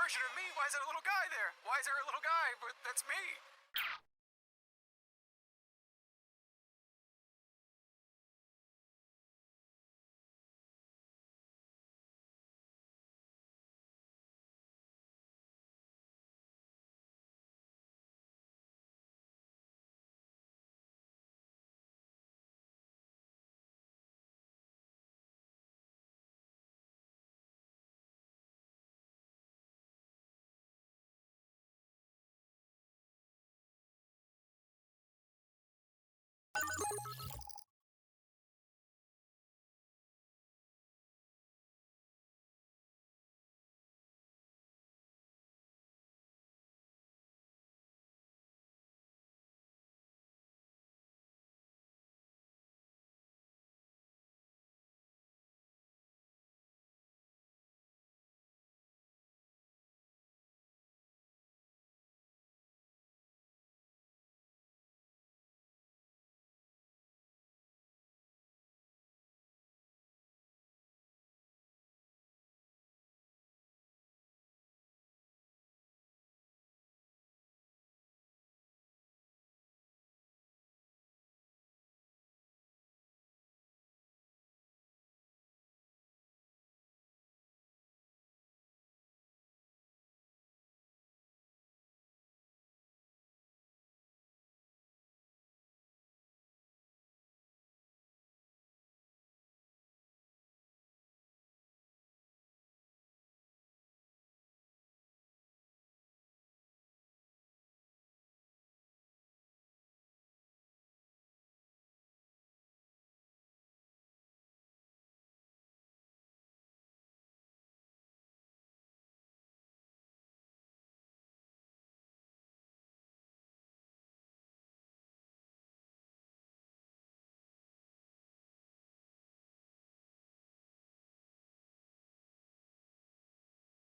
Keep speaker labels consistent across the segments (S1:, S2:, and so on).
S1: version of me. Why is there a little guy there? Why is there a little guy? But that's me.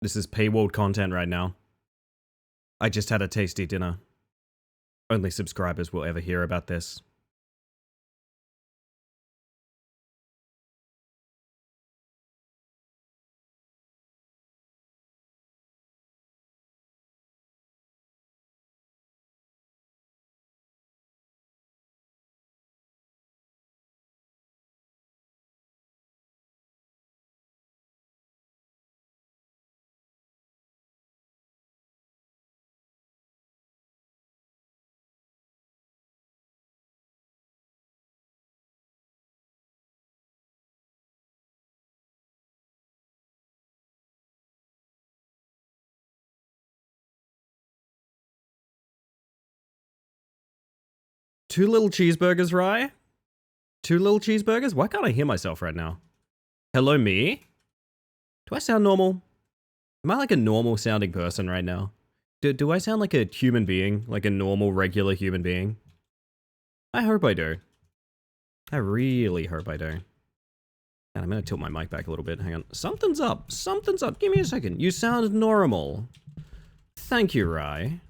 S2: This is paywalled content right now. I just had a tasty dinner. Only subscribers will ever hear about this. Two little cheeseburgers, Rye? Two little cheeseburgers? Why can't I hear myself right now? Hello, me? Do I sound normal? Am I like a normal sounding person right now? Do I sound like a human being? Like a normal, regular human being? I hope I do. I really hope I do. And I'm gonna tilt my mic back a little bit. Hang on. Something's up. Something's up. Give me a second. You sound normal. Thank you, Rye.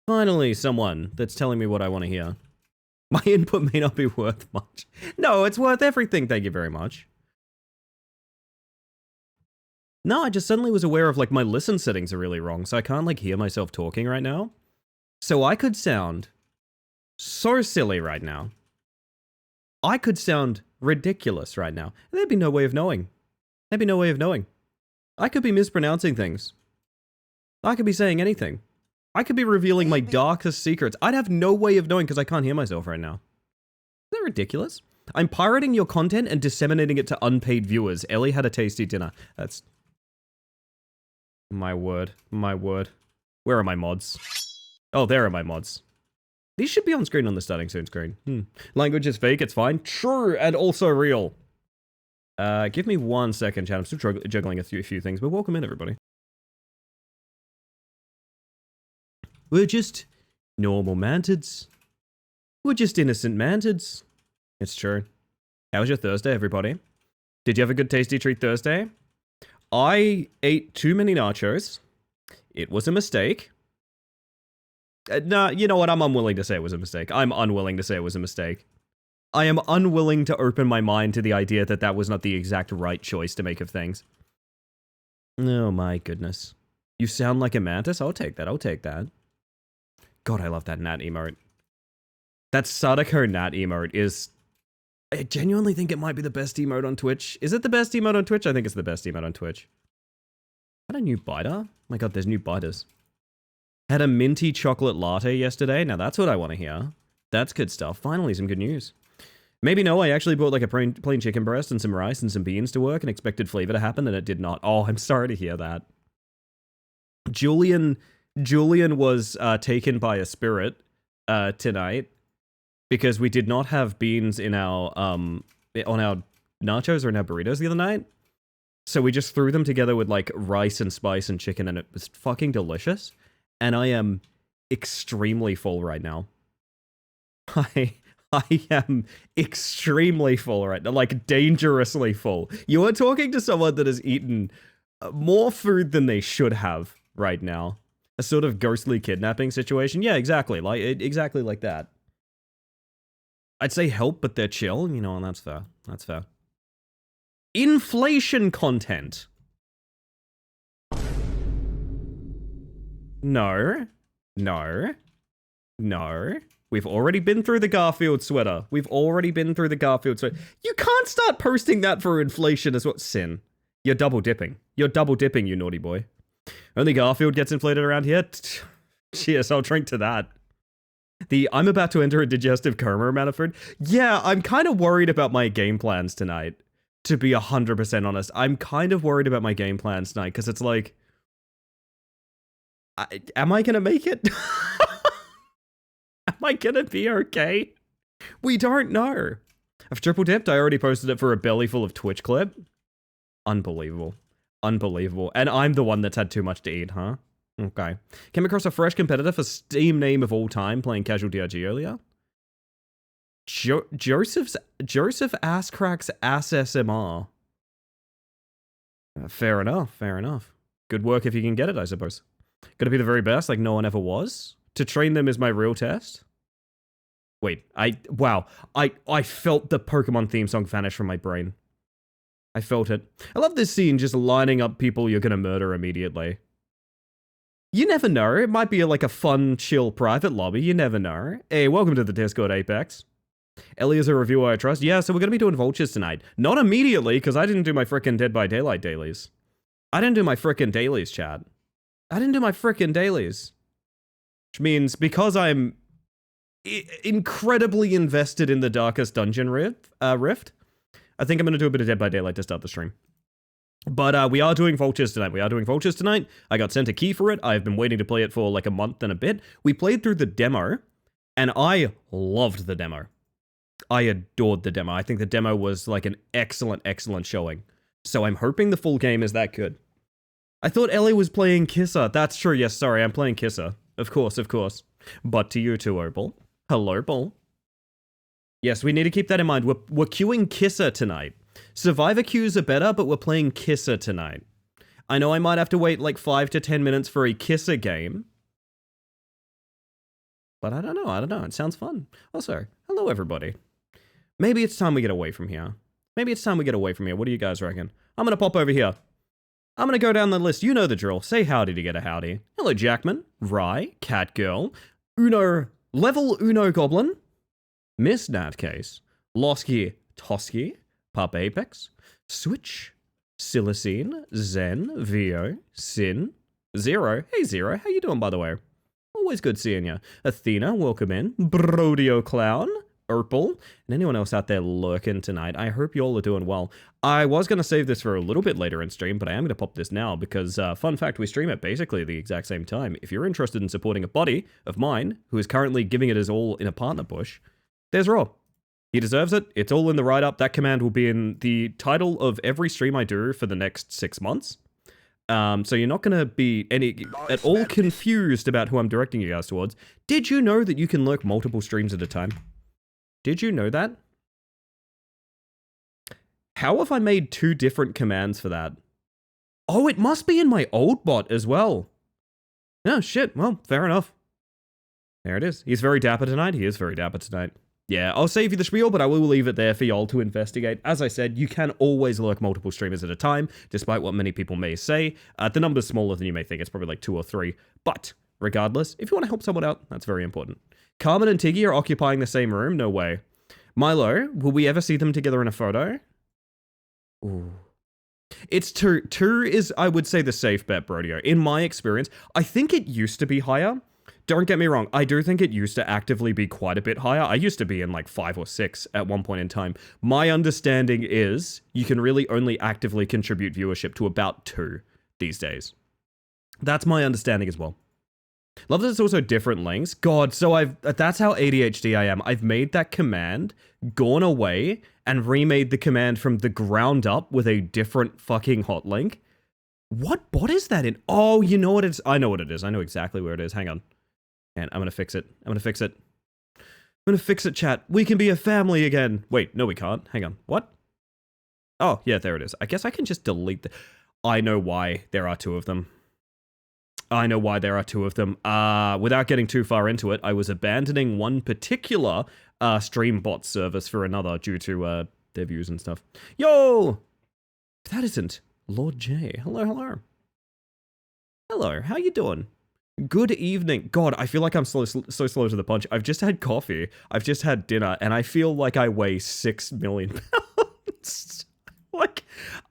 S2: Finally, someone that's telling me what I want to hear. My input may not be worth much. No, it's worth everything, thank you very much. No, I just suddenly was aware of, like, my listen settings are really wrong, so I can't, like, hear myself talking right now. So I could sound so silly right now. I could sound ridiculous right now. There'd be no way of knowing. There'd be no way of knowing. I could be mispronouncing things. I could be saying anything. I could be revealing my darkest secrets. I'd have no way of knowing because I can't hear myself right now. Isn't that ridiculous? I'm pirating your content and disseminating it to unpaid viewers. Ellie had a tasty dinner. That's... My word. My word. Where are my mods? Oh, there are my mods. These should be on screen on the starting soon screen. Language is fake, it's fine. True, and also real. Give me 1 second, chat. I'm still juggling a few things, but welcome in, everybody. We're just normal mantids. We're just innocent mantids. It's true. How was your Thursday, everybody? Did you have a good tasty treat Thursday? I ate too many nachos. It was a mistake. Nah, you know what? I'm unwilling to say it was a mistake. I'm unwilling to say it was a mistake. I am unwilling to open my mind to the idea that that was not the exact right choice to make of things. Oh my goodness. You sound like a mantis? I'll take that, I'll take that. God, I love that Nat emote. That Sadako Nat emote is... I genuinely think it might be the best emote on Twitch. Is it the best emote on Twitch? I think it's the best emote on Twitch. Had a new biter? My god, there's new biters. Had a minty chocolate latte yesterday. Now that's what I want to hear. That's good stuff. Finally, some good news. Maybe no, I actually bought like a plain chicken breast and some rice and some beans to work and expected flavor to happen and it did not. Oh, I'm sorry to hear that. Julian was taken by a spirit tonight because we did not have beans in our on our nachos or in our burritos the other night. So we just threw them together with like rice and spice and chicken and it was fucking delicious. And I am extremely full right now. I am extremely full right now, like dangerously full. You are talking to someone that has eaten more food than they should have right now. A sort of ghostly kidnapping situation. Yeah, exactly. Exactly like that. I'd say help, but they're chill, you know, and that's fair. That's fair. Inflation content. No. No. No. We've already been through the Garfield sweater. We've already been through the Garfield sweater. You can't start posting that for inflation as what? Sin. You're double dipping. You're double dipping, you naughty boy. Only Garfield gets inflated around here? Cheers, I'll drink to that. I'm about to enter a digestive coma amount of food. Yeah, I'm kind of worried about my game plans tonight. To be 100% honest. I'm kind of worried about my game plans tonight, because it's like... am I gonna make it? Am I gonna be okay? We don't know. I've triple dipped. I already posted it for a belly full of Twitch clip. Unbelievable. Unbelievable. And I'm the one that's had too much to eat, huh? Okay. Came across a fresh competitor for Steam name of all time playing casual DRG earlier. Joseph Asscrack's Ass SMR. Fair enough. Fair enough. Good work if you can get it, I suppose. Gotta be the very best, like no one ever was. To train them is my real test. Wait, wow. I felt the Pokemon theme song vanish from my brain. I felt it. I love this scene just lining up people you're gonna murder immediately. You never know. It might be like a fun, chill private lobby. You never know. Hey, welcome to the Discord, Apex. Ellie is a reviewer I trust. Yeah, so we're gonna be doing vultures tonight. Not immediately, because I didn't do my frickin' Dead by Daylight dailies. I didn't do my frickin' dailies, chat. I didn't do my frickin' dailies. Which means because I'm incredibly invested in the Darkest Dungeon Rift, I think I'm going to do a bit of Dead by Daylight to start the stream. But we are doing vultures tonight. I got sent a key for it. I've been waiting to play it for like a month and a bit. We played through the demo, and I loved the demo. I adored the demo. I think the demo was like an excellent, excellent showing. So I'm hoping the full game is that good. I thought Ellie was playing Kisser. That's true. Yes, sorry. I'm playing Kisser. Of course, of course. But to you too, Opal. Hello, Paul. Yes, we need to keep that in mind. We're queuing Kisser tonight. Survivor queues are better, but we're playing Kisser tonight. I know I might have to wait like 5 to 10 minutes for a Kisser game. But I don't know. It sounds fun. Also, hello, everybody. Maybe it's time we get away from here. What do you guys reckon? I'm going to pop over here. I'm going to go down the list. You know the drill. Say howdy to get a howdy. Hello, Jackman, Rye, Catgirl, Level Uno Goblin, Miss Natcase, Losky, Tosky, Pup Apex, Switch, Silicene, Zen, Vio, Sin, Zero. Hey, Zero. How you doing, by the way? Always good seeing you. Athena, welcome in. Brodio Clown, Urple, and anyone else out there lurking tonight. I hope you all are doing well. I was going to save this for a little bit later in stream, but I am going to pop this now because, fun fact, we stream at basically the exact same time. If you're interested in supporting a buddy of mine who is currently giving it his all in a partner push, there's Raw. He deserves it. It's all in the write-up. That command will be in the title of every stream I do for the next 6 months. So you're not going to be at all confused about who I'm directing you guys towards. Did you know that you can lurk multiple streams at a time? Did you know that? How have I made 2 different commands for that? Oh, it must be in my old bot as well. Oh, shit. Well, fair enough. There it is. He's very dapper tonight. He is very dapper tonight. Yeah, I'll save you the spiel, but I will leave it there for y'all to investigate. As I said, you can always lurk multiple streamers at a time, despite what many people may say. The number's smaller than you may think. It's probably like 2 or 3. But regardless, if you want to help someone out, that's very important. Carmen and Tiggy are occupying the same room? No way. Milo, will we ever see them together in a photo? Ooh. It's 2. 2 is, I would say, the safe bet, Brodio. In my experience, I think it used to be higher. Don't get me wrong, I do think it used to actively be quite a bit higher. I used to be in like 5 or 6 at one point in time. My understanding is you can really only actively contribute viewership to about 2 these days. That's my understanding as well. Love that it's also different links. God, so that's how ADHD I am. I've made that command, gone away, and remade the command from the ground up with a different fucking hot link. What bot is that in? Oh, you know what it is? I know what it is. I know exactly where it is. Hang on. And I'm gonna fix it. I'm gonna fix it. I'm gonna fix it, chat. We can be a family again. Wait, no we can't. Hang on. What? Oh, yeah, there it is. I guess I can just delete the... I know why there are 2 of them. I know why there are 2 of them. Without getting too far into it, I was abandoning one particular stream bot service for another due to their views and stuff. Yo! That isn't Lord J. Hello, hello. Hello, how you doing? Good evening. God, I feel like I'm so slow to the punch. I've just had coffee. I've just had dinner, and I feel like I weigh 6 million pounds.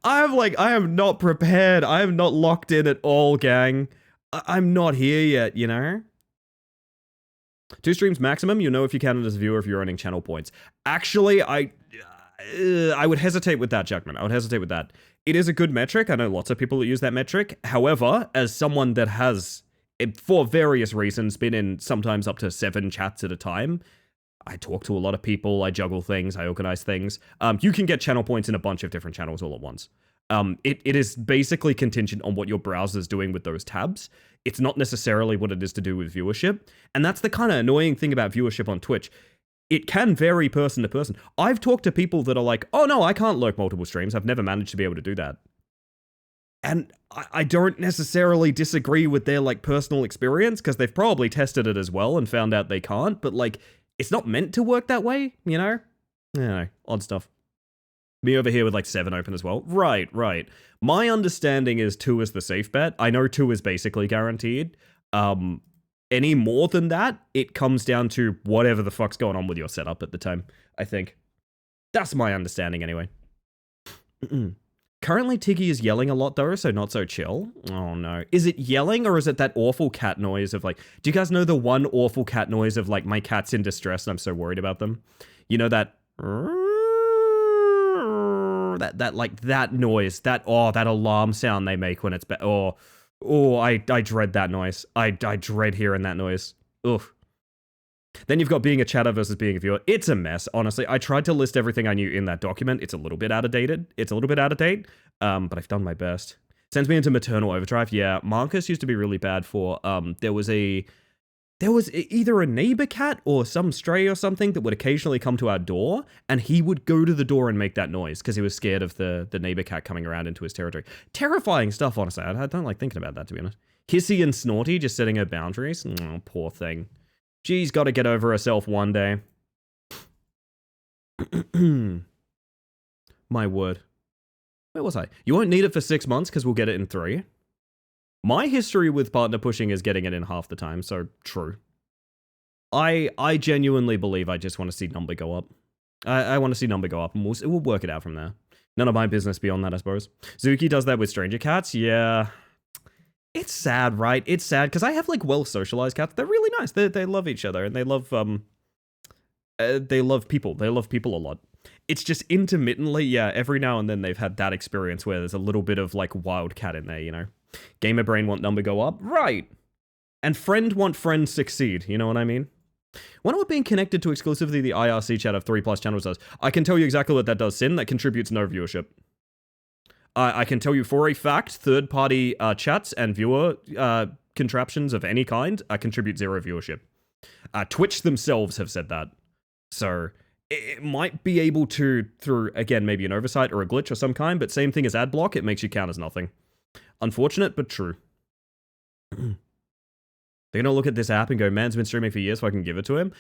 S2: I am not prepared. I am not locked in at all, gang. I'm not here yet, you know? 2 streams maximum. You know if you count it as a viewer if you're earning channel points. Actually, I would hesitate with that, Jackman. I would hesitate with that. It is a good metric. I know lots of people that use that metric. However, as someone that has, for various reasons, been in sometimes up to 7 chats at a time, I talk to a lot of people, I juggle things, I organize things. You can get channel points in a bunch of different channels all at once. It is basically contingent on what your browser's doing with those tabs. It's not necessarily what it is to do with viewership. And that's the kind of annoying thing about viewership on Twitch. It can vary person to person. I've talked to people that are like, oh no, I can't lurk multiple streams. I've never managed to be able to do that. And I don't necessarily disagree with their like personal experience because they've probably tested it as well and found out they can't. But like, it's not meant to work that way, you know? I don't know, odd stuff. Me over here with like 7 open as well. Right. My understanding is 2 is the safe bet. I know 2 is basically guaranteed. Any more than that, it comes down to whatever the fuck's going on with your setup at the time, I think. That's my understanding anyway. Currently, Tiggy is yelling a lot though, so not so chill. Oh no. Is it yelling or is it that awful cat noise of like... Do you guys know the one awful cat noise of like, my cat's in distress and I'm so worried about them? You know that... that noise, that alarm sound they make when it's I dread that noise. I dread hearing that noise. Oof. Then you've got being a chatter versus being a viewer. It's a mess, honestly. I tried to list everything I knew in that document. It's a little bit out of date, but I've done my best. Sends me into maternal overdrive. Yeah, Marcus used to be really bad for, there was either a neighbor cat or some stray or something that would occasionally come to our door, and he would go to the door and make that noise because he was scared of the neighbor cat coming around into his territory. Terrifying stuff, honestly. I don't like thinking about that, to be honest. Hissy and Snorty just setting her boundaries. Oh, poor thing. She's got to get over herself one day. My word. Where was I? You won't need it for 6 months because we'll get it in 3. My history with partner pushing is getting it in half the time, so true. I genuinely believe I just want to see number go up. I want to see number go up, and we'll work it out from there. None of my business beyond that, I suppose. Zuki does that with stranger cats? Yeah. It's sad, right? It's sad, because I have, like, well-socialized cats. They're really nice. They love each other, and they love people. They love people a lot. It's just intermittently, yeah, every now and then they've had that experience where there's a little bit of, like, wildcat in there, you know? Gamer brain want number go up? Right! And friend want friend succeed, you know what I mean? Wonder what being connected to exclusively the IRC chat of 3+ channels does. I can tell you exactly what that does, Sin. That contributes no viewership. I can tell you for a fact, third-party chats and viewer contraptions of any kind contribute 0 viewership. Twitch themselves have said that. So, it might be able to, through, again, maybe an oversight or a glitch or some kind, but same thing as ad block, it makes you count as nothing. Unfortunate, but true. They're gonna look at this app and go, man's been streaming for years, so I can give it to him.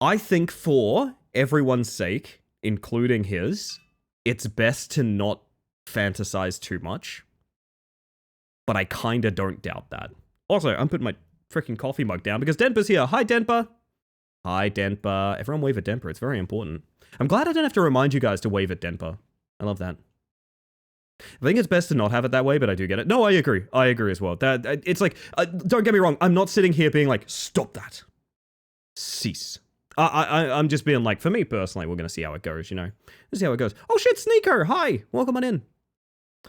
S2: I think for everyone's sake, including his, it's best to not fantasize too much. But I kinda don't doubt that. Also, I'm putting my freaking coffee mug down because Denpa's here. Hi, Denpa. Hi, Denpa. Everyone wave at Denpa. It's very important. I'm glad I don't have to remind you guys to wave at Denpa. I love that. I think it's best to not have it that way, but I do get it. No, I agree. I agree as well. That it's like, don't get me wrong. I'm not sitting here being like, stop that. Cease. I'm just being like, for me personally, we're going to see how it goes, you know? Let's see how it goes. Oh shit, Sneaker. Hi. Welcome on in.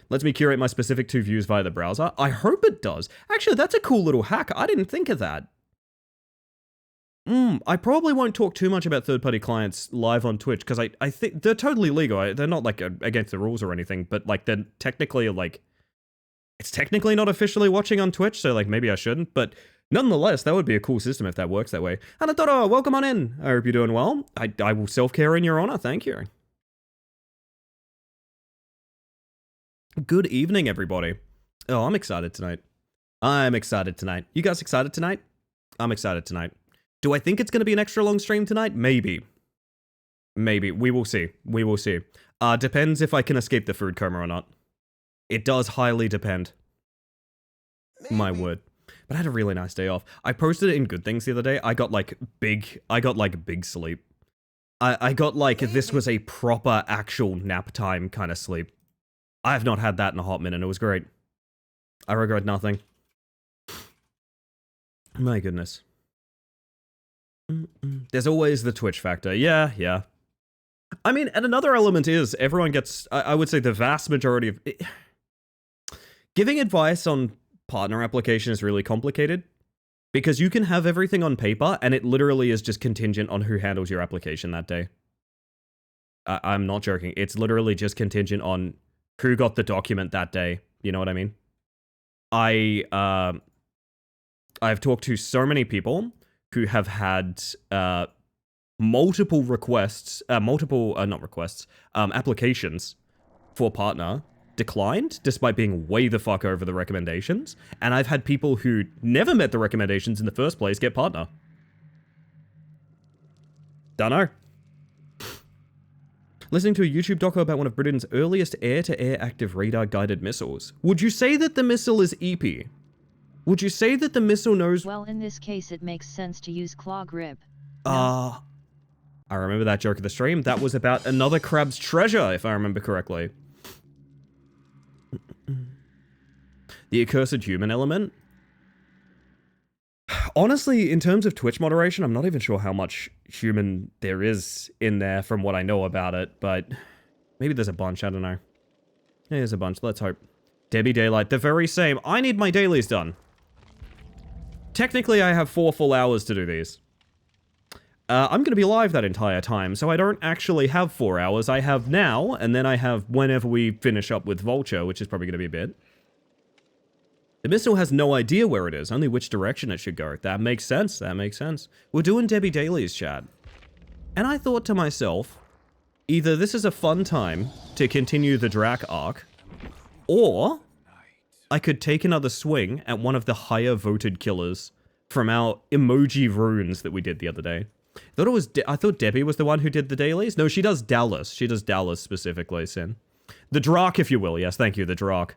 S2: Lets me curate my specific 2 views via the browser. I hope it does. Actually, that's a cool little hack. I didn't think of that. I probably won't talk too much about third-party clients live on Twitch, because I think they're totally legal. They're not, like, against the rules or anything, but, like, they're technically, like... It's technically not officially watching on Twitch, so, like, maybe I shouldn't, but nonetheless, that would be a cool system if that works that way. Anatoro, welcome on in. I hope you're doing well. I will self-care in your honor. Thank you. Good evening, everybody. Oh, I'm excited tonight. I'm excited tonight. You guys excited tonight? I'm excited tonight. Do I think it's going to be an extra long stream tonight? Maybe. Maybe. We will see. We will see. Depends if I can escape the food coma or not. It does highly depend. Maybe. My word. But I had a really nice day off. I posted it in Good Things the other day. I got big sleep. I got Maybe. This was a proper actual nap time kind of sleep. I have not had that in a hot minute. It was great. I regret nothing. My goodness. There's always the Twitch factor. Yeah. I mean, and another element is everyone gets, I would say the vast majority of... Giving advice on partner application is really complicated because you can have everything on paper and it literally is just contingent on who handles your application that day. I'm not joking. It's literally just contingent on who got the document that day. You know what I mean? I've talked to so many people who have had multiple applications for partner declined despite being way the fuck over the recommendations. And I've had people who never met the recommendations in the first place get partner. Dunno. Listening to a YouTube doco about one of Britain's earliest air-to-air active radar guided missiles. Would you say that the missile is EP? Would you say that the missile knows...
S3: Well, in this case, it makes sense to use claw grip.
S2: I remember that joke of the stream. That was about another crab's treasure, if I remember correctly. The accursed human element? Honestly, in terms of Twitch moderation, I'm not even sure how much human there is in there from what I know about it, but maybe there's a bunch, I don't know. Yeah, there's a bunch, let's hope. Debbie Daylight, the very same. I need my dailies done. Technically, I have 4 full hours to do these. I'm going to be live that entire time, so I don't actually have 4 hours. I have now, and then I have whenever we finish up with Vulture, which is probably going to be a bit. The missile has no idea where it is, only which direction it should go. That makes sense, that makes sense. We're doing Debbie Daly's chat. And I thought to myself, either this is a fun time to continue the Drac arc, or I could take another swing at one of the higher voted killers from our emoji runes that we did the other day. I thought Debbie was the one who did the dailies. No, she does Dallas. She does Dallas specifically, Sin. The Drac, if you will. Yes, thank you, the Drac.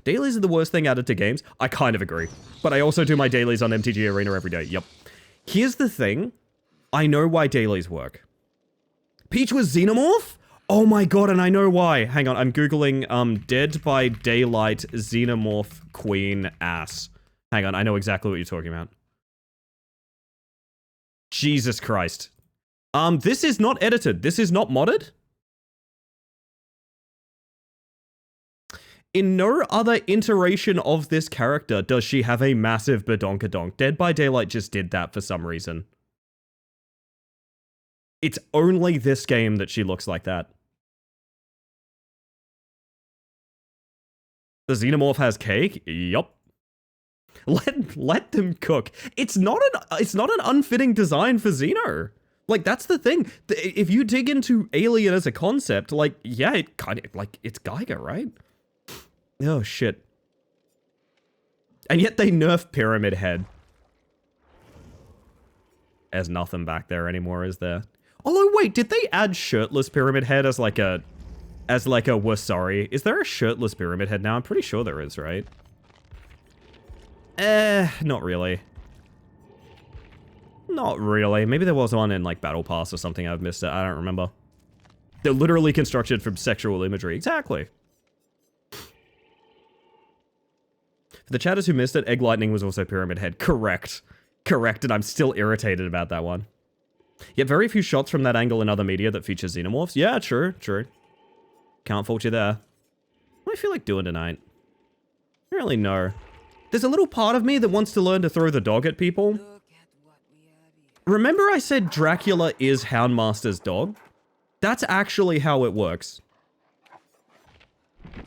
S2: Dailies are the worst thing added to games. I kind of agree. But I also do my dailies on MTG Arena every day. Yep. Here's the thing. I know why dailies work. Peach was Xenomorph? Oh my god, and I know why. Hang on, I'm googling Dead by Daylight Xenomorph Queen Ass. Hang on, I know exactly what you're talking about. Jesus Christ. This is not edited. This is not modded. In no other iteration of this character does she have a massive badonkadonk. Dead by Daylight just did that for some reason. It's only this game that she looks like that. The Xenomorph has cake? Yup. Let them cook. It's not an unfitting design for Xeno. Like, that's the thing. If you dig into Alien as a concept, like, yeah, it kind of, like, it's Geiger, right? Oh, shit. And yet they nerf Pyramid Head. There's nothing back there anymore, is there? Although, wait, did they add shirtless Pyramid Head as like a we're sorry? Is there a shirtless Pyramid Head now? I'm pretty sure there is, right? Not really. Not really. Maybe there was one in like Battle Pass or something. I've missed it. I don't remember. They're literally constructed from sexual imagery. Exactly. For the chatters who missed it, Egg Lightning was also Pyramid Head. Correct. Correct, and I'm still irritated about that one. Yet very few shots from that angle in other media that feature xenomorphs. Yeah, true, true. Can't fault you there. What do I feel like doing tonight? I don't really know. There's a little part of me that wants to learn to throw the dog at people. Remember I said Dracula is Houndmaster's dog? That's actually how it works.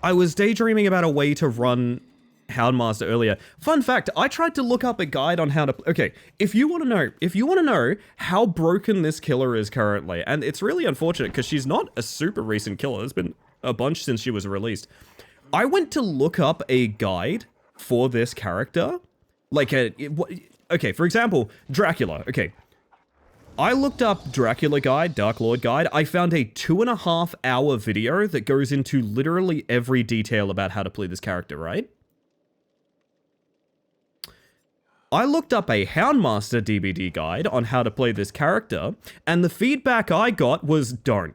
S2: I was daydreaming about a way to run Houndmaster earlier. Fun fact, I tried to look up a guide on how to... Okay, if you want to know how broken this killer is currently, and it's really unfortunate because she's not a super recent killer. It's been a bunch since she was released. I went to look up a guide for this character. Like okay, for example, Dracula. Okay. I looked up Dracula guide, Dark Lord guide. I found a 2.5 hour video that goes into literally every detail about how to play this character, right? I looked up a Houndmaster DBD guide on how to play this character, and the feedback I got was don't.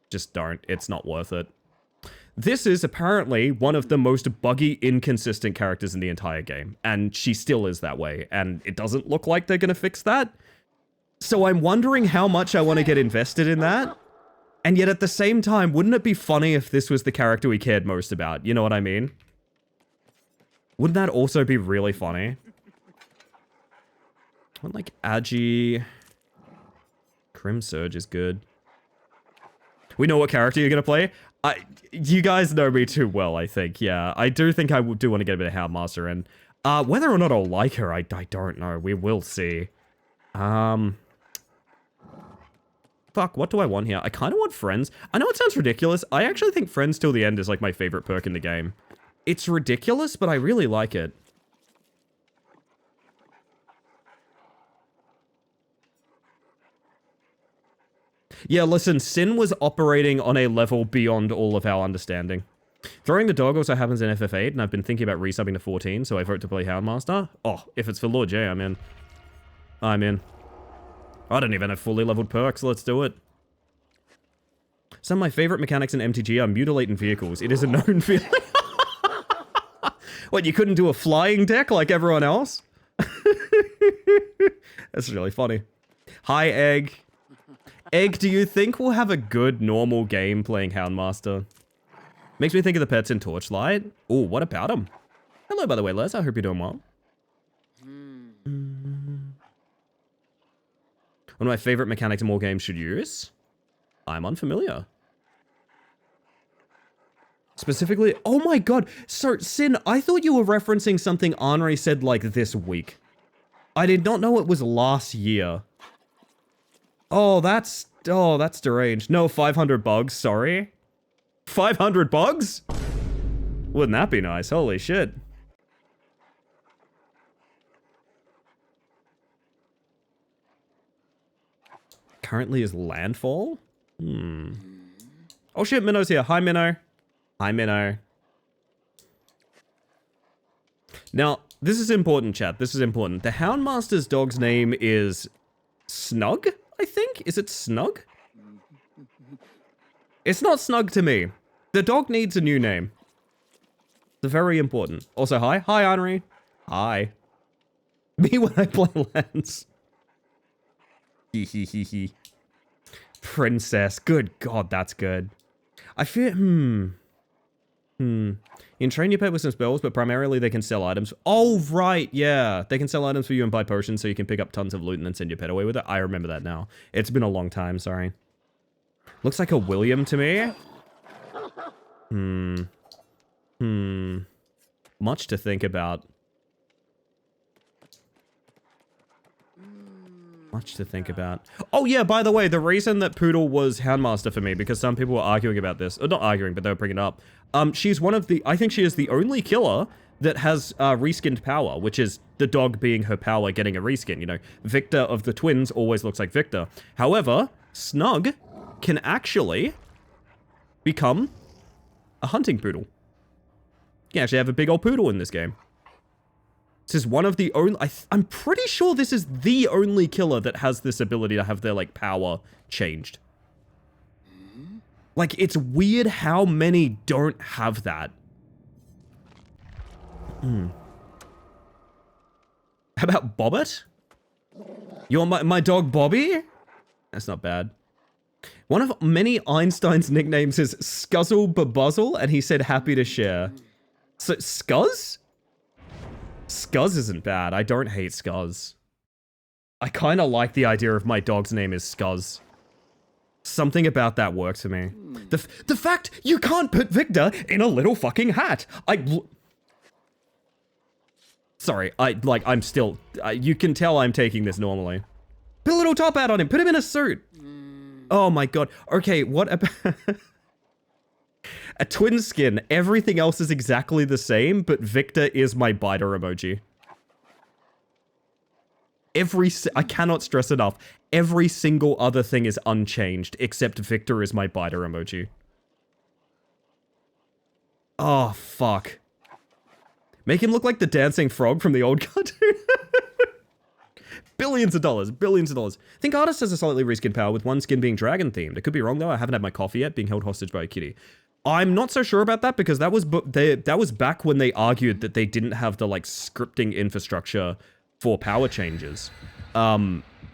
S2: Just don't. It's not worth it. This is apparently one of the most buggy, inconsistent characters in the entire game, and she still is that way, and it doesn't look like they're gonna fix that. So I'm wondering how much I want to get invested in that, and yet at the same time, wouldn't it be funny if this was the character we cared most about? You know what I mean? Wouldn't that also be really funny? I like Agi. Crim Surge is good. We know what character you're gonna play. You guys know me too well, I think. Yeah, I do think I do want to get a bit of Houndmaster in. Whether or not I'll like her, I don't know. We will see. Fuck, what do I want here? I kind of want Friends. I know it sounds ridiculous. I actually think Friends till the end is like my favorite perk in the game. It's ridiculous, but I really like it. Yeah, listen, Sin was operating on a level beyond all of our understanding. Throwing the dog also happens in FF8, and I've been thinking about resubbing to 14, so I vote to play Houndmaster. Oh, if it's for Lord J, I'm in. I'm in. I don't even have fully leveled perks, let's do it. Some of my favorite mechanics in MTG are mutilating vehicles. It is a known feeling. What, you couldn't do a flying deck like everyone else? That's really funny. Hi, Egg. Egg, do you think we'll have a good, normal game playing Houndmaster? Makes me think of the pets in Torchlight. Oh, what about them? Hello, by the way, Les. I hope you're doing well. One of my favorite mechanics in all games should use. I'm unfamiliar. Specifically, oh my god. So, Sin, I thought you were referencing something Henri said like this week. I did not know it was last year. Oh, that's deranged. No, 500 bugs, sorry. 500 bugs? Wouldn't that be nice? Holy shit. Currently is Landfall? Oh shit, Minnow's here. Hi, Minnow. Hi, Minnow. Now, this is important, chat. This is important. The Houndmaster's dog's name is Snug, I think? Is it Snug? It's not Snug to me. The dog needs a new name. It's very important. Also, hi. Hi, Henri. Hi. Me when I play Lance. Hehehehe. Princess. Good god, that's good. I feel, You can train your pet with some spells, but primarily they can sell items. Oh, right, yeah. They can sell items for you and buy potions so you can pick up tons of loot and then send your pet away with it. I remember that now. It's been a long time, sorry. Looks like a William to me. Much to think about. Much to think about. Oh yeah, by the way, the reason that Poodle was Houndmaster for me, because some people were arguing about this, or not arguing, but they were bringing it up. She's one of the, I think she is the only killer that has reskinned power, which is the dog being her power getting a reskin. You know, Victor of the twins always looks like Victor. However, Snug can actually become a hunting poodle. You can actually have a big old poodle in this game. This is one of the only... I'm pretty sure this is the only killer that has this ability to have their, like, power changed. Like, it's weird how many don't have that. How about Bobbit? You're my dog Bobby? That's not bad. One of many Einstein's nicknames is Scuzzle Babuzzle, and he said happy to share. So, Scuzz? Scuzz isn't bad. I don't hate Scuzz. I kind of like the idea of my dog's name is Scuzz. Something about that works for me. The fact you can't put Victor in a little fucking hat. Sorry, I'm still... you can tell I'm taking this normally. Put a little top hat on him. Put him in a suit. Oh my god. Okay, what about... a twin skin. Everything else is exactly the same, but Victor is my biter emoji. I cannot stress enough. Every single other thing is unchanged, except Victor is my biter emoji. Oh, fuck. Make him look like the dancing frog from the old cartoon. Billions of dollars, billions of dollars. I think Artist has a slightly reskinned power with one skin being dragon themed. It could be wrong though. I haven't had my coffee yet, being held hostage by a kitty. I'm not so sure about that because that was back when they argued that they didn't have the like scripting infrastructure for power changes.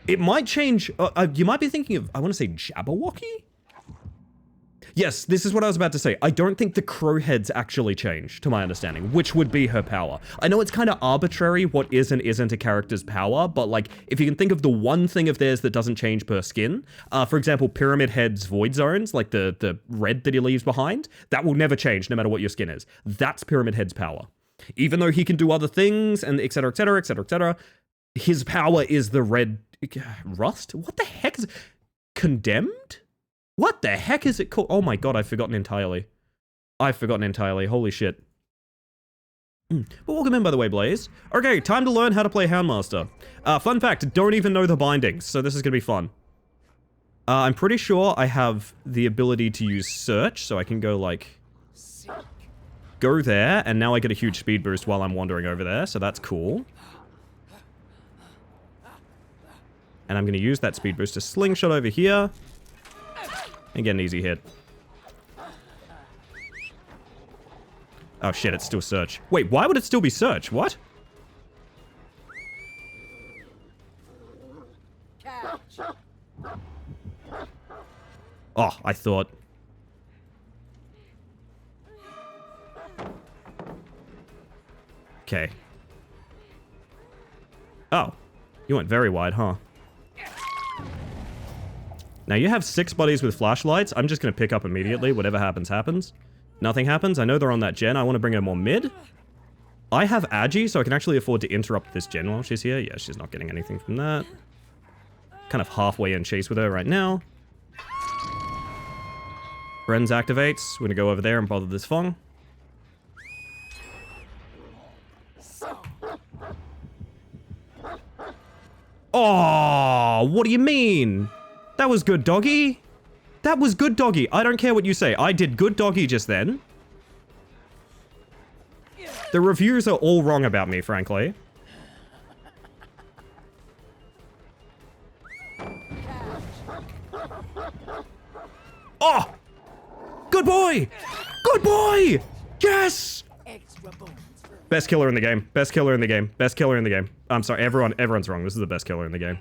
S2: It might change. You might be thinking of, I want to say Jabberwocky? Yes, this is what I was about to say. I don't think the crow heads actually change, to my understanding, which would be her power. I know it's kind of arbitrary what is and isn't a character's power, but like, if you can think of the one thing of theirs that doesn't change per skin, for example, Pyramid Head's Void Zones, like the red that he leaves behind, that will never change no matter what your skin is. That's Pyramid Head's power. Even though he can do other things, and et cetera, et cetera, et cetera, et cetera, his power is the red... Rust? What the heck is... Condemned? What the heck is it called? Oh my god, I've forgotten entirely. I've forgotten entirely. Holy shit. But welcome in, by the way, Blaze. Okay, time to learn how to play Houndmaster. Fun fact, don't even know the bindings, so this is gonna be fun. I'm pretty sure I have the ability to use search, so I can go, like... Go there, and now I get a huge speed boost while I'm wandering over there, so that's cool. And I'm gonna use that speed boost to slingshot over here. And get an easy hit. Oh shit, it's still search. Wait, why would it still be search? What? Oh, I thought. Okay. Oh. You went very wide, huh? Now, you have 6 buddies with flashlights. I'm just going to pick up immediately. Whatever happens, happens. Nothing happens. I know they're on that gen. I want to bring her more mid. I have Agi, so I can actually afford to interrupt this gen while she's here. Yeah, she's not getting anything from that. Kind of halfway in chase with her right now. Friends activates. We're going to go over there and bother this Fong. Oh, what do you mean? That was good, doggy. That was good, doggy. I don't care what you say. I did good, doggy, just then. The reviews are all wrong about me, frankly. Oh! Good boy! Good boy! Yes! Best killer in the game. Best killer in the game. Best killer in the game. I'm sorry, everyone's wrong. This is the best killer in the game.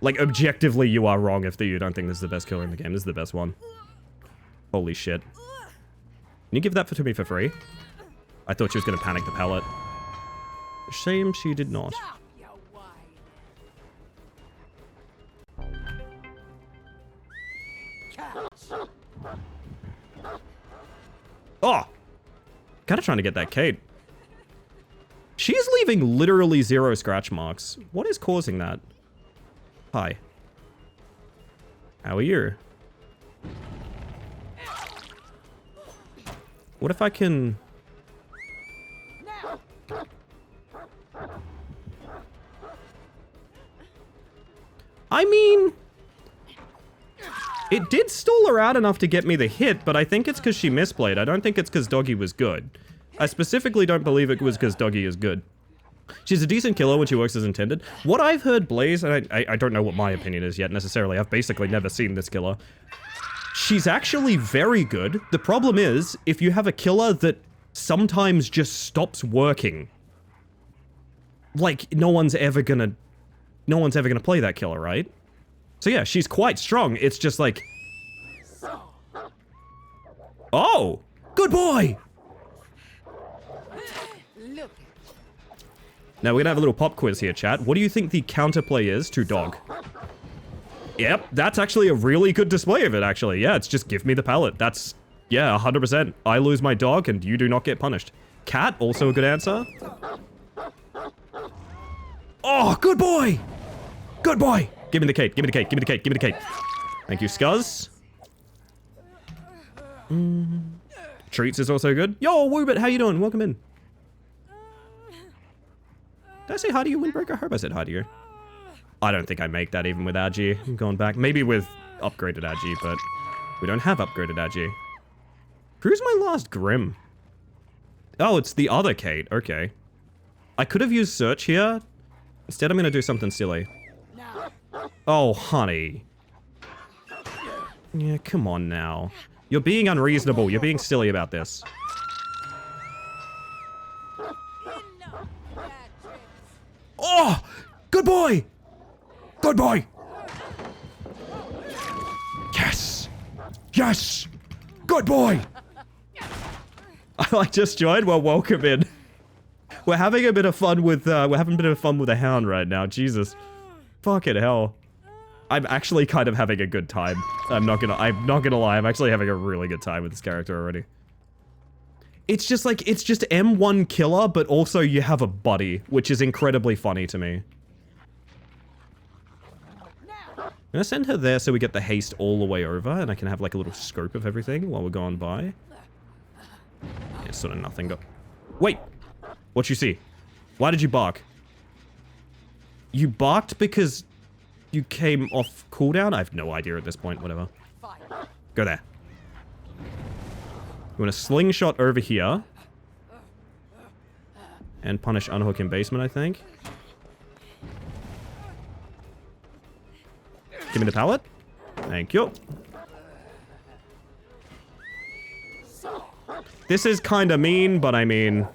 S2: Like, objectively, you are wrong if you don't think this is the best killer in the game. This is the best one. Holy shit. Can you give that to me for free? I thought she was going to panic the pallet. Shame she did not. Oh! Kinda trying to get that Kate. She's leaving literally 0 scratch marks. What is causing that? Hi. How are you? What if I can... I mean, it did stall her out enough to get me the hit, but I think it's because she misplayed. I don't think it's because Doggy was good. I specifically don't believe it was because Doggy is good. She's a decent killer when she works as intended. What I've heard, Blaze, and I don't know what my opinion is yet necessarily. I've basically never seen this killer. She's actually very good. The problem is, if you have a killer that sometimes just stops working, like, no one's ever gonna play that killer, right? So yeah, she's quite strong. It's just like... Oh! Good boy! Now, we're gonna have a little pop quiz here, chat. What do you think the counterplay is to dog? Yep, that's actually a really good display of it, actually. Yeah, it's just give me the pallet. That's, yeah, 100%. I lose my dog and you do not get punished. Cat, also a good answer. Oh, good boy! Good boy! Give me the cake, give me the cake, give me the cake, give me the cake. Thank you, Scuzz. Treats is also good. Yo, Woobit, how you doing? Welcome in. Did I say hi to you, Windbreaker? I hope I said hi to you. I don't think I make that even with Agi. I'm going back. Maybe with upgraded Agi, but we don't have upgraded Agi. Who's my last Grim? Oh, it's the other Kate. Okay. I could have used search here. Instead, I'm going to do something silly. Oh, honey. Yeah, come on now. You're being unreasonable. You're being silly about this. Oh! Good boy! Good boy! Yes! Yes! Good boy! I just joined? Well, welcome in. We're having a bit of fun with, a hound right now. Jesus. Fucking hell. I'm actually kind of having a good time. I'm not gonna lie. I'm actually having a really good time with this character already. It's just like, it's just M1 killer, but also you have a buddy, which is incredibly funny to me. I'm gonna send her there so we get the haste all the way over, and I can have like a little scope of everything while we're going by. Yeah, sort of nothing got... Wait! What you see? Why did you bark? You barked because you came off cooldown? I have no idea at this point, whatever. Go there. You want to slingshot over here. And punish unhook in basement, I think. Give me the pallet. Thank you. This is kinda mean, but I mean...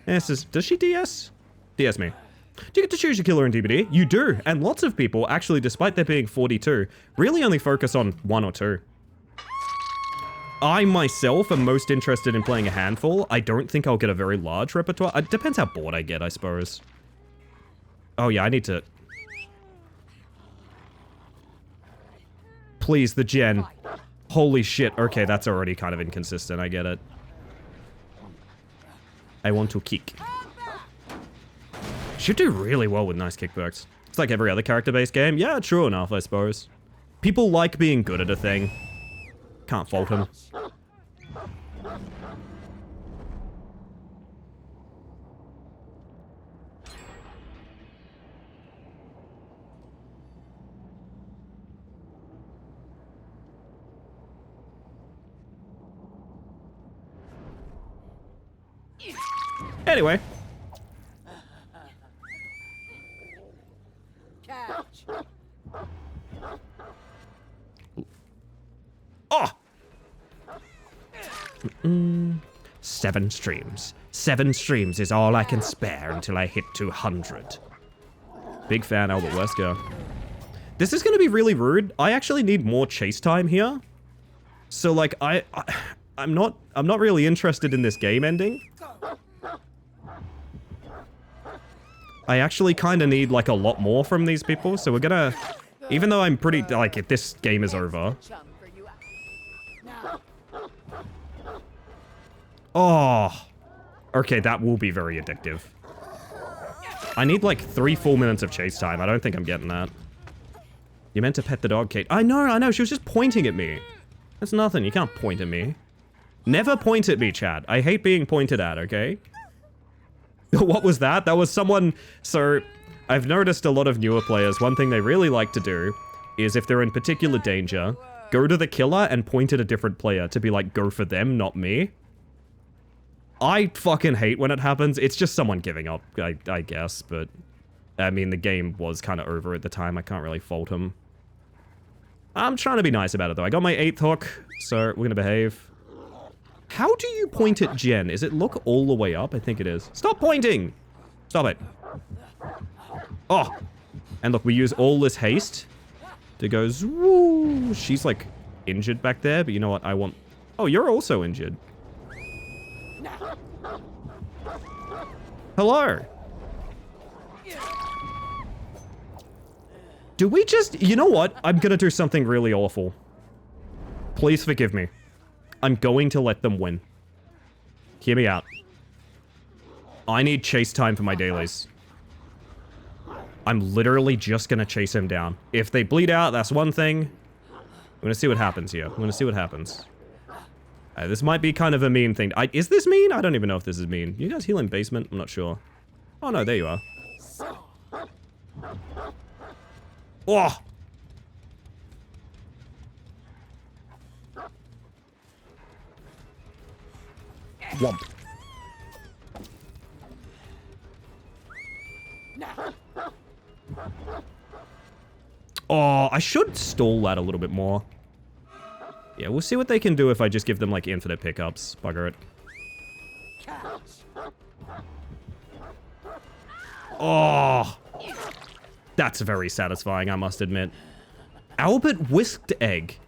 S2: This is... Does she DS? DS me. Do you get to choose your killer in DBD? You do, and lots of people, actually, despite there being 42, really only focus on 1 or 2. I, myself, am most interested in playing a handful. I don't think I'll get a very large repertoire. It depends how bored I get, I suppose. Oh yeah, I need to... Please, the gen. Holy shit. Okay, that's already kind of inconsistent. I get it. I want to kick. Should do really well with nice kickbacks. It's like every other character-based game. Yeah, true enough, I suppose. People like being good at a thing. Can't fault him. Anyway. Oh! 7 streams. 7 streams is all I can spare until I hit 200. Big fan, Albert Wesker. This is gonna be really rude. I actually need more chase time here. So like, I'm not really interested in this game ending. I actually kind of need like a lot more from these people, so we're gonna... Even though I'm pretty... Like, if this game is over... Oh! Okay, that will be very addictive. I need like 3 full minutes of chase time. I don't think I'm getting that. You meant to pet the dog, Kate. I know, she was just pointing at me. That's nothing, you can't point at me. Never point at me, Chad. I hate being pointed at, okay? What was that? That was someone... So, I've noticed a lot of newer players, one thing they really like to do is if they're in particular danger, go to the killer and point at a different player to be like, go for them, not me. I fucking hate when it happens. It's just someone giving up, I guess, but I mean, the game was kind of over at the time. I can't really fault him. I'm trying to be nice about it, though. I got my 8th hook, so we're gonna behave. How do you point at Jen? Is it look all the way up? I think it is. Stop pointing! Stop it. Oh! And look, we use all this haste to go woo. She's, like, injured back there, but you know what? I want... Oh, you're also injured. Hello! Do we just... You know what? I'm gonna do something really awful. Please forgive me. I'm going to let them win. Hear me out. I need chase time for my dailies. I'm literally just gonna chase him down. If they bleed out, that's one thing. I'm gonna see what happens here. I'm gonna see what happens. This might be kind of a mean thing. Is this mean? I don't even know if this is mean. You guys heal in basement? I'm not sure. Oh no, there you are. Oh! Womp. Oh, I should stall that a little bit more. Yeah, we'll see what they can do if I just give them, like, infinite pickups. Bugger it. Oh! That's very satisfying, I must admit. Albert Whisked Egg.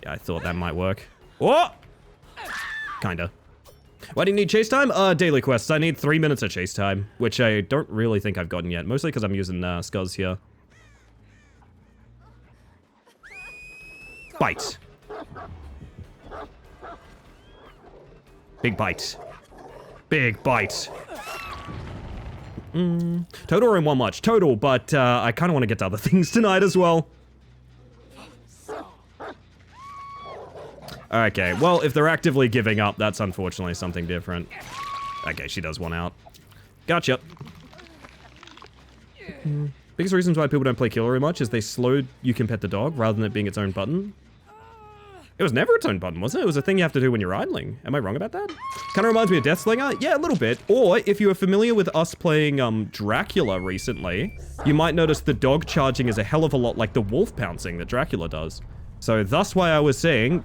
S2: Yeah, I thought that might work. Oh! Kinda. Why do you need chase time? Daily quests. I need 3 minutes of chase time, which I don't really think I've gotten yet. Mostly because I'm using, Scuzz here. Bite. Big bite. Big bite. Total or in one much? Total, but, I kind of want to get to other things tonight as well. Okay, well, if they're actively giving up, that's unfortunately something different. Okay, she does one out. Gotcha. Biggest reasons why people don't play Killer very much is they slowed You Can Pet the Dog rather than it being its own button. It was never its own button, wasn't it? It was a thing you have to do when you're idling. Am I wrong about that? Kind of reminds me of Deathslinger. Yeah, a little bit. Or, if you are familiar with us playing, Dracula recently, you might notice the dog charging is a hell of a lot like the wolf pouncing that Dracula does. So, that's why I was saying,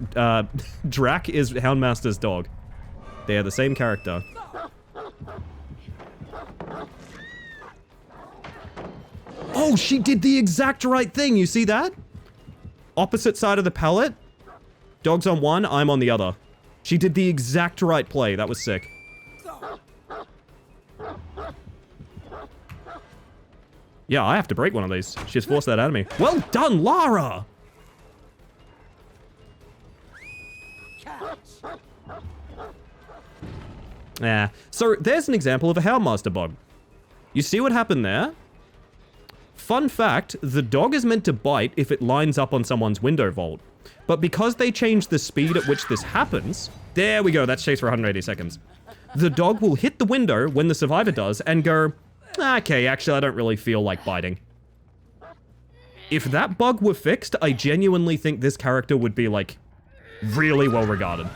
S2: Drac is Houndmaster's dog. They are the same character. Oh, she did the exact right thing. You see that? Opposite side of the palette. Dog's on one, I'm on the other. She did the exact right play. That was sick. Yeah, I have to break one of these. She's forced that out of me. Well done, Lara! Yeah. So, there's an example of a Houndmaster bug. You see what happened there? Fun fact, the dog is meant to bite if it lines up on someone's window vault. But because they changed the speed at which this happens, there we go, that's chase for 180 seconds. The dog will hit the window when the survivor does and go, okay, actually I don't really feel like biting. If that bug were fixed, I genuinely think this character would be, like, really well regarded.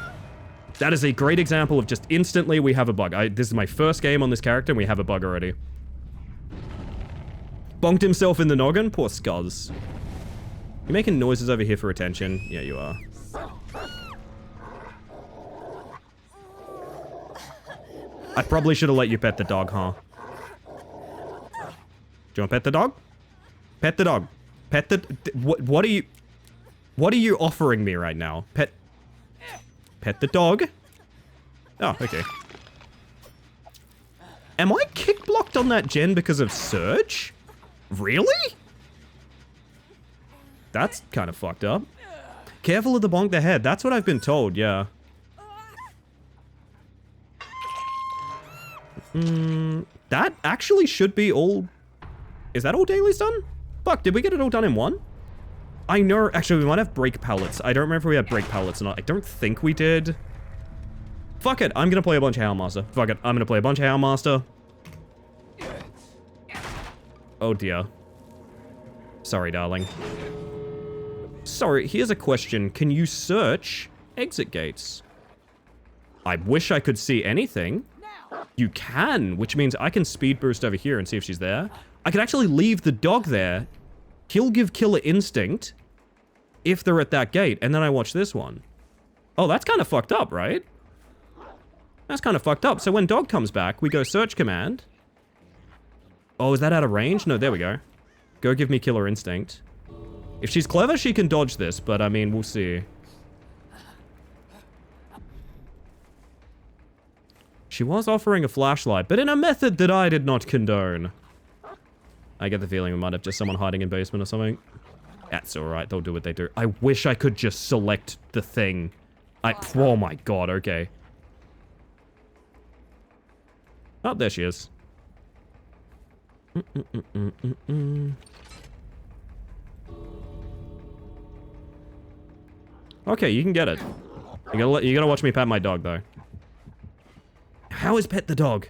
S2: That is a great example of just instantly we have a bug. This is my first game on this character and we have a bug already. Bonked himself in the noggin? Poor Scuzz. You making noises over here for attention? Yeah, you are. I probably should have let you pet the dog, huh? Do you want to pet the dog? Pet the dog. Pet the... What are you... What are you offering me right now? Pet the dog? Oh, okay. Am I kick blocked on that gen because of Surge? Really? That's kind of fucked up. Careful of the bonk the head. That's what I've been told, yeah. That actually should be all... Is that all dailies done? Fuck, did we get it all done in one? I know... Actually, we might have break pallets. I don't remember if we had break pallets or not. I don't think we did. Fuck it. I'm gonna play a bunch of Houndmaster. Fuck it. I'm gonna play a bunch of Houndmaster. Oh dear. Sorry, darling. Sorry, here's a question. Can you search exit gates? I wish I could see anything. You can, which means I can speed boost over here and see if she's there. I could actually leave the dog there. He'll give killer instinct if they're at that gate, and then I watch this one. Oh, that's kind of fucked up, right? That's kind of fucked up. So when dog comes back, we go search command. Oh, is that out of range? No, there we go. Go give me killer instinct. If she's clever, she can dodge this, but I mean, we'll see. She was offering a flashlight, but in a method that I did not condone. I get the feeling we might have just someone hiding in basement or something. That's alright, they'll do what they do. I wish I could just select the thing. Oh my god, okay. Oh, there she is. Okay, you can get it. You gotta watch me pat my dog, though. How is pet the dog?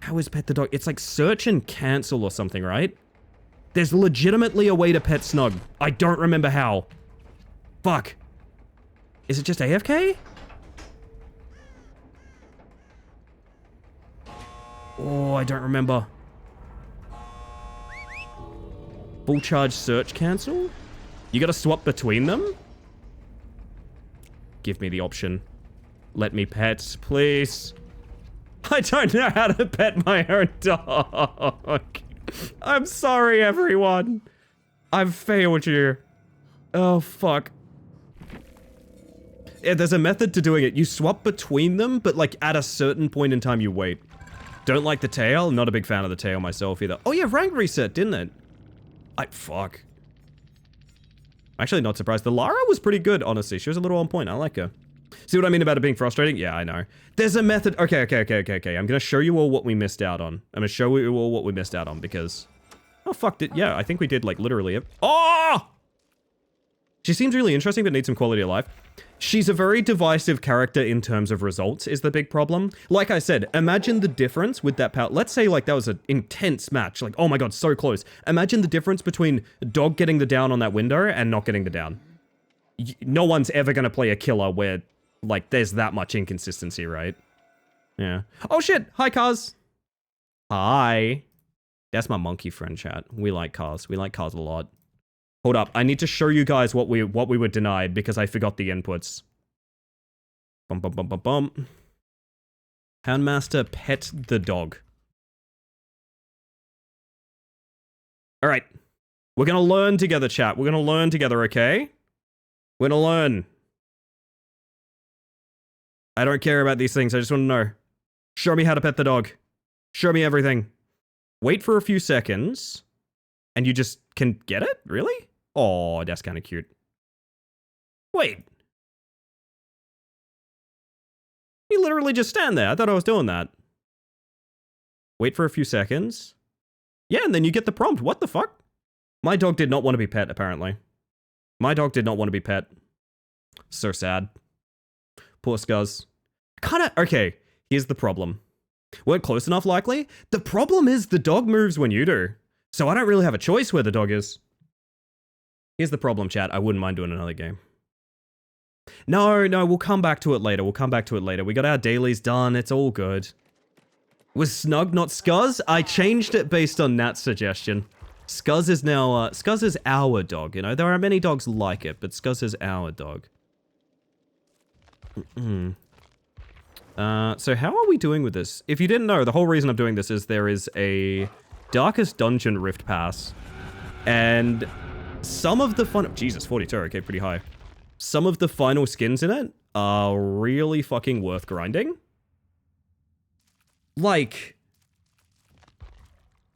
S2: How is pet the dog? It's like search and cancel or something, right? There's legitimately a way to pet Snug. I don't remember how. Fuck. Is it just AFK? Oh, I don't remember. Full charge search cancel? You gotta swap between them? Give me the option. Let me pet, please. I don't know how to pet my own dog. I'm sorry, everyone. I've failed you. Oh, fuck. Yeah, there's a method to doing it. You swap between them, but like at a certain point in time you wait. Don't like the tail. Not a big fan of the tail myself either. Oh yeah, rank reset, didn't it? Fuck. Actually, not surprised. The Lara was pretty good, honestly. She was a little on point. I like her. See what I mean about it being frustrating? Yeah, I know. There's a method. Okay. I'm gonna show you all what we missed out on. I'm gonna show you all what we missed out on because... Oh, fuck. Yeah, I think we did, like, literally... Oh! She seems really interesting, but needs some quality of life. She's a very divisive character in terms of results, is the big problem. Like I said, imagine the difference with that power. Let's say, like, that was an intense match. Like, oh my god, so close. Imagine the difference between dog getting the down on that window and not getting the down. No one's ever gonna play a killer where, like, there's that much inconsistency, right? Yeah. Oh shit! Hi, Cars! Hi. That's my monkey friend, chat. We like cars. We like cars a lot. Hold up. I need to show you guys what we were denied because I forgot the inputs. Bum. Houndmaster pet the dog. Alright. We're gonna learn together, chat. We're gonna learn together, okay? We're gonna learn. I don't care about these things. I just want to know. Show me how to pet the dog. Show me everything. Wait for a few seconds. And you just can get it? Really? Oh, that's kind of cute. Wait. You literally just stand there. I thought I was doing that. Wait for a few seconds. Yeah, and then you get the prompt. What the fuck? My dog did not want to be pet, apparently. My dog did not want to be pet. So sad. Poor Scuzz. Kinda... Okay, here's the problem. Weren't close enough, likely? The problem is the dog moves when you do. So I don't really have a choice where the dog is. Here's the problem, chat. I wouldn't mind doing another game. No, we'll come back to it later. We got our dailies done. It's all good. Was Snug not Scuzz? I changed it based on Nat's suggestion. Scuzz is now, Scuzz is our dog, you know? There are many dogs like it, but Scuzz is our dog. So how are we doing with this? If you didn't know, the whole reason I'm doing this is there is a Darkest Dungeon Rift Pass. And some of the Jesus, 42, okay, pretty high. Some of the final skins in it are really fucking worth grinding. Like,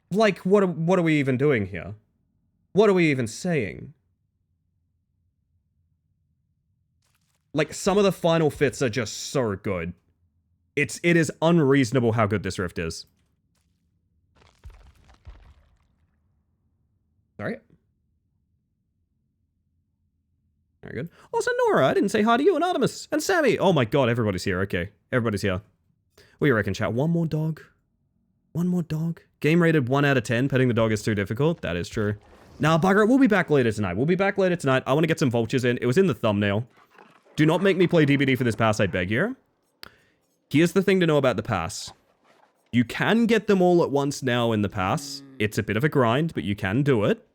S2: what are we even doing here? What are we even saying? Like, some of the final fits are just so good. It is unreasonable how good this rift is. Sorry. Very good. Also, Nora, I didn't say hi to you, and Artemis, and Sammy. Oh my god, everybody's here. Okay, everybody's here. What do you reckon, chat? One more dog? One more dog. Game rated 1 out of 10. Petting the dog is too difficult. That is true. Nah, bugger it. We'll be back later tonight. I want to get some vultures in. It was in the thumbnail. Do not make me play DBD for this pass, I beg you. Here's the thing to know about the pass. You can get them all at once now in the pass. It's a bit of a grind, but you can do it.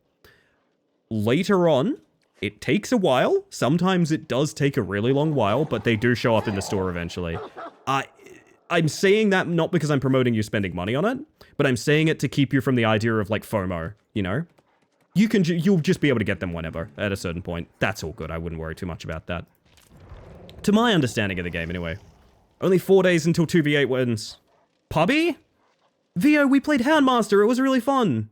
S2: Later on, it takes a while. Sometimes it does take a really long while, but they do show up in the store eventually. I'm saying that not because I'm promoting you spending money on it, but I'm saying it to keep you from the idea of like FOMO, you know? You'll just be able to get them whenever at a certain point. That's all good. I wouldn't worry too much about that. To my understanding of the game anyway. Only 4 days until 2v8 wins. Pubby? VO, we played Houndmaster. It was really fun.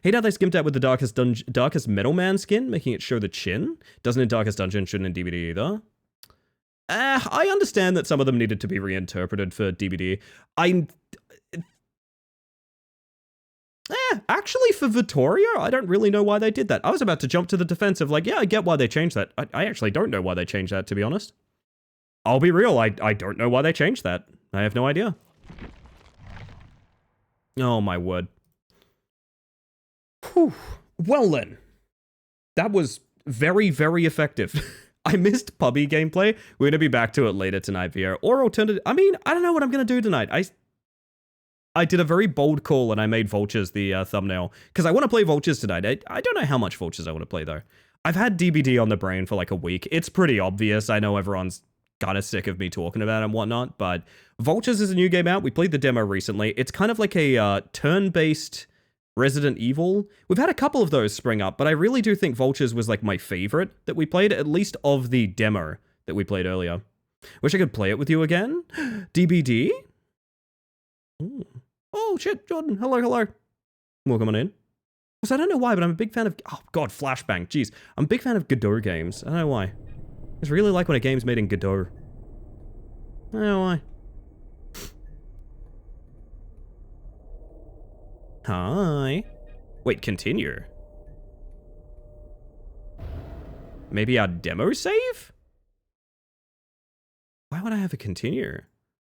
S2: Hate how they skimped out with the Darkest Metal Man skin, making it show the chin. Doesn't in Darkest Dungeon, shouldn't in DBD either. I understand that some of them needed to be reinterpreted for DBD. Actually, for Vittoria, I don't really know why they did that. I was about to jump to the defense of like, yeah, I get why they changed that. I actually don't know why they changed that, to be honest. I'll be real, I don't know why they changed that. I have no idea. Oh, my word. Whew. Well then. That was very, very effective. I missed Pubby gameplay. We're going to be back to it later tonight, Via. Or alternative... I mean, I don't know what I'm going to do tonight. I did a very bold call and I made Vultures the thumbnail. Because I want to play Vultures tonight. I don't know how much Vultures I want to play, though. I've had DBD on the brain for like a week. It's pretty obvious. I know everyone's kind of sick of me talking about it and whatnot. But Vultures is a new game out. We played the demo recently. It's kind of like a turn-based Resident Evil. We've had a couple of those spring up, but I really do think Vultures was like my favorite that we played, at least of the demo that we played earlier. Wish I could play it with you again. DBD? Ooh. Oh shit, Jordan. Hello, hello. Welcome on in. So I don't know why, but I'm a big fan of... Oh god, Flashbang. Jeez. I'm a big fan of Godot games. I don't know why. I just really like when a game's made in Godot. I don't know why. Hi. Wait, continue. Maybe our demo save? Why would I have a continue?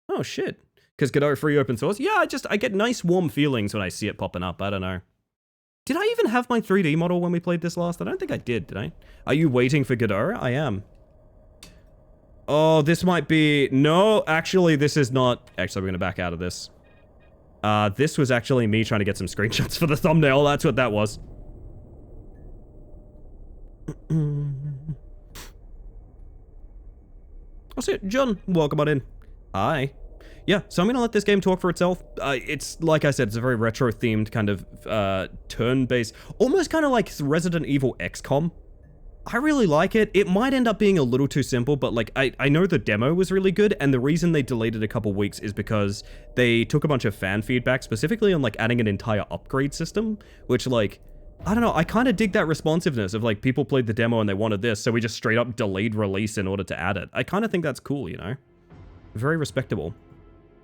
S2: Oh shit. Because Godot free open source? Yeah, I get nice warm feelings when I see it popping up. I don't know. Did I even have my 3D model when we played this last? I don't think I did I? Are you waiting for Godot? I am. Oh, this might be... No, actually, this is not... Actually, we're going to back out of this. This was actually me trying to get some screenshots for the thumbnail. That's what that was. I'll see it. John, welcome on in. Hi. Yeah, so I'm going to let this game talk for itself. It's, like I said, it's a very retro-themed kind of turn-based, almost kind of like Resident Evil XCOM. I really like it. It might end up being a little too simple, but like I know the demo was really good, and the reason they delayed it a couple weeks is because they took a bunch of fan feedback, specifically on like adding an entire upgrade system, which like, I don't know, I kind of dig that responsiveness of like people played the demo and they wanted this, so we just straight up delayed release in order to add it. I kind of think that's cool, you know? Very respectable.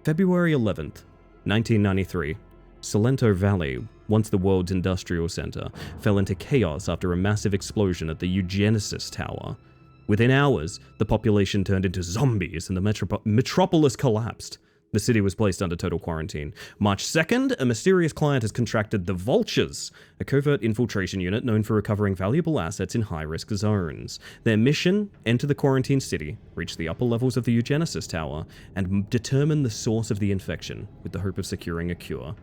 S2: February 11th, 1993. Salento Valley, once the world's industrial center, fell into chaos after a massive explosion at the Eugenesis Tower. Within hours, the population turned into zombies and the metropolis collapsed. The city was placed under total quarantine. March 2nd, a mysterious client has contracted the Vultures, a covert infiltration unit known for recovering valuable assets in high-risk zones. Their mission, enter the quarantine city, reach the upper levels of the Eugenesis Tower, and determine the source of the infection, with the hope of securing a cure.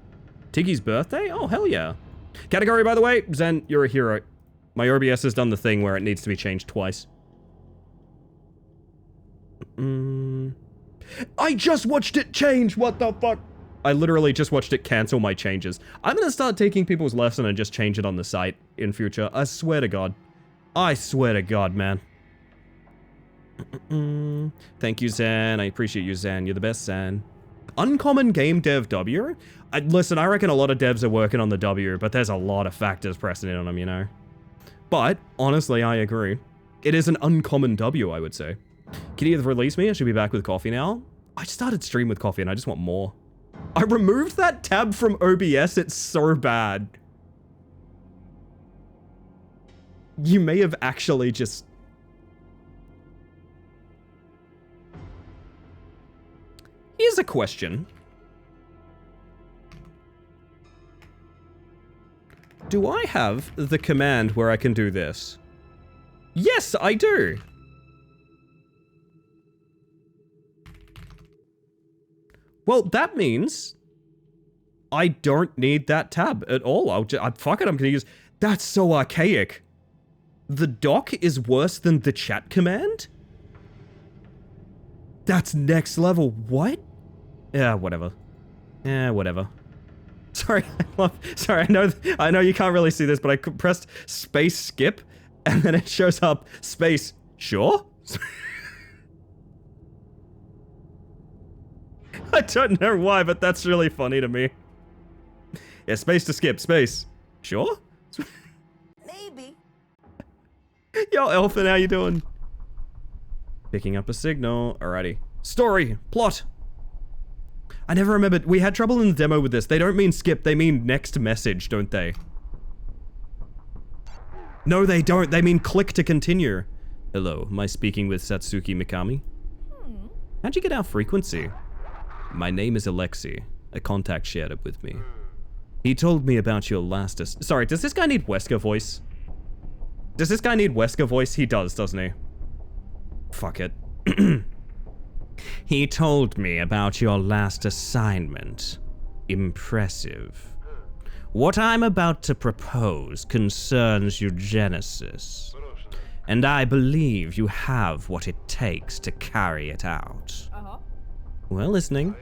S2: Tiggy's birthday? Oh, hell yeah. Category, by the way, Zen, you're a hero. My OBS has done the thing where it needs to be changed twice. I just watched it change! What the fuck? I literally just watched it cancel my changes. I'm gonna start taking people's lesson and just change it on the site in future. I swear to God. I swear to God, man. Thank you, Zan. I appreciate you, Zan. You're the best, Zan. Uncommon Game Dev W? Listen, I reckon a lot of devs are working on the W, but there's a lot of factors pressing in on them, you know? But, honestly, I agree. It is an uncommon W, I would say. Can you release me? I should be back with coffee now. I started stream with coffee and I just want more. I removed that tab from OBS. It's so bad. You may have actually just... Here's a question. Do I have the command where I can do this? Yes, I do. Well, that means I don't need that tab at all. Fuck it, I'm gonna use... That's so archaic. The dock is worse than the chat command? That's next level. What? Yeah, whatever. Yeah, whatever. Sorry, sorry, I know you can't really see this, but I pressed space skip, and then it shows up space sure? I don't know why, but that's really funny to me. Yeah, space to skip, space. Sure?
S4: Maybe.
S2: Yo, Elfin, how you doing? Picking up a signal. Alrighty. Story. Plot. I never remembered. We had trouble in the demo with this. They don't mean skip, they mean next message, don't they? No, they don't. They mean click to continue. Hello, am I speaking with Satsuki Mikami? How'd you get our frequency? My name is Alexei. A contact shared it with me. He told me about your last... Sorry, does this guy need Wesker voice? Does this guy need Wesker voice? He does, doesn't he? Fuck it. He told me about your last assignment. Impressive. What I'm about to propose concerns eugenesis, and I believe you have what it takes to carry it out. Well, listening.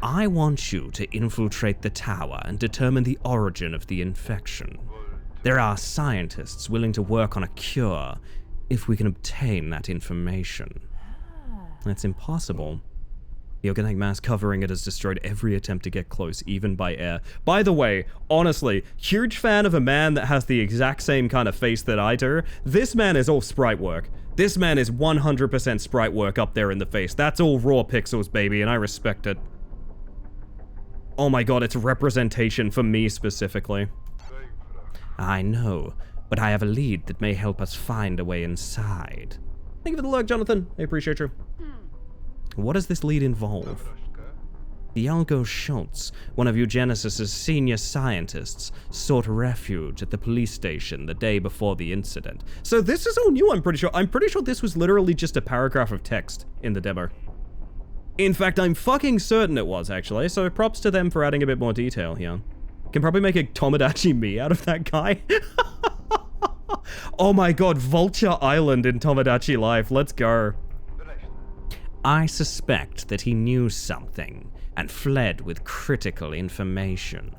S2: I want you to infiltrate the tower and determine the origin of the infection. There are scientists willing to work on a cure if we can obtain that information. That's impossible. The organic mass covering it has destroyed every attempt to get close, even by air. By the way, honestly, huge fan of a man that has the exact same kind of face that I do. This man is all sprite work. This man is 100% sprite work up there in the face. That's all raw pixels, baby, and I respect it. Oh my god, it's representation for me specifically. I know, but I have a lead that may help us find a way inside. Thank you for the lurk, Jonathan. I appreciate you. What does this lead involve? Dialgo Schultz, one of Eugenesis's senior scientists, sought refuge at the police station the day before the incident. So this is all new, I'm pretty sure. I'm pretty sure this was literally just a paragraph of text in the demo. In fact, I'm fucking certain it was, actually, so props to them for adding a bit more detail here. Can probably make a Tomodachi me out of that guy. Oh my god, Vulture Island in Tomodachi Life, let's go. I suspect that he knew something and fled with critical information.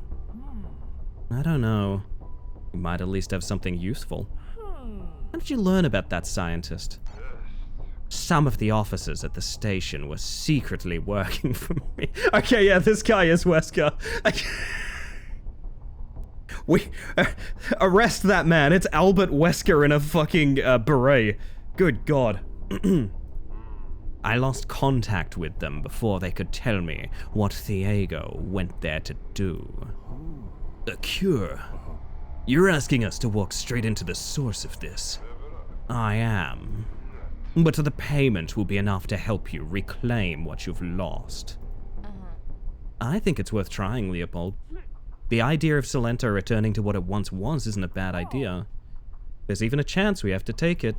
S2: I don't know. You might at least have something useful. How did you learn about that scientist? Some of the officers at the station were secretly working for me. Okay, yeah, this guy is Wesker. We arrest that man. It's Albert Wesker in a fucking beret. Good god. I lost contact with them before they could tell me what Thiago went there to do. A cure? You're asking us to walk straight into the source of this. I am. But the payment will be enough to help you reclaim what you've lost. I think it's worth trying, Leopold. The idea of Salento returning to what it once was isn't a bad idea. There's even a chance we have to take it.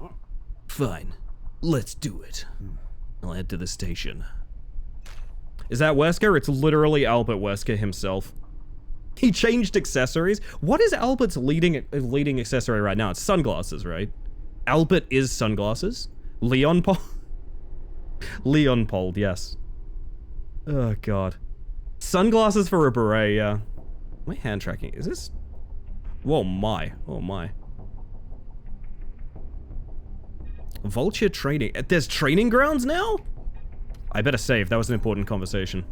S2: Fine. Let's do it. I'll head to the station. Is that Wesker? It's literally Albert Wesker himself. He changed accessories? What is Albert's leading accessory right now? It's sunglasses, right? Albert is sunglasses? Leonpold? Leonpold, yes. Oh, God. Sunglasses for a beret, yeah. My hand tracking, is this? Whoa, my. Oh, my. Vulture training. There's training grounds now? I better save. That was an important conversation.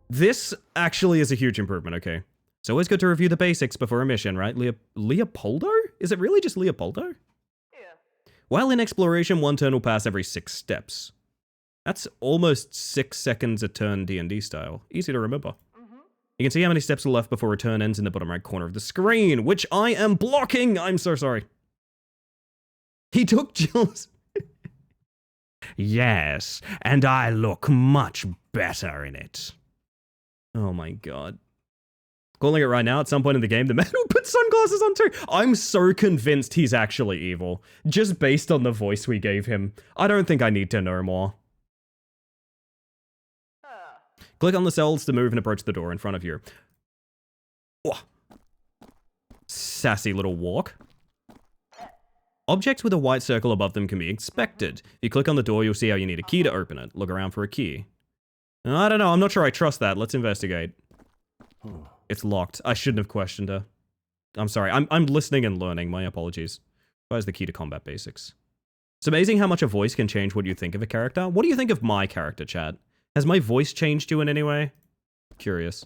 S2: This actually is a huge improvement, okay. It's always good to review the basics before a mission, right? Leopoldo? Is it really just Leopoldo? Yeah. While in exploration, one turn will pass every 6 steps. That's almost 6 seconds a turn D&D style. Easy to remember. You can see how many steps are left before a turn ends in the bottom right corner of the screen, which I am blocking! I'm so sorry. He took Jill's... Yes, and I look much better in it. Oh my god. Calling it right now, at some point in the game, the man will put sunglasses on too. I'm so convinced he's actually evil, just based on the voice we gave him. I don't think I need to know more. Click on the cells to move and approach the door in front of you. Oh. Sassy little walk. Objects with a white circle above them can be inspected. If you click on the door, you'll see how you need a key to open it. Look around for a key. I don't know, I'm not sure I trust that. Let's investigate. It's locked. I shouldn't have questioned her. I'm sorry. I'm listening and learning. My apologies. Where's the key to combat basics? It's amazing how much a voice can change what you think of a character. What do you think of my character, chat? Has my voice changed you in any way? Curious.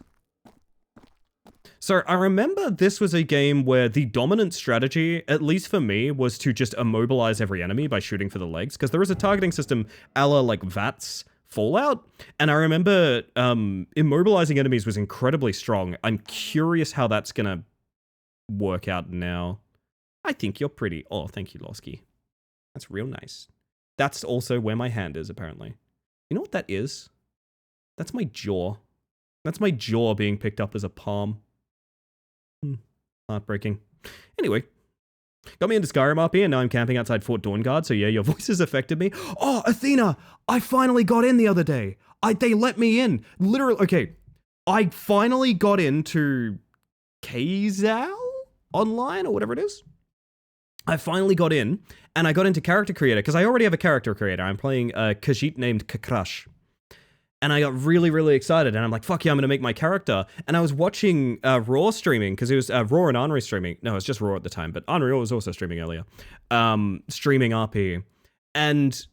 S2: So I remember this was a game where the dominant strategy, at least for me, was to just immobilize every enemy by shooting for the legs, because there is a targeting system a la like VATS Fallout, and I remember immobilizing enemies was incredibly strong. I'm curious how that's gonna work out now. I think you're pretty. Oh, thank you, Losky. That's real nice. That's also where my hand is, apparently. You know what that is? That's my jaw. That's my jaw being picked up as a palm. Heartbreaking. Anyway. Got me into Skyrim RP and now I'm camping outside Fort Dawnguard, so yeah, your voices affected me. Oh, Athena! I finally got in the other day. They let me in. Literally, okay. I finally got into Kazal online or whatever it is. I finally got in and I got into character creator because I already have a character creator. I'm playing a Khajiit named Kakrash. And I got really, really excited, and I'm like, fuck yeah, I'm gonna make my character. And I was watching Raw streaming, because it was Raw and Unreal streaming. No, it was just Raw at the time, but Unreal was also streaming earlier. Streaming RP. And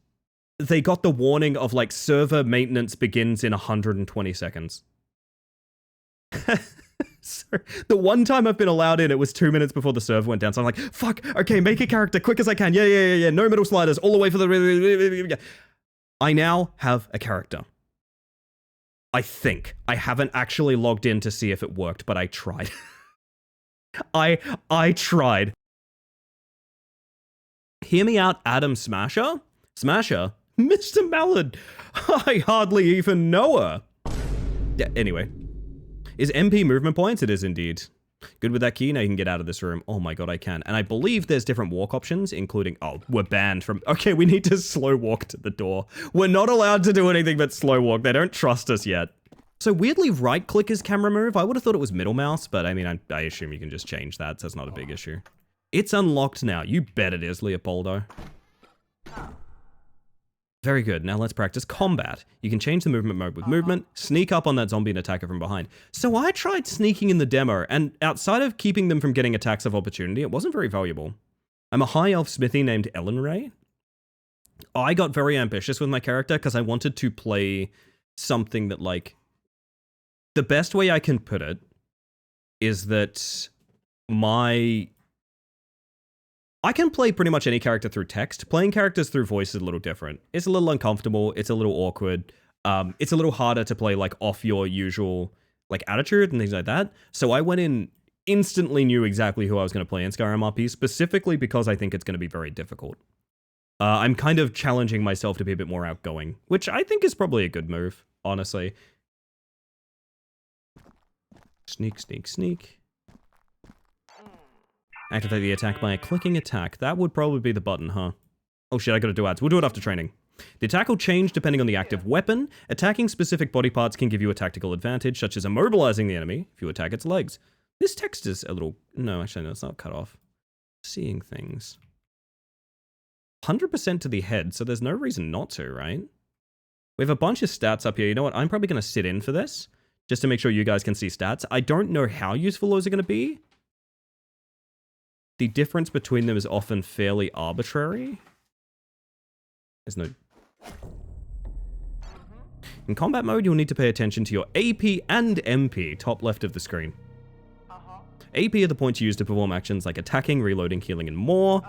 S2: they got the warning of, like, server maintenance begins in 120 seconds. So, the one time I've been allowed in, it was 2 minutes before the server went down. So I'm like, fuck, okay, make a character quick as I can. Yeah. No middle sliders, all the way for the... I now have a character. I think. I haven't actually logged in to see if it worked, but I tried. I tried. Hear me out, Adam Smasher? Smasher? Mr. Mallard! I hardly even know her. Yeah, anyway. Is MP movement points? It is indeed. Good with that key, now you can get out of this room. Oh my god, I can. And I believe there's different walk options, including... Oh, we're banned from... Okay, we need to slow walk to the door. We're not allowed to do anything but slow walk. They don't trust us yet. So weirdly, right click is camera move. I would have thought it was middle mouse, but I mean, I assume you can just change that, so it's not a big issue. It's unlocked now. You bet it is, Leopoldo. Very good. Now let's practice combat. You can change the movement mode with movement, sneak up on that zombie and attack it from behind. So I tried sneaking in the demo, and outside of keeping them from getting attacks of opportunity, it wasn't very valuable. I'm a high elf smithy named Ellen Ray. I got very ambitious with my character because I wanted to play something that, like... The best way I can put it is that I can play pretty much any character through text. Playing characters through voice is a little different. It's a little uncomfortable. It's a little awkward. It's a little harder to play like off your usual like attitude and things like that. So I went in, instantly knew exactly who I was going to play in Skyrim RP, specifically because I think it's going to be very difficult. I'm kind of challenging myself to be a bit more outgoing, which I think is probably a good move, honestly. Sneak, sneak, sneak. Activate the attack by a clicking attack. That would probably be the button, huh? Oh shit, I gotta do ads. We'll do it after training. The attack will change depending on the active weapon. Attacking specific body parts can give you a tactical advantage, such as immobilizing the enemy if you attack its legs. This text is a little... No, actually, no, it's not cut off. Seeing things. 100% to the head, so there's no reason not to, right? We have a bunch of stats up here. You know what? I'm probably gonna sit in for this, just to make sure you guys can see stats. I don't know how useful those are gonna be. The difference between them is often fairly arbitrary. There's no... In combat mode, you'll need to pay attention to your AP and MP, top left of the screen. AP are the points used to perform actions like attacking, reloading, healing, and more.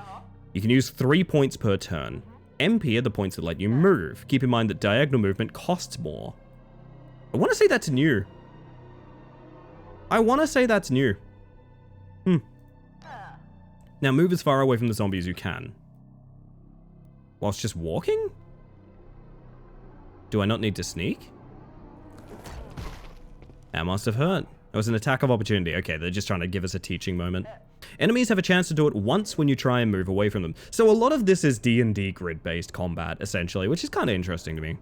S2: You can use 3 points per turn. MP are the points that let you move. Keep in mind that diagonal movement costs more. I want to say that's new. Now move as far away from the zombie as you can. Whilst just walking? Do I not need to sneak? That must have hurt. It was an attack of opportunity. Okay, they're just trying to give us a teaching moment. Enemies have a chance to do it once when you try and move away from them. So a lot of this is D&D grid-based combat, essentially, which is kind of interesting to me.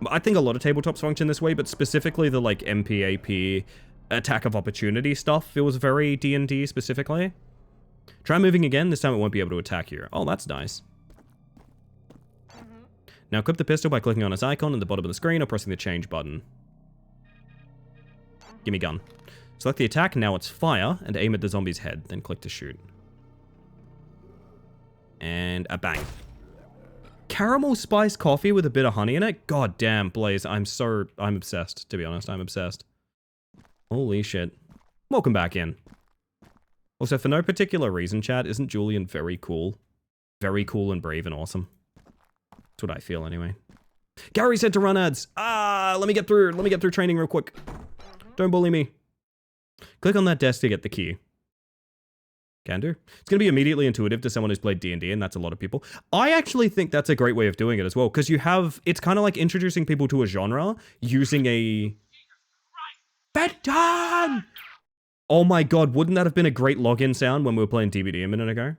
S2: I think a lot of tabletops function this way, but specifically the, like, MPAP attack of opportunity stuff feels very D&D specifically. Try moving again. This time it won't be able to attack you. Oh, that's nice. Now equip the pistol by clicking on its icon at the bottom of the screen or pressing the change button. Gimme gun. Select the attack, now it's fire, and aim at the zombie's head, then click to shoot. And a bang. Caramel spiced coffee with a bit of honey in it? God damn, Blaze, I'm obsessed, to be honest, I'm obsessed. Holy shit. Welcome back in. Also, for no particular reason, chat, isn't Julian very cool? Very cool and brave and awesome. That's what I feel, anyway. Gary said to run ads. Let me get through training real quick. Don't bully me. Click on that desk to get the key. Can do. It's going to be immediately intuitive to someone who's played D&D, and that's a lot of people. I actually think that's a great way of doing it as well, because you have... It's kind of like introducing people to a genre using a... Bedtime! Oh my god, wouldn't that have been a great login sound when we were playing DBD a minute ago?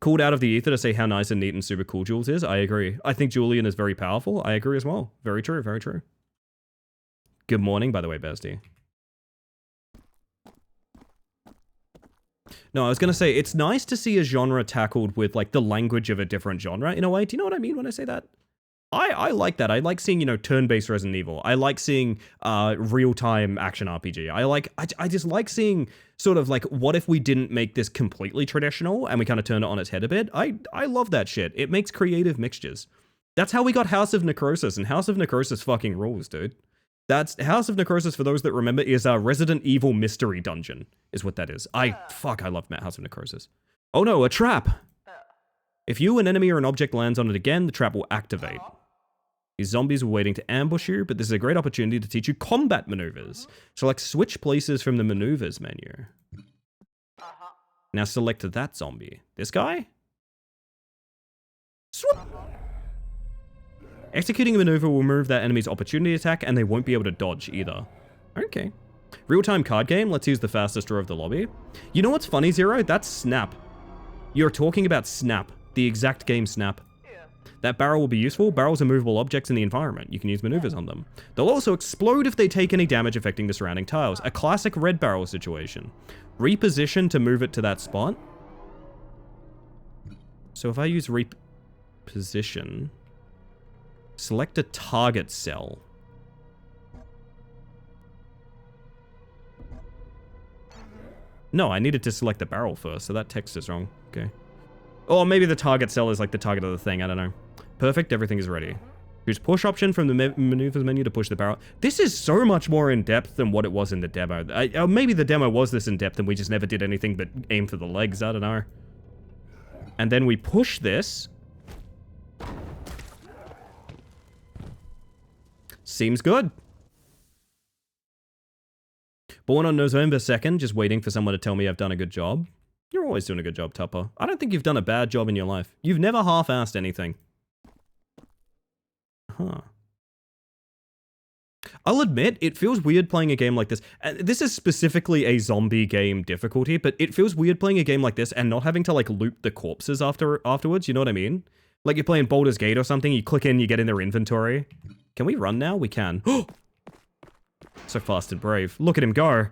S2: Called out of the ether to say how nice and neat and super cool Jules is. I agree. I think Julian is very powerful. I agree as well. Very true, very true. Good morning, by the way, Bestie. No, I was going to say, it's nice to see a genre tackled with, like, the language of a different genre, in a way. Do you know what I mean when I say that? I like that. I like seeing, you know, turn-based Resident Evil. I like seeing real-time action RPG. I just like seeing sort of, like, what if we didn't make this completely traditional and we kind of turn it on its head a bit? I love that shit. It makes creative mixtures. That's how we got House of Necrosis, and House of Necrosis fucking rules, dude. That's House of Necrosis, for those that remember, is a Resident Evil mystery dungeon, is what that is. I love House of Necrosis. Oh no, a trap! If you, an enemy, or an object lands on it again, the trap will activate. These zombies were waiting to ambush you, but this is a great opportunity to teach you combat maneuvers. Select switch places from the maneuvers menu. Now select that zombie. This guy? Swoop! Executing a maneuver will remove that enemy's opportunity attack, and they won't be able to dodge either. Okay. Real-time card game. Let's use the fastest draw of the lobby. You know what's funny, Zero? That's Snap. You're talking about Snap. The exact game Snap. That barrel will be useful. Barrels are movable objects in the environment. You can use maneuvers on them. They'll also explode if they take any damage affecting the surrounding tiles. A classic red barrel situation. Reposition to move it to that spot. So if I use reposition, select a target cell. No, I needed to select the barrel first, so that text is wrong. Okay. Or maybe the target cell is like the target of the thing. I don't know. Perfect. Everything is ready. Use push option from the maneuvers menu to push the barrel. This is so much more in depth than what it was in the demo. Maybe the demo was this in depth and we just never did anything but aim for the legs. I don't know. And then we push this. Seems good. Born on November 2nd, just waiting for someone to tell me I've done a good job. You're always doing a good job, Tupper. I don't think you've done a bad job in your life. You've never half-assed anything. Huh. I'll admit, it feels weird playing a game like this. This is specifically a zombie game difficulty, but it feels weird playing a game like this and not having to, like, loot the corpses afterwards, you know what I mean? Like, you're playing Baldur's Gate or something, you click in, you get in their inventory. Can we run now? We can. So fast and brave. Look at him go.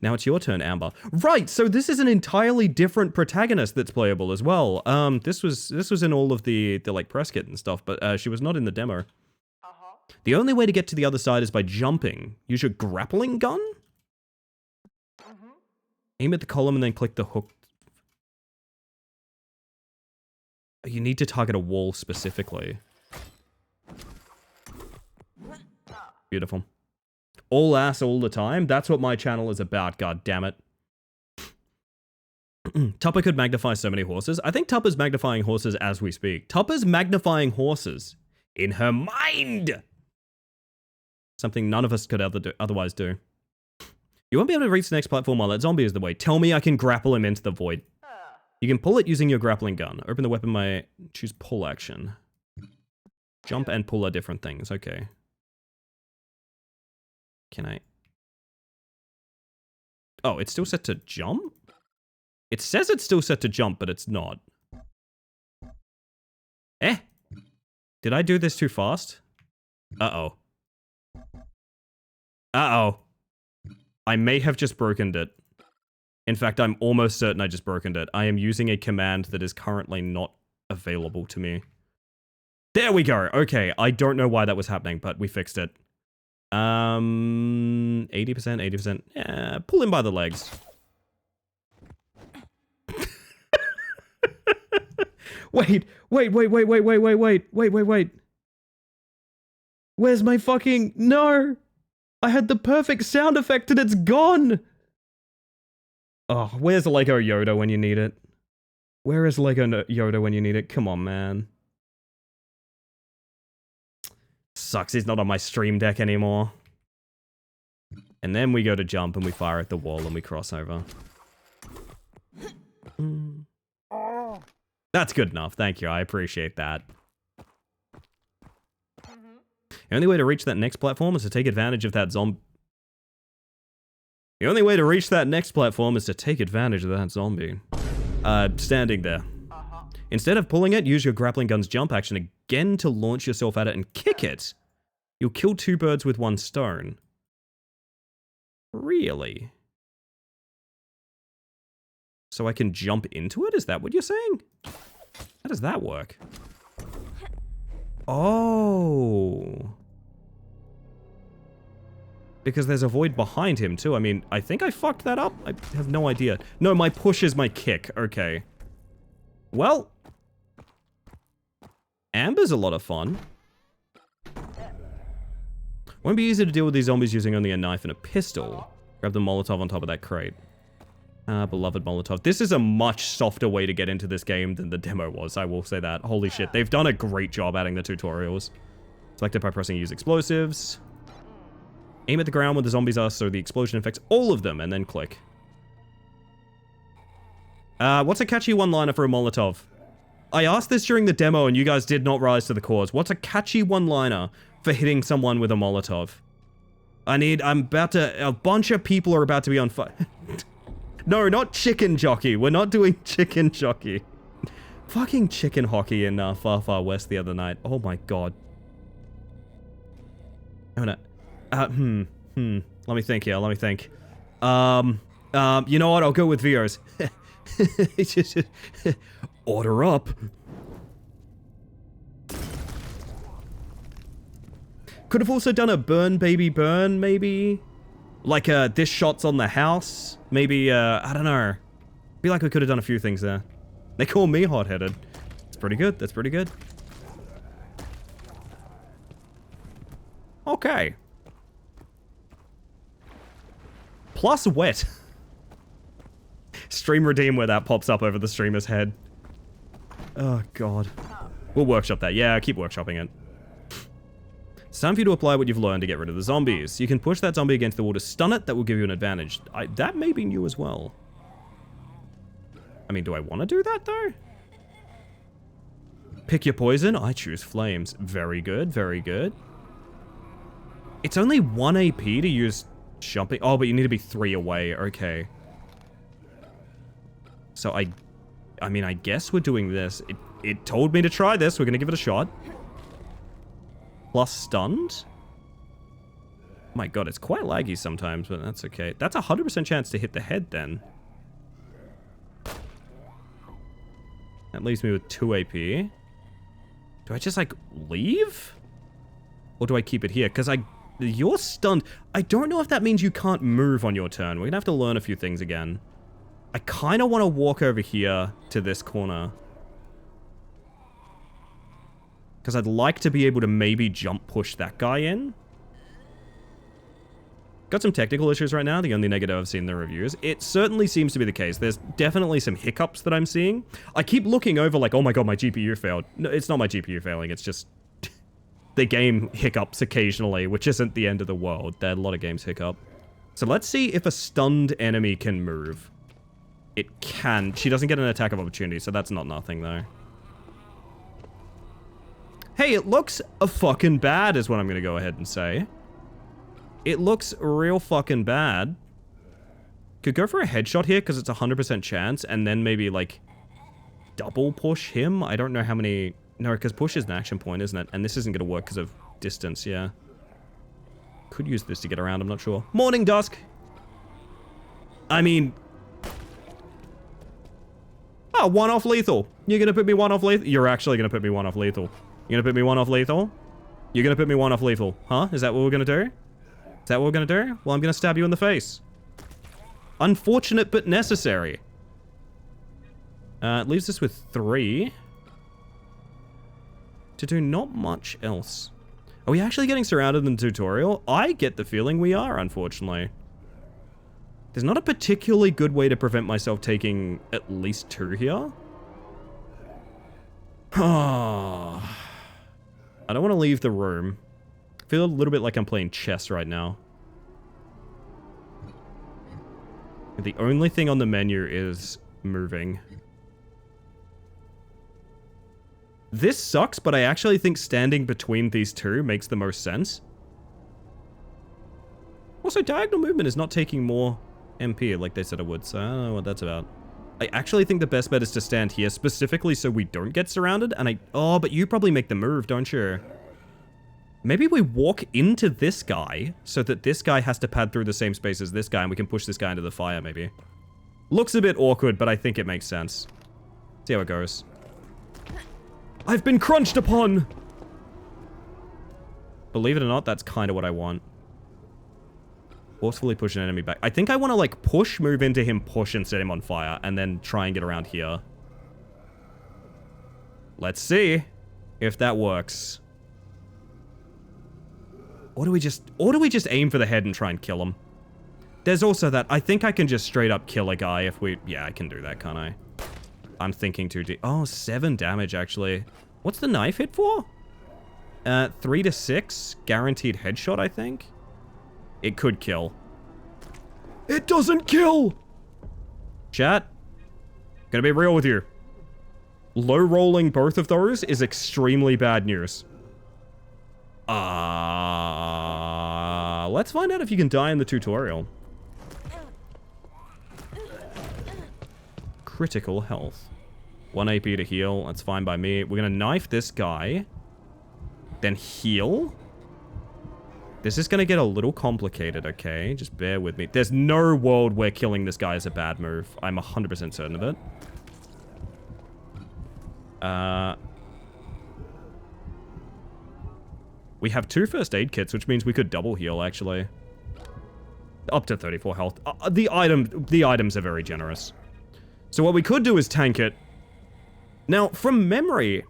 S2: Now it's your turn, Amber. Right, so this is an entirely different protagonist that's playable as well. This was in all of the like press kit and stuff, but she was not in the demo. The only way to get to the other side is by jumping. Use your grappling gun? Aim at the column and then click the hook. You need to target a wall specifically. Beautiful. All ass all the time? That's what my channel is about, god damn it. Tupper could magnify so many horses. I think Tupper's magnifying horses as we speak. Tupper's magnifying horses in her mind! Something none of us could otherwise do. You won't be able to reach the next platform while that zombie is the way. Tell me I can grapple him into the void. You can pull it using your grappling gun. Open the weapon by... choose pull action. Jump and pull are different things. Okay. Can I? Oh, it's still set to jump? It says it's still set to jump, but it's not. Eh? Did I do this too fast? Uh-oh. Uh-oh. I may have just broken it. In fact, I'm almost certain I just broken it. I am using a command that is currently not available to me. There we go. Okay, I don't know why that was happening, but we fixed it. 80%. Yeah, pull him by the legs. Wait. Where's my fucking... No! I had the perfect sound effect and it's gone! Oh, where's Lego Yoda when you need it? Where is Lego Yoda when you need it? Come on, man. Sucks he's not on my stream deck anymore. And then we go to jump and we fire at the wall and we cross over. That's good enough. Thank you. I appreciate that. The only way to reach that next platform is to take advantage of that zombie. The only way to reach that next platform is to take advantage of that zombie. Standing there. Instead of pulling it, use your grappling gun's jump action again to launch yourself at it and kick it. You'll kill 2 birds with 1 stone. Really? So I can jump into it? Is that what you're saying? How does that work? Oh. Because there's a void behind him too. I mean, I think I fucked that up. I have no idea. No, my push is my kick. Okay. Well. Amber's a lot of fun. Won't be easy to deal with these zombies using only a knife and a pistol. Grab the Molotov on top of that crate. Beloved Molotov. This is a much softer way to get into this game than the demo was, I will say that. Holy shit, they've done a great job adding the tutorials. Select it by pressing use explosives. Aim at the ground where the zombies are so the explosion affects all of them, and then click. What's a catchy one-liner for a Molotov? I asked this during the demo and you guys did not rise to the cause. What's a catchy one-liner for hitting someone with a Molotov? A bunch of people are about to be on fire. No, not chicken jockey. We're not doing chicken jockey. Fucking chicken hockey in Far Far West the other night. Oh my god. I'm gonna... Let me think here, let me think. You know what? I'll go with Vio's. Order up. Could have also done a burn, baby, burn, maybe? Like, this shot's on the house. Maybe, I don't know. I feel like we could have done a few things there. They call me hot-headed. That's pretty good, that's pretty good. Okay. Plus wet. Stream redeem where that pops up over the streamer's head. Oh, God. We'll workshop that. Yeah, keep workshopping it. It's time for you to apply what you've learned to get rid of the zombies. You can push that zombie against the wall to stun it. That will give you an advantage. That may be new as well. I mean, do I want to do that, though? Pick your poison. I choose flames. Very good, very good. It's only 1 AP to use jumping. Oh, but you need to be 3 away. Okay. So I mean, I guess we're doing this. It told me to try this. We're going to give it a shot. Plus stunned? My god, it's quite laggy sometimes, but that's okay. That's a 100% chance to hit the head then. That leaves me with 2 AP. Do I just, like, leave? Or do I keep it here? Because you're stunned. I don't know if that means you can't move on your turn. We're going to have to learn a few things again. I kind of want to walk over here to this corner. Because I'd like to be able to maybe jump push that guy in. Got some technical issues right now, the only negative I've seen in the reviews. It certainly seems to be the case. There's definitely some hiccups that I'm seeing. I keep looking over like, oh my god, my GPU failed. No, it's not my GPU failing, it's just the game hiccups occasionally, which isn't the end of the world. There are a lot of games hiccup. So let's see if a stunned enemy can move. It can. She doesn't get an attack of opportunity, so that's not nothing though. Hey, it looks a fucking bad is what I'm gonna go ahead and say. It looks real fucking bad. Could go for a headshot here because it's a 100% chance, and then maybe, like, double push him? I don't know how many... No, because push is an action point, isn't it? And this isn't going to work because of distance, yeah. Could use this to get around, I'm not sure. Morning, Dusk! I mean... Oh, one off lethal. You're going to put me one off lethal? You're actually going to put me one off lethal. You're going to put me one off lethal? You're going to put me one off lethal, huh? Is that what we're going to do? Is that what we're going to do? Well, I'm going to stab you in the face. Unfortunate, but necessary. It leaves us with 3. To do not much else. Are we actually getting surrounded in the tutorial? I get the feeling we are, unfortunately. There's not a particularly good way to prevent myself taking at least 2 here. I don't want to leave the room. I feel a little bit like I'm playing chess right now. The only thing on the menu is moving. This sucks, but I actually think standing between these two makes the most sense. Also, diagonal movement is not taking more MP like they said it would, so I don't know what that's about. I actually think the best bet is to stand here, specifically so we don't get surrounded, and oh, but you probably make the move, don't you? Maybe we walk into this guy, so that this guy has to pad through the same space as this guy, and we can push this guy into the fire, maybe. Looks a bit awkward, but I think it makes sense. See how it goes. I've been crunched upon! Believe it or not, that's kind of what I want. Forcefully push an enemy back. I think I want to, like, push, move into him, push, and set him on fire, and then try and get around here. Let's see if that works. Or do we just aim for the head and try and kill him? There's also that. I think I can just straight up kill a guy if we... Yeah, I can do that, can't I? I'm thinking too deep. Oh, 7 damage, actually. What's the knife hit for? 3 to 6. Guaranteed headshot, I think. It could kill. It doesn't kill! Chat. Gonna be real with you. Low rolling both of those is extremely bad news. Let's find out if you can die in the tutorial. Critical health. 1 AP to heal. That's fine by me. We're gonna knife this guy. Then heal. This is gonna get a little complicated, okay? Just bear with me. There's no world where killing this guy is a bad move. I'm 100% certain of it. We have 2 first aid kits, which means we could double heal, actually. Up to 34 health. The items are very generous. So what we could do is tank it. Now, from memory...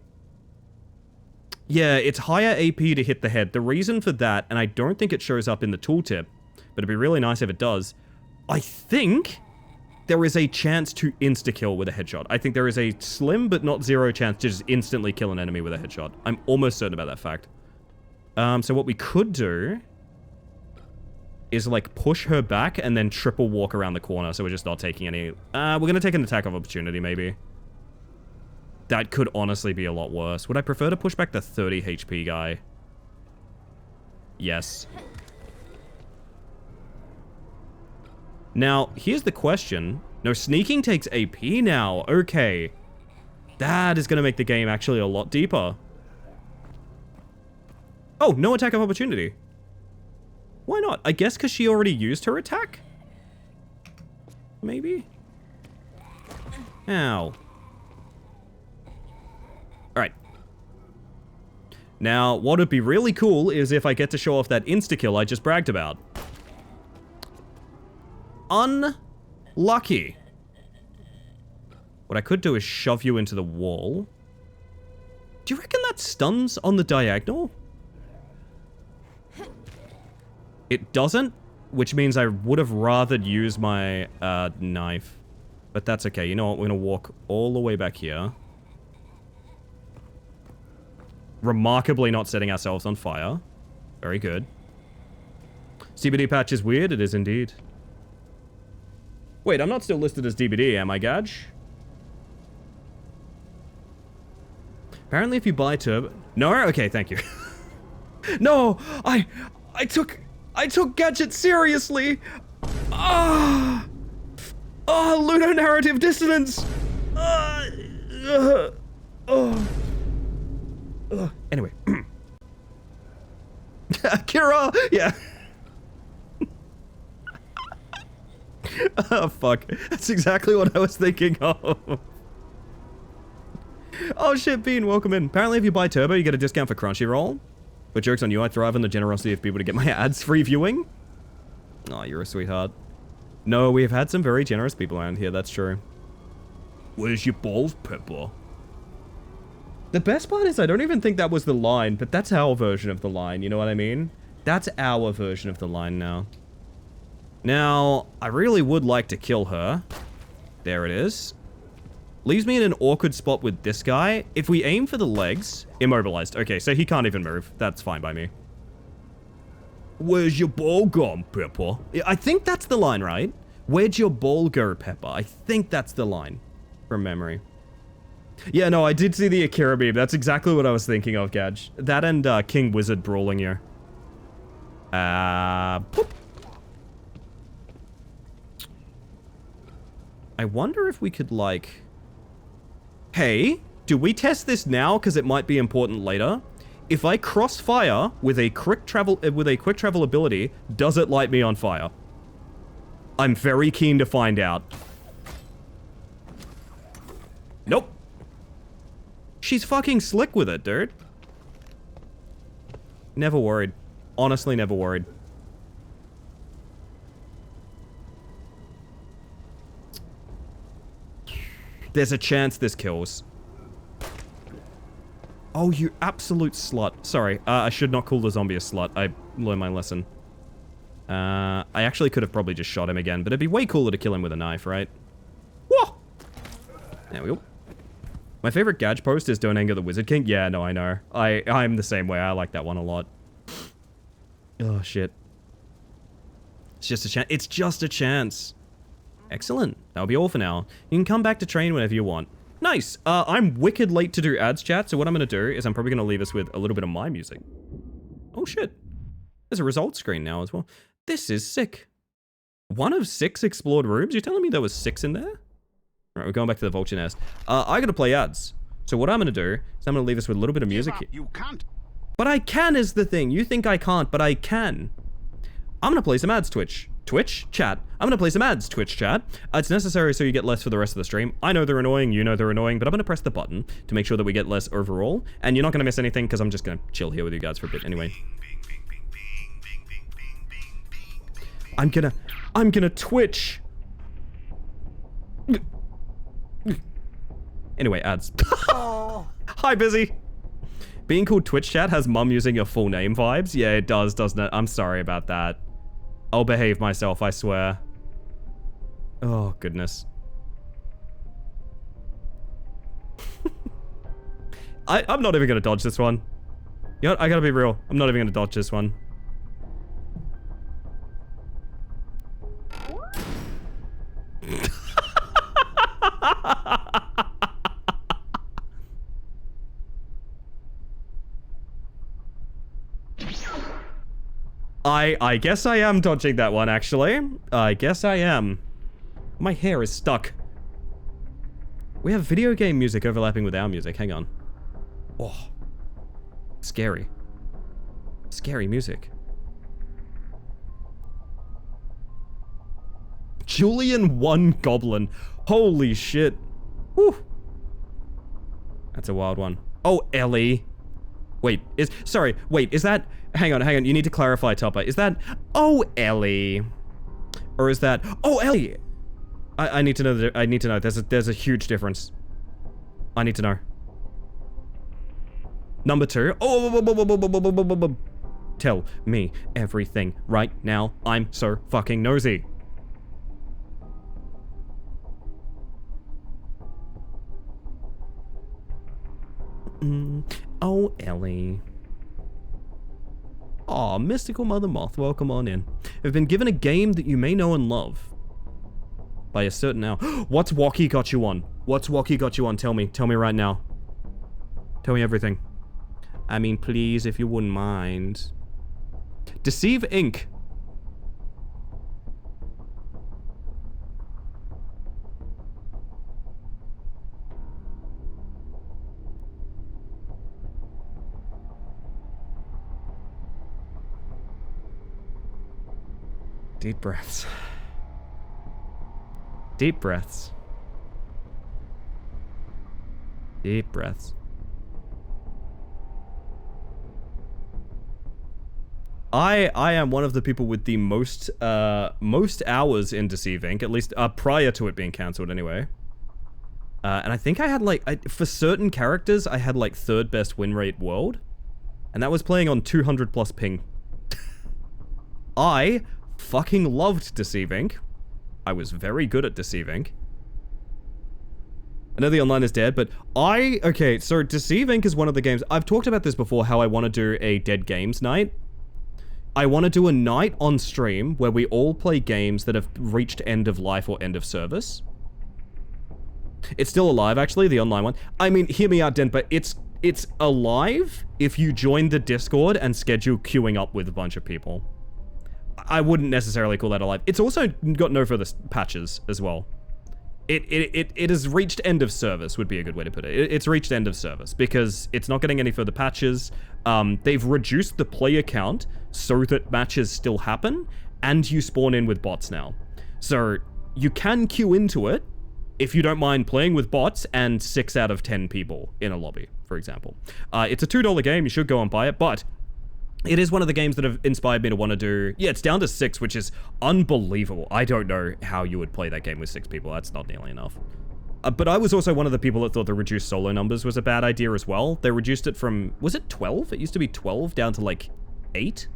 S2: Yeah, it's higher AP to hit the head. The reason for that, and I don't think it shows up in the tooltip, but it'd be really nice if it does, I think there is a chance to insta-kill with a headshot. I think there is a slim but not zero chance to just instantly kill an enemy with a headshot. I'm almost certain about that fact. So what we could do is, like, push her back and then triple walk around the corner, so we're just not taking any... we're gonna take an attack of opportunity, maybe. That could honestly be a lot worse. Would I prefer to push back the 30 HP guy? Yes. Now, here's the question. No, sneaking takes AP now. Okay. That is gonna make the game actually a lot deeper. Oh, no attack of opportunity. Why not? I guess because she already used her attack? Maybe? Ow. Alright. Now, what would be really cool is if I get to show off that insta-kill I just bragged about. Unlucky. What I could do is shove you into the wall. Do you reckon that stuns on the diagonal? It doesn't, which means I would have rather used my knife. But that's okay. You know what? We're going to walk all the way back here. Remarkably not setting ourselves on fire. Very good. CBD patch is weird. It is indeed. Wait, I'm not still listed as DBD, am I, Gadge? Apparently if you buy turbo... No? Okay, thank you. No! I I took Gadget seriously! Ah! Oh, ludonarrative dissonance! Anyway. Kira! Yeah. Oh, fuck. That's exactly what I was thinking of. Oh shit, Bean, welcome in. Apparently if you buy Turbo, you get a discount for Crunchyroll. But joke's on you, I thrive on the generosity of people to get my ads free viewing. Oh, you're a sweetheart. No, we've had some very generous people around here, that's true. Where's your balls, Pepper? The best part is I don't even think that was the line, but that's our version of the line, you know what I mean? That's our version of the line now. Now, I really would like to kill her. There it is. Leaves me in an awkward spot with this guy. If we aim for the legs... Immobilized. Okay, so he can't even move. That's fine by me. Where's your ball gone, Pepper? Yeah, I think that's the line, right? Where'd your ball go, Pepper? I think that's the line. From memory. Yeah, no, I did see the Akira beam. That's exactly what I was thinking of, Gadge. That and King Wizard brawling you. Poop. I wonder if we could, like... Hey, do we test this now? Because it might be important later. If I crossfire with a quick travel ability, does it light me on fire? I'm very keen to find out. Nope. She's fucking slick with it, dude. Never worried. Honestly, never worried. There's a chance this kills. Oh, you absolute slut. Sorry, I should not call the zombie a slut. I learned my lesson. I actually could have probably just shot him again, but it'd be way cooler to kill him with a knife, right? Whoa! There we go. My favorite Gadge post is Don't Anger the Wizard King. Yeah, no, I know. I'm the same way. I like that one a lot. Oh, shit. It's just a chance. It's just a chance. Excellent. That'll be all for now. You can come back to train whenever you want. Nice. I'm wicked late to do ads chat, so what I'm going to do is I'm probably going to leave us with a little bit of my music. Oh, shit. There's a results screen now as well. This is sick. 1 of 6 explored rooms? You're telling me there was 6 in there? Alright, we're going back to the Vulture Nest. I gotta play ads. So what I'm gonna do is I'm gonna leave us with a little bit of music.
S1: You can't.
S2: But I can is the thing. You think I can't, but I can. I'm gonna play some ads, Twitch. Twitch? Chat. I'm gonna play some ads, Twitch chat. It's necessary so you get less for the rest of the stream. I know they're annoying, you know they're annoying, but I'm gonna press the button to make sure that we get less overall. And you're not gonna miss anything because I'm just gonna chill here with you guys for a bit anyway. I'm gonna Twitch. Anyway, ads. Hi, Busy. Being called Twitch chat has mum using your full name vibes. Yeah, it does, doesn't it? I'm sorry about that. I'll behave myself, I swear. Oh, goodness. I'm not even gonna dodge this one. You know what? I gotta be real. I'm not even gonna dodge this one. I guess I am dodging that one, actually. I guess I am. My hair is stuck. We have video game music overlapping with our music. Hang on. Oh. Scary. Scary music. Julian 1 Goblin. Holy shit. Whew. That's a wild one. Oh, Ellie. Wait, is that... Hang on, you need to clarify, Topper. Is that... Oh, Ellie. Or is that... Oh, Ellie. I need to know. There's a huge difference. I need to know. Number 2. Oh, tell me everything right now. I'm so fucking nosy. Oh, Ellie. Aw, Mystical Mother Moth, welcome on in. I've been given a game that you may know and love. By a certain now. What's Walkie got you on? What's Walkie got you on? Tell me right now. Tell me everything. I mean, please, if you wouldn't mind. Deceive Inc. Deep breaths. Deep breaths. Deep breaths. I am one of the people with the most hours in Deceive Inc., at least prior to it being cancelled anyway. And I think I had like, for certain characters, I had like 3rd best win rate world. And that was playing on 200 plus ping. I fucking loved Deceive Inc. I was very good at Deceive Inc. I know the online is dead, but okay, so Deceive Inc. is one of the games, I've talked about this before, how I want to do a Dead Games night. I want to do a night on stream where we all play games that have reached end of life or end of service. It's still alive, actually, the online one. I mean, hear me out, Den, but it's alive if you join the Discord and schedule queuing up with a bunch of people. I wouldn't necessarily call that alive. It's also got no further patches as well. It has reached end of service, would be a good way to put it. It's reached end of service because it's not getting any further patches. They've reduced the player count so that matches still happen, and you spawn in with bots now. So you can queue into it if you don't mind playing with bots and 6 out of 10 people in a lobby, for example. It's a $2 game, you should go and buy it, but it is one of the games that have inspired me to want to do... Yeah, it's down to 6, which is unbelievable. I don't know how you would play that game with 6 people. That's not nearly enough. But I was also one of the people that thought the reduced solo numbers was a bad idea as well. They reduced it from... Was it 12? It used to be 12 down to like 8?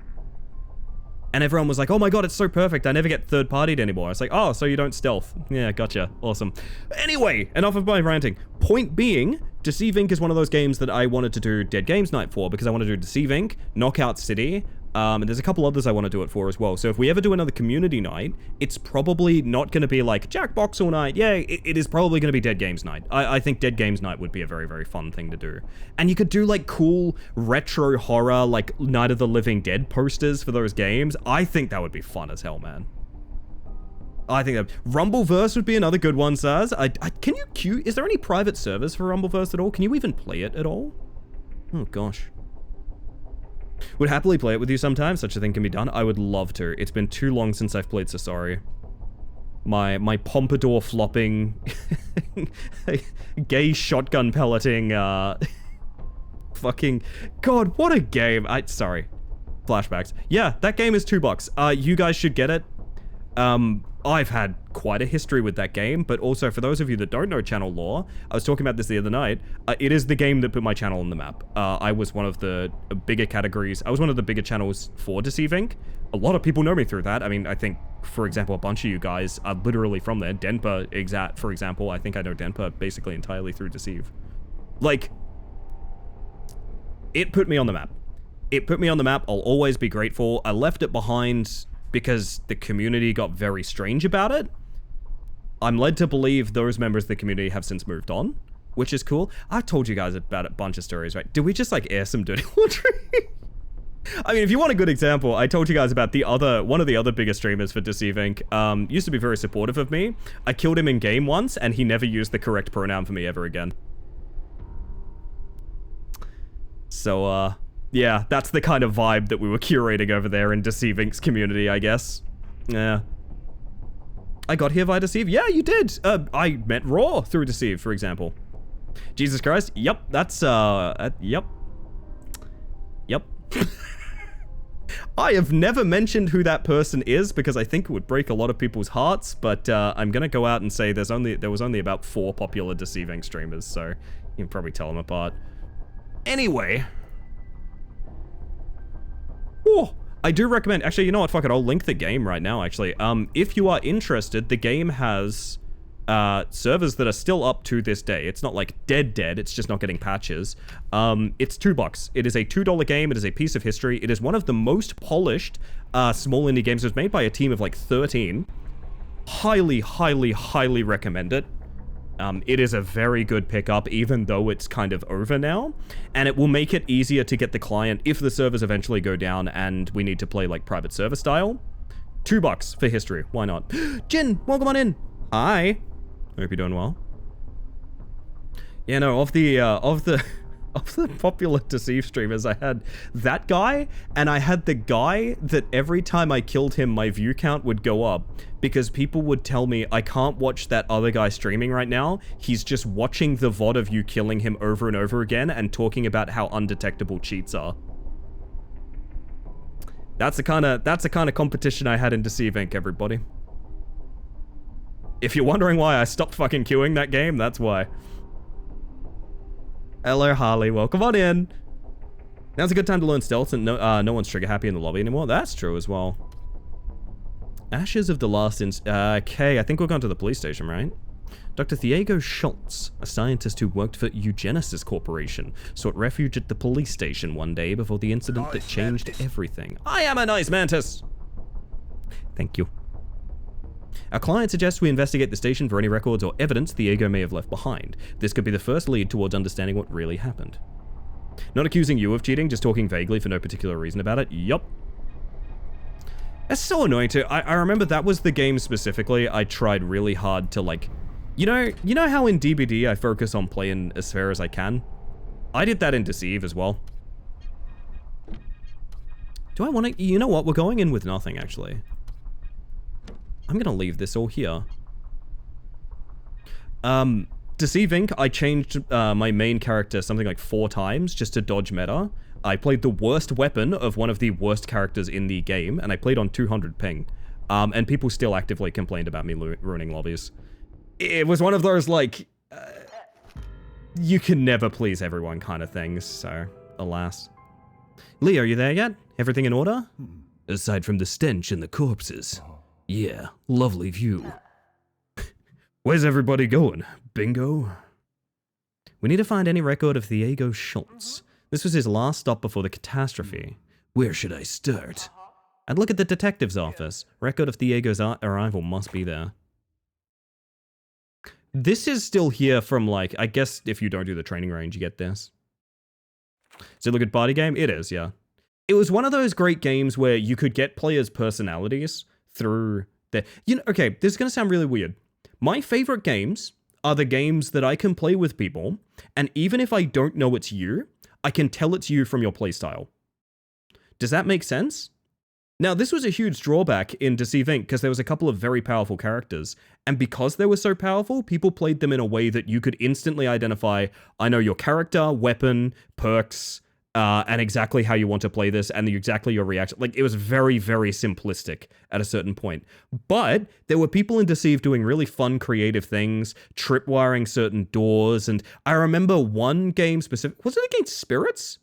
S2: And everyone was like, oh my god, it's so perfect. I never get third-partied anymore. It's like, oh, so you don't stealth. Yeah, gotcha. Awesome. Anyway, enough of my ranting. Point being, Deceive Inc. is one of those games that I wanted to do Dead Games Night for, because I want to do Deceive Inc., Knockout City, and there's a couple others I want to do it for as well. So if we ever do another community night, it's probably not going to be like Jackbox all night. Yeah, it is probably going to be Dead Games Night. I think Dead Games Night would be a very, very fun thing to do. And you could do like cool retro horror, like Night of the Living Dead posters for those games. I think that would be fun as hell, man. I think that Rumbleverse would be another good one, Saz. Can you queue? Is there any private servers for Rumbleverse at all? Can you even play it at all? Oh gosh. Would happily play it with you sometime. Such a thing can be done. I would love to. It's been too long since I've played Sasori. My pompadour flopping, gay shotgun pelleting, fucking god, what a game. Sorry, flashbacks. Yeah, that game is $2. You guys should get it. I've had quite a history with that game, but also for those of you that don't know channel lore, I was talking about this the other night, it is the game that put my channel on the map. I was one of the bigger categories, I was one of the bigger channels for Deceive Inc. A lot of people know me through that. I mean, I think, for example, a bunch of you guys are literally from there. Denpa, for example, I think I know Denpa basically entirely through Deceive. Like, it put me on the map. It put me on the map, I'll always be grateful. I left it behind because the community got very strange about it. I'm led to believe those members of the community have since moved on, which is cool. I've told you guys about a bunch of stories, right? Did we just like air some dirty laundry? I mean, if you want a good example, I told you guys about one of the other bigger streamers for Deceive Inc. Used to be very supportive of me. I killed him in game once, and he never used the correct pronoun for me ever again. So, yeah, that's the kind of vibe that we were curating over there in Deceive Inc.'s community, I guess. Yeah. I got here via Deceive? Yeah, you did! I met Raw through Deceive, for example. Jesus Christ. Yep, that's, yep. Yep. I have never mentioned who that person is because I think it would break a lot of people's hearts, but I'm gonna go out and say there was only about 4 popular Deceive Inc. streamers, so you can probably tell them apart. Anyway. Oh, I do recommend, actually, you know what, fuck it, I'll link the game right now, actually. If you are interested, the game has servers that are still up to this day. It's not like dead, it's just not getting patches. It's $2. It is a $2 game, it is a piece of history. It is one of the most polished small indie games. It was made by a team of like 13. Highly, highly, highly recommend it. It is a very good pickup, even though it's kind of over now, and it will make it easier to get the client if the servers eventually go down and we need to play like private server style. $2 for history, why not? Jin, welcome on in. Hi. Hope you're doing well. Yeah, no, of the of the popular Deceive streamers, I had that guy, and I had the guy that every time I killed him, my view count would go up, because people would tell me, I can't watch that other guy streaming right now, he's just watching the VOD of you killing him over and over again, and talking about how undetectable cheats are. That's the kind of competition I had in Deceive Inc., everybody. If you're wondering why I stopped fucking queuing that game, that's why. Hello, Harley. Welcome on in. Now's a good time to learn stealth, and no one's trigger happy in the lobby anymore. That's true as well. Ashes of the last okay, I think we're going to the police station, right? Dr. Thiago Schultz, a scientist who worked for Eugenesis Corporation, sought refuge at the police station one day before the incident that changed everything. I am a nice mantis! Thank you. Our client suggests we investigate the station for any records or evidence Thiago may have left behind. This could be the first lead towards understanding what really happened. Not accusing you of cheating, just talking vaguely for no particular reason about it. Yup. That's so annoying too. I remember that was the game specifically I tried really hard to like... You know how in DBD I focus on playing as fair as I can? I did that in Deceive as well. Do I want to... You know what? We're going in with nothing, actually. I'm gonna leave this all here. Deceive Inc., I changed my main character something like 4 times just to dodge meta. I played the worst weapon of one of the worst characters in the game, and I played on 200 ping. And people still actively complained about me ruining lobbies. It was one of those, like, you can never please everyone kind of things, so, alas. Lee, are you there yet? Everything in order? Aside from the stench and the corpses. Yeah, lovely view. Where's everybody going? Bingo? We need to find any record of Thiago Schultz. This was his last stop before the catastrophe. Where should I start? I'd look at the detective's office. Record of Thiego's arrival must be there. This is still here from, like, I guess if you don't do the training range, you get this. Is it a good party game? It is, yeah. It was one of those great games where you could get players' personalities through the... You know, okay, this is going to sound really weird. My favorite games are the games that I can play with people, and even if I don't know it's you, I can tell it's you from your playstyle. Does that make sense? Now, this was a huge drawback in Deceive Inc. because there was a couple of very powerful characters, and because they were so powerful, people played them in a way that you could instantly identify, I know your character, weapon, perks, and exactly how you want to play this, and exactly your reaction. Like, it was very, very simplistic at a certain point. But there were people in Deceive doing really fun, creative things, tripwiring certain doors, and I remember one game specific... Was it against spirits?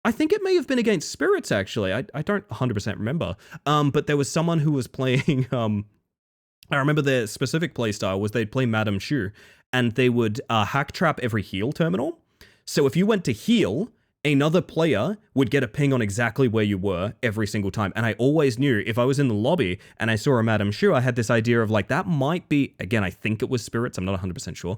S2: I think it may have been against spirits, actually. I don't 100% remember. But there was someone who was playing... I remember their specific playstyle was they'd play Madame Shu, and they would hack trap every heal terminal. So if you went to heal, another player would get a ping on exactly where you were every single time. And I always knew if I was in the lobby and I saw a Madame Shu, I had this idea of like, that might be, again, I think it was spirits. I'm not 100% sure.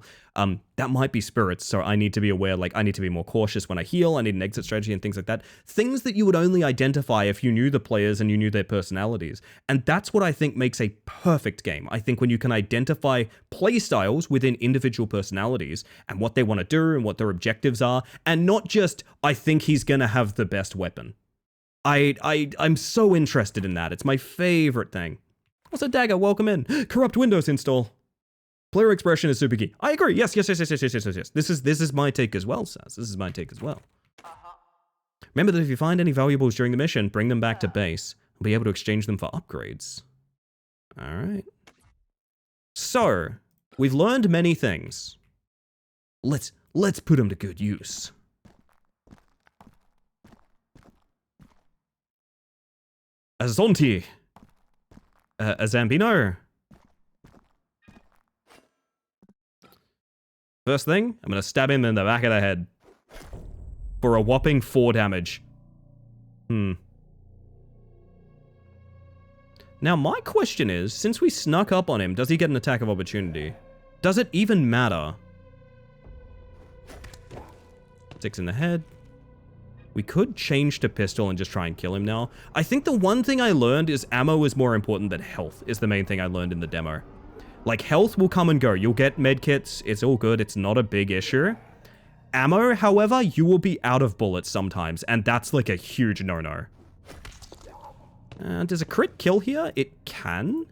S2: That might be spirits. So I need to be aware, like I need to be more cautious when I heal. I need an exit strategy and things like that. Things that you would only identify if you knew the players and you knew their personalities. And that's what I think makes a perfect game. I think when you can identify play styles within individual personalities and what they want to do and what their objectives are, and not just, I think he's going to have the best weapon. I'm so interested in that. It's my favorite thing. Also, Dagger, welcome in. Corrupt Windows install. Player expression is super key. I agree. Yes. This is my take as well, Saz. This is my take as well. Remember that if you find any valuables during the mission, bring them back to base. I'll be able to exchange them for upgrades. All right. So, we've learned many things. Let's put them to good use. Azonti. Azambino. First thing, I'm going to stab him in the back of the head. For a whopping 4 damage. Now, my question is, since we snuck up on him, does he get an attack of opportunity? Does it even matter? 6 in the head. We could change to pistol and just try and kill him now. I think the one thing I learned is ammo is more important than health, is the main thing I learned in the demo. Like, health will come and go. You'll get medkits. It's all good. It's not a big issue. ammo, however, you will be out of bullets sometimes, and that's like a huge no-no. Does a crit kill here? It can.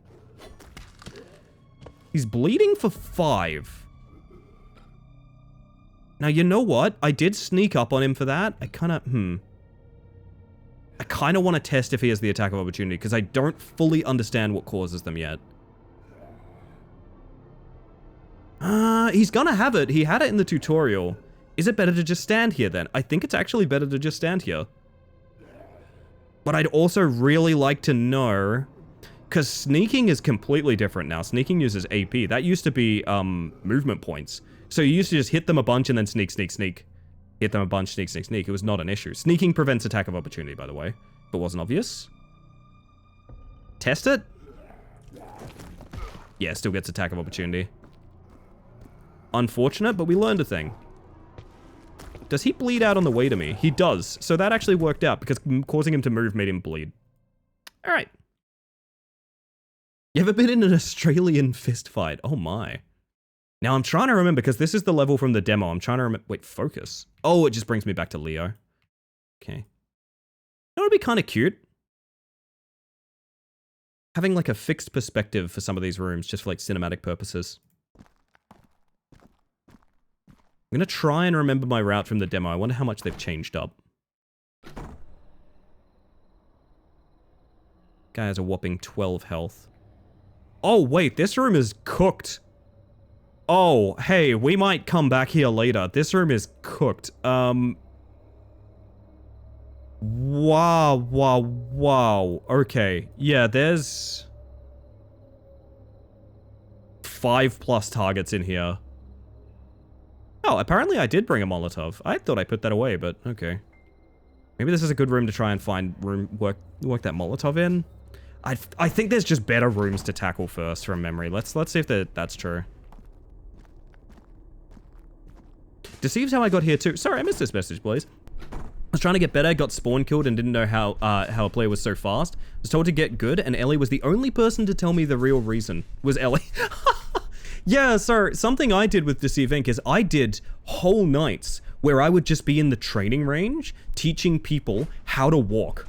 S2: He's bleeding for 5. Now, you know what? I did sneak up on him for that. I kind of want to test if he has the attack of opportunity, because I don't fully understand what causes them yet. He's gonna have it. He had it in the tutorial. Is it better to just stand here then? I think it's actually better to just stand here. But I'd also really like to know, because sneaking is completely different now. Sneaking uses AP. That used to be movement points. So you used to just hit them a bunch and then sneak, sneak, sneak. Hit them a bunch, sneak, sneak, sneak. It was not an issue. Sneaking prevents attack of opportunity, by the way. But wasn't obvious. Test it? Yeah, still gets attack of opportunity. Unfortunate, but we learned a thing. Does he bleed out on the way to me? He does. So that actually worked out because causing him to move made him bleed. All right. You ever been in an Australian fist fight? Oh my. Now I'm trying to remember because this is the level from the demo. I'm trying to remember. Wait, focus. Oh, it just brings me back to Leo. Okay. That would be kind of cute. Having like a fixed perspective for some of these rooms just for like cinematic purposes. I'm going to try and remember my route from the demo. I wonder how much they've changed up. Guy has a whopping 12 health. Oh, wait, this room is cooked. Oh, hey, we might come back here later. This room is cooked. Wow, wow. Okay, yeah, there's 5+ targets in here. Oh, apparently I did bring a Molotov. I thought I put that away, but okay. Maybe this is a good room to try and find work that Molotov in. I think there's just better rooms to tackle first from memory. Let's see if that's true. Deceives how I got here too. Sorry, I missed this message, please. I was trying to get better, got spawn killed, and didn't know how a player was so fast. Was told to get good, and Ellie was the only person to tell me the real reason. Was Ellie. Yeah, so something I did with Deceive Inc. is I did whole nights where I would just be in the training range teaching people how to walk.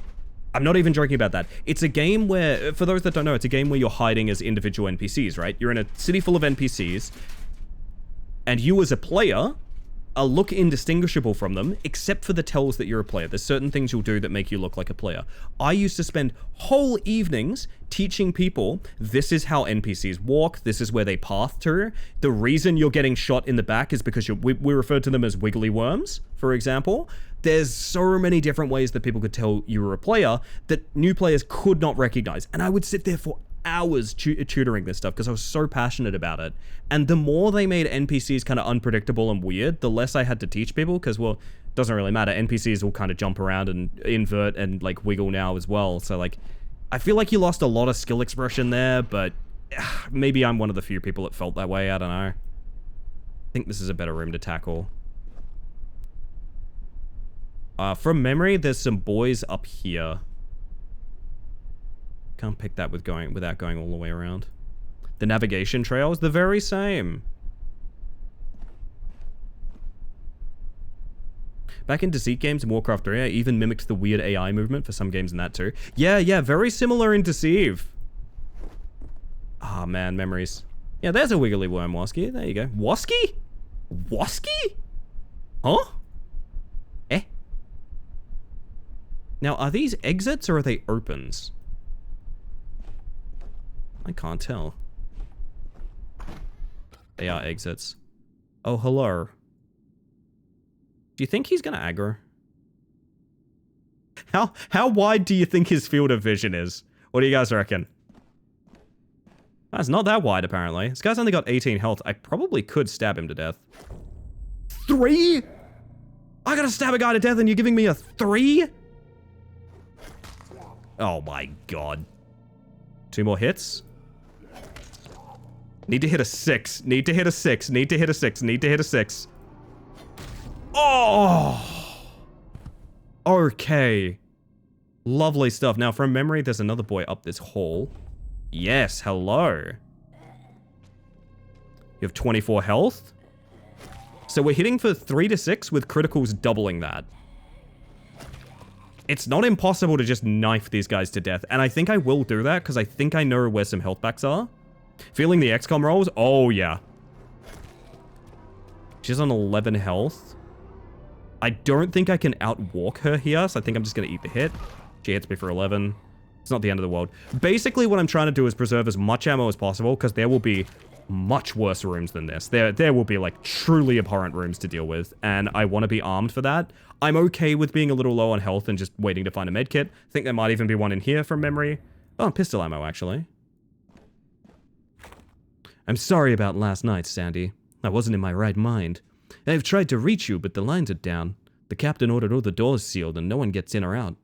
S2: I'm not even joking about that. It's a game where, for those that don't know, it's a game where you're hiding as individual NPCs, right? You're in a city full of NPCs, and you as a player look indistinguishable from them, except for the tells that you're a player. There's certain things you'll do that make you look like a player. I used to spend whole evenings teaching people, this is how NPCs walk, this is where they path to. The reason you're getting shot in the back is because we refer to them as wiggly worms, for example. There's so many different ways that people could tell you were a player that new players could not recognize. And I would sit there for hours tutoring this stuff because I was so passionate about it. And the more they made NPCs kind of unpredictable and weird, the less I had to teach people because, well, it doesn't really matter. NPCs will kind of jump around and invert and like wiggle now as well. So like, I feel like you lost a lot of skill expression there, but maybe I'm one of the few people that felt that way. I don't know. I think this is a better room to tackle. From memory, there's some boys up here. Can't pick that without going all the way around. The navigation trail is the very same. Back in Deceit games in Warcraft 3, I even mimicked the weird AI movement for some games in that too. Yeah, very similar in Deceive. Ah, man, memories. Yeah, there's a wiggly worm, Wasky. There you go. Wasky? Wasky? Huh? Eh? Now, are these exits or are they opens? I can't tell. They are exits. Oh, hello. Do you think he's gonna aggro? How wide do you think his field of vision is? What do you guys reckon? That's not that wide, apparently. This guy's only got 18 health. I probably could stab him to death. 3? I gotta stab a guy to death and you're giving me a 3? Oh my god. 2 more hits. Need to hit a 6. Need to hit a 6. Need to hit a 6. Need to hit a 6. Oh! Okay. Lovely stuff. Now, from memory, there's another boy up this hall. Yes, hello. You have 24 health. So we're hitting for 3 to 6 with criticals doubling that. It's not impossible to just knife these guys to death. And I think I will do that because I think I know where some health packs are. Feeling the XCOM rolls? Oh, yeah. She's on 11 health. I don't think I can outwalk her here, so I think I'm just going to eat the hit. She hits me for 11. It's not the end of the world. Basically, what I'm trying to do is preserve as much ammo as possible because there will be much worse rooms than this. There will be, like, truly abhorrent rooms to deal with, and I want to be armed for that. I'm okay with being a little low on health and just waiting to find a medkit. I think there might even be one in here from memory. Oh, pistol ammo, actually. I'm sorry about last night, Sandy. I wasn't in my right mind. I've tried to reach you, but the lines are down. The captain ordered all the doors sealed and no one gets in or out.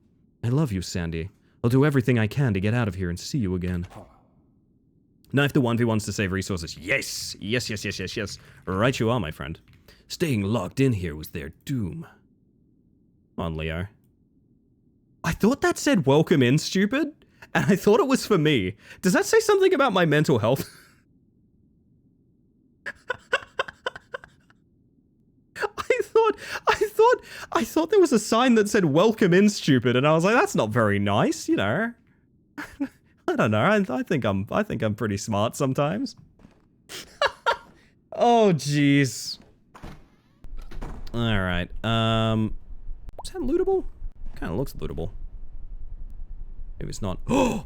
S2: I love you, Sandy. I'll do everything I can to get out of here and see you again. Knife the 1v1s to save resources. Yes! Yes, yes, yes, yes, yes. Right you are, my friend. Staying locked in here was their doom. Come on, Leo. I thought that said welcome in, stupid. And I thought it was for me. Does that say something about my mental health? I thought there was a sign that said welcome in, stupid, and I was like, that's not very nice, you know. I don't know. I think I'm pretty smart sometimes. Oh jeez. All right. Is that lootable? Kind of looks lootable. Maybe it's not. Oh.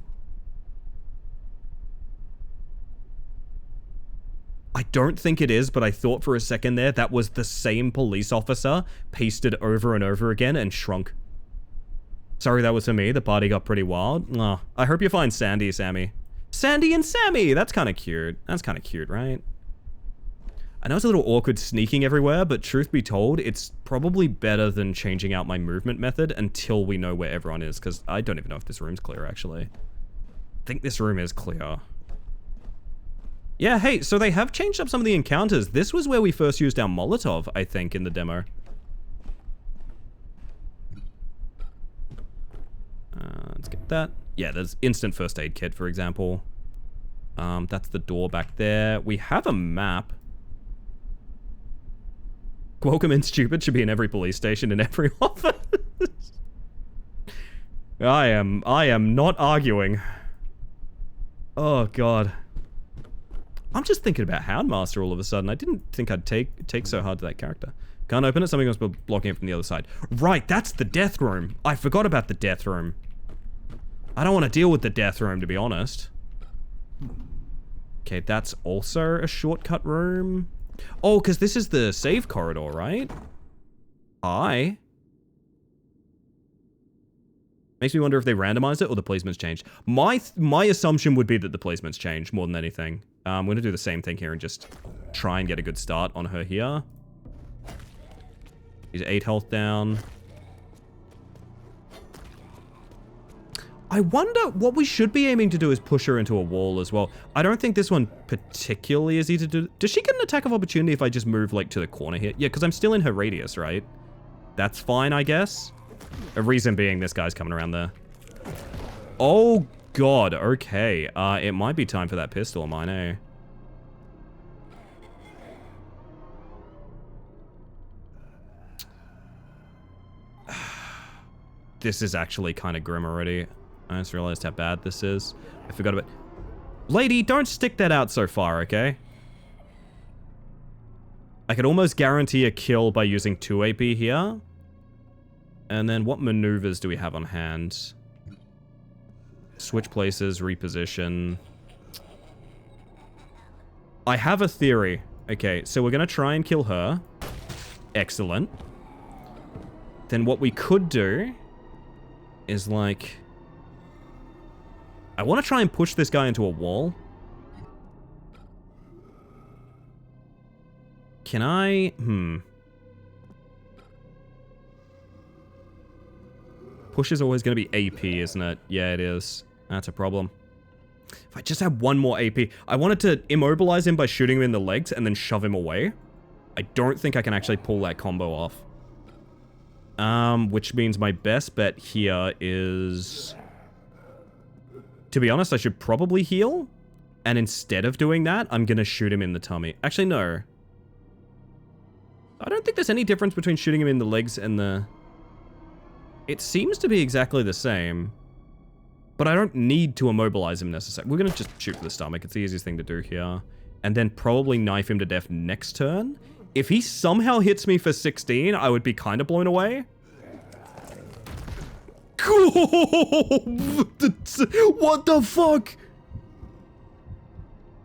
S2: I don't think it is, but I thought for a second there that was the same police officer pasted over and over again and shrunk. Sorry that was for me. The party got pretty wild. Oh, I hope you find Sandy, Sammy. Sandy and Sammy! That's kind of cute. That's kind of cute, right? I know it's a little awkward sneaking everywhere, but truth be told, it's probably better than changing out my movement method until we know where everyone is, because I don't even know if this room's clear, actually. I think this room is clear. Yeah, hey, so they have changed up some of the encounters. This was where we first used our Molotov, I think, in the demo. Let's get that. Yeah, there's instant first aid kit, for example. That's the door back there. We have a map. Welcome in, stupid should be in every police station in every office. I am not arguing. Oh, God. I'm just thinking about Houndmaster all of a sudden. I didn't think I'd take so hard to that character. Can't open it, something else blocking it from the other side. Right, that's the death room. I forgot about the death room. I don't want to deal with the death room, to be honest. Okay, that's also a shortcut room. Oh, because this is the save corridor, right? Hi. Makes me wonder if they randomized it or the placement's changed. My assumption would be that the placement's changed more than anything. I'm going to do the same thing here and just try and get a good start on her here. He's 8 health down. I wonder what we should be aiming to do is push her into a wall as well. I don't think this one particularly is easy to do. Does she get an attack of opportunity if I just move like to the corner here? Yeah, because I'm still in her radius, right? That's fine, I guess. A reason being this guy's coming around there. Oh, God. Okay. It might be time for that pistol of mine, eh? This is actually kind of grim already. I just realized how bad this is. I forgot about... Lady, don't stick that out so far, okay? I could almost guarantee a kill by using 2 AP here. And then what maneuvers do we have on hand? Switch places, reposition. I have a theory. Okay, so we're going to try and kill her. Excellent. Then what we could do is like... I want to try and push this guy into a wall. Can I... Push is always going to be AP, isn't it? Yeah, it is. That's a problem. If I just had one more AP... I wanted to immobilize him by shooting him in the legs and then shove him away. I don't think I can actually pull that combo off. Which means my best bet here is... To be honest, I should probably heal. And instead of doing that, I'm going to shoot him in the tummy. Actually, no. don't think there's any difference between shooting him in the legs and the... It seems to be exactly the same. But I don't need to immobilize him necessarily. We're going to just shoot for the stomach. It's the easiest thing to do here. And then probably knife him to death next turn. If he somehow hits me for 16, I would be kind of blown away. What the fuck?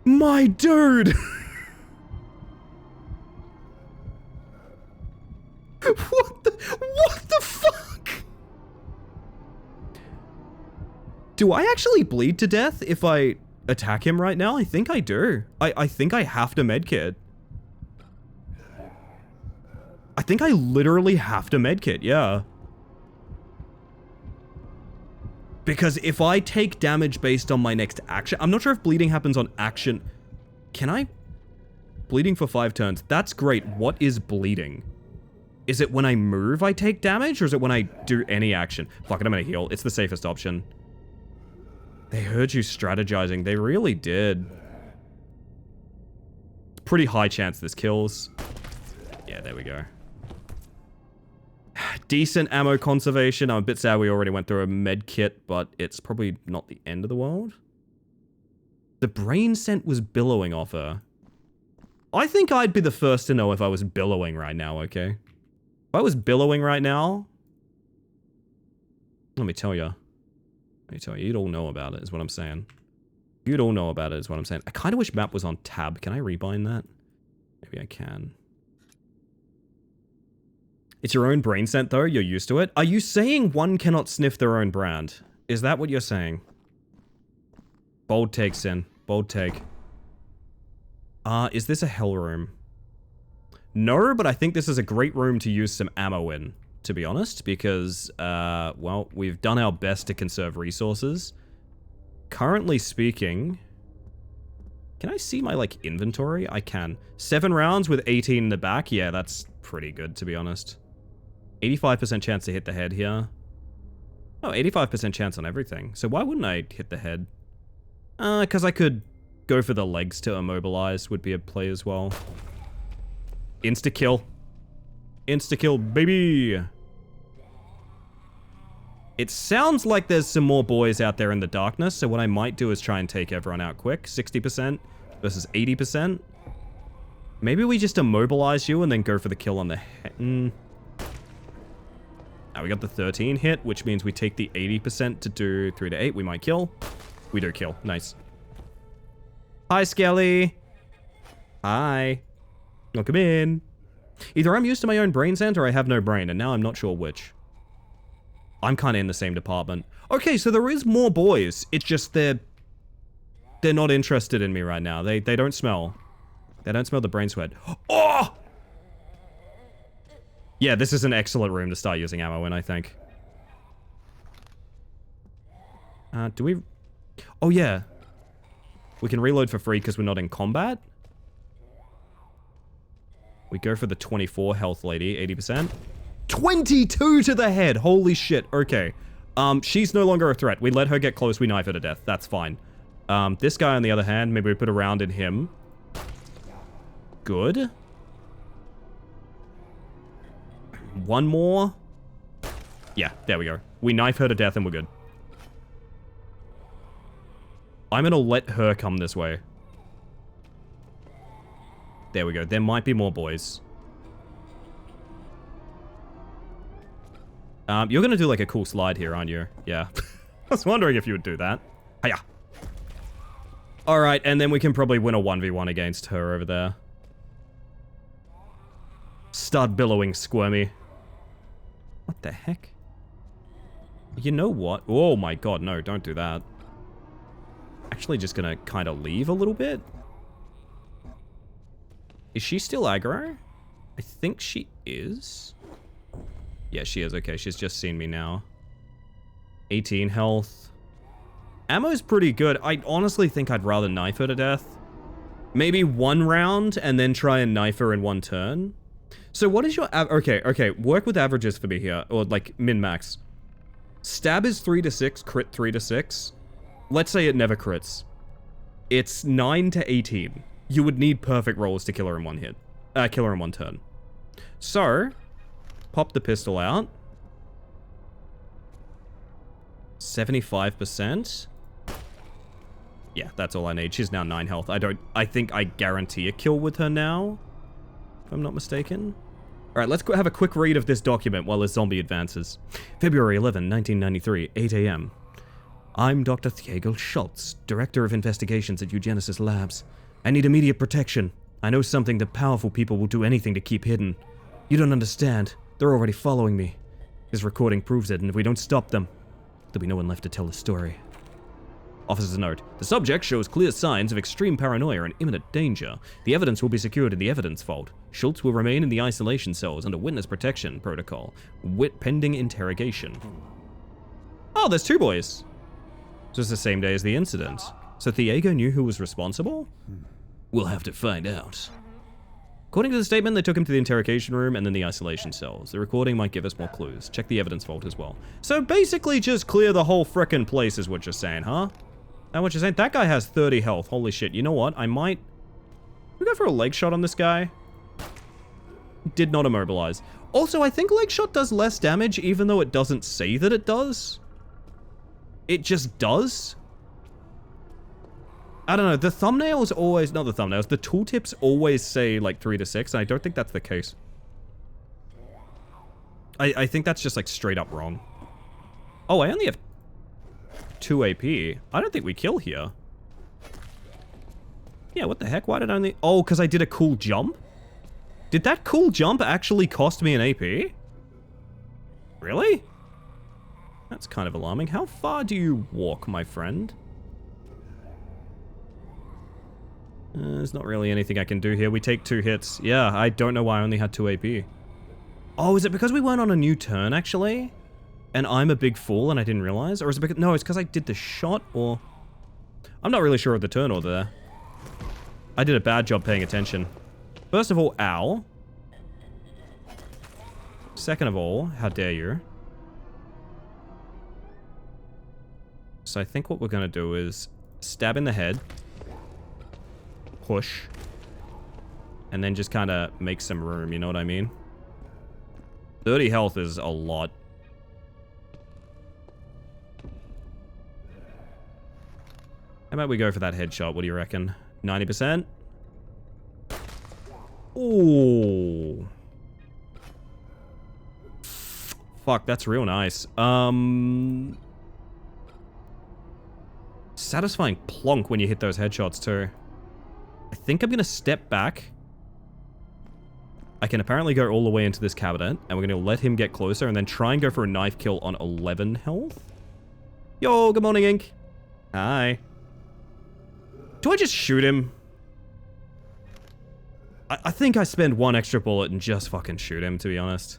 S2: My dude. What the fuck? Do I actually bleed to death if I attack him right now? I think I do. I think I have to medkit. I think I literally have to medkit, yeah. Because if I take damage based on my next action... I'm not sure if bleeding happens on action. Can I? Bleeding for 5 turns. That's great. What is bleeding? Is it when I move I take damage? Or is it when I do any action? Fuck it, I'm gonna heal. It's the safest option. They heard you strategizing. They really did. Pretty high chance this kills. Yeah, there we go. Decent ammo conservation. I'm a bit sad we already went through a med kit, but it's probably not the end of the world. The brain scent was billowing off her. I think I'd be the first to know if I was billowing right now, okay? If I was billowing right now... Let me tell you. You'd all know about it, is what I'm saying. You'd all know about it, is what I'm saying. I kind of wish map was on tab. Can I rebind that? Maybe I can. It's your own brain scent, though? You're used to it? Are you saying one cannot sniff their own brand? Is that what you're saying? Bold take, Sin. Bold take. Is this a hell room? No, but I think this is a great room to use some ammo in, to be honest, because, well, we've done our best to conserve resources. Currently speaking... Can I see my, like, inventory? I can. 7 rounds with 18 in the back? Yeah, that's pretty good, to be honest. 85% chance to hit the head here. Oh, 85% chance on everything. So why wouldn't I hit the head? Because I could go for the legs to immobilize would be a play as well. Insta-kill. Insta-kill, baby! It sounds like there's some more boys out there in the darkness, so what I might do is try and take everyone out quick. 60% versus 80%. Maybe we just immobilize you and then go for the kill on the head. Now we got the 13 hit, which means we take the 80% to do 3 to 8. We might kill. We do kill. Nice. Hi, Skelly. Hi. Welcome in. Either I'm used to my own brain scent or I have no brain, and now I'm not sure which. I'm kind of in the same department. Okay, so there is more boys. It's just they're not interested in me right now. They don't smell. They don't smell the brain sweat. Oh! Yeah, this is an excellent room to start using ammo in, I think. Do we... Oh, yeah. We can reload for free because we're not in combat. We go for the 24 health lady, 80%. 22 to the head! Holy shit, okay. She's no longer a threat. We let her get close, we knife her to death. That's fine. This guy, on the other hand, maybe we put a round in him. Good. One more. Yeah, there we go. We knife her to death and we're good. I'm gonna let her come this way. There we go. There might be more boys. You're gonna do like a cool slide here, aren't you? Yeah. I was wondering if you would do that. Hiya. Alright, and then we can probably win a 1v1 against her over there. Start billowing, squirmy. What the heck? You know what? Oh my god, no, don't do that. Actually just gonna kind of leave a little bit. Is she still aggro? I think she is. Yeah, she is. Okay, she's just seen me now. 18 health. Ammo's pretty good. I honestly think I'd rather knife her to death. Maybe 1 round and then try and knife her in 1 turn. So what is your... Okay. Work with averages for me here. Or, like, min-max. Stab is 3 to 6, crit 3 to 6. Let's say it never crits. It's 9 to 18. You would need perfect rolls to kill her in 1 hit. Kill her in 1 turn. So, pop the pistol out. 75%. Yeah, that's all I need. She's now 9 health. I think I guarantee a kill with her now, if I'm not mistaken. Alright, let's have a quick read of this document while the zombie advances. February 11, 1993, 8 a.m. I'm Dr. Thiegel Schultz, Director of Investigations at Eugenesis Labs. I need immediate protection. I know something that powerful people will do anything to keep hidden. You don't understand. They're already following me. This recording proves it, and if we don't stop them, there'll be no one left to tell the story. Officer's note. The subject shows clear signs of extreme paranoia and imminent danger. The evidence will be secured in the evidence vault. Schultz will remain in the isolation cells under witness protection protocol. Pending interrogation. Oh, there's 2 boys. So it's the same day as the incident. So Thiego knew who was responsible? We'll have to find out. According to the statement, they took him to the interrogation room and then the isolation cells. The recording might give us more clues. Check the evidence vault as well. So basically just clear the whole frickin' place is what you're saying, huh? That what you're saying? That guy has 30 health. Holy shit. You know what? I might... we go for a leg shot on this guy. Did not immobilize. Also, I think leg shot does less damage even though it doesn't say that it does. It just does. I don't know, the thumbnails always, not the thumbnails, the tooltips always say like 3 to 6, and I don't think that's the case. I think that's just like straight up wrong. Oh, I only have 2 AP. I don't think we kill here. Yeah, what the heck? Why did I only... oh, because I did a cool jump? Did that cool jump actually cost me an AP? Really? That's kind of alarming. How far do you walk, my friend? There's not really anything I can do here. We take 2 hits. Yeah, I don't know why I only had 2 AP. Oh, is it because we weren't on a new turn, actually? And I'm a big fool and I didn't realize? Or is it because... no, it's because I did the shot, or... I'm not really sure of the turn order there. I did a bad job paying attention. First of all, ow. Second of all, how dare you? So I think what we're going to do is stab in the head. Push. And then just kind of make some room, you know what I mean? 30 health is a lot. How about we go for that headshot? What do you reckon? 90%? Ooh. Fuck, that's real nice. Satisfying plonk when you hit those headshots too. I think I'm gonna step back. I can apparently go all the way into this cabinet, and we're gonna let him get closer and then try and go for a knife kill on 11 health. Yo, good morning, Ink. Hi. Do I just shoot him? I think I spend 1 extra bullet and just fucking shoot him, to be honest.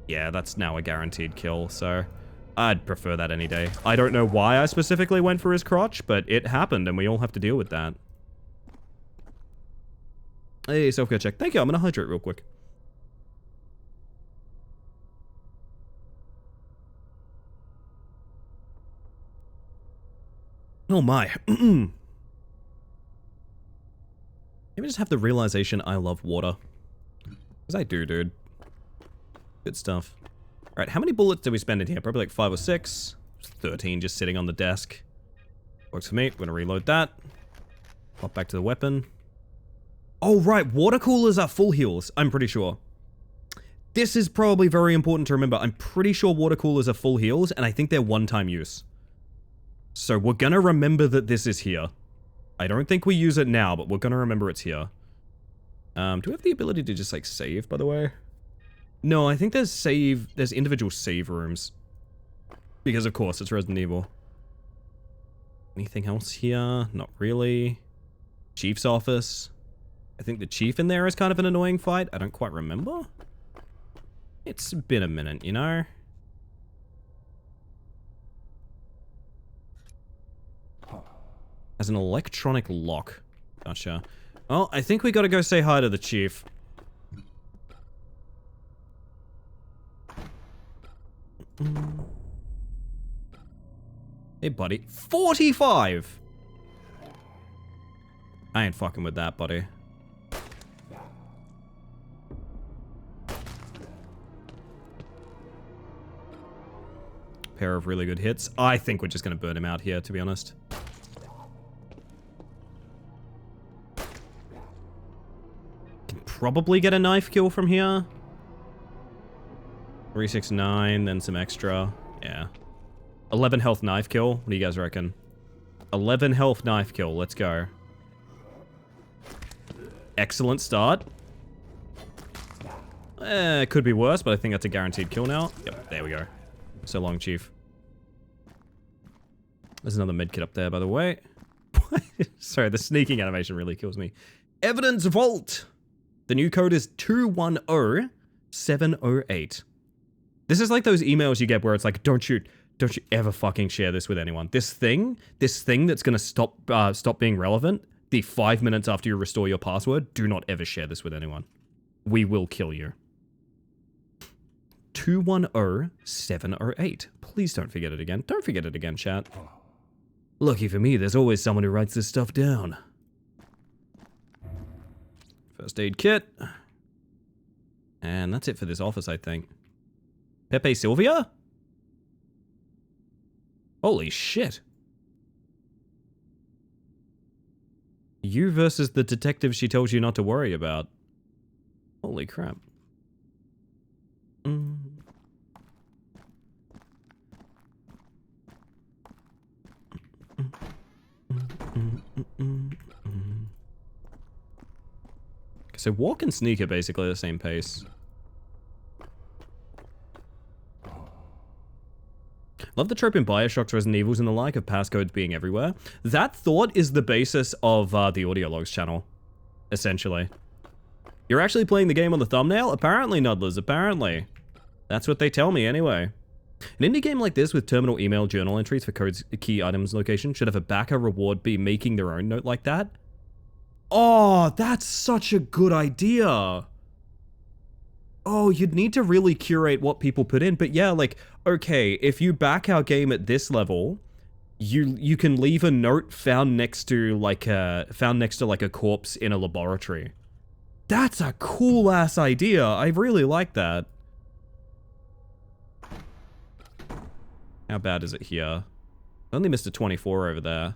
S2: Yeah, that's now a guaranteed kill, so I'd prefer that any day. I don't know why I specifically went for his crotch, but it happened, and we all have to deal with that. Hey, self-care check. Thank you, I'm gonna hydrate real quick. Oh my. Maybe just have the realization I love water. Because I do, dude. Good stuff. Alright, how many bullets did we spend in here? Probably like 5 or 6. 13 just sitting on the desk. Works for me. We're gonna reload that. Pop back to the weapon. Oh, right. Water coolers are full heals. I'm pretty sure. This is probably very important to remember. I'm pretty sure water coolers are full heals, and I think they're one-time use. So we're gonna remember that this is here. I don't think we use it now, but we're gonna remember it's here. Do we have the ability to just, like, save, by the way? No, I think there's individual save rooms. Because, of course, it's Resident Evil. Anything else here? Not really. Chief's office. I think the chief in there is kind of an annoying fight. I don't quite remember. It's been a minute, you know? As an electronic lock. Gotcha. Well, I think we gotta go say hi to the chief. Hey, buddy. 45! I ain't fucking with that, buddy. Pair of really good hits. I think we're just going to burn him out here, to be honest. Can probably get a knife kill from here. 369, then some extra. Yeah. 11 health knife kill. What do you guys reckon? 11 health knife kill. Let's go. Excellent start. Could be worse, but I think that's a guaranteed kill now. Yep, there we go. So long, Chief. There's another medkit up there, by the way. Sorry, the sneaking animation really kills me. Evidence Vault. The new code is 210708. This is like those emails you get where it's like, don't you ever fucking share this with anyone. This thing that's gonna stop being relevant, the 5 minutes after you restore your password, do not ever share this with anyone. We will kill you. 210708. Please don't forget it again. Don't forget it again, chat. Lucky for me, there's always someone who writes this stuff down. First aid kit. And that's it for this office, I think. Pepe Sylvia? Holy shit. You versus the detective she tells you not to worry about. Holy crap. So walk and sneak are basically the same pace. Love the trope in Bioshocks, Resident Evils, and the like of passcodes being everywhere. That thought is the basis of the audio logs channel, essentially. You're actually playing the game on the thumbnail? Apparently, Nudlers, apparently. That's what they tell me anyway. An indie game like this with terminal email journal entries for codes, key items, location should have a backer reward be making their own note like that. Oh, that's such a good idea. Oh, you'd need to really curate what people put in, but yeah, like, okay, if you back our game at this level, you can leave a note found next to like a corpse in a laboratory. That's a cool ass idea. I really like that. How bad is it here? Only Mr. 24 over there.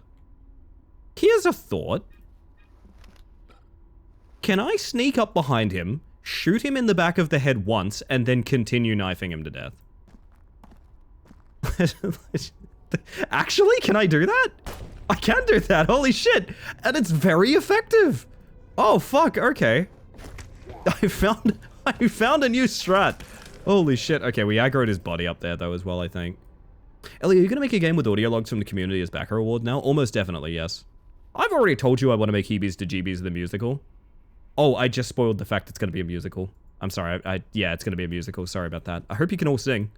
S2: Here's a thought. Can I sneak up behind him, shoot him in the back of the head once, and then continue knifing him to death? Actually, can I do that? I can do that, holy shit! And it's very effective! Oh, fuck, okay. I found a new strat. Holy shit, okay, we aggroed his body up there, though, as well, I think. Ellie, are you gonna make a game with audio logs from the community as backer reward now? Almost definitely, yes. I've already told you I want to make Heebies to Jeebies the musical. Oh, I just spoiled the fact it's going to be a musical. I'm sorry. Yeah, it's going to be a musical. Sorry about that. I hope you can all sing.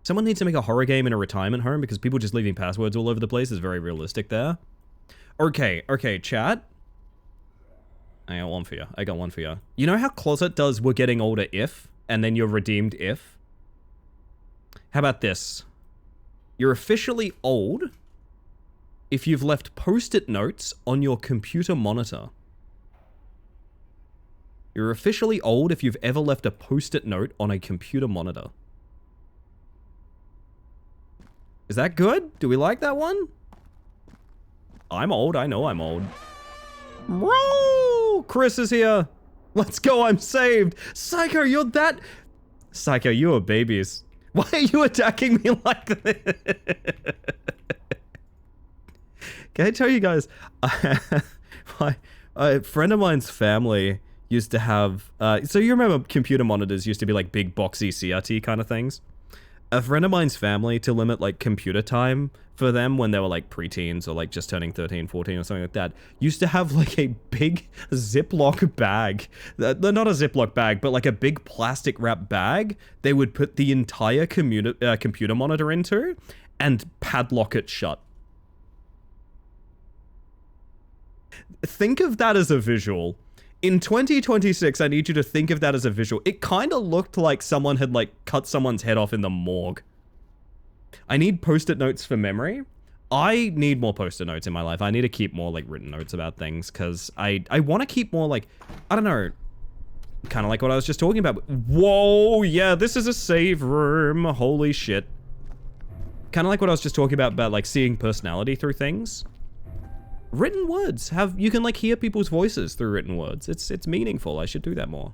S2: Someone needs to make a horror game in a retirement home because people just leaving passwords all over the place is very realistic there. Okay, chat. I got one for you. You know how Closet does We're Getting Older if, and then you're redeemed if? How about this? You're officially old if you've left post-it notes on your computer monitor. You're officially old if you've ever left a post-it note on a computer monitor. Is that good? Do we like that one? I'm old. I know I'm old. Bro! Chris is here. Let's go. I'm saved. Psycho, you're that... Psycho, you are babies. Why are you attacking me like this? Can I tell you guys, a friend of mine's family used to have, so you remember computer monitors used to be like big boxy CRT kind of things? A friend of mine's family, to limit like computer time for them when they were like preteens or like just turning 13, 14 or something like that, used to have like a big Ziploc bag, not a Ziploc bag, but like a big plastic wrap bag they would put the entire computer monitor into and padlock it shut. Think of that as a visual. In 2026, I need you to think of that as a visual. It kind of looked like someone had like cut someone's head off in the morgue. I need post-it notes for memory. I need more post-it notes in my life. I need to keep more like written notes about things because I want to keep more like, I don't know, kind of like what I was just talking about. Whoa, yeah, this is a save room. Holy shit. Kind of like what I was just talking about like seeing personality through things. Written words you can like hear people's voices through written words. It's meaningful. I should do that more.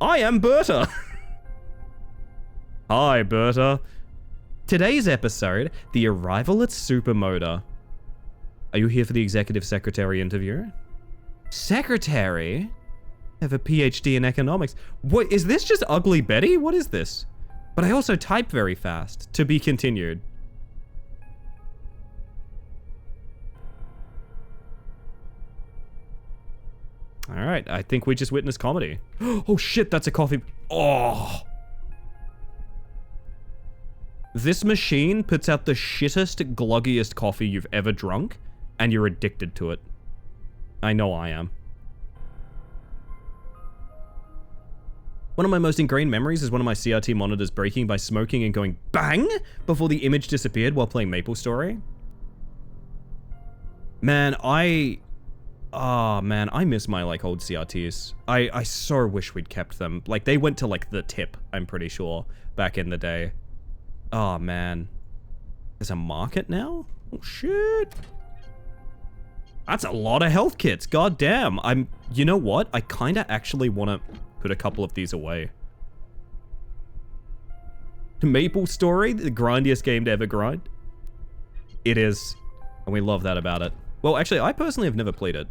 S2: I am Berta. Hi, Berta. Today's episode, the arrival at Supermotor. Are you here for the executive secretary interview? Secretary? I have a PhD in economics. What, is this just Ugly Betty? What is this? But I also type very fast. To be continued. All right, I think we just witnessed comedy. Oh shit, that's a coffee. Oh. This machine puts out the shittest, gluggiest coffee you've ever drunk, and you're addicted to it. I know I am. One of my most ingrained memories is one of my CRT monitors breaking by smoking and going bang before the image disappeared while playing MapleStory. Man, I miss my like old CRTs. I so wish we'd kept them. Like they went to like the tip, I'm pretty sure, back in the day. Oh man. There's a market now? Oh shit. That's a lot of health kits. God damn. You know what? I kind of actually want to put a couple of these away. MapleStory, the grindiest game to ever grind. It is. And we love that about it. Well, actually, I personally have never played it.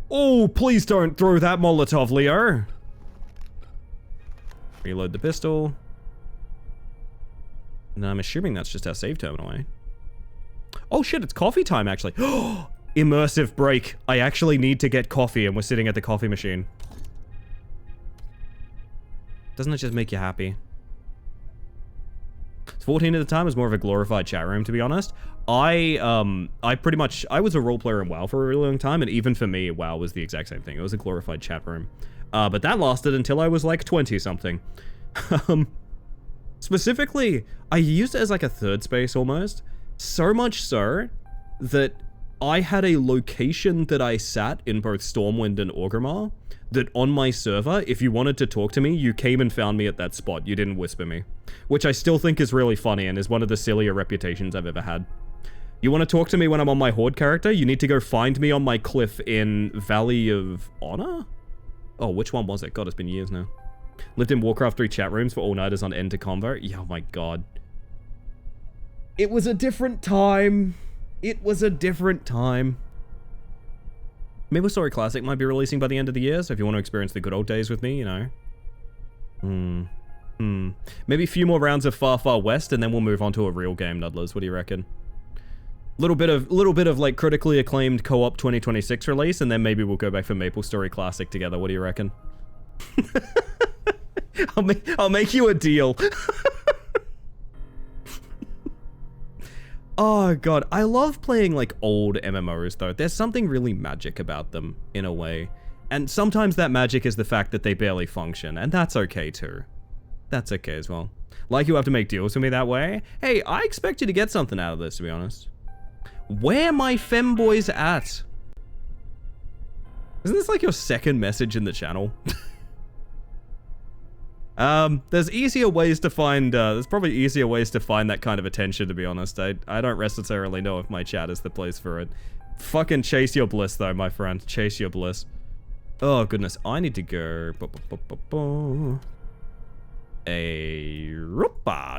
S2: Oh, please don't throw that Molotov, Leo. Reload the pistol. And I'm assuming that's just our save terminal, eh? Oh shit, it's coffee time, actually. Immersive break. I actually need to get coffee, and we're sitting at the coffee machine. Doesn't it just make you happy? 14 at the time was more of a glorified chat room, to be honest. I was a role player in WoW for a really long time, and even for me, WoW was the exact same thing. It was a glorified chat room. But that lasted until I was like 20-something. Specifically, I used it as like a third space almost. So much so that I had a location that I sat in both Stormwind and Orgrimmar that on my server, if you wanted to talk to me, you came and found me at that spot. You didn't whisper me. Which I still think is really funny and is one of the sillier reputations I've ever had. You want to talk to me when I'm on my Horde character? You need to go find me on my cliff in Valley of Honor? Oh, which one was it? God, it's been years now. Lived in Warcraft 3 chat rooms for all-nighters on End to Convo. Yeah, oh my god. It was a different time. It was a different time. MapleStory Classic might be releasing by the end of the year, so if you want to experience the good old days with me, you know. Maybe a few more rounds of Far Far West, and then we'll move on to a real game, Nudlers. What do you reckon? Little bit of like critically acclaimed co-op 2026 release, and then maybe we'll go back for MapleStory Classic together. What do you reckon? I'll make you a deal. Oh god, I love playing like old MMOs though. There's something really magic about them in a way. And sometimes that magic is the fact that they barely function, and that's okay too. That's okay as well. Like you have to make deals with me that way. Hey, I expect you to get something out of this, to be honest. Where my femboys at? Isn't this like your second message in the channel? There's easier ways to find, there's probably easier ways to find that kind of attention, to be honest. I don't necessarily know if my chat is the place for it. Fucking chase your bliss, though, my friend. Chase your bliss. Oh, goodness. I need to go...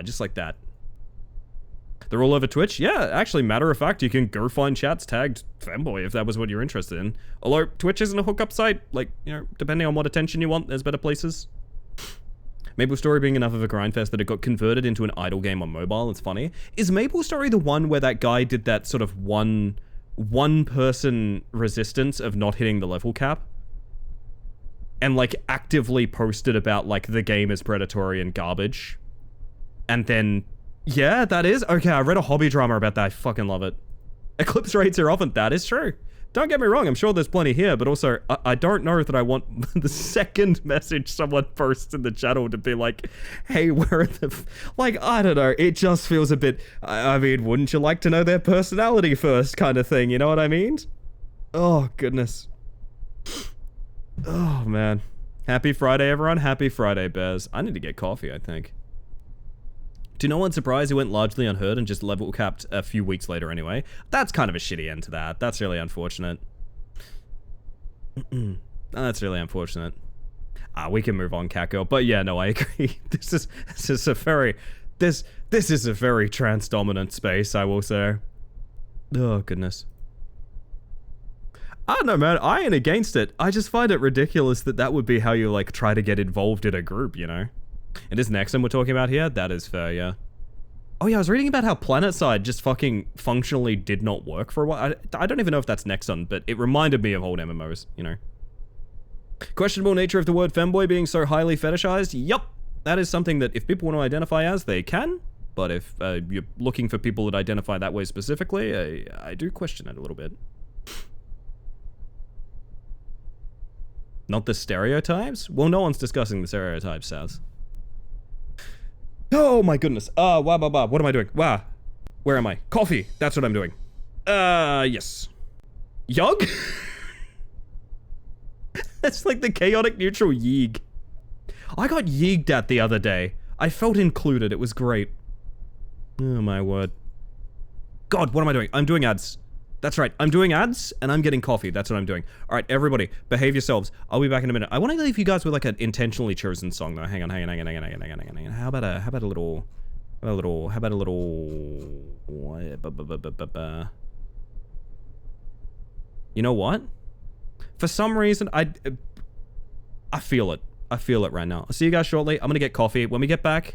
S2: just like that. They're all over Twitch? Yeah, actually, matter of fact, you can go find chats tagged Femboy if that was what you're interested in. Although, Twitch isn't a hookup site. Like, you know, depending on what attention you want, there's better places. MapleStory being enough of a grindfest that it got converted into an idle game on mobile, it's funny. Is MapleStory the one where that guy did that sort of one-person resistance of not hitting the level cap? And, like, actively posted about, like, the game is predatory and garbage. And then... yeah, that is? Okay, I read a hobby drama about that. I fucking love it. Eclipse rates are often... that is true. Don't get me wrong, I'm sure there's plenty here, but also, I don't know that I want the second message someone posts in the channel to be like, hey, where are the... Like, I don't know, it just feels a bit... I mean, wouldn't you like to know their personality first kind of thing, you know what I mean? Oh, goodness. Oh, man. Happy Friday, everyone. Happy Friday, Bears. I need to get coffee, I think. To no one's surprise, he went largely unheard and just level capped a few weeks later anyway. That's kind of a shitty end to that. That's really unfortunate. That's really unfortunate. We can move on, cat girl. But yeah, no, I agree. This is a very this is a very trans dominant space, I will say. Oh goodness. I don't know, man. I ain't against it. I just find it ridiculous that that would be how you like try to get involved in a group, you know? It is Nexum we're talking about here? That is fair, yeah. Oh yeah, I was reading about how PlanetSide just fucking functionally did not work for a while. I don't even know if that's Nexon, but it reminded me of old MMOs, you know. Questionable nature of the word femboy being so highly fetishized? Yup. That is something that if people want to identify as, they can. But if you're looking for people that identify that way specifically, I do question it a little bit. Not the stereotypes? Well, no one's discussing the stereotypes, Saz. Oh my goodness. What am I doing? Wow. Where am I? Coffee. That's what I'm doing. Yes. Yug? That's like the chaotic neutral yeeg. I got yeeged at the other day. I felt included. It was great. Oh my word. God, what am I doing? I'm doing ads. That's right. I'm doing ads and I'm getting coffee. That's what I'm doing. All right, everybody, behave yourselves. I'll be back in a minute. I want to leave you guys with like an intentionally chosen song though. Hang on. How about a little... You know what? For some reason, I feel it. I feel it right now. I'll see you guys shortly. I'm gonna get coffee. When we get back,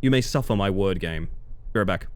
S2: you may suffer my word game. Be right back.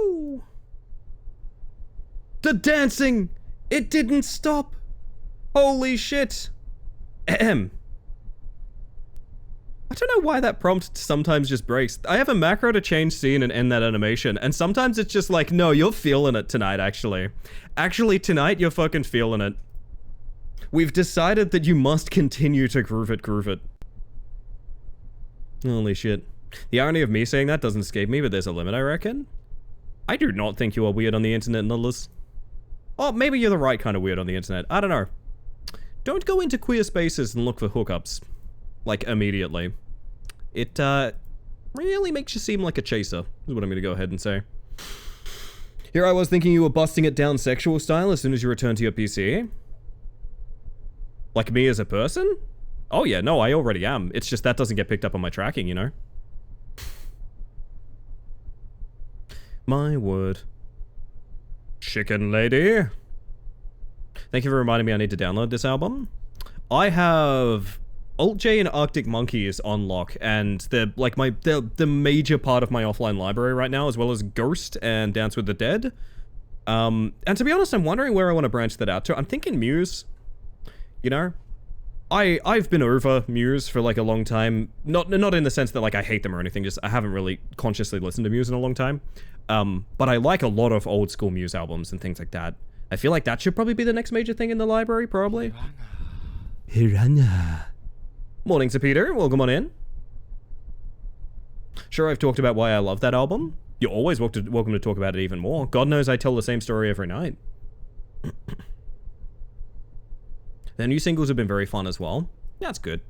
S2: Woo! The dancing! It didn't stop! Holy shit! Ahem. I don't know why that prompt sometimes just breaks. I have a macro to change scene and end that animation, and sometimes it's just like, no, you're feeling it tonight, actually. Actually, tonight, you're fucking feeling it. We've decided that you must continue to groove it, groove it. Holy shit. The irony of me saying that doesn't escape me, but there's a limit, I reckon. I do not think you are weird on the internet, Nuddlers. Oh, maybe you're the right kind of weird on the internet. I don't know. Don't go into queer spaces and look for hookups. Like, immediately. It, really makes you seem like a chaser, is what I'm gonna go ahead and say. Here I was thinking you were busting it down sexual style as soon as you returned to your PC. Like me as a person? Oh yeah, no, I already am. It's just that doesn't get picked up on my tracking, you know? My word. Chicken lady. Thank you for reminding me I need to download this album. I have Alt J and Arctic Monkeys on lock, and they're like the major part of my offline library right now, as well as Ghost and Dance with the Dead. And to be honest, I'm wondering where I want to branch that out to. I'm thinking Muse. You know? I've been over Muse for like a long time. Not in the sense that like I hate them or anything, just I haven't really consciously listened to Muse in a long time. But I like a lot of old school Muse albums and things like that. I feel like that should probably be the next major thing in the library, probably. Hirana. Morning to Peter, welcome on in. Sure, I've talked about why I love that album. You're always welcome to talk about it even more. God knows I tell the same story every night. The new singles have been very fun as well. That's good.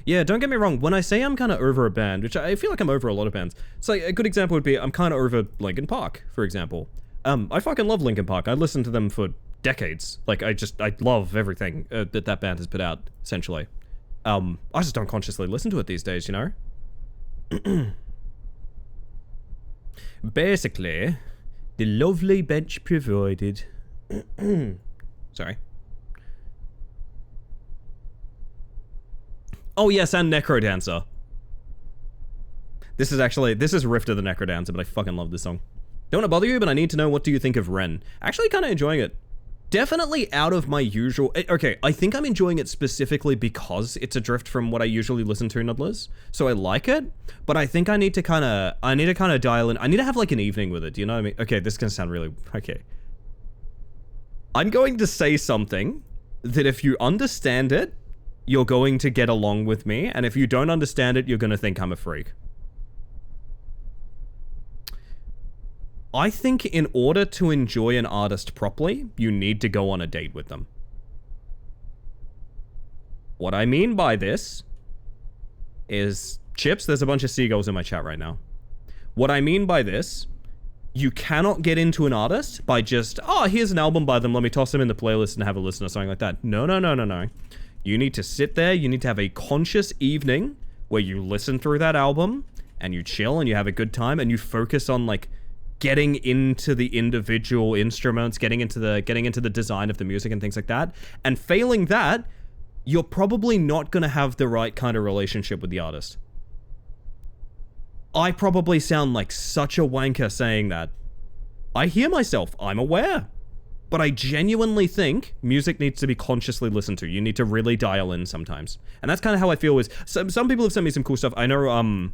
S2: Yeah, don't get me wrong, when I say I'm kind of over a band, which I feel like I'm over a lot of bands, so a good example would be I'm kind of over Linkin Park, for example. I fucking love Linkin Park. I listened to them for decades. Like, I love everything that band has put out, essentially. I just don't consciously listen to it these days, you know? Basically, the lovely bench provided. Sorry. Oh yes, and Necrodancer. This is Rift of the Necrodancer, but I fucking love this song. Don't want to bother you, but I need to know, what do you think of Ren? Actually kind of enjoying it. Definitely out of my usual... Okay, I think I'm enjoying it specifically because it's a drift from what I usually listen to, Nuddlers. So I like it, but I think I need to kind of dial in. I need to have like an evening with it, do you know what I mean? Okay, this is going to sound really... Okay. I'm going to say something that if you understand it, you're going to get along with me, and if you don't understand it, you're going to think I'm a freak. I think in order to enjoy an artist properly, you need to go on a date with them. What I mean by this is... Chips, there's a bunch of seagulls in my chat right now. What I mean by this, you cannot get into an artist by just, oh, here's an album by them, let me toss them in the playlist and have a listen or something like that. No, no, no, no, no. You need to sit there, you need to have a conscious evening where you listen through that album, and you chill, and you have a good time, and you focus on, like, getting into the individual instruments, getting into the design of the music and things like that. And failing that, you're probably not going to have the right kind of relationship with the artist. I probably sound like such a wanker saying that. I hear myself, I'm aware. But I genuinely think music needs to be consciously listened to. You need to really dial in sometimes. And that's kind of how I feel with... Some people have sent me some cool stuff. I know,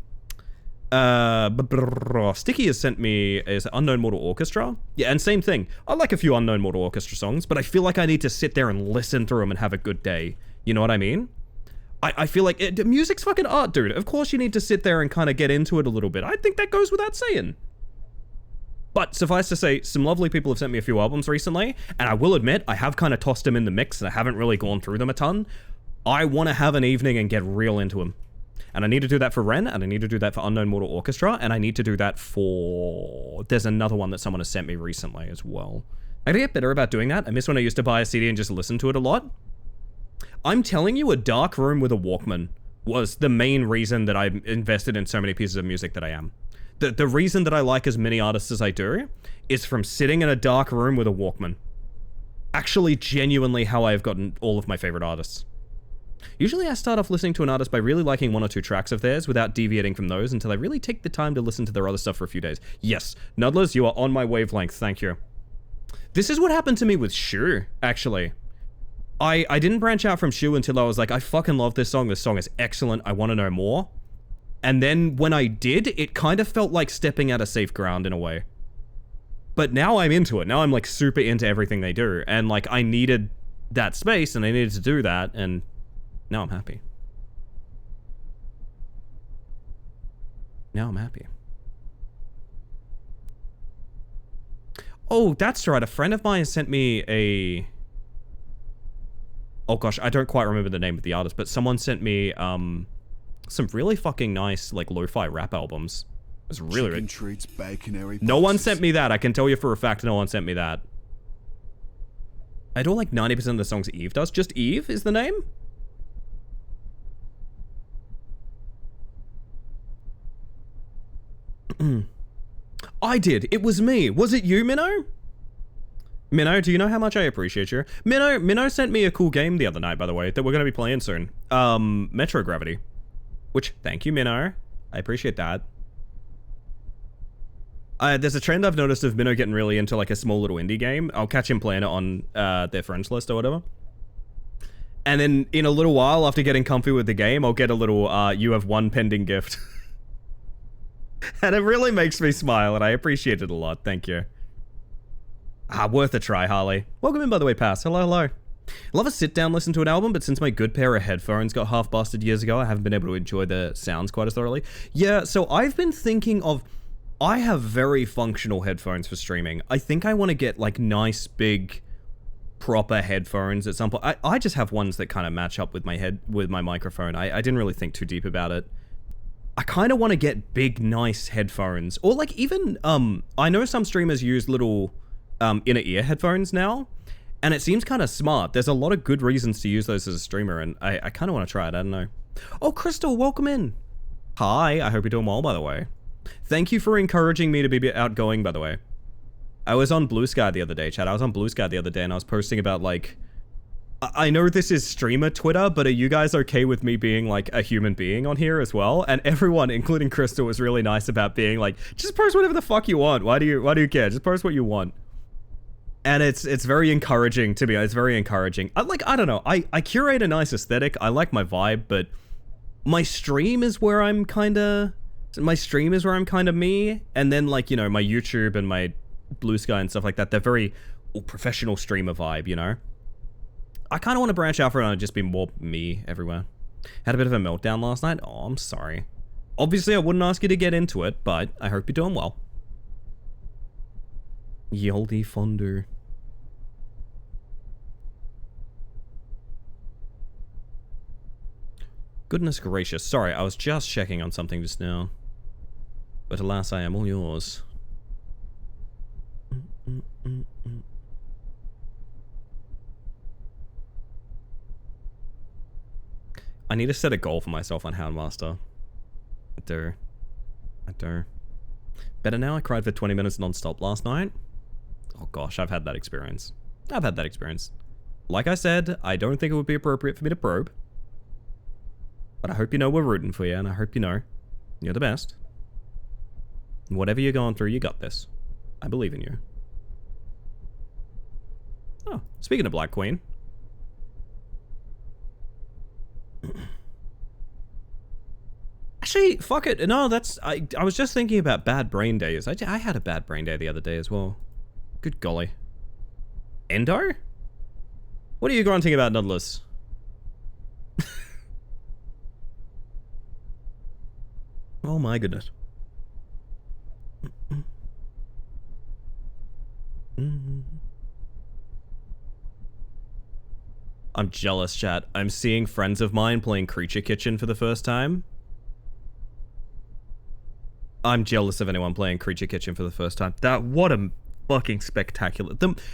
S2: Sticky has sent me is Unknown Mortal Orchestra. Yeah, and same thing. I like a few Unknown Mortal Orchestra songs, but I feel like I need to sit there and listen through them and have a good day. You know what I mean? I feel like music's fucking art, dude. Of course you need to sit there and kind of get into it a little bit. I think that goes without saying. But suffice to say, some lovely people have sent me a few albums recently, and I will admit, I have kind of tossed them in the mix and I haven't really gone through them a ton. I want to have an evening and get real into them. And I need to do that for Ren, and I need to do that for Unknown Mortal Orchestra, and I need to do that for... There's another one that someone has sent me recently as well. I gotta get better about doing that. I miss when I used to buy a CD and just listen to it a lot. I'm telling you, a dark room with a Walkman was the main reason that I invested in so many pieces of music that I am. The reason that I like as many artists as I do is from sitting in a dark room with a Walkman. Actually, genuinely how I have gotten all of my favorite artists. Usually I start off listening to an artist by really liking one or two tracks of theirs without deviating from those until I really take the time to listen to their other stuff for a few days. Yes, Nudlers, you are on my wavelength, thank you. This is what happened to me with Shu, actually. I didn't branch out from Shu until I was like, I fucking love this song is excellent, I want to know more. And then when I did, it kind of felt like stepping out of safe ground in a way. But now I'm into it, now I'm like super into everything they do, and like I needed that space and I needed to do that, and now I'm happy. Now I'm happy. Oh, that's right, a friend of mine sent me a... Oh gosh, I don't quite remember the name of the artist, but someone sent me some really fucking nice like lo-fi rap albums. It was really
S5: treats, baconary
S2: No one sent me that. I can tell you for a fact no one sent me that. I don't like 90% of the songs Eve does. Just Eve is the name? I did. It was me. Was it you, Minnow? Minnow, do you know how much I appreciate you? Minnow sent me a cool game the other night, by the way, that we're going to be playing soon. Metro Gravity. Which, thank you, Minnow. I appreciate that. There's a trend I've noticed of Minnow getting really into like a small little indie game. I'll catch him playing it on their friends list or whatever. And then in a little while, after getting comfy with the game, I'll get a little, you have one pending gift. And it really makes me smile, and I appreciate it a lot. Thank you. Worth a try, Harley. Welcome in, by the way, Pass. Hello, hello. Love a sit-down listen to an album, but since my good pair of headphones got half busted years ago, I haven't been able to enjoy the sounds quite as thoroughly. Yeah, so I've been thinking of... I have very functional headphones for streaming. I think I want to get, like, nice, big, proper headphones at some point. I just have ones that kind of match up with my microphone. I didn't really think too deep about it. I kind of want to get big, nice headphones. Or, like, even, I know some streamers use little... inner ear headphones now, and it seems kind of smart. There's a lot of good reasons to use those as a streamer, and I kind of want to try it. I don't know. Oh, Crystal, welcome in. Hi, I hope you're doing well, by the way. Thank you for encouraging me to be outgoing, by the way. I was on Blue Sky the other day, Chad. I was on Blue Sky the other day, and I was posting about, like... I know this is streamer Twitter, but are you guys okay with me being, like, a human being on here as well? And everyone, including Crystal, was really nice about being like, just post whatever the fuck you want. Why do you care? Just post what you want. And it's very encouraging to me. It's very encouraging. I don't know. I curate a nice aesthetic. I like my vibe, but my stream is where I'm kind of me. And then, like, you know, my YouTube and my Blue Sky and stuff like that, they're very professional streamer vibe, you know? I kind of want to branch out for it and just be more me everywhere. Had a bit of a meltdown last night. Oh, I'm sorry. Obviously, I wouldn't ask you to get into it, but I hope you're doing well. Yoldy Fonder. Goodness gracious. Sorry, I was just checking on something just now. But alas, I am all yours. I need to set a goal for myself on Houndmaster. I do. Better now, I cried for 20 minutes non-stop last night. Oh gosh, I've had that experience. Like I said, I don't think it would be appropriate for me to probe. But I hope you know we're rooting for you, and I hope you know you're the best. Whatever you're going through, you got this. I believe in you. Oh, speaking of Black Queen. Actually, fuck it. No, that's... I was just thinking about bad brain days. I had a bad brain day the other day as well. Good golly. Endo? What are you grunting about, Nudless? Oh my goodness. I'm jealous, chat. I'm seeing friends of mine playing Creature Kitchen for the first time. I'm jealous of anyone playing Creature Kitchen for the first time. What a fucking spectacular...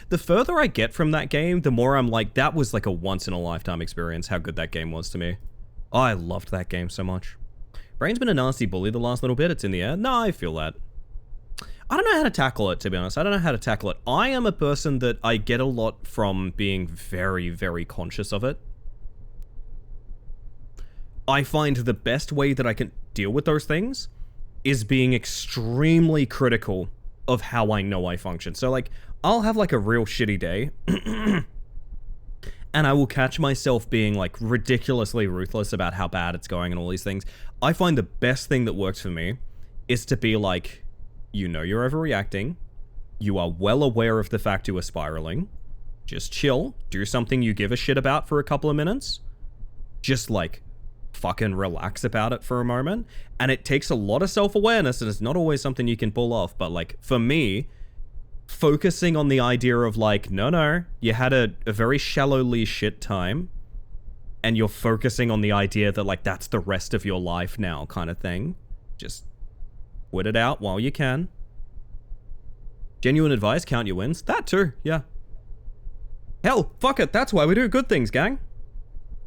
S2: The further I get from that game, the more I'm like, that was like a once-in-a-lifetime experience, how good that game was to me. Oh, I loved that game so much. Brain's been a nasty bully the last little bit. It's in the air. No, I feel that. I don't know how to tackle it, to be honest. I don't know how to tackle it. I am a person that I get a lot from being very, very conscious of it. I find the best way that I can deal with those things is being extremely critical of how I know I function. So, like, I'll have, like, a real shitty day, and I will catch myself being, like, ridiculously ruthless about how bad it's going and all these things. I find the best thing that works for me is to be like, you know you're overreacting. You are well aware of the fact you are spiraling. Just chill. Do something you give a shit about for a couple of minutes. Just, like, fucking relax about it for a moment. And it takes a lot of self-awareness, and it's not always something you can pull off. But, like, for me, focusing on the idea of, like, no, you had a very shallowly shit time, and you're focusing on the idea that, like, that's the rest of your life now kind of thing. Just put it out while you can. Genuine advice, count your wins. That too, yeah. Hell, fuck it, that's why we do good things, gang.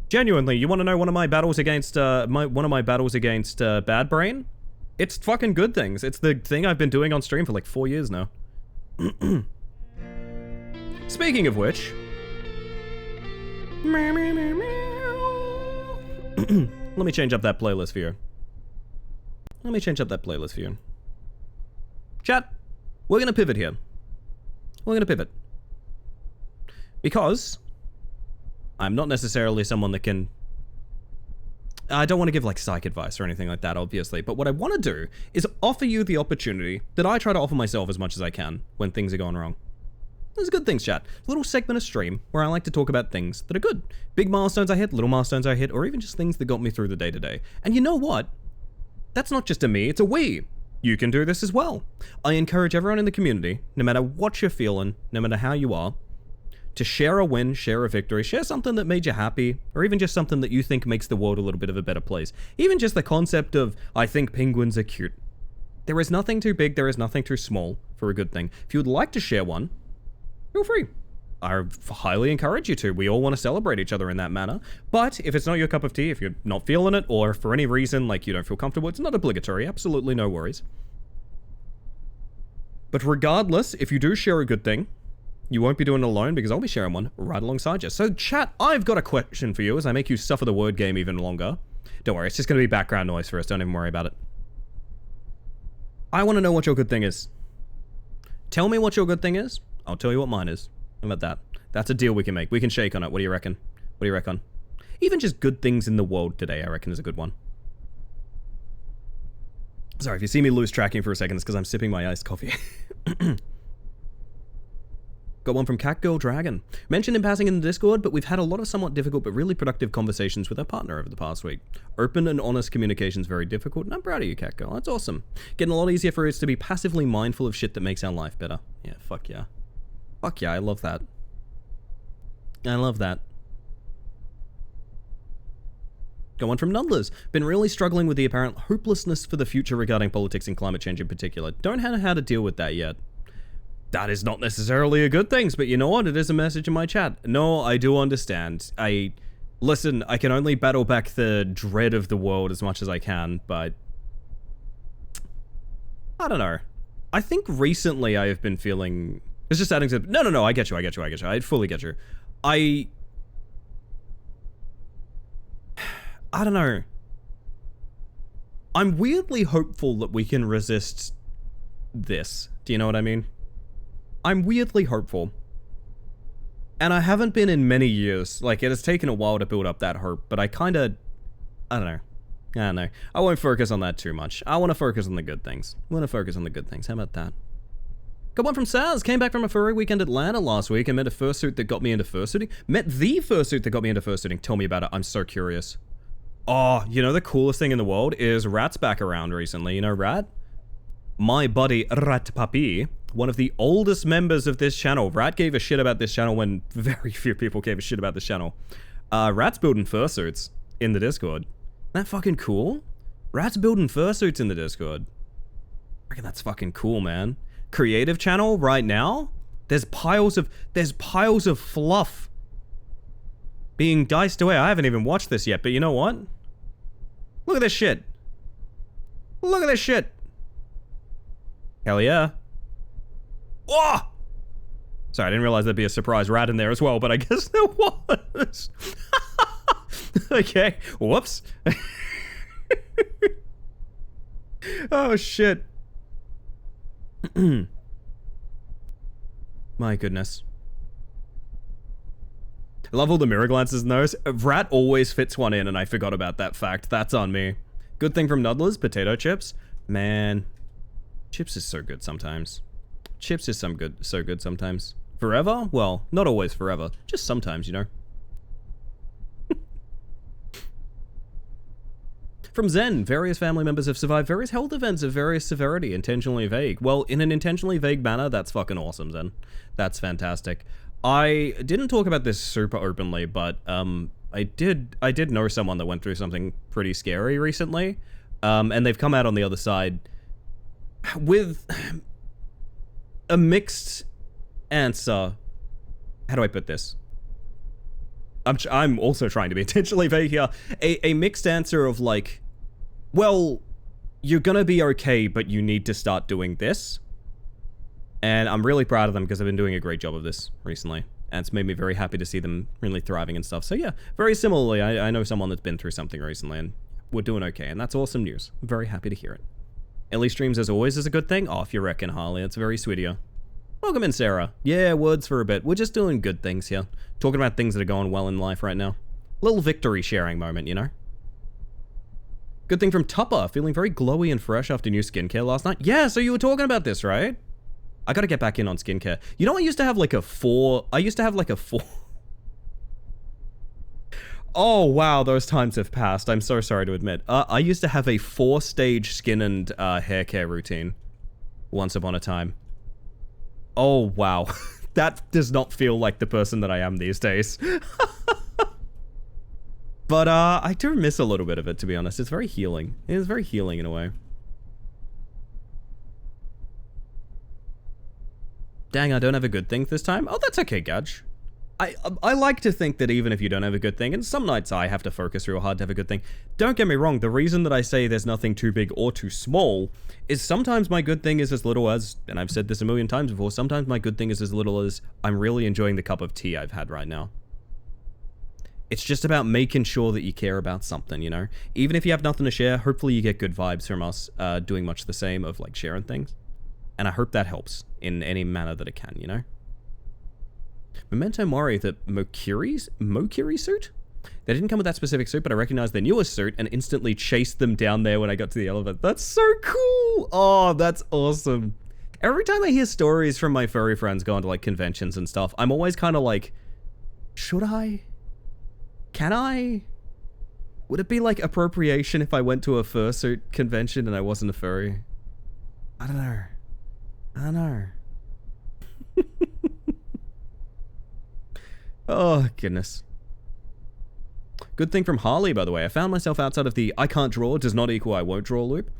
S2: Genuinely, you want to know one of my battles against, Bad Brain? It's fucking good things. It's the thing I've been doing on stream for like 4 years now. Speaking of which... Let me change up that playlist for you. Chat, we're gonna pivot here. Because I'm not necessarily someone that can... I don't want to give like psych advice or anything like that, obviously, but what I want to do is offer you the opportunity that I try to offer myself as much as I can when things are going wrong. There's good things, chat. A little segment of stream where I like to talk about things that are good. Big milestones I hit, little milestones I hit, or even just things that got me through the day-to-day. And you know what? That's not just a me, it's a we. You can do this as well. I encourage everyone in the community, no matter what you're feeling, no matter how you are, to share a win, share a victory, share something that made you happy, or even just something that you think makes the world a little bit of a better place. Even just the concept of, I think penguins are cute. There is nothing too big, there is nothing too small for a good thing. If you would like to share one, feel free. I highly encourage you to. We all want to celebrate each other in that manner. But if it's not your cup of tea, if you're not feeling it, or for any reason, like you don't feel comfortable, it's not obligatory. Absolutely no worries. But regardless, if you do share a good thing, you won't be doing it alone because I'll be sharing one right alongside you. So chat, I've got a question for you as I make you suffer the word game even longer. Don't worry, it's just going to be background noise for us. Don't even worry about it. I want to know what your good thing is. Tell me what your good thing is. I'll tell you what mine is. How about that? That's a deal we can make. We can shake on it. What do you reckon? What do you reckon? Even just good things in the world today, I reckon, is a good one. Sorry, if you see me lose tracking for a second, it's because I'm sipping my iced coffee. Got one from Catgirl Dragon. Mentioned in passing in the Discord, but we've had a lot of somewhat difficult but really productive conversations with our partner over the past week. Open and honest communication is very difficult, and I'm proud of you, Catgirl. That's awesome. Getting a lot easier for us to be passively mindful of shit that makes our life better. Yeah, fuck yeah. Fuck yeah, I love that. I love that. Got one from Nudlers. Been really struggling with the apparent hopelessness for the future regarding politics and climate change in particular. Don't know how to deal with that yet. That is not necessarily a good thing, but you know what? It is a message in my chat. No, I do understand. Listen, I can only battle back the dread of the world as much as I can, but... I don't know. I think recently I have been feeling... It's just adding to... No, I get you. I fully get you. I don't know. I'm weirdly hopeful that we can resist this. Do you know what I mean? I'm weirdly hopeful. And I haven't been in many years. Like, it has taken a while to build up that hope, but I don't know. I won't focus on that too much. I want to focus on the good things. How about that? Got one from Saz. Came back from a furry weekend at Atlanta last week and met a fursuit that got me into fursuiting. Met the fursuit that got me into fursuiting. Tell me about it. I'm so curious. Oh, you know the coolest thing in the world is Rat's back around recently. You know Rat? My buddy Rat Papi, one of the oldest members of this channel. Rat gave a shit about this channel when very few people gave a shit about this channel. Rat's building fursuits in the Discord. Isn't that fucking cool? Rat's building fursuits in the Discord. I reckon that's fucking cool, man. Creative channel right now? There's piles of fluff being diced away. I haven't even watched this yet, but you know what? Look at this shit. Look at this shit. Hell yeah. Oh! Sorry, I didn't realize there'd be a surprise rat in there as well, but I guess there was. Okay, whoops. Oh, shit. My goodness. I love all the mirror glances in those. Rat always fits one in, and I forgot about that fact. That's on me. Good thing from Nuddlers, potato chips. Man, chips is so good sometimes. Chips is so good sometimes. Forever? Well, not always forever. Just sometimes, you know. From Zen, various family members have survived various health events of various severity, intentionally vague. Well, in an intentionally vague manner, that's fucking awesome, Zen. That's fantastic. I didn't talk about this super openly, but I did know someone that went through something pretty scary recently, and they've come out on the other side with a mixed answer. How do I put this? I'm also trying to be intentionally vague here. A mixed answer of like, well, you're gonna be okay, but you need to start doing this. And I'm really proud of them because they've been doing a great job of this recently. And it's made me very happy to see them really thriving and stuff. So yeah, very similarly, I know someone that's been through something recently and we're doing okay. And that's awesome news. I'm very happy to hear it. Ellie streams as always is a good thing. Oh, if you reckon, Harley, it's very sweet of you. Welcome in, Sarah. Yeah, words for a bit. We're just doing good things here. Talking about things that are going well in life right now. Little victory sharing moment, you know? Good thing from Tupper. Feeling very glowy and fresh after new skincare last night. Yeah, so you were talking about this, right? I gotta get back in on skincare. You know, I used to have like a 4... Oh, wow, those times have passed. I'm so sorry to admit. I used to have a 4-stage skin and hair care routine. Once upon a time. Oh, wow. That does not feel like the person that I am these days. But I do miss a little bit of it, to be honest. It's very healing. It is very healing in a way. Dang, I don't have a good thing this time? Oh, that's okay, Gadge. I like to think that even if you don't have a good thing, and some nights I have to focus real hard to have a good thing. Don't get me wrong, the reason that I say there's nothing too big or too small is sometimes my good thing is as little as, and I've said this a million times before, sometimes my good thing is as little as I'm really enjoying the cup of tea I've had right now. It's just about making sure that you care about something, you know? Even if you have nothing to share, hopefully you get good vibes from us doing much the same of like sharing things. And I hope that helps in any manner that it can, you know? Memento Mori, the Mokiri suit? They didn't come with that specific suit, but I recognized their newest suit and instantly chased them down there when I got to the elevator. That's so cool! Oh, that's awesome. Every time I hear stories from my furry friends going to like conventions and stuff, I'm always kind of like, should I? Can I? Would it be like appropriation if I went to a fursuit convention and I wasn't a furry? I don't know. I don't know. Oh, goodness. Good thing from Harley, by the way. I found myself outside of the I can't draw does not equal I won't draw loop.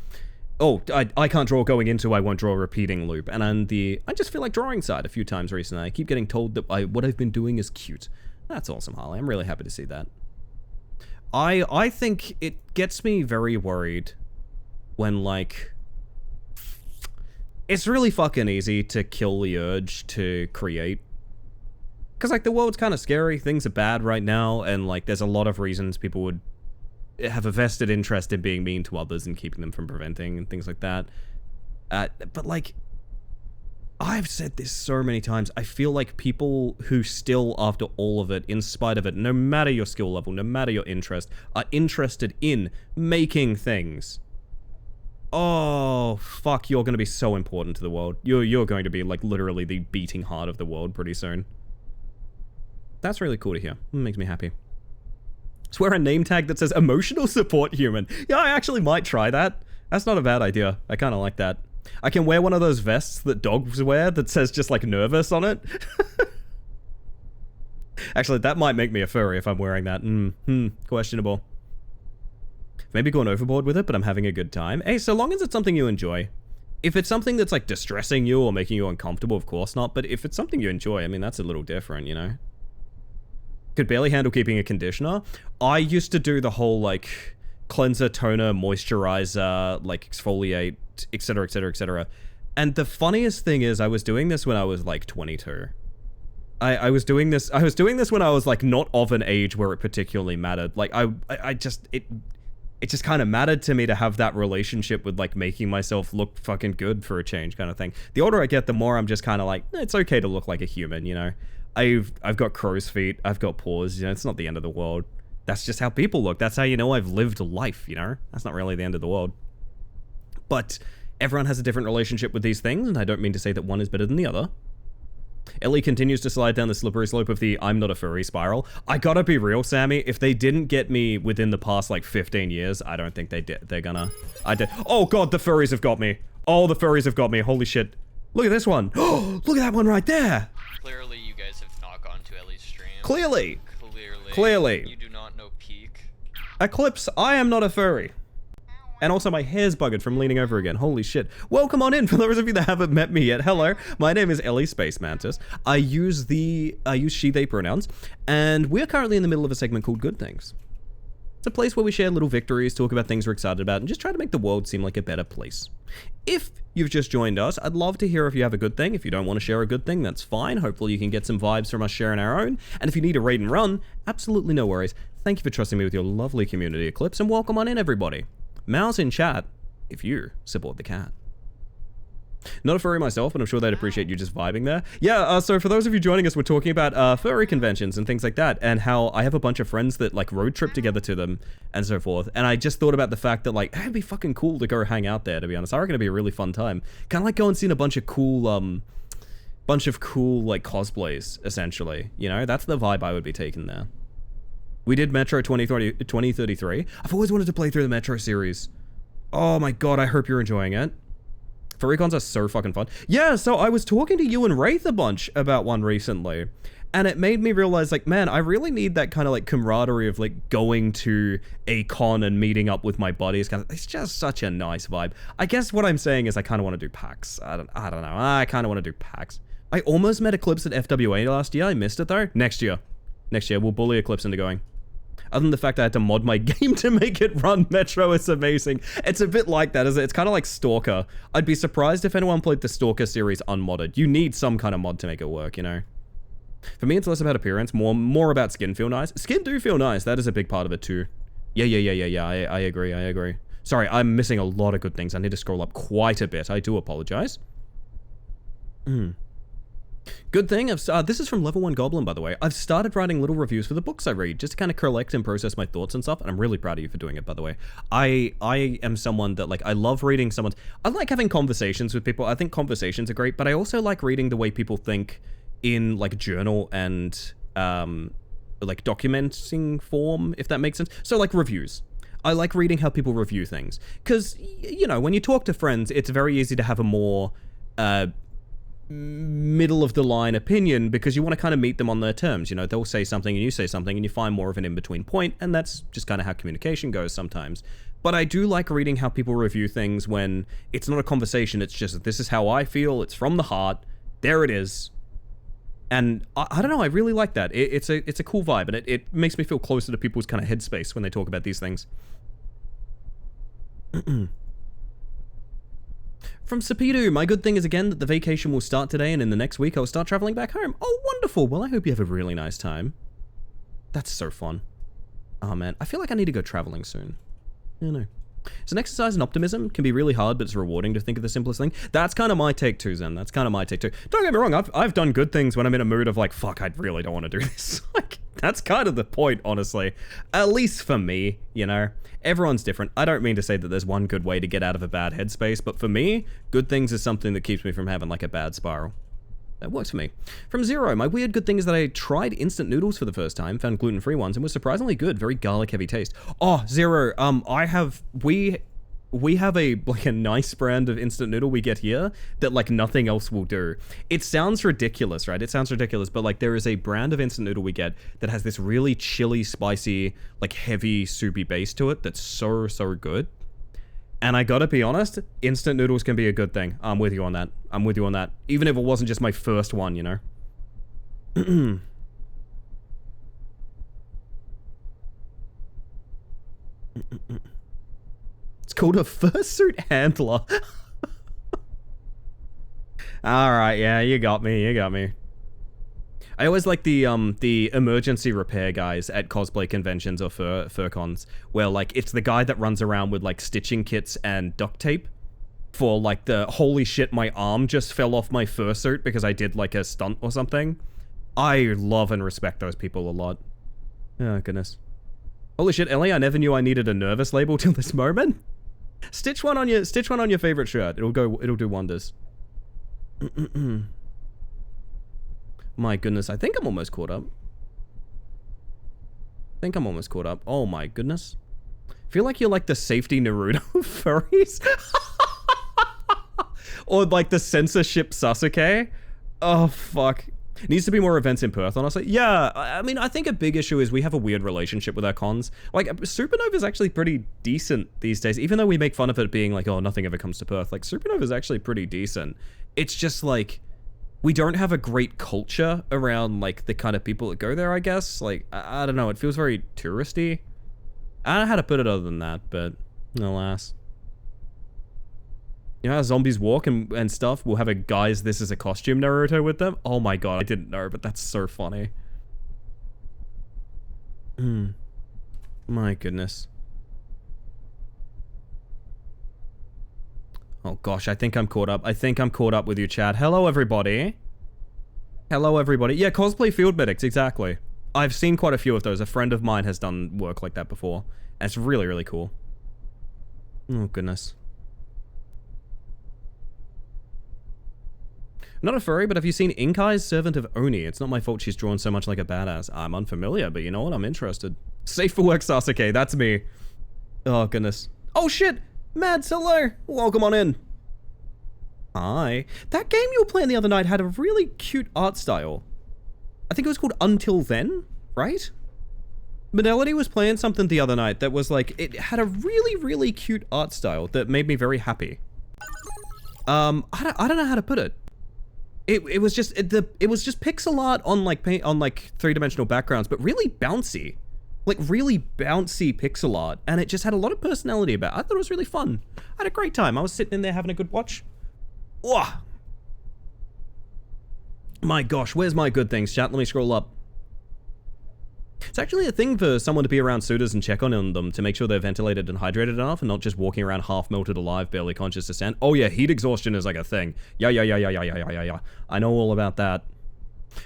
S2: Oh, I can't draw going into I won't draw repeating loop. And on the I just feel like drawing side a few times recently. I keep getting told that what I've been doing is cute. That's awesome, Harley. I'm really happy to see that. I think it gets me very worried when, like... It's really fucking easy to kill the urge to create. Because, like, the world's kind of scary, things are bad right now, and, like, there's a lot of reasons people would have a vested interest in being mean to others and keeping them from preventing and things like that. But, like, I've said this so many times, I feel like people who still, after all of it, in spite of it, no matter your skill level, no matter your interest, are interested in making things. Oh, fuck, you're going to be so important to the world. You're going to be, like, literally the beating heart of the world pretty soon. That's really cool to hear. It makes me happy. Swear a name tag that says emotional support human. Yeah, I actually might try that. That's not a bad idea. I kind of like that. I can wear one of those vests that dogs wear that says just like nervous on it. Actually, that might make me a furry if I'm wearing that. Questionable. Maybe going overboard with it, but I'm having a good time. Hey, so long as it's something you enjoy. If it's something that's like distressing you or making you uncomfortable, of course not. But if it's something you enjoy, I mean, that's a little different, you know? Could barely handle keeping a conditioner. I used to do the whole like cleanser, toner, moisturizer, like exfoliate, etc, etc, etc. And the funniest thing is I was doing this when I was like 22. I was doing this when I was like not of an age where it particularly mattered. Like I just it just kind of mattered to me to have that relationship with like making myself look fucking good for a change kind of thing. The older I get, the more I'm just kind of like, it's okay to look like a human, you know. I've got crow's feet, I've got paws, you know, it's not the end of the world. That's just how people look. That's how you know I've lived life, you know. That's not really the end of the world. But everyone has a different relationship with these things, and I don't mean to say that one is better than the other. Ellie continues to slide down the slippery slope of the I'm not a furry spiral. I gotta be real, Sammy. If they didn't get me within the past, like, 15 years, I don't think they're gonna. Oh, God, the furries have got me. Oh, the furries have got me. Holy shit. Look at this one. Oh, look at that one right there.
S5: Clearly, you guys have not gone to Ellie's stream.
S2: Clearly.
S5: Clearly. You do not know Peak.
S2: Eclipse, I am not a furry. And also my hair's buggered from leaning over again. Holy shit. Welcome on in for those of you that haven't met me yet. Hello, my name is Ellie Space Mantis. I use she, they pronouns, and we're currently in the middle of a segment called Good Things. It's a place where we share little victories, talk about things we're excited about, and just try to make the world seem like a better place. If you've just joined us, I'd love to hear if you have a good thing. If you don't want to share a good thing, that's fine. Hopefully you can get some vibes from us sharing our own. And if you need a raid and run, absolutely no worries. Thank you for trusting me with your lovely community, Eclipse, and welcome on in, everybody. Mouse in chat if you support the cat. Not a furry myself, but I'm sure they'd appreciate you just vibing there. Yeah, so for those of you joining us, we're talking about furry conventions and things like that, and how I have a bunch of friends that like road trip together to them and so forth. And I just thought about the fact that like, it'd be fucking cool to go hang out there, to be honest. I reckon it'd be a really fun time. Kind of like going and seeing a bunch of cool like cosplays, essentially. You know, that's the vibe I would be taking there. We did Metro 2033. I've always wanted to play through the Metro series. Oh my god, I hope you're enjoying it. Furrycons are so fucking fun. Yeah, so I was talking to you and Wraith a bunch about one recently, and it made me realize, like, man, I really need that kind of, like, camaraderie of, like, going to a con and meeting up with my buddies. It's just such a nice vibe. I guess what I'm saying is I kind of want to do PAX. I don't know. I kind of want to do PAX. I almost met Eclipse at FWA last year. I missed it, though. Next year, we'll bully Eclipse into going. Other than the fact I had to mod my game to make it run Metro, it's amazing. It's a bit like that, isn't it? It's kind of like Stalker. I'd be surprised if anyone played the Stalker series unmodded. You need some kind of mod to make it work, you know? For me, it's less about appearance, more about skin feel nice. Skin do feel nice. That is a big part of it too. Yeah. I agree. Sorry, I'm missing a lot of good things. I need to scroll up quite a bit. I do apologize. Good thing, this is from Level 1 Goblin, by the way. I've started writing little reviews for the books I read, just to kind of collect and process my thoughts and stuff, and I'm really proud of you for doing it, by the way. I am someone that, like, I love reading I like having conversations with people. I think conversations are great, but I also like reading the way people think in, like, journal and, like, documenting form, if that makes sense. So, like, reviews. I like reading how people review things. Because, you know, when you talk to friends, it's very easy to have a more, middle of the line opinion because you want to kind of meet them on their terms. You know, they'll say something and you say something and you find more of an in-between point, and that's just kind of how communication goes sometimes. But I do like reading how people review things when it's not a conversation, it's just, this is how I feel, it's from the heart, there it is. And I don't know, I really like that. It's a cool vibe, and it makes me feel closer to people's kind of headspace when they talk about these things. From Sapidu, my good thing is again that the vacation will start today, and in the next week I'll start traveling back home. Oh, wonderful. Well, I hope you have a really nice time. That's so fun. Oh man, I feel like I need to go traveling soon. I don't know. So an exercise in optimism can be really hard, but it's rewarding to think of the simplest thing. That's kind of my take too, Zen. That's kind of my take too. Don't get me wrong, I've done good things when I'm in a mood of like, fuck, I really don't want to do this. Like, that's kind of the point, honestly. At least for me, you know. Everyone's different. I don't mean to say that there's one good way to get out of a bad headspace, but for me, good things is something that keeps me from having like a bad spiral. That works for me. From Zero, my weird good thing is that I tried instant noodles for the first time, found gluten-free ones, and was surprisingly good. Very garlic-heavy taste. Oh, Zero, we have a nice brand of instant noodle we get here that like nothing else will do. It sounds ridiculous, right? It sounds ridiculous, but like there is a brand of instant noodle we get that has this really chili, spicy, like heavy, soupy base to it that's so good. And I gotta be honest, instant noodles can be a good thing. I'm with you on that. Even if it wasn't just my first one, you know? It's called a fursuit handler. Alright, yeah, you got me. I always like the emergency repair guys at cosplay conventions or fur cons, where like it's the guy that runs around with like stitching kits and duct tape for like the holy shit, my arm just fell off my fursuit because I did like a stunt or something. I love and respect those people a lot. Oh goodness. Holy shit, Ellie, I never knew I needed a nervous label till this moment. Stitch one on your favorite shirt. It'll do wonders. My goodness, I think I'm almost caught up. Oh my goodness. I feel like you're like the safety Naruto furries. Or like the censorship Sasuke. Oh fuck. Needs to be more events in Perth, honestly. Yeah, I mean, I think a big issue is we have a weird relationship with our cons. Like, Supernova is actually pretty decent these days, even though we make fun of it being like, oh, nothing ever comes to Perth. Like, Supernova is actually pretty decent. It's just like, we don't have a great culture around like the kind of people that go there, I guess. Like, I don't know, it feels very touristy. I don't know how to put it other than that, but alas. You know how zombies walk and stuff? We'll have a guys, this is a costume Naruto with them? Oh my god, I didn't know, but that's so funny. My goodness. Oh gosh, I think I'm caught up. I think I'm caught up with you, Chad. Hello, everybody. Hello, everybody. Yeah, cosplay field medics, exactly. I've seen quite a few of those. A friend of mine has done work like that before. And it's really, really cool. Oh, goodness. Not a furry, but have you seen Inkai's Servant of Oni? It's not my fault she's drawn so much like a badass. I'm unfamiliar, but you know what? I'm interested. Safe for work, Sasuke. That's me. Oh, goodness. Oh, shit! Mads, hello! Welcome on in. Hi. That game you were playing the other night had a really cute art style. I think it was called Until Then, right? Melody was playing something the other night that was like, it had a really, really cute art style that made me very happy. I don't know how to put it. It was just pixel art on like three-dimensional backgrounds, but really bouncy. Like really bouncy pixel art, and it just had a lot of personality about it. I thought it was really fun. I had a great time. I was sitting in there having a good watch. Oh. My gosh, where's my good things, chat? Let me scroll up. It's actually a thing for someone to be around suitors and check on them to make sure they're ventilated and hydrated enough and not just walking around half melted alive, barely conscious to stand. Oh yeah, heat exhaustion is like a thing. Yeah. I know all about that.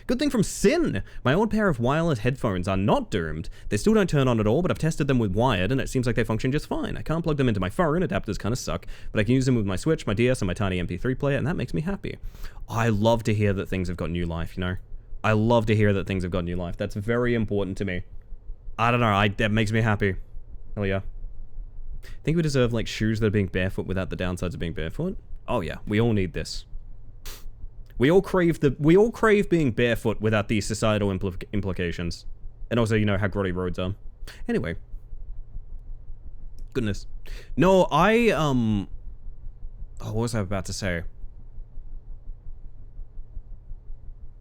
S2: Good thing from Sin! My old pair of wireless headphones are not doomed. They still don't turn on at all, but I've tested them with wired and it seems like they function just fine. I can't plug them into my phone, adapters kind of suck, but I can use them with my Switch, my DS, and my tiny MP3 player, and that makes me happy. I love to hear that things have got new life, you know? I love to hear that things have got new life. That's very important to me. I don't know, that makes me happy. Hell yeah. I think we deserve like shoes that are being barefoot without the downsides of being barefoot. Oh yeah, we all need this. We all crave being barefoot without the societal implications. And also, you know, how grotty roads are. Anyway. Goodness. No, oh, what was I about to say?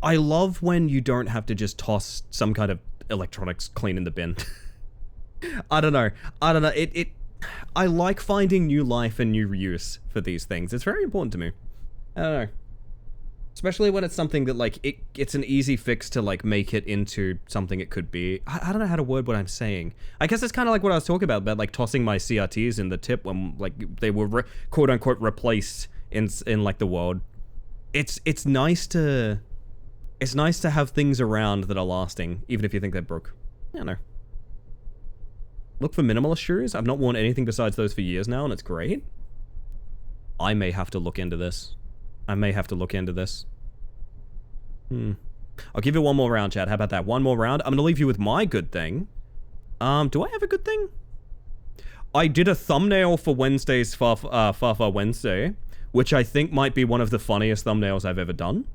S2: I love when you don't have to just toss some kind of electronics clean in the bin. I don't know. I like finding new life and new use for these things. It's very important to me. I don't know. Especially when it's something that, like, it's an easy fix to, like, make it into something it could be. I don't know how to word what I'm saying. I guess it's kind of like what I was talking about, like, tossing my CRTs in the tip when, like, they were quote-unquote replaced in like, the world. It's nice to have things around that are lasting, even if you think they're broke. I don't know. Look for minimalist shoes. I've not worn anything besides those for years now, and it's great. I may have to look into this. I'll give you one more round, chat. How about that? One more round. I'm gonna leave you with my good thing. Do I have a good thing? I did a thumbnail for Wednesday's Far Wednesday, which I think might be one of the funniest thumbnails I've ever done.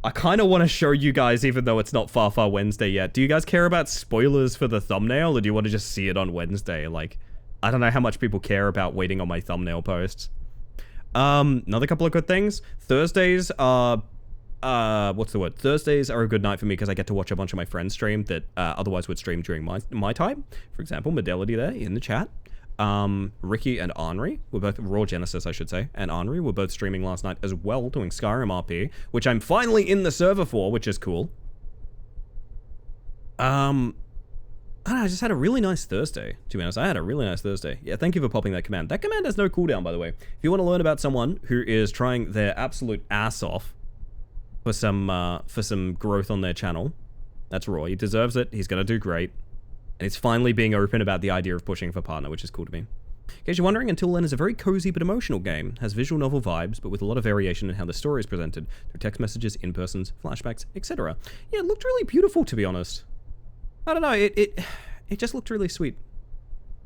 S2: I kind of want to show you guys, even though it's not Far Wednesday yet. Do you guys care about spoilers for the thumbnail, or do you want to just see it on Wednesday? Like, I don't know how much people care about waiting on my thumbnail posts. Another couple of good things. Thursdays are, what's the word? Thursdays are a good night for me because I get to watch a bunch of my friends stream that otherwise would stream during my time. For example, Medelity there in the chat. Ricky and Henri were both, Raw Genesis I should say, and Henri were both streaming last night as well, doing Skyrim RP, which I'm finally in the server for, which is cool. I don't know, I just had a really nice Thursday, to be honest. I had a really nice Thursday. Yeah, thank you for popping that command. That command has no cooldown, by the way. If you want to learn about someone who is trying their absolute ass off for some growth on their channel, that's Raw. He deserves it. He's gonna do great. And he's finally being open about the idea of pushing for partner, which is cool to me. In case you're wondering, Until Then is a very cozy but emotional game. Has visual novel vibes, but with a lot of variation in how the story is presented, through text messages, in-persons, flashbacks, etc. Yeah, it looked really beautiful, to be honest. I don't know, it just looked really sweet.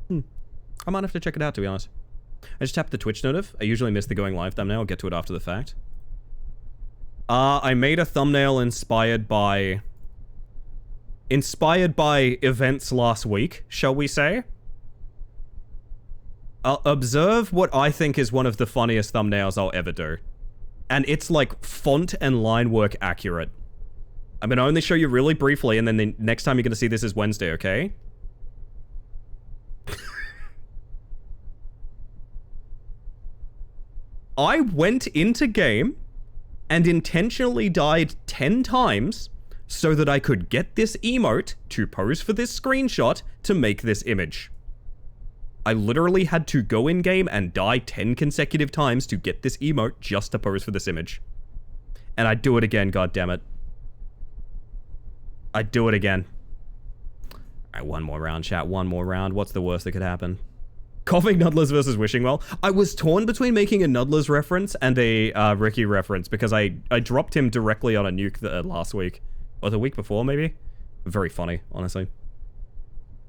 S2: I might have to check it out, to be honest. I just tapped the Twitch notif. I usually miss the going live thumbnail. I'll get to it after the fact. I made a thumbnail inspired by events last week, shall we say? Observe what I think is one of the funniest thumbnails I'll ever do. And it's like font and line work accurate. I'm gonna only show you really briefly, and then the next time you're gonna see this is Wednesday, okay? I went into game and intentionally died 10 times so that I could get this emote to pose for this screenshot to make this image. I literally had to go in game and die 10 consecutive times to get this emote just to pose for this image. And I'd do it again, goddammit. I'd do it again. Alright, one more round, chat. One more round. What's the worst that could happen? Coughing Nudlers versus Wishing Well. I was torn between making a Nudlers reference and a Ricky reference because I dropped him directly on a nuke last week. Or the week before, maybe? Very funny, honestly.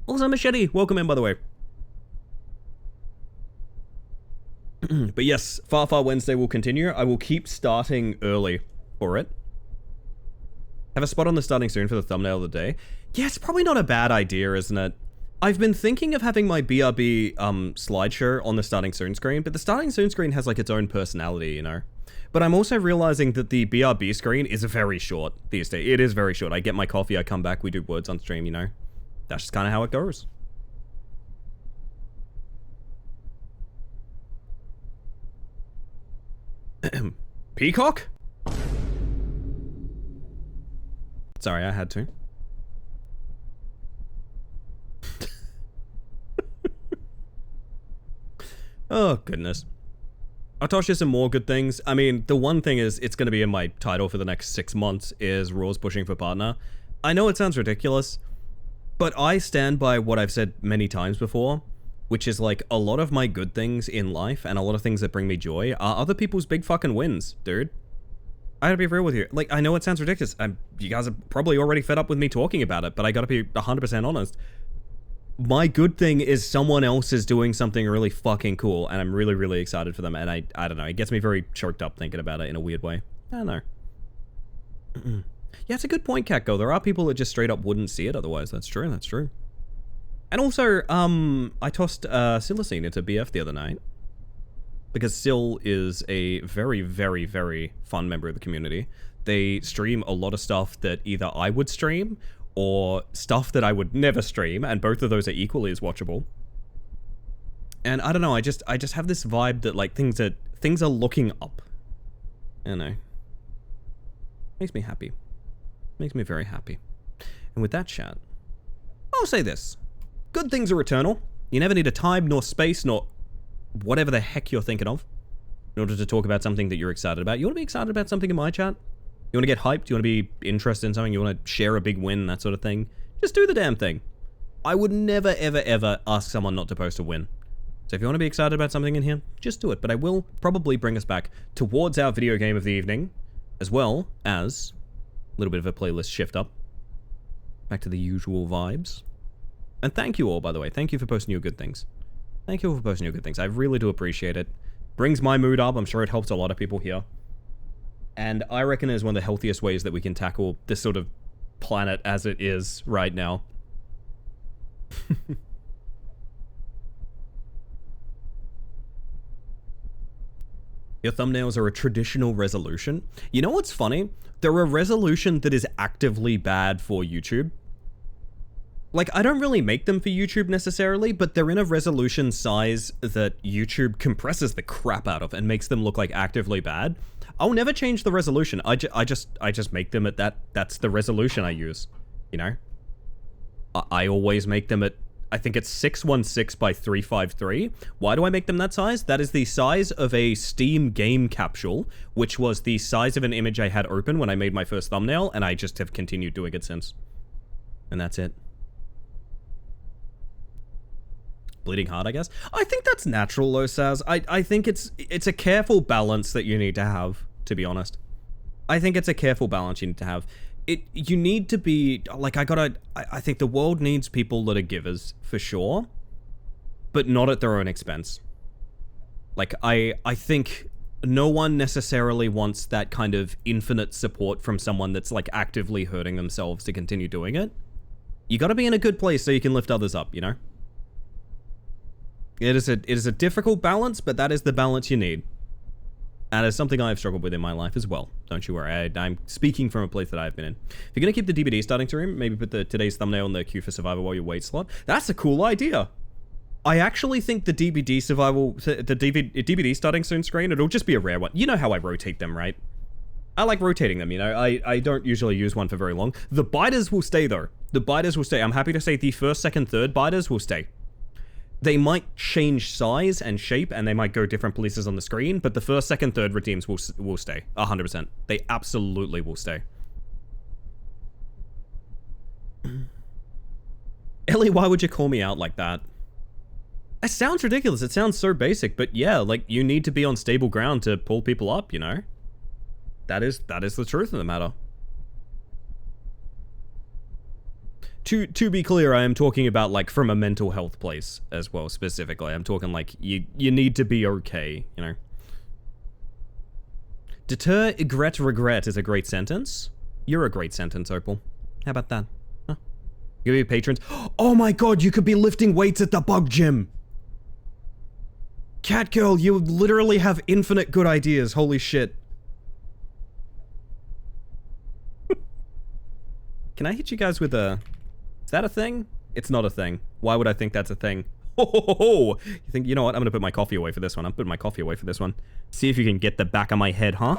S2: Also, Machete, welcome in, by the way. But yes, Far Far Wednesday will continue. I will keep starting early for it. Have a spot on the starting soon for the thumbnail of the day. Yeah, it's probably not a bad idea, isn't it? I've been thinking of having my BRB slideshow on the starting soon screen, but the starting soon screen has like its own personality, you know? But I'm also realizing that the BRB screen is very short these days. It is very short. I get my coffee, I come back, we do words on stream, you know? That's just kind of how it goes. Peacock? Sorry, I had to. Oh, goodness. I'll toss you some more good things. I mean, the one thing is, it's going to be in my title for the next 6 months, is Raw's pushing for partner. I know it sounds ridiculous, but I stand by what I've said many times before, which is like, a lot of my good things in life, and a lot of things that bring me joy, are other people's big fucking wins, dude. I gotta be real with you. Like, I know it sounds ridiculous. You guys are probably already fed up with me talking about it, but I gotta be 100% honest. My good thing is someone else is doing something really fucking cool, and I'm really, really excited for them, and I don't know, it gets me very choked up thinking about it in a weird way. I don't know. Yeah, it's a good point, Catgo. There are people that just straight up wouldn't see it otherwise. That's true, that's true. And also, I tossed Silacine into BF the other night, because Sil is a very, very, very fun member of the community. They stream a lot of stuff that either I would stream, or stuff that I would never stream, and both of those are equally as watchable. And I don't know, I just have this vibe that like things are looking up. I don't know. Makes me happy. Makes me very happy. And with that, chat, I'll say this. Good things are eternal. You never need a time, nor space, nor whatever the heck you're thinking of in order to talk about something that you're excited about. You want to be excited about something in my chat? You want to get hyped? You want to be interested in something? You want to share a big win, that sort of thing? Just do the damn thing. I would never, ever, ever ask someone not to post a win. So if you want to be excited about something in here, just do it. But I will probably bring us back towards our video game of the evening, as well as a little bit of a playlist shift up. Back to the usual vibes. And thank you all, by the way. Thank you for posting your good things. Thank you all for posting your good things. I really do appreciate it. Brings my mood up. I'm sure it helps a lot of people here. And I reckon it is one of the healthiest ways that we can tackle this sort of planet as it is right now. Your thumbnails are a traditional resolution. You know what's funny? They're a resolution that is actively bad for YouTube. Like, I don't really make them for YouTube necessarily, but they're in a resolution size that YouTube compresses the crap out of and makes them look like actively bad. I'll never change the resolution. I just make them at that's the resolution I use, you know? I always make them at, I think it's 616 by 353. Why do I make them that size? That is the size of a Steam game capsule, which was the size of an image I had open when I made my first thumbnail, and I just have continued doing it since. And that's it. Bleeding hard, I guess. I think that's natural, though, Saz. I think it's a careful balance that you need to have, to be honest. I think it's a careful balance you need to have. You need to be, like, I think the world needs people that are givers, for sure, but not at their own expense. Like, I think no one necessarily wants that kind of infinite support from someone that's, like, actively hurting themselves to continue doing it. You gotta be in a good place so you can lift others up, you know? It is a difficult balance, but that is the balance you need. And it's something I've struggled with in my life as well. Don't you worry, I'm speaking from a place that I've been in. If you're gonna keep the DVD starting stream, maybe put today's thumbnail in the queue for Survivor while you wait slot. That's a cool idea. I actually think the DVD starting soon screen, it'll just be a rare one. You know how I rotate them, right? I like rotating them, you know? I don't usually use one for very long. The biters will stay, though. The biters will stay. I'm happy to say the first, second, third biters will stay. They might change size and shape, and they might go different places on the screen, but the first, second, third redeems will stay. 100%. They absolutely will stay. Ellie, why would you call me out like that? It sounds ridiculous. It sounds so basic, but yeah, like, you need to be on stable ground to pull people up, you know? That is the truth of the matter. To be clear, I am talking about, like, from a mental health place as well, specifically. I'm talking, like, you need to be okay, you know? Deter, regret is a great sentence. You're a great sentence, Opal. How about that? Huh? You could be patrons. Oh my god, you could be lifting weights at the bug gym! Catgirl, you literally have infinite good ideas, holy shit. Can I hit you guys with a... Is that a thing? It's not a thing. Why would I think that's a thing? Ho ho ho ho! You think, you know what? I'm gonna put my coffee away for this one. I'm putting my coffee away for this one. See if you can get the back of my head, huh?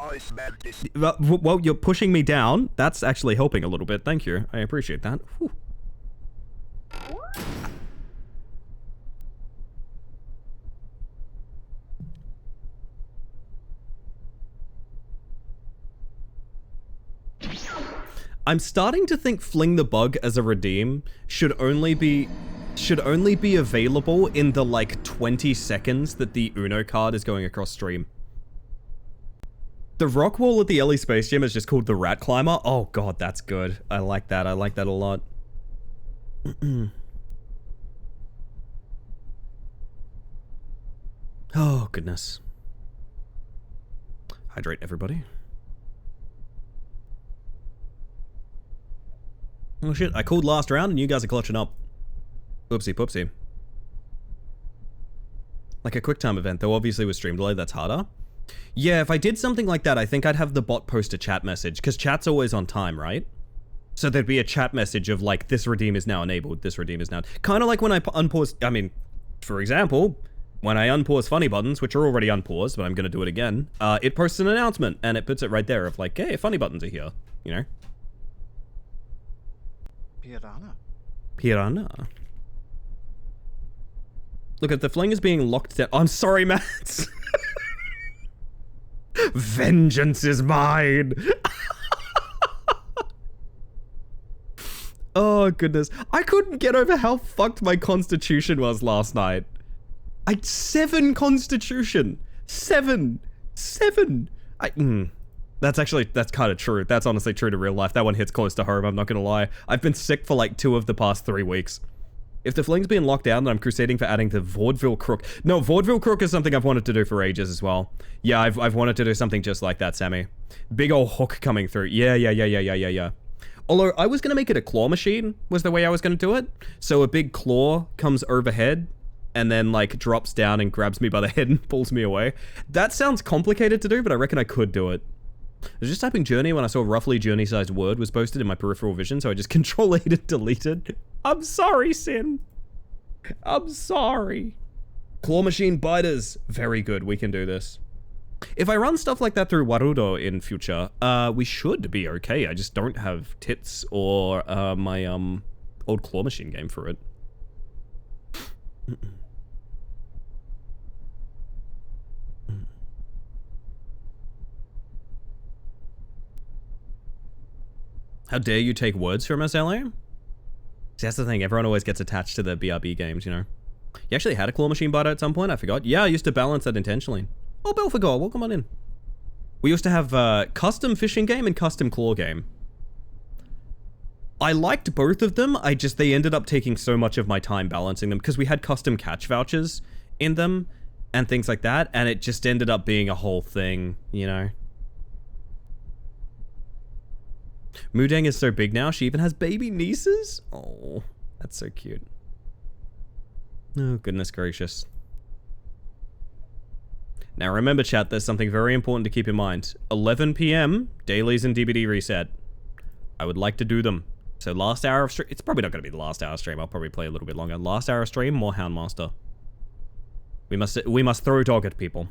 S2: Well, you're pushing me down. That's actually helping a little bit. Thank you. I appreciate that. Whew. I'm starting to think Fling the Bug as a redeem should only be available in the, like, 20 seconds that the Uno card is going across stream. The rock wall at the Ellie Space Gym is just called the Rat Climber. Oh god, that's good. I like that. I like that a lot. Oh, goodness. Hydrate, everybody. Oh shit, I called last round and you guys are clutching up. Oopsie poopsie. Like a quick time event, though obviously with stream delay that's harder. Yeah, if I did something like that, I think I'd have the bot post a chat message, because chat's always on time, right? So there'd be a chat message of like, this redeem is now enabled, this redeem is now... Kind of like when I unpause... I mean, for example, when I unpause funny buttons, which are already unpaused, but I'm gonna do it again, it posts an announcement, and it puts it right there of like, hey, funny buttons are here, you know? Piranha. Look at the fling is being locked down. I'm sorry, Matt. Vengeance is mine. Oh, goodness. I couldn't get over how fucked my constitution was last night. I had 7 constitution. 7. That's kind of true. That's honestly true to real life. That one hits close to home, I'm not gonna lie. I've been sick for like 2 of the past 3 weeks. If the fling's being locked down, then I'm crusading for adding the Vaudeville Crook. No, Vaudeville Crook is something I've wanted to do for ages as well. Yeah, I've wanted to do something just like that, Sammy. Big ol' hook coming through. Yeah. Although, I was gonna make it a claw machine, was the way I was gonna do it. So a big claw comes overhead, and then, like, drops down and grabs me by the head and pulls me away. That sounds complicated to do, but I reckon I could do it. I was just typing journey when I saw a roughly journey-sized word was posted in my peripheral vision, so I just Control-A and deleted. I'm sorry, Sin. I'm sorry. Claw machine biters. Very good. We can do this. If I run stuff like that through Warudo in future, we should be okay. I just don't have tits or my old claw machine game for it. How dare you take words from us, LA? See, that's the thing. Everyone always gets attached to the BRB games, you know. You actually had a claw machine biter at some point? I forgot. Yeah, I used to balance that intentionally. Oh, Belphegor, welcome on in. We used to have custom fishing game and custom claw game. I liked both of them. They ended up taking so much of my time balancing them because we had custom catch vouchers in them and things like that. And it just ended up being a whole thing, you know. Mudang is so big now, she even has baby nieces? Oh, that's so cute. Oh, goodness gracious. Now remember, chat, there's something very important to keep in mind. 11 PM, dailies and DBD reset. I would like to do them. So last hour of stream, it's probably not going to be the last hour of stream, I'll probably play a little bit longer. Last hour of stream, more Houndmaster. We must throw dog at people.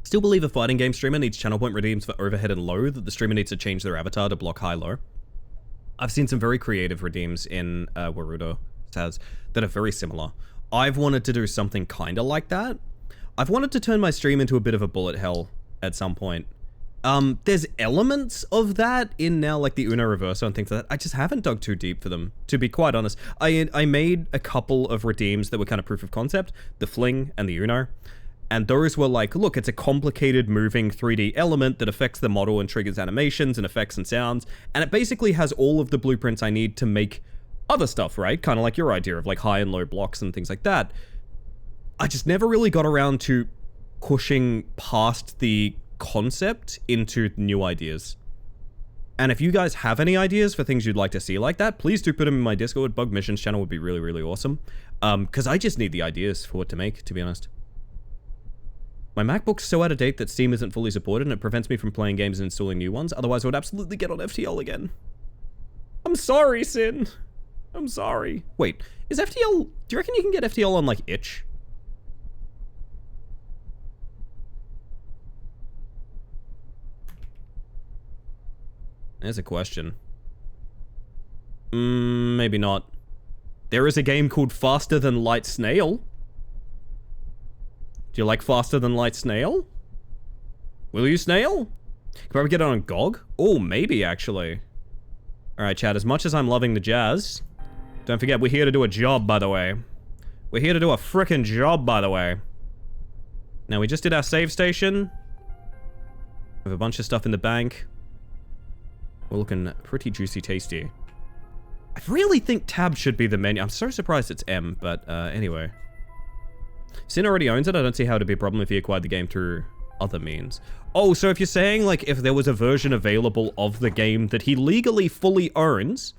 S2: Still believe a fighting game streamer needs channel point redeems for overhead and low, that the streamer needs to change their avatar to block high-low. I've seen some very creative redeems in Warudo Taz that are very similar. I've wanted to do something kind of like that. I've wanted to turn my stream into a bit of a bullet hell at some point. There's elements of that in now, like the Uno Reverso and things like that. I just haven't dug too deep for them, to be quite honest. I made a couple of redeems that were kind of proof of concept, the Fling and the Uno. And those were like, look, it's a complicated moving 3D element that affects the model and triggers animations and effects and sounds. And it basically has all of the blueprints I need to make other stuff, right? Kind of like your idea of like high and low blocks and things like that. I just never really got around to pushing past the concept into new ideas. And if you guys have any ideas for things you'd like to see like that, please do put them in my Discord. Bug Missions channel would be really, really awesome. Because I just need the ideas for what to make, to be honest. My MacBook's so out of date that Steam isn't fully supported and it prevents me from playing games and installing new ones. Otherwise, I would absolutely get on FTL again. I'm sorry, Sin. I'm sorry. Wait, is FTL... Do you reckon you can get FTL on, like, itch? There's a question. Maybe not. There is a game called Faster Than Light Snail. Do you like Faster Than Light Snail? Will you, Snail? Can probably get it on GOG? Oh, maybe, actually. Alright, chat, as much as I'm loving the jazz, don't forget, we're here to do a job, by the way. We're here to do a frickin' job, by the way. Now, we just did our save station. We have a bunch of stuff in the bank. We're looking pretty juicy tasty. I really think tab should be the menu. I'm so surprised it's M, but anyway. Sin already owns it. I don't see how it'd be a problem if he acquired the game through other means. Oh, so if you're saying, like, if there was a version available of the game that he legally fully owns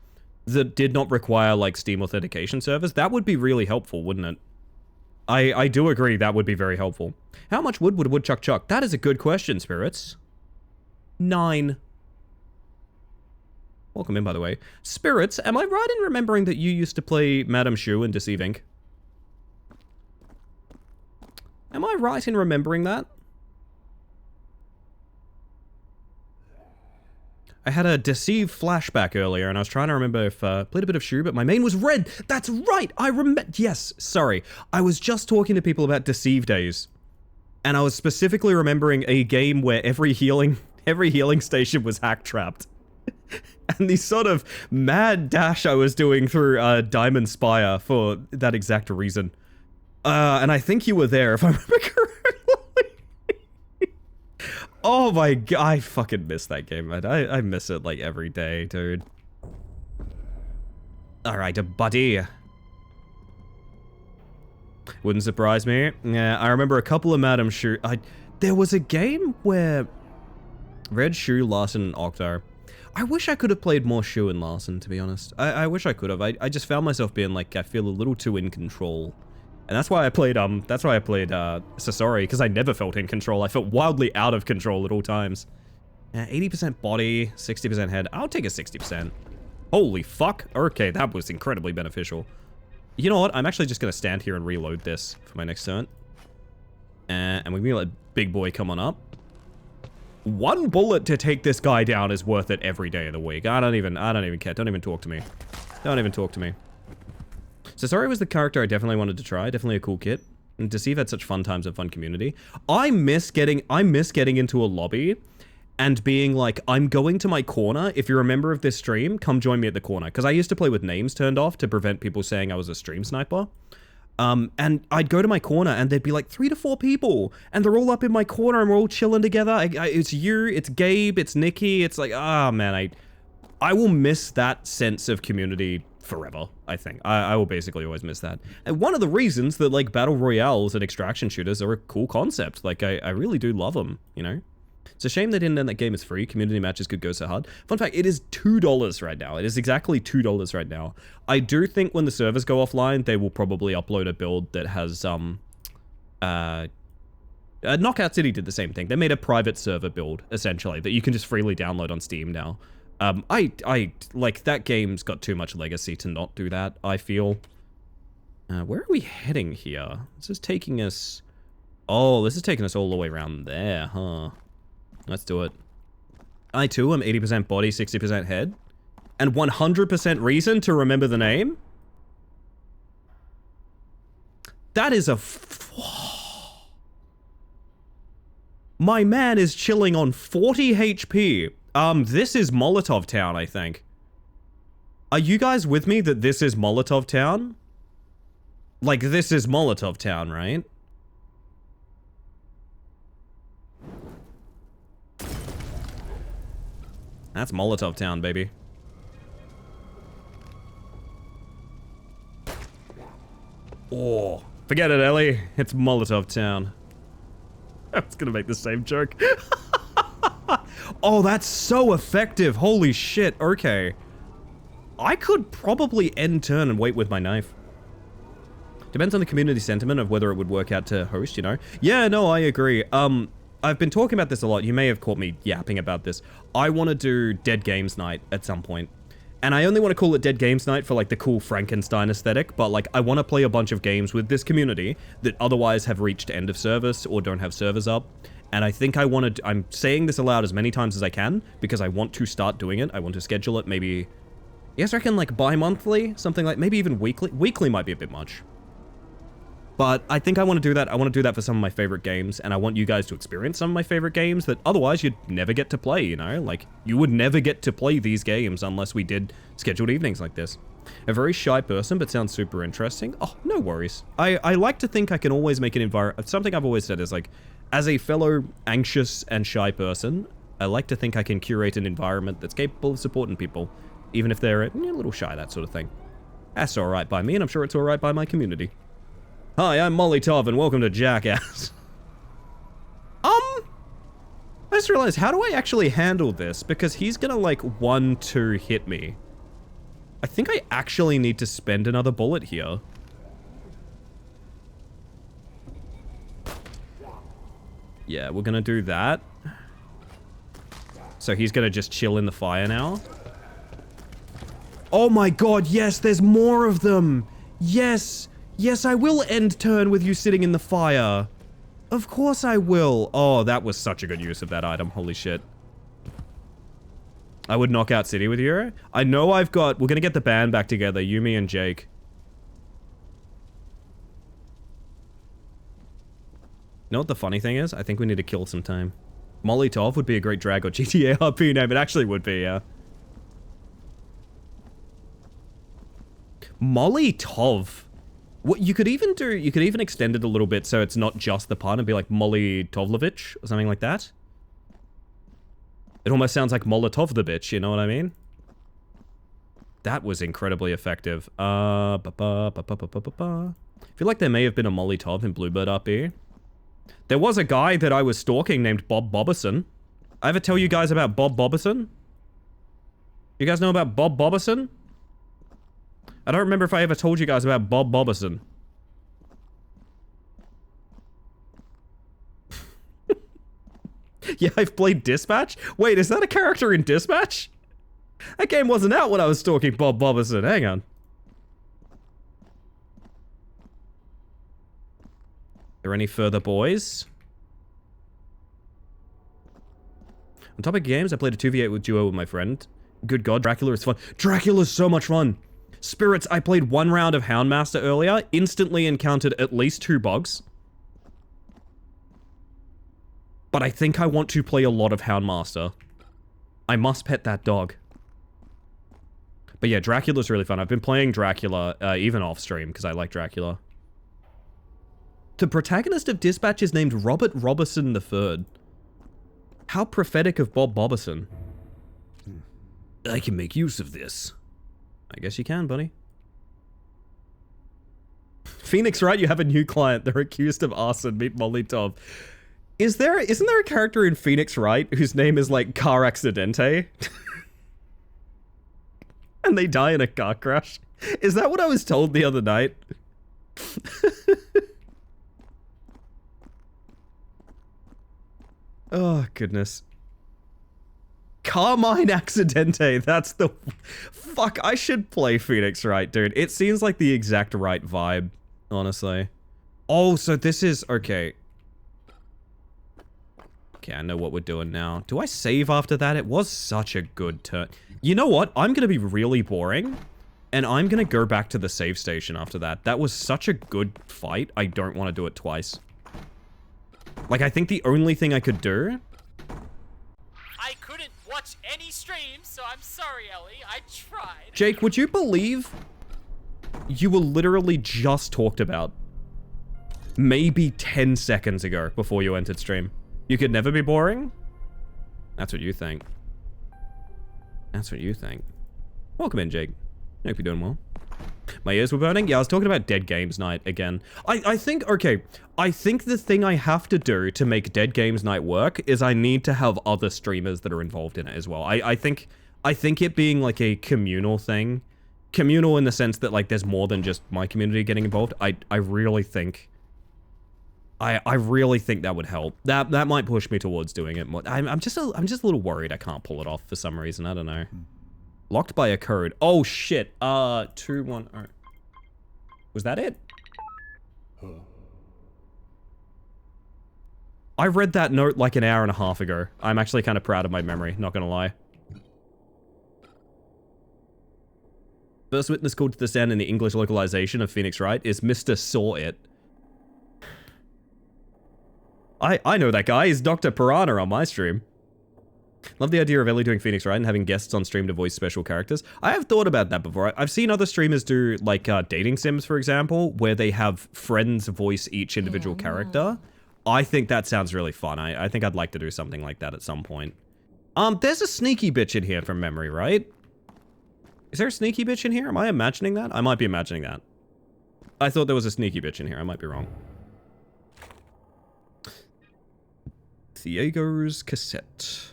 S2: that did not require, like, Steam authentication servers, that would be really helpful, wouldn't it? I do agree that would be very helpful. How much wood would a woodchuck chuck? That is a good question, Spirits. 9. Welcome in, by the way. Spirits, am I right in remembering that you used to play Madame Shu in Deceive Inc? Am I right in remembering that? I had a Deceive flashback earlier, and I was trying to remember if I played a bit of Shu, but my main was red. That's right, I remember. Yes, sorry. I was just talking to people about Deceive days, and I was specifically remembering a game where every healing station was hack-trapped. And the sort of mad dash I was doing through Diamond Spire for that exact reason. And I think you were there, if I remember correctly. Oh my god, I fucking miss that game, man. I miss it, like, every day, dude. Alright, buddy. Wouldn't surprise me. Yeah, I remember a couple of Madame Shu. There was a game where... Red, Shu, Larson, and Octo. I wish I could have played more Shu and Larson, to be honest. I wish I could have. I just found myself being like, I feel a little too in control And that's why I played Sasori, because I never felt in control. I felt wildly out of control at all times. 80% body, 60% head. I'll take a 60%. Holy fuck. Okay, that was incredibly beneficial. You know what? I'm actually just going to stand here and reload this for my next turn. And we're going to let Big Boy come on up. 1 bullet to take this guy down is worth it every day of the week. I don't even care. Don't even talk to me. Don't even talk to me. Sasori was the character I definitely wanted to try. Definitely a cool kit. And to see you've had such fun times and fun community. I miss getting into a lobby and being like, I'm going to my corner. If you're a member of this stream, come join me at the corner. Because I used to play with names turned off to prevent people saying I was a stream sniper. And I'd go to my corner and there'd be like 3 to 4 people. And they're all up in my corner and we're all chilling together. It's you, it's Gabe, it's Nikki. It's like, ah, man, I will miss that sense of community forever, I think. I will basically always miss that. And one of the reasons that, like, battle royales and extraction shooters are a cool concept. Like, I really do love them, you know? It's a shame they didn't end that game as free. Community matches could go so hard. Fun fact, it is $2 right now. It is exactly $2 right now. I do think when the servers go offline, they will probably upload a build that has, Knockout City did the same thing. They made a private server build, essentially, that you can just freely download on Steam now. Like, that game's got too much legacy to not do that, I feel. Where are we heading here? This is taking us... Oh, this is taking us all the way around there, huh? Let's do it. I, too, am 80% body, 60% head. And 100% reason to remember the name? That is a... My man is chilling on 40 HP. This is Molotov Town, I think. Are you guys with me that this is Molotov Town? Like, this is Molotov Town, right? That's Molotov Town, baby. Oh, forget it, Ellie. It's Molotov Town. I was gonna make the same joke. Oh, that's so effective. Holy shit. Okay. I could probably end turn and wait with my knife. Depends on the community sentiment of whether it would work out to host, you know? Yeah, no, I agree. I've been talking about this a lot. You may have caught me yapping about this. I want to do Dead Games Night at some point. And I only want to call it Dead Games Night for, like, the cool Frankenstein aesthetic, but, like, I want to play a bunch of games with this community that otherwise have reached end of service or don't have servers up. And I think I want to... I'm saying this aloud as many times as I can because I want to start doing it. I want to schedule it maybe... Yes, I reckon, like, bi-monthly? Something like... Maybe even weekly? Weekly might be a bit much. But I think I want to do that. I want to do that for some of my favorite games, and I want you guys to experience some of my favorite games that otherwise you'd never get to play, you know? Like, you would never get to play these games unless we did scheduled evenings like this. A very shy person, but sounds super interesting. Oh, no worries. I like to think I can always make an environment... Something I've always said is, like, as a fellow anxious and shy person, I like to think I can curate an environment that's capable of supporting people, even if they're a little shy, that sort of thing. That's alright by me, and I'm sure it's alright by my community. Hi, I'm Molly Tov, and welcome to Jackass. I just realized, how do I actually handle this? Because he's gonna, like, 1-2 hit me. I think I actually need to spend another bullet here. Yeah, we're gonna do that. So he's gonna just chill in the fire now. Oh my god, yes, there's more of them! Yes! Yes, I will end turn with you sitting in the fire. Of course I will. Oh, that was such a good use of that item. Holy shit. I would knock out City with you. I know I've got... We're gonna get the band back together. Yumi and Jake. You know what the funny thing is? I think we need to kill some time. Molly Tov would be a great drag or GTA RP name. It actually would be, yeah. Molly Tov. What you could even do, you could even extend it a little bit so it's not just the pun and be like Molly Tovlovich or something like that. It almost sounds like Molotov the bitch, you know what I mean? That was incredibly effective. I feel like there may have been a Molly Tov in Bluebird RP. There was a guy that I was stalking named Bob Bobbison. I ever tell you guys about Bob Bobbison? You guys know about Bob Bobbison? I don't remember if I ever told you guys about Bob Bobbison. Yeah, I've played Dispatch. Wait, is that a character in Dispatch? That game wasn't out when I was stalking Bob Bobbison. Hang on. Are there any further boys? On topic of games, I played a 2v8 with duo with my friend. Good god, Dracula is fun. Dracula's so much fun. Spirits, I played one round of Houndmaster earlier, instantly encountered at least 2 bugs. But I think I want to play a lot of Houndmaster. I must pet that dog. But yeah, Dracula's really fun. I've been playing Dracula, even off stream, because I like Dracula. The protagonist of Dispatch is named Robert Robertson III. How prophetic of Bob Bobbison. I can make use of this. I guess you can, buddy. Phoenix Wright, you have a new client. They're accused of arson. Meet Molly Top. Isn't there a character in Phoenix Wright whose name is like Car Accidente? And they die in a car crash? Is that what I was told the other night? Oh, goodness. Carmine Accidente, that's the... Fuck, I should play Phoenix Wright, dude. It seems like the exact right vibe, honestly. Oh, so this is... Okay. Okay, I know what we're doing now. Do I save after that? It was such a good turn. You know what? I'm gonna be really boring, and I'm gonna go back to the save station after that. That was such a good fight, I don't want to do it twice. Like, I think the only thing I could do...
S6: I couldn't watch any streams, so I'm sorry, Ellie. I tried.
S2: Jake, would you believe you were literally just talked about maybe 10 seconds ago before you entered stream? You could never be boring? That's what you think. That's what you think. Welcome in, Jake. Hope you're doing well. My ears were burning? Yeah, I was talking about Dead Games Night again. I think, okay, I think the thing I have to do to make Dead Games Night work is I need to have other streamers that are involved in it as well. I think it being like a communal thing, communal in the sense that like there's more than just my community getting involved, I really think that would help. That might push me towards doing it more. I'm just a little worried I can't pull it off for some reason. I don't know. Locked by a code. Oh shit. 210. Was that it? I read that note like an hour and a half ago. I'm actually kind of proud of my memory, not gonna lie. First witness called to the stand in the English localization of Phoenix Wright is Mr. Saw It. I know that guy. He's Dr. Piranha on my stream. Love the idea of Ellie doing Phoenix Wright and having guests on stream to voice special characters. I have thought about that before. I've seen other streamers do, like, dating sims, for example, where they have friends voice each individual character. I think that sounds really fun. I think I'd like to do something like that at some point. There's a sneaky bitch in here from memory, right? Is there a sneaky bitch in here? Am I imagining that? I might be imagining that. I thought there was a sneaky bitch in here. I might be wrong. Diego's cassette.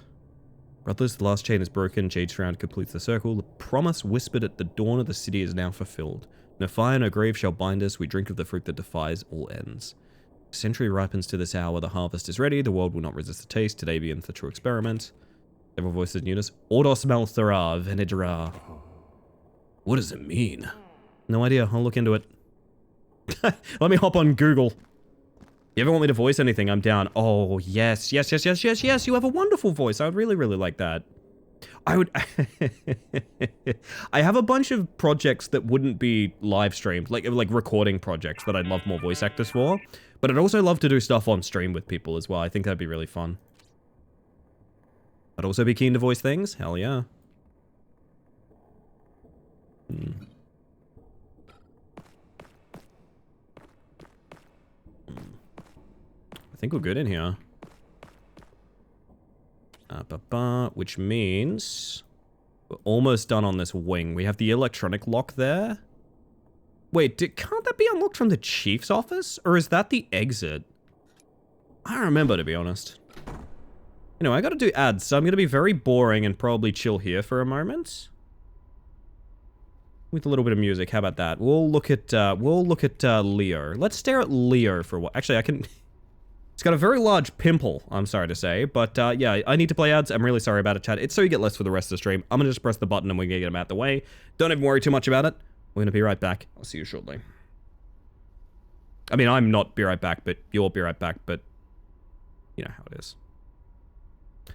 S2: Brothers, the last chain is broken. Jade's round completes the circle. The promise whispered at the dawn of the city is now fulfilled. No fire, no grave shall bind us. We drink of the fruit that defies all ends. A century ripens to this hour. The harvest is ready. The world will not resist the taste. Today begins the true experiment. Several voices in unison. Ordos malthara venidra. What does it mean? No idea. I'll look into it. Let me hop on Google. You ever want me to voice anything? I'm down. Oh, yes. Yes, yes, yes, yes, yes. You have a wonderful voice. I would really, really like that. I would... I have a bunch of projects that wouldn't be live streamed, like recording projects that I'd love more voice actors for. But I'd also love to do stuff on stream with people as well. I think that'd be really fun. I'd also be keen to voice things. Hell yeah. I think we're good in here. Which means we're almost done on this wing. We have the electronic lock there. Wait, can't that be unlocked from the chief's office? Or is that the exit? I don't remember, to be honest. Anyway, I gotta do ads, so I'm gonna be very boring and probably chill here for a moment. With a little bit of music, how about that? We'll look at Leo. Let's stare at Leo for a while. Actually, I can... It's got a very large pimple, I'm sorry to say. But yeah, I need to play ads. I'm really sorry about it, chat. It's so you get less for the rest of the stream. I'm going to just press the button and we're going to get them out the way. Don't even worry too much about it. We're going to be right back. I'll see you shortly. I mean, I'm not be right back, but you'll be right back. But you know how it is.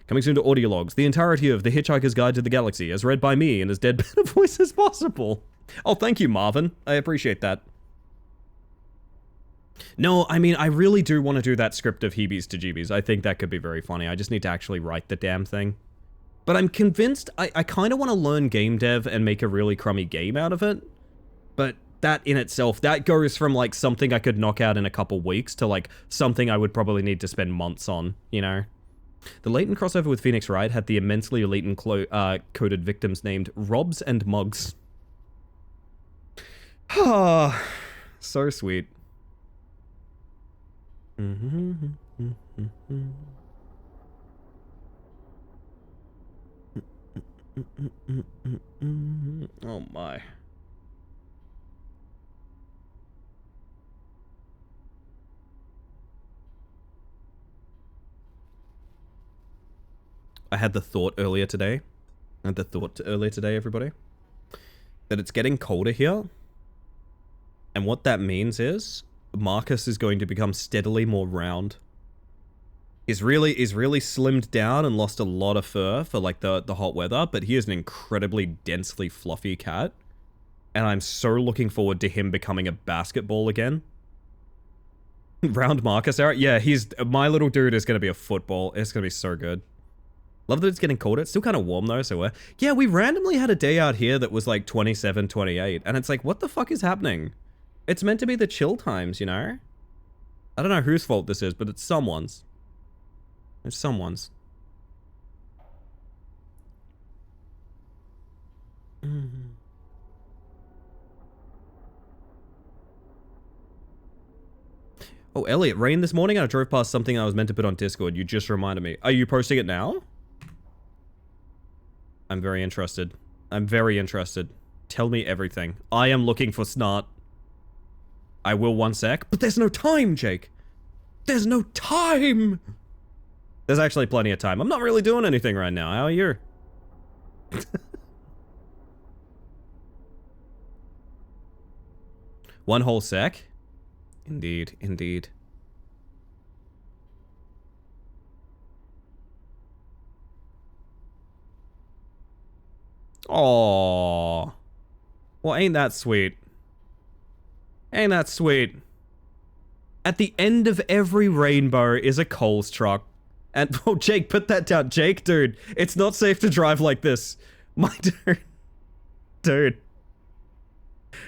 S2: Coming soon to audio logs. The entirety of The Hitchhiker's Guide to the Galaxy, as read by me in as deadpan a voice as possible. Oh, thank you, Marvin. I appreciate that. No, I mean, I really do want to do that script of Heebies to Jeebies. I think that could be very funny. I just need to actually write the damn thing. But I'm convinced I kind of want to learn game dev and make a really crummy game out of it. But that in itself, that goes from like something I could knock out in a couple weeks to like something I would probably need to spend months on, you know? The latent crossover with Phoenix Wright had the immensely elite and coded victims named Robs and Mugs. Ah, so sweet. Oh my. I had the thought earlier today. Everybody. That it's getting colder here. And what that means is Marcus is going to become steadily more round. He's really slimmed down and lost a lot of fur for like the hot weather, but he is an incredibly densely fluffy cat. And I'm so looking forward to him becoming a basketball again. Round Marcus era? Yeah, my little dude is going to be a football. It's going to be so good. Love that it's getting colder. It's still kind of warm though, so yeah, we randomly had a day out here that was like 27, 28, and it's like, what the fuck is happening? It's meant to be the chill times, you know? I don't know whose fault this is, but it's someone's. It's someone's. Oh, Elliot, rain this morning? I drove past something I was meant to put on Discord. You just reminded me. Are you posting it now? I'm very interested. I'm very interested. Tell me everything. I am looking for snot. I will one sec. But there's no time, Jake. There's no time. There's actually plenty of time. I'm not really doing anything right now. How are you? One whole sec? Indeed, indeed. Aww. Well, ain't that sweet? Ain't that sweet? At the end of every rainbow is a Coles truck. And, oh, Jake, put that down. Jake, dude, it's not safe to drive like this. My dude. Dude.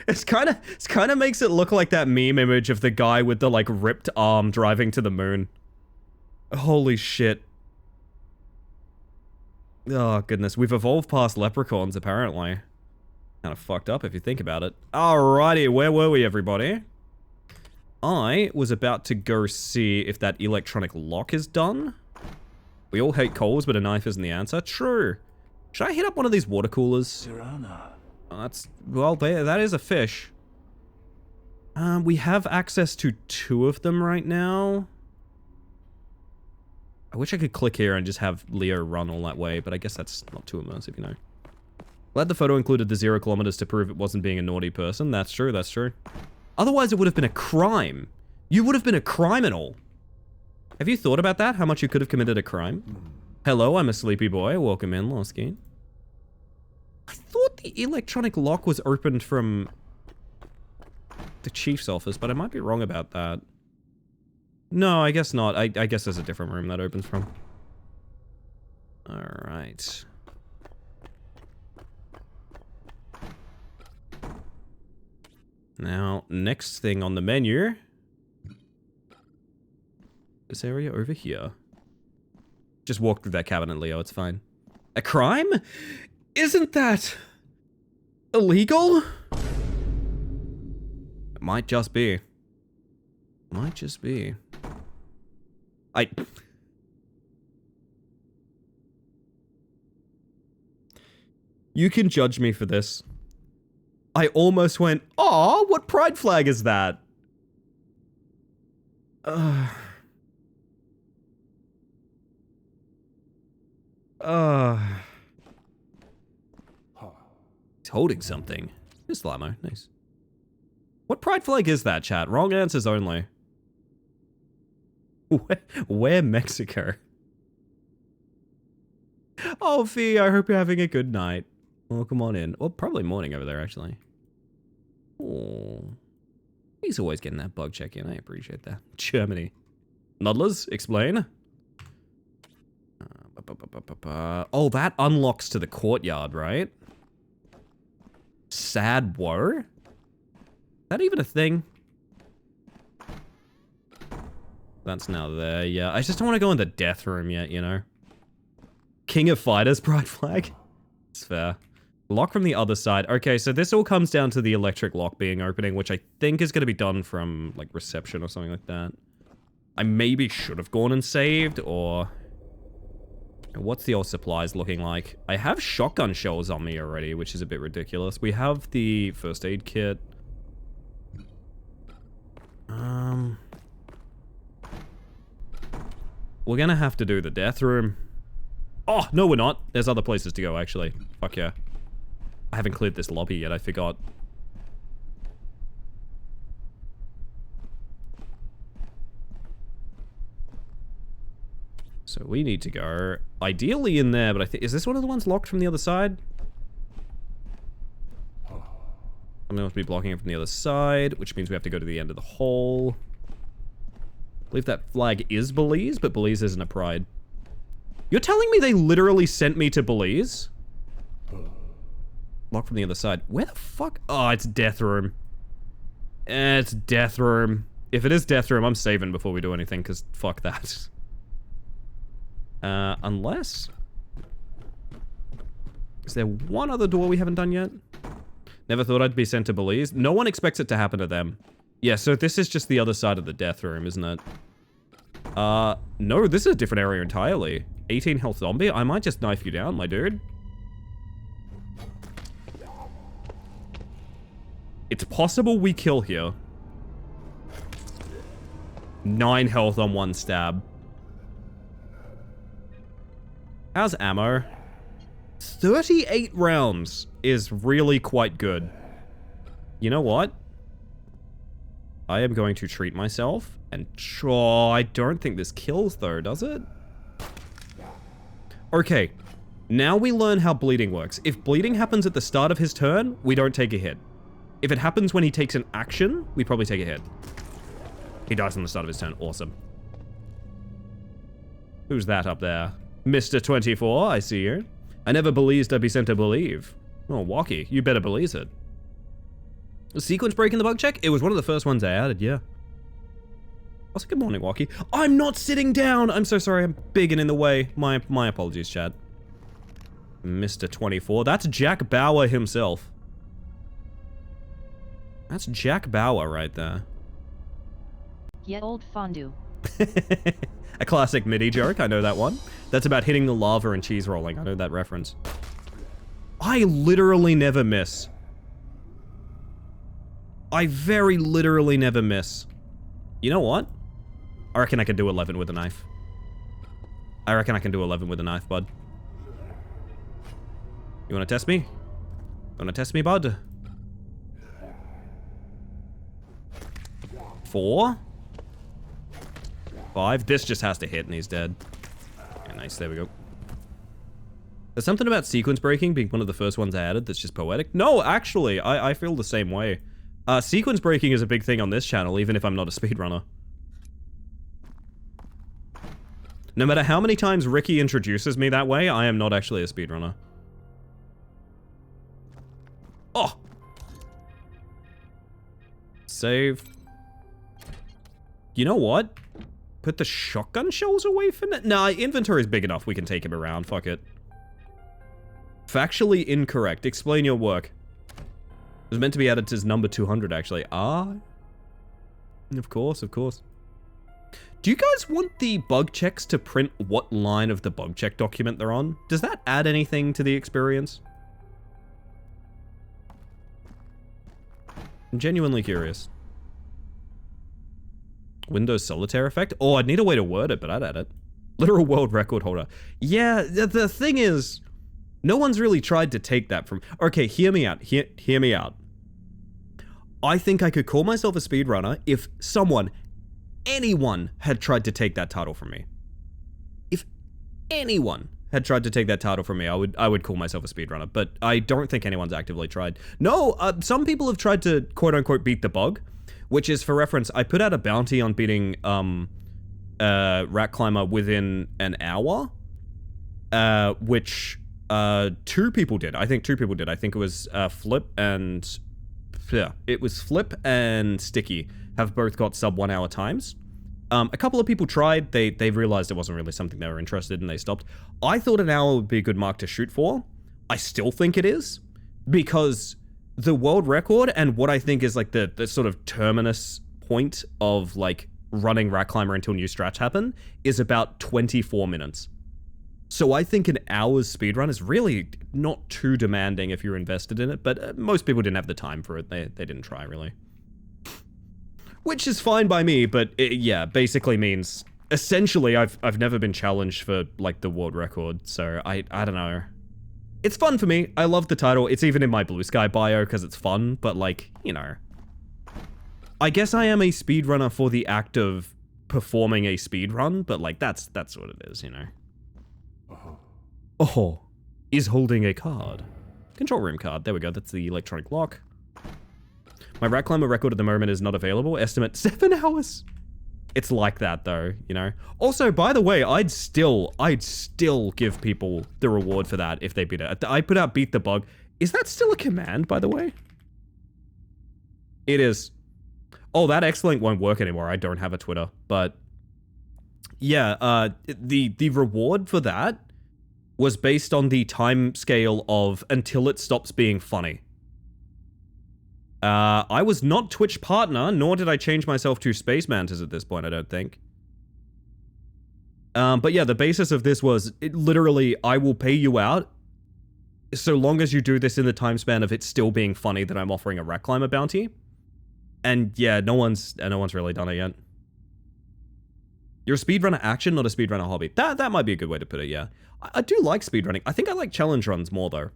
S2: It's kind of makes it look like that meme image of the guy with the, like, ripped arm driving to the moon. Holy shit. Oh, goodness. We've evolved past leprechauns, apparently. Kind of fucked up if you think about it. Alrighty, where were we, everybody? I was about to go see if that electronic lock is done. We all hate Coles, but a knife isn't the answer. True. Should I hit up one of these water coolers? Oh, that's... well, that is a fish. We have access to 2 of them right now. I wish I could click here and just have Leo run all that way, but I guess that's not too immersive, you know. Glad the photo included the 0 kilometers to prove it wasn't being a naughty person. That's true, that's true. Otherwise, it would have been a crime. You would have been a criminal. Have you thought about that? How much you could have committed a crime? Hello, I'm a sleepy boy. Welcome in, Losky. I thought the electronic lock was opened from the chief's office, but I might be wrong about that. No, I guess not. I guess there's a different room that opens from. Alright. Now, next thing on the menu. This area over here. Just walk through that cabinet, Leo. It's fine. A crime? Isn't that illegal? It might just be. Might just be. You can judge me for this. I almost went, "Aw, what pride flag is that?" He's holding something. It's Lamo. Nice. What pride flag is that, chat? Wrong answers only. Where Mexico? Oh, Fee, I hope you're having a good night. Well, come on in. Well, probably morning over there, actually. Oh, he's always getting that bug check in. I appreciate that. Germany. Noddlers, explain. Oh, that unlocks to the courtyard, right? Sad woe? Is that even a thing? That's now there, yeah. I just don't want to go in the death room yet, you know? King of Fighters pride flag? It's fair. Lock from the other side. Okay, so this all comes down to the electric lock being opening, which I think is going to be done from, like, reception or something like that. I maybe should have gone and saved, or... What's the old supplies looking like? I have shotgun shells on me already, which is a bit ridiculous. We have the first aid kit. We're gonna have to do the death room. Oh, no we're not. There's other places to go, actually. Fuck yeah. I haven't cleared this lobby yet, I forgot. So we need to go, ideally in there, but I think, is this one of the ones locked from the other side? Something must be blocking it from the other side, which means we have to go to the end of the hall. I believe that flag is Belize, but Belize isn't a pride. You're telling me they literally sent me to Belize? Locked from the other side. Where the fuck? Oh, it's death room. It's death room. If it is death room, I'm saving before we do anything, because fuck that. Unless... Is there one other door we haven't done yet? Never thought I'd be sent to Belize. No one expects it to happen to them. Yeah, so this is just the other side of the death room, isn't it? No, this is a different area entirely. 18 health zombie? I might just knife you down, my dude. It's possible we kill here. 9 health on 1 stab. How's ammo? 38 rounds is really quite good. You know what? I am going to treat myself and... Oh, I don't think this kills though, does it? Okay. Now we learn how bleeding works. If bleeding happens at the start of his turn, we don't take a hit. If it happens when he takes an action, we probably take a hit. He dies on the start of his turn. Awesome. Who's that up there? Mr. 24, I see you. I never believed I'd be sent to believe. Oh, Walkie, you better believe it. Sequence break in the bug check? It was one of the first ones I added, yeah. Also, good morning, Walkie. I'm not sitting down! I'm so sorry, I'm big and in the way. My apologies, Chad. Mr. 24. That's Jack Bauer himself. That's Jack Bauer right there.
S3: Yeah, old fondue.
S2: A classic MIDI joke, I know that one. That's about hitting the lava and cheese rolling. I know that reference. I literally never miss. I very literally never miss. You know what? I reckon I can do 11 with a knife. I reckon I can do 11 with a knife, bud. You wanna test me? You wanna test me, bud? 4? 5? This just has to hit and he's dead. Yeah, nice, there we go. There's something about sequence breaking being one of the first ones I added that's just poetic. No, actually, I feel the same way. Sequence breaking is a big thing on this channel, even if I'm not a speedrunner. No matter how many times Ricky introduces me that way, I am not actually a speedrunner. Oh! Save. You know what? Put the shotgun shells away from it? Nah, inventory is big enough. We can take him around. Fuck it. Factually incorrect. Explain your work. It was meant to be added to number 200, actually. Ah. Of course, of course. Do you guys want the bug checks to print what line of the bug check document they're on? Does that add anything to the experience? I'm genuinely curious. Windows solitaire effect? Oh, I'd need a way to word it, but I'd add it. Literal world record holder. Yeah, the thing is, no one's really tried to take that from... Okay, hear me out. Hear me out. I think I could call myself a speedrunner if anyone had tried to take that title from me. If anyone had tried to take that title from me, I would call myself a speedrunner, but I don't think anyone's actively tried. No, some people have tried to quote-unquote beat the bug, which is, for reference, I put out a bounty on beating Rat Climber within an hour, which 2 people did. I think 2 people did. I think it was Flip and... Yeah, it was Flip and Sticky have both got sub 1 hour times. A couple of people tried, they realized it wasn't really something they were interested in, they stopped. I thought an hour would be a good mark to shoot for. I still think it is, because the world record and what I think is like the sort of terminus point of like running Rat Climber until new strats happen is about 24 minutes. So I think an hour's speedrun is really not too demanding if you're invested in it, but most people didn't have the time for it. They didn't try, really. Which is fine by me, but it, yeah, basically means... Essentially, I've never been challenged for, like, the world record, so I don't know. It's fun for me. I love the title. It's even in my Blue Sky bio because it's fun, but, like, you know. I guess I am a speedrunner for the act of performing a speedrun, but, like, that's what it is, you know. Oh, is holding a card. Control room card. There we go. That's the electronic lock. My Rat Climber record at the moment is not available. Estimate 7 hours. It's like that though, you know. Also, by the way, I'd still give people the reward for that if they beat it. I put out beat the bug. Is that still a command, by the way? It is. Oh, that X-Link won't work anymore. I don't have a Twitter, but yeah, the reward for that was based on the time scale of until it stops being funny. I was not Twitch partner, nor did I change myself to Space Mantis at this point, I don't think. But yeah, the basis of this was, literally, I will pay you out so long as you do this in the time span of it still being funny that I'm offering a Rat Climber bounty. And yeah, no one's really done it yet. You're a speedrunner action, not a speedrunner hobby. That might be a good way to put it, yeah. I do like speedrunning. I think I like challenge runs more, though.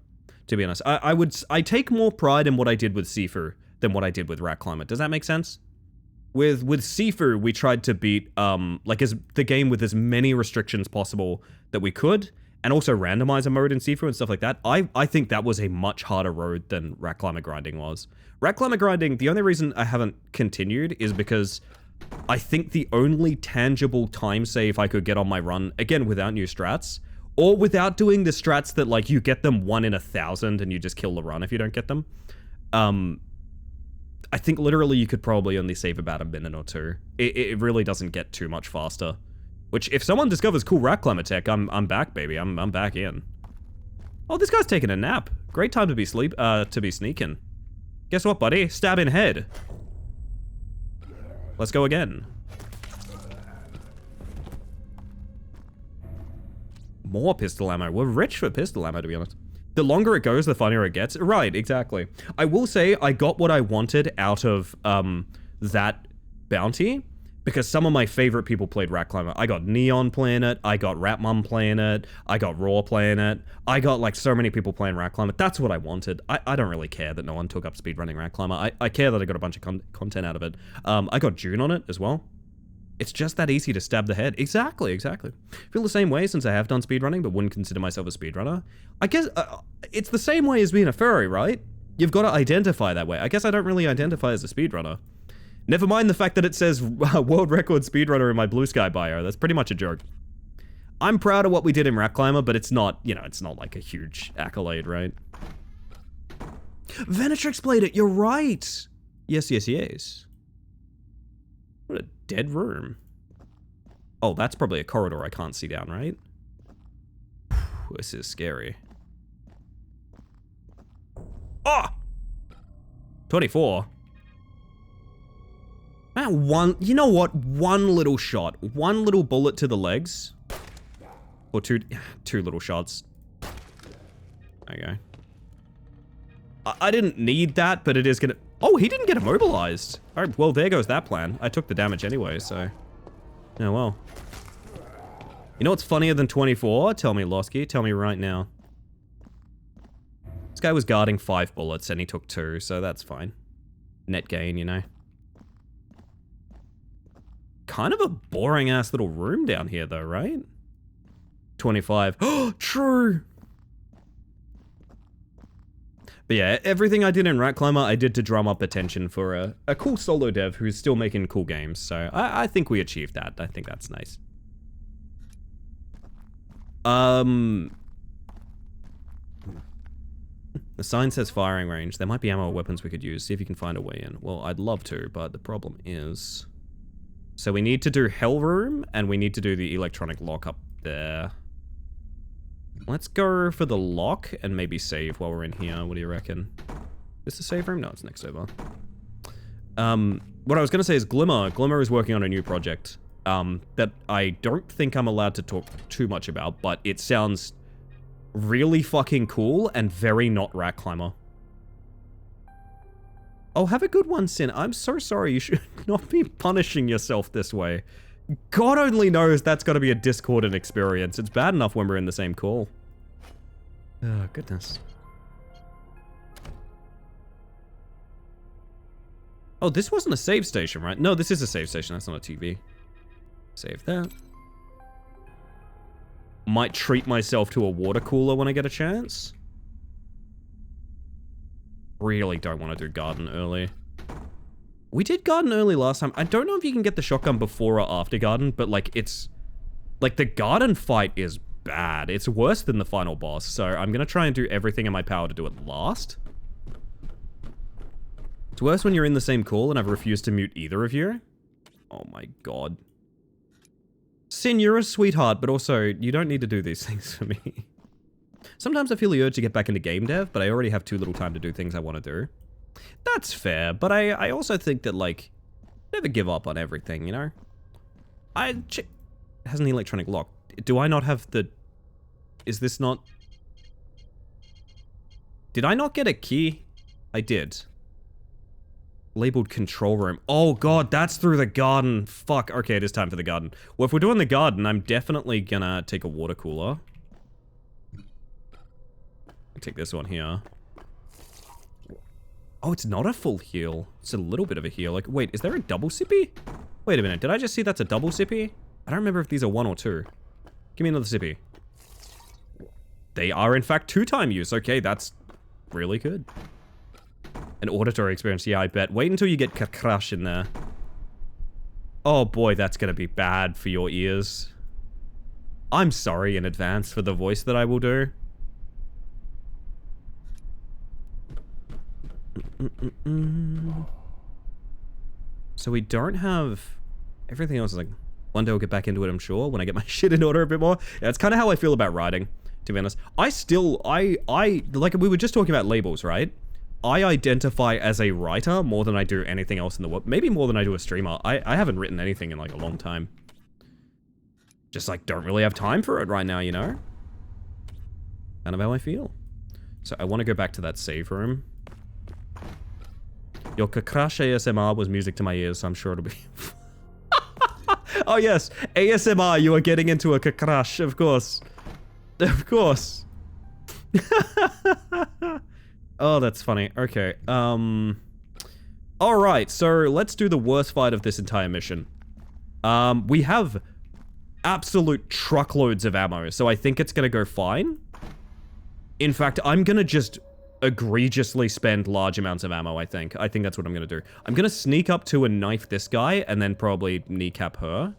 S2: To be honest, I take more pride in what I did with Sifu than what I did with Rat Climber. Does that make sense? With Sifu, we tried to beat the game with as many restrictions possible that we could, and also randomizer mode in Sifu and stuff like that. I think that was a much harder road than Rat Climber grinding was. Rat Climber grinding, the only reason I haven't continued is because I think the only tangible time save I could get on my run, again without new strats, or without doing the strats that, like, you get them 1 in 1,000 and you just kill the run if you don't get them. I think literally you could probably only save about a minute or 2. It really doesn't get too much faster. Which, if someone discovers cool Rat Climber tech, I'm back, baby. I'm back in. Oh, this guy's taking a nap. Great time to be sneaking. Guess what, buddy? Stab in head. Let's go again. More pistol ammo. We're rich for pistol ammo, to be honest. The longer it goes, the funnier it gets. Right, exactly. I will say I got what I wanted out of that bounty, because some of my favorite people played Rat Climber. I got Neon playing it, I got Rat Mum playing it, I got Raw playing it, I got like so many people playing Rat Climber. That's what I wanted. I don't really care that no one took up speedrunning Rat Climber. I care that I got a bunch of content out of it. I got June on it as well. It's just that easy to stab the head. Exactly. Feel the same way since I have done speedrunning, but wouldn't consider myself a speedrunner. I guess it's the same way as being a furry, right? You've got to identify that way. I guess I don't really identify as a speedrunner. Never mind the fact that it says world record speedrunner in my Blue Sky bio. That's pretty much a joke. I'm proud of what we did in Rat Climber, but it's not, you know, it's not like a huge accolade, right? Venetrix played it. You're right. Yes. What a dead room. Oh, that's probably a corridor I can't see down, right? This is scary. Oh! 24. Man, you know what? One little shot. One little bullet to the legs. Or two little shots. There you go. I didn't need that, but it is gonna... Oh, he didn't get immobilized. All right, well, there goes that plan. I took the damage anyway, so... Oh, well. You know what's funnier than 24? Tell me, Losky. Tell me right now. This guy was guarding 5 bullets and he took 2, so that's fine. Net gain, you know. Kind of a boring-ass little room down here, though, right? 25. Oh, true! But yeah, everything I did in Rat Climber, I did to drum up attention for a cool solo dev who's still making cool games. So I think we achieved that. I think that's nice. The sign says firing range. There might be ammo or weapons we could use. See if you can find a way in. Well, I'd love to, but the problem is... So we need to do Hell Room, and we need to do the electronic lock up there. Let's go for the lock, and maybe save while we're in here. What do you reckon? Is this the save room? No, it's next over. What I was going to say is Glimmer. Glimmer is working on a new project that I don't think I'm allowed to talk too much about, but it sounds really fucking cool and very not Rat Climber. Oh, have a good one, Sin. I'm so sorry. You should not be punishing yourself this way. God only knows that's got to be a discordant experience. It's bad enough when we're in the same call. Oh, goodness. Oh, this wasn't a save station, right? No, this is a save station. That's not a TV. Save that. Might treat myself to a water cooler when I get a chance. Really don't want to do garden early. We did garden early last time. I don't know if you can get the shotgun before or after garden, but like it's... Like the garden fight is bad. It's worse than the final boss, so I'm gonna try and do everything in my power to do it last. It's worse when you're in the same call and I've refused to mute either of you. Oh my god. Sin, you're a sweetheart, but also, you don't need to do these things for me. Sometimes I feel the urge to get back into game dev, but I already have too little time to do things I want to do. That's fair, but I also think that, like, never give up on everything, you know? It has an electronic lock. Do I not have the... Is this not... Did I not get a key? I did. Labeled control room. Oh god, that's through the garden. Fuck. Okay, it is time for the garden. Well, if we're doing the garden, I'm definitely gonna take a water cooler. Take this one here. Oh, it's not a full heal. It's a little bit of a heal. Like, wait, is there a double sippy? Wait a minute, did I just see that's a double sippy? I don't remember if these are 1 or 2. Give me another sippy. They are, in fact, 2-time use. Okay, that's really good. An auditory experience, yeah, I bet. Wait until you get crush in there. Oh boy, that's gonna be bad for your ears. I'm sorry in advance for the voice that I will do. So we don't have... Everything else is like... One day we'll get back into it, I'm sure, when I get my shit in order a bit more. Yeah, that's kind of how I feel about writing, to be honest. Like, we were just talking about labels, right? I identify as a writer more than I do anything else in the world. Maybe more than I do a streamer. I haven't written anything in, like, a long time. Just, like, don't really have time for it right now, you know? Kind of how I feel. So I want to go back to that save room. Your crash ASMR was music to my ears, so I'm sure it'll be... Oh yes, ASMR, you are getting into a crash, of course. Of course. Oh, that's funny. Okay, Alright, so let's do the worst fight of this entire mission. We have absolute truckloads of ammo, so I think it's gonna go fine. In fact, I'm gonna just egregiously spend large amounts of ammo, I think. I think that's what I'm gonna do. I'm gonna sneak up to and knife this guy, and then probably kneecap her.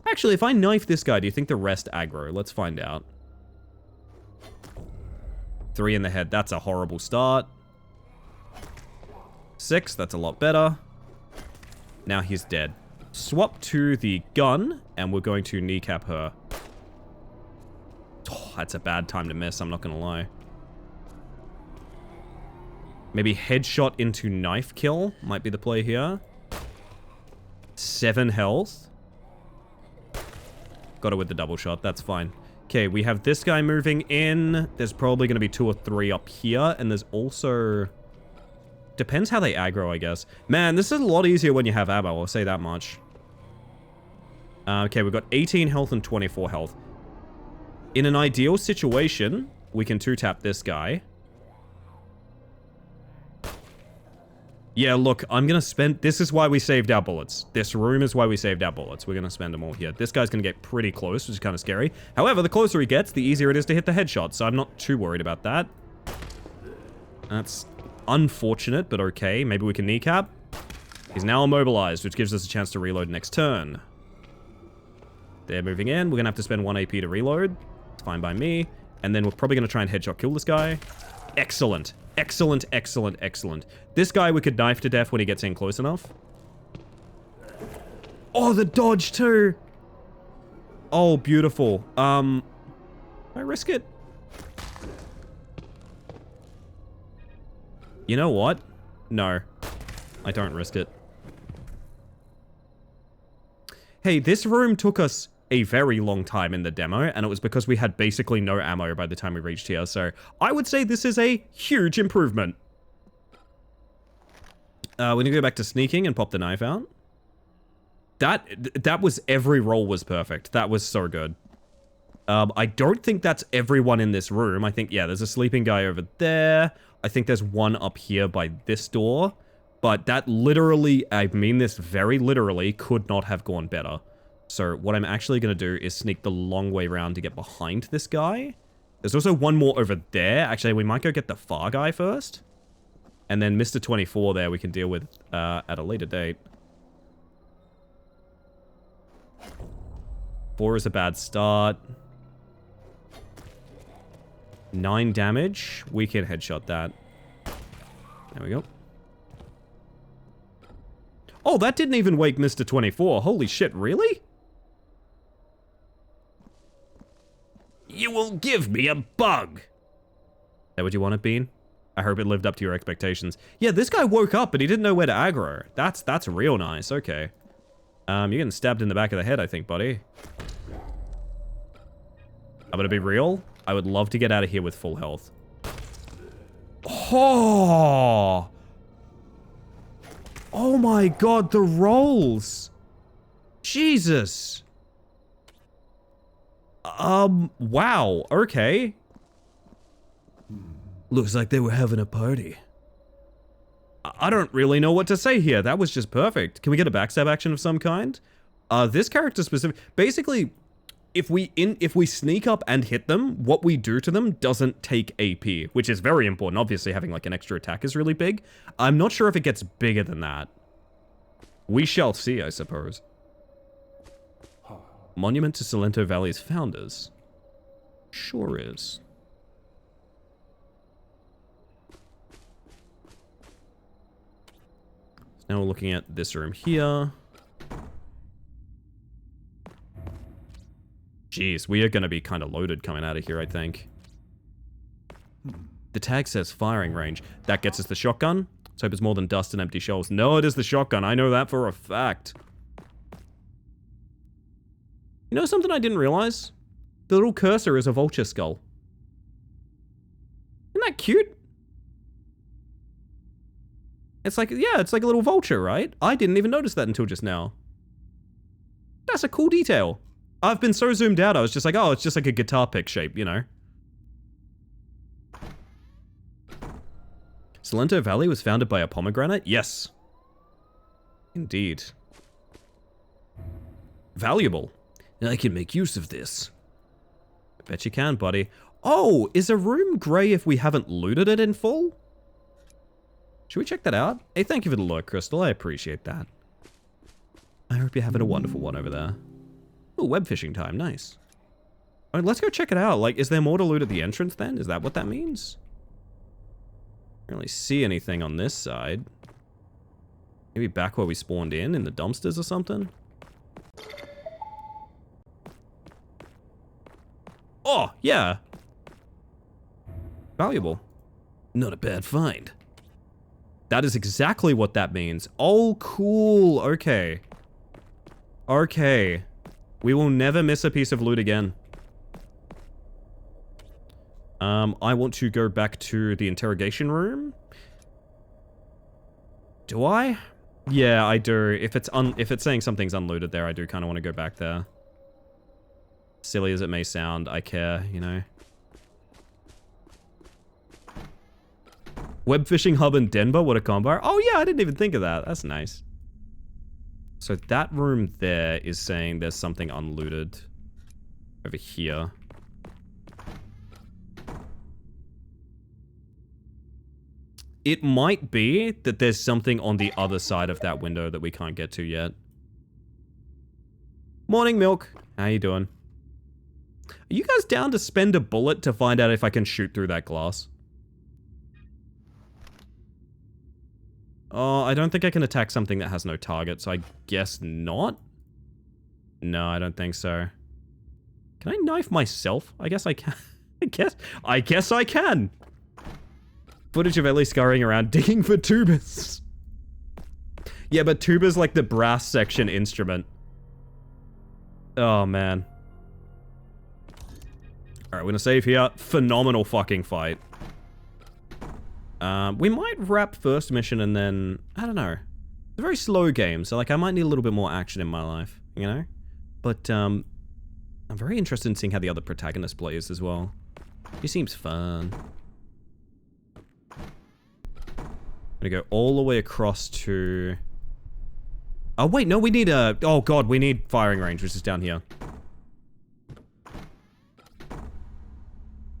S2: Actually, if I knife this guy, do you think the rest aggro? Let's find out. 3 in the head, that's a horrible start. 6, that's a lot better. Now he's dead. Swap to the gun, and we're going to kneecap her. Oh, that's a bad time to miss, I'm not gonna lie. Maybe headshot into knife kill might be the play here. 7 health. Got it with the double shot, that's fine. Okay, we have this guy moving in. There's probably going to be 2 or 3 up here. And there's also... Depends how they aggro, I guess. Man, this is a lot easier when you have ammo, I'll say that much. Okay, we've got 18 health and 24 health. In an ideal situation, we can 2-tap this guy. Yeah, look, I'm gonna spend... This is why we saved our bullets. This room is why we saved our bullets. We're gonna spend them all here. This guy's gonna get pretty close, which is kind of scary. However, the closer he gets, the easier it is to hit the headshot, so I'm not too worried about that. That's unfortunate, but okay. Maybe we can kneecap. He's now immobilized, which gives us a chance to reload next turn. They're moving in. We're gonna have to spend 1 AP to reload. It's fine by me. And then we're probably gonna try and headshot kill this guy. Excellent. Excellent, excellent, excellent. This guy we could knife to death when he gets in close enough. Oh, the dodge too! Oh, beautiful. I risk it? You know what? No. I don't risk it. Hey, this room took us a very long time in the demo, and it was because we had basically no ammo by the time we reached here, so I would say this is a huge improvement. We're gonna go back to sneaking and pop the knife out. That was... Every roll was perfect. That was so good. I don't think that's everyone in this room. I think, yeah, there's a sleeping guy over there. I think there's one up here by this door. But that literally, I mean this very literally, could not have gone better. So what I'm actually going to do is sneak the long way around to get behind this guy. There's also one more over there. Actually, we might go get the far guy first. And then Mr. 24 there we can deal with at a later date. 4 is a bad start. 9 damage. We can headshot that. There we go. Oh, that didn't even wake Mr. 24. Holy shit, really? You will give me a bug. Is that what you wanted, Bean? I hope it lived up to your expectations. Yeah, this guy woke up, but he didn't know where to aggro. That's real nice. Okay. You're getting stabbed in the back of the head, I think, buddy. I'm gonna be real. I would love to get out of here with full health. Oh! Oh my god, the rolls! Jesus! Wow, okay. Looks like they were having a party. I don't really know what to say here. That was just perfect. Can we get a backstab action of some kind? This character specific... Basically, if we sneak up and hit them, what we do to them doesn't take AP, which is very important. Obviously, having like an extra attack is really big. I'm not sure if it gets bigger than that. We shall see, I suppose. Monument to Salento Valley's founders. Sure is. So now we're looking at this room here. Jeez, we are going to be kind of loaded coming out of here, I think. The tag says firing range. That gets us the shotgun. Let's hope it's more than dust and empty shells. No, it is the shotgun. I know that for a fact. You know something I didn't realize? The little cursor is a vulture skull. Isn't that cute? It's like, yeah, it's like a little vulture, right? I didn't even notice that until just now. That's a cool detail. I've been so zoomed out, I was just like, oh, it's just like a guitar pick shape, you know? Salento Valley was founded by a pomegranate? Yes. Indeed. Valuable. I can make use of this. I bet you can, buddy. Oh, is a room grey if we haven't looted it in full? Should we check that out? Hey, thank you for the lurk, Crystal. I appreciate that. I hope you're having a wonderful one over there. Oh, web fishing time. Nice. All right, let's go check it out. Like, is there more to loot at the entrance then? Is that what that means? I don't really see anything on this side. Maybe back where we spawned in the dumpsters or something? Oh, yeah. Valuable. Not a bad find. That is exactly what that means. Oh, cool. Okay. Okay. We will never miss a piece of loot again. I want to go back to the interrogation room. Do I? Yeah, I do. If it's saying something's unlooted there, I do kind of want to go back there. Silly as it may sound, I care, you know. Web fishing hub in Denver, what a combo. Oh yeah, I didn't even think of that. That's nice. So that room there is saying there's something unlooted over here. It might be that there's something on the other side of that window that we can't get to yet. Morning, Milk. How you doing? Are you guys down to spend a bullet to find out if I can shoot through that glass? Oh, I don't think I can attack something that has no target, so I guess not? No, I don't think so. Can I knife myself? I guess I can. I guess I can! Footage of Ellie scurrying around digging for tubas. Yeah, but tuba's like the brass section instrument. Oh, man. Alright, we're gonna save here. Phenomenal fucking fight. We might wrap first mission and then... I don't know. It's a very slow game, so like I might need a little bit more action in my life, you know? But, I'm very interested in seeing how the other protagonist plays as well. He seems fun. I'm gonna go all the way across to... Oh, wait, no, we need a... Oh, God, we need firing range, which is down here.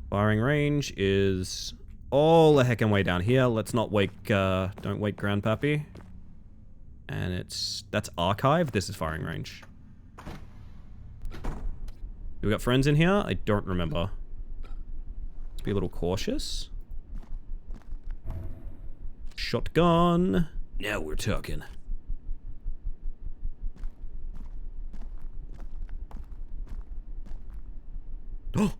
S2: Firing range is all the heckin' way down here. Let's not wake, don't wake Grandpappy. And that's archive. This is firing range. Do we got friends in here? I don't remember. Let's be a little cautious. Shotgun. Now we're talking. Oh!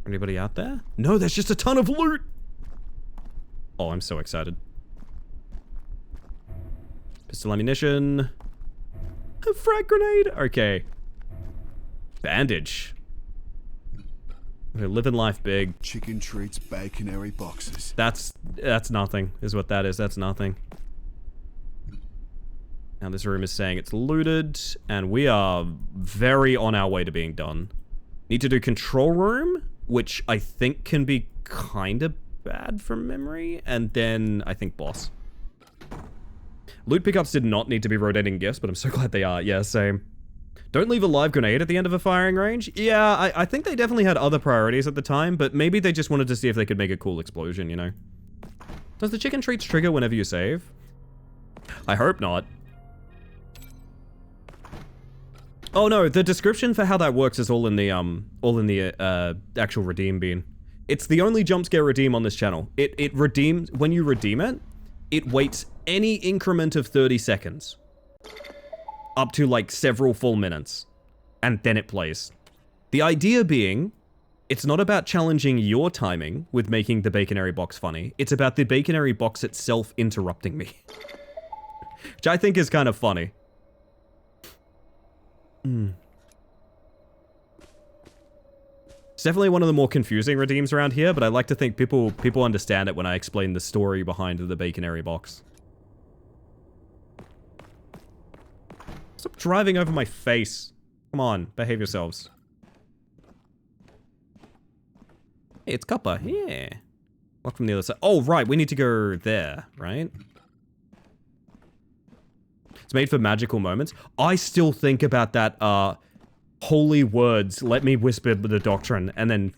S2: Anybody out there? No, there's just a ton of loot! Oh, I'm so excited. Pistol ammunition. A frag grenade! Okay. Bandage. We're living life big.
S7: Chicken treats, baconary boxes.
S2: That's nothing, is what that is. That's nothing. Now this room is saying it's looted, and we are very on our way to being done. Need to do control room, which I think can be kind of bad from memory, and then I think boss. Loot pickups did not need to be rotating gifts, but I'm so glad they are. Yeah, same. Don't leave a live grenade at the end of a firing range. Yeah, I think they definitely had other priorities at the time, but maybe they just wanted to see if they could make a cool explosion, you know? Does the chicken treats trigger whenever you save? I hope not. Oh no, the description for how that works is all in the actual redeem bean. It's the only jump scare redeem on this channel. It redeems, when you redeem it, it waits any increment of 30 seconds. Up to like several full minutes. And then it plays. The idea being, it's not about challenging your timing with making the baconary box funny. It's about the baconary box itself interrupting me. Which I think is kind of funny. It's definitely one of the more confusing redeems around here, but I like to think people understand it when I explain the story behind the baconary box. Stop driving over my face. Come on, behave yourselves. Hey, it's copper. Yeah. Walk from the other side. Oh, right, we need to go there, right? It's made for magical moments. I still think about that, holy words, let me whisper the doctrine, and then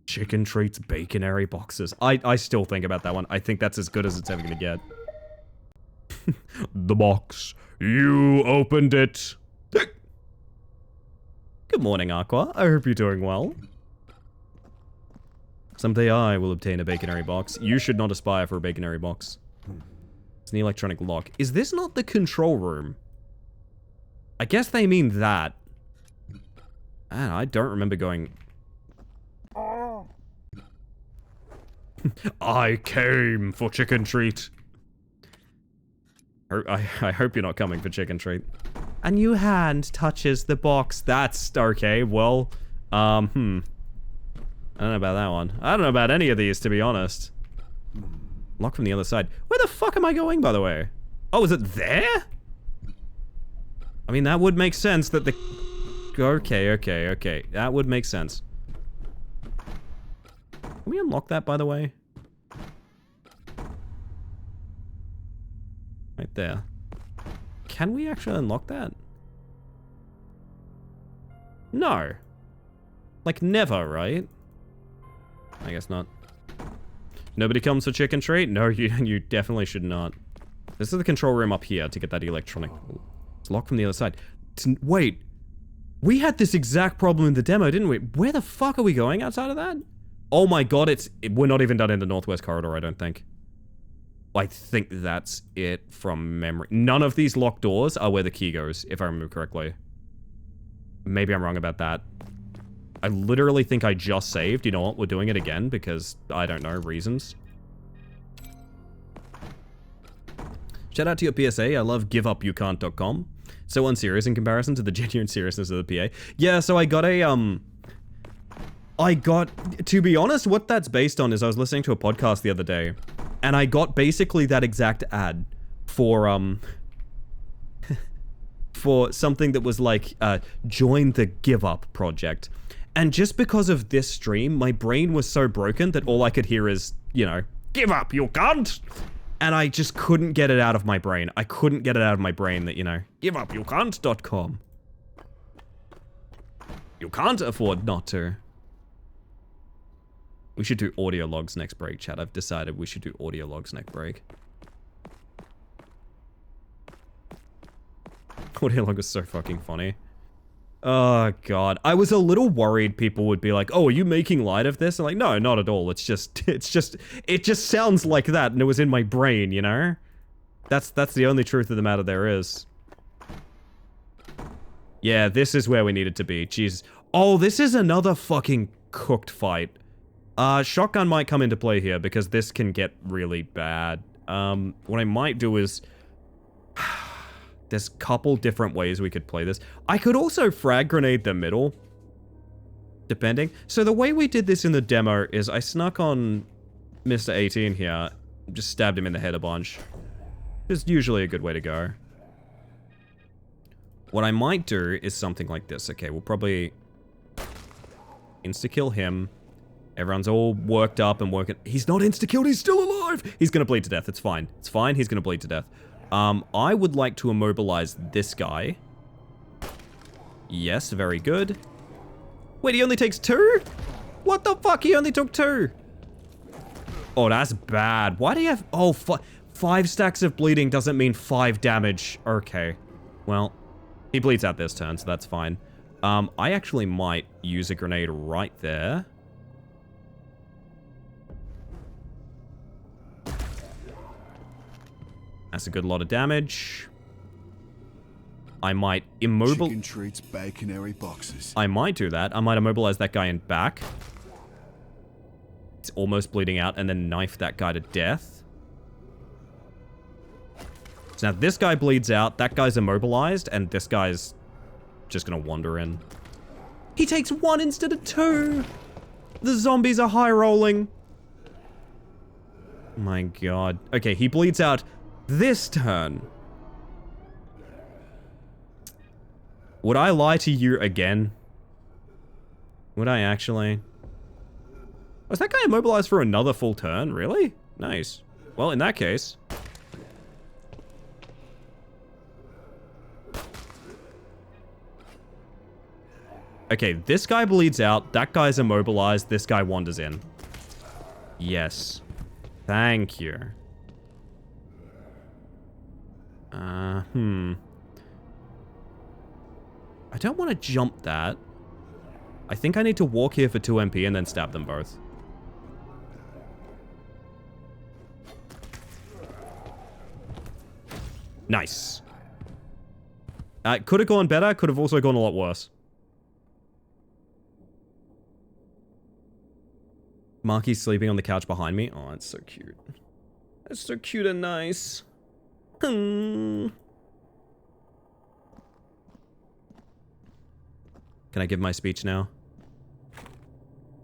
S2: chicken treats, baconary boxes. I still think about that one. I think that's as good as it's ever gonna get. The box. You opened it. Good morning, Aqua. I hope you're doing well. Someday I will obtain a baconary box. You should not aspire for a baconary box. It's an electronic lock. Is this not the control room? I guess they mean that. Man, I don't remember going... I came for chicken treat. I hope you're not coming for chicken treat. A new hand touches the box. That's okay. Well, I don't know about that one. I don't know about any of these, to be honest. Lock from the other side. Where the fuck am I going, by the way? Oh, is it there? I mean, that would make sense that the... Okay. That would make sense. Can we unlock that, by the way? Right there. Can we actually unlock that? No. Like, never, right? I guess not. Nobody comes for chicken treat? No, you definitely should not. This is the control room up here to get that electronic. It's locked from the other side. Wait. We had this exact problem in the demo, didn't we? Where the fuck are we going outside of that? Oh my god, we're not even done in the northwest corridor, I don't think. I think that's it from memory. None of these locked doors are where the key goes, if I remember correctly. Maybe I'm wrong about that. I literally think I just saved. You know what? We're doing it again because, I don't know, reasons. Shout out to your PSA. I love giveupyoucan't.com. So unserious in comparison to the genuine seriousness of the PA. Yeah, so I got a, to be honest, what that's based on is I was listening to a podcast the other day, and I got basically that exact ad for, for something that was like, join the Give Up project. And just because of this stream, my brain was so broken that all I could hear is, you know, give up, you cunt! And I just couldn't get it out of my brain. I couldn't get it out of my brain that, you know, giveupyoucan't.com. You can't afford not to. We should do audio logs next break, chat. I've decided we should do audio logs next break. Audio log is so fucking funny. Oh god. I was a little worried people would be like, oh, are you making light of this? I'm like, no, not at all. It just sounds like that and it was in my brain, you know? That's the only truth of the matter there is. Yeah, this is where we needed to be. Jeez. Oh, this is another fucking cooked fight. Shotgun might come into play here because this can get really bad. What I might do is... There's a couple different ways we could play this. I could also frag grenade the middle. Depending. So the way we did this in the demo is I snuck on Mr. 18 here. Just stabbed him in the head a bunch. It's usually a good way to go. What I might do is something like this. Okay, we'll probably insta-kill him. Everyone's all worked up and working. He's not insta-killed, he's still alive! He's gonna bleed to death, it's fine. It's fine, he's gonna bleed to death. I would like to immobilize this guy. Yes, very good. Wait, he only takes 2? What the fuck? He only took 2. Oh, that's bad. Why do you have... Oh, 5 stacks of bleeding doesn't mean 5 damage. Okay. Well, he bleeds out this turn, so that's fine. I actually might use a grenade right there. That's a good lot of damage. I might
S7: Chicken treats, baconary boxes.
S2: I might do that. I might immobilize that guy in back. It's almost bleeding out, and then knife that guy to death. So now this guy bleeds out, that guy's immobilized, and this guy's just gonna wander in. He takes 1 instead of 2! The zombies are high rolling. My god. Okay, he bleeds out this turn. Would I lie to you again? Would I actually? Was that guy immobilized for another full turn? Really? Nice. Well, in that case. Okay, this guy bleeds out, that guy's immobilized, this guy wanders in. Yes. Thank you. I don't want to jump that. I think I need to walk here for 2 MP and then stab them both. Nice. Could have gone better, could have also gone a lot worse. Marky's sleeping on the couch behind me. Oh, it's so cute. That's so cute and nice. Can I give my speech now?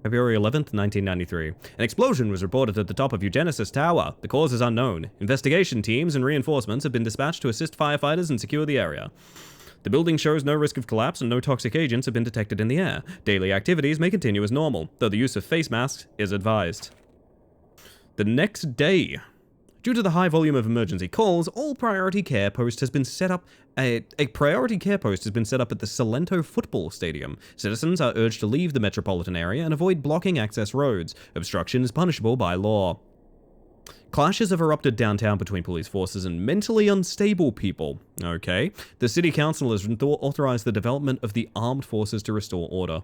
S2: February 11th, 1993. An explosion was reported at the top of Eugenesis Tower. The cause is unknown. Investigation teams and reinforcements have been dispatched to assist firefighters and secure the area. The building shows no risk of collapse and no toxic agents have been detected in the air. Daily activities may continue as normal, though the use of face masks is advised. The next day, due to the high volume of emergency calls, a priority care post has been set up at the Salento Football Stadium. Citizens are urged to leave the metropolitan area and avoid blocking access roads. Obstruction is punishable by law. Clashes have erupted downtown between police forces and mentally unstable people. Okay. The city council has authorized the development of the armed forces to restore order.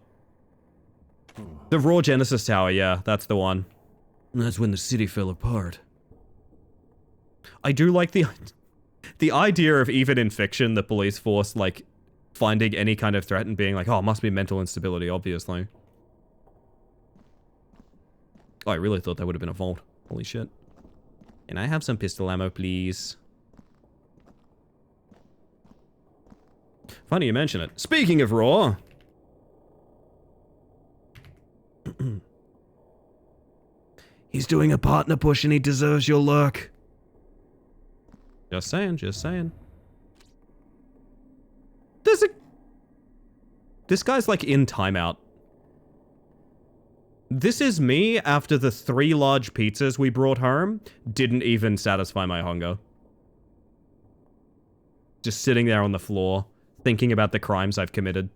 S2: The Raw Genesis Tower, yeah, that's the one. That's when the city fell apart. I do like the idea of, even in fiction, the police force, like, finding any kind of threat and being like, oh, it must be mental instability, obviously. Oh, I really thought that would have been a vault. Holy shit. Can I have some pistol ammo, please? Funny you mention it. Speaking of Raw... He's doing a partner push and he deserves your luck. Just saying, just saying. This guy's like in timeout. This is me after the 3 large pizzas we brought home didn't even satisfy my hunger. Just sitting there on the floor, thinking about the crimes I've committed.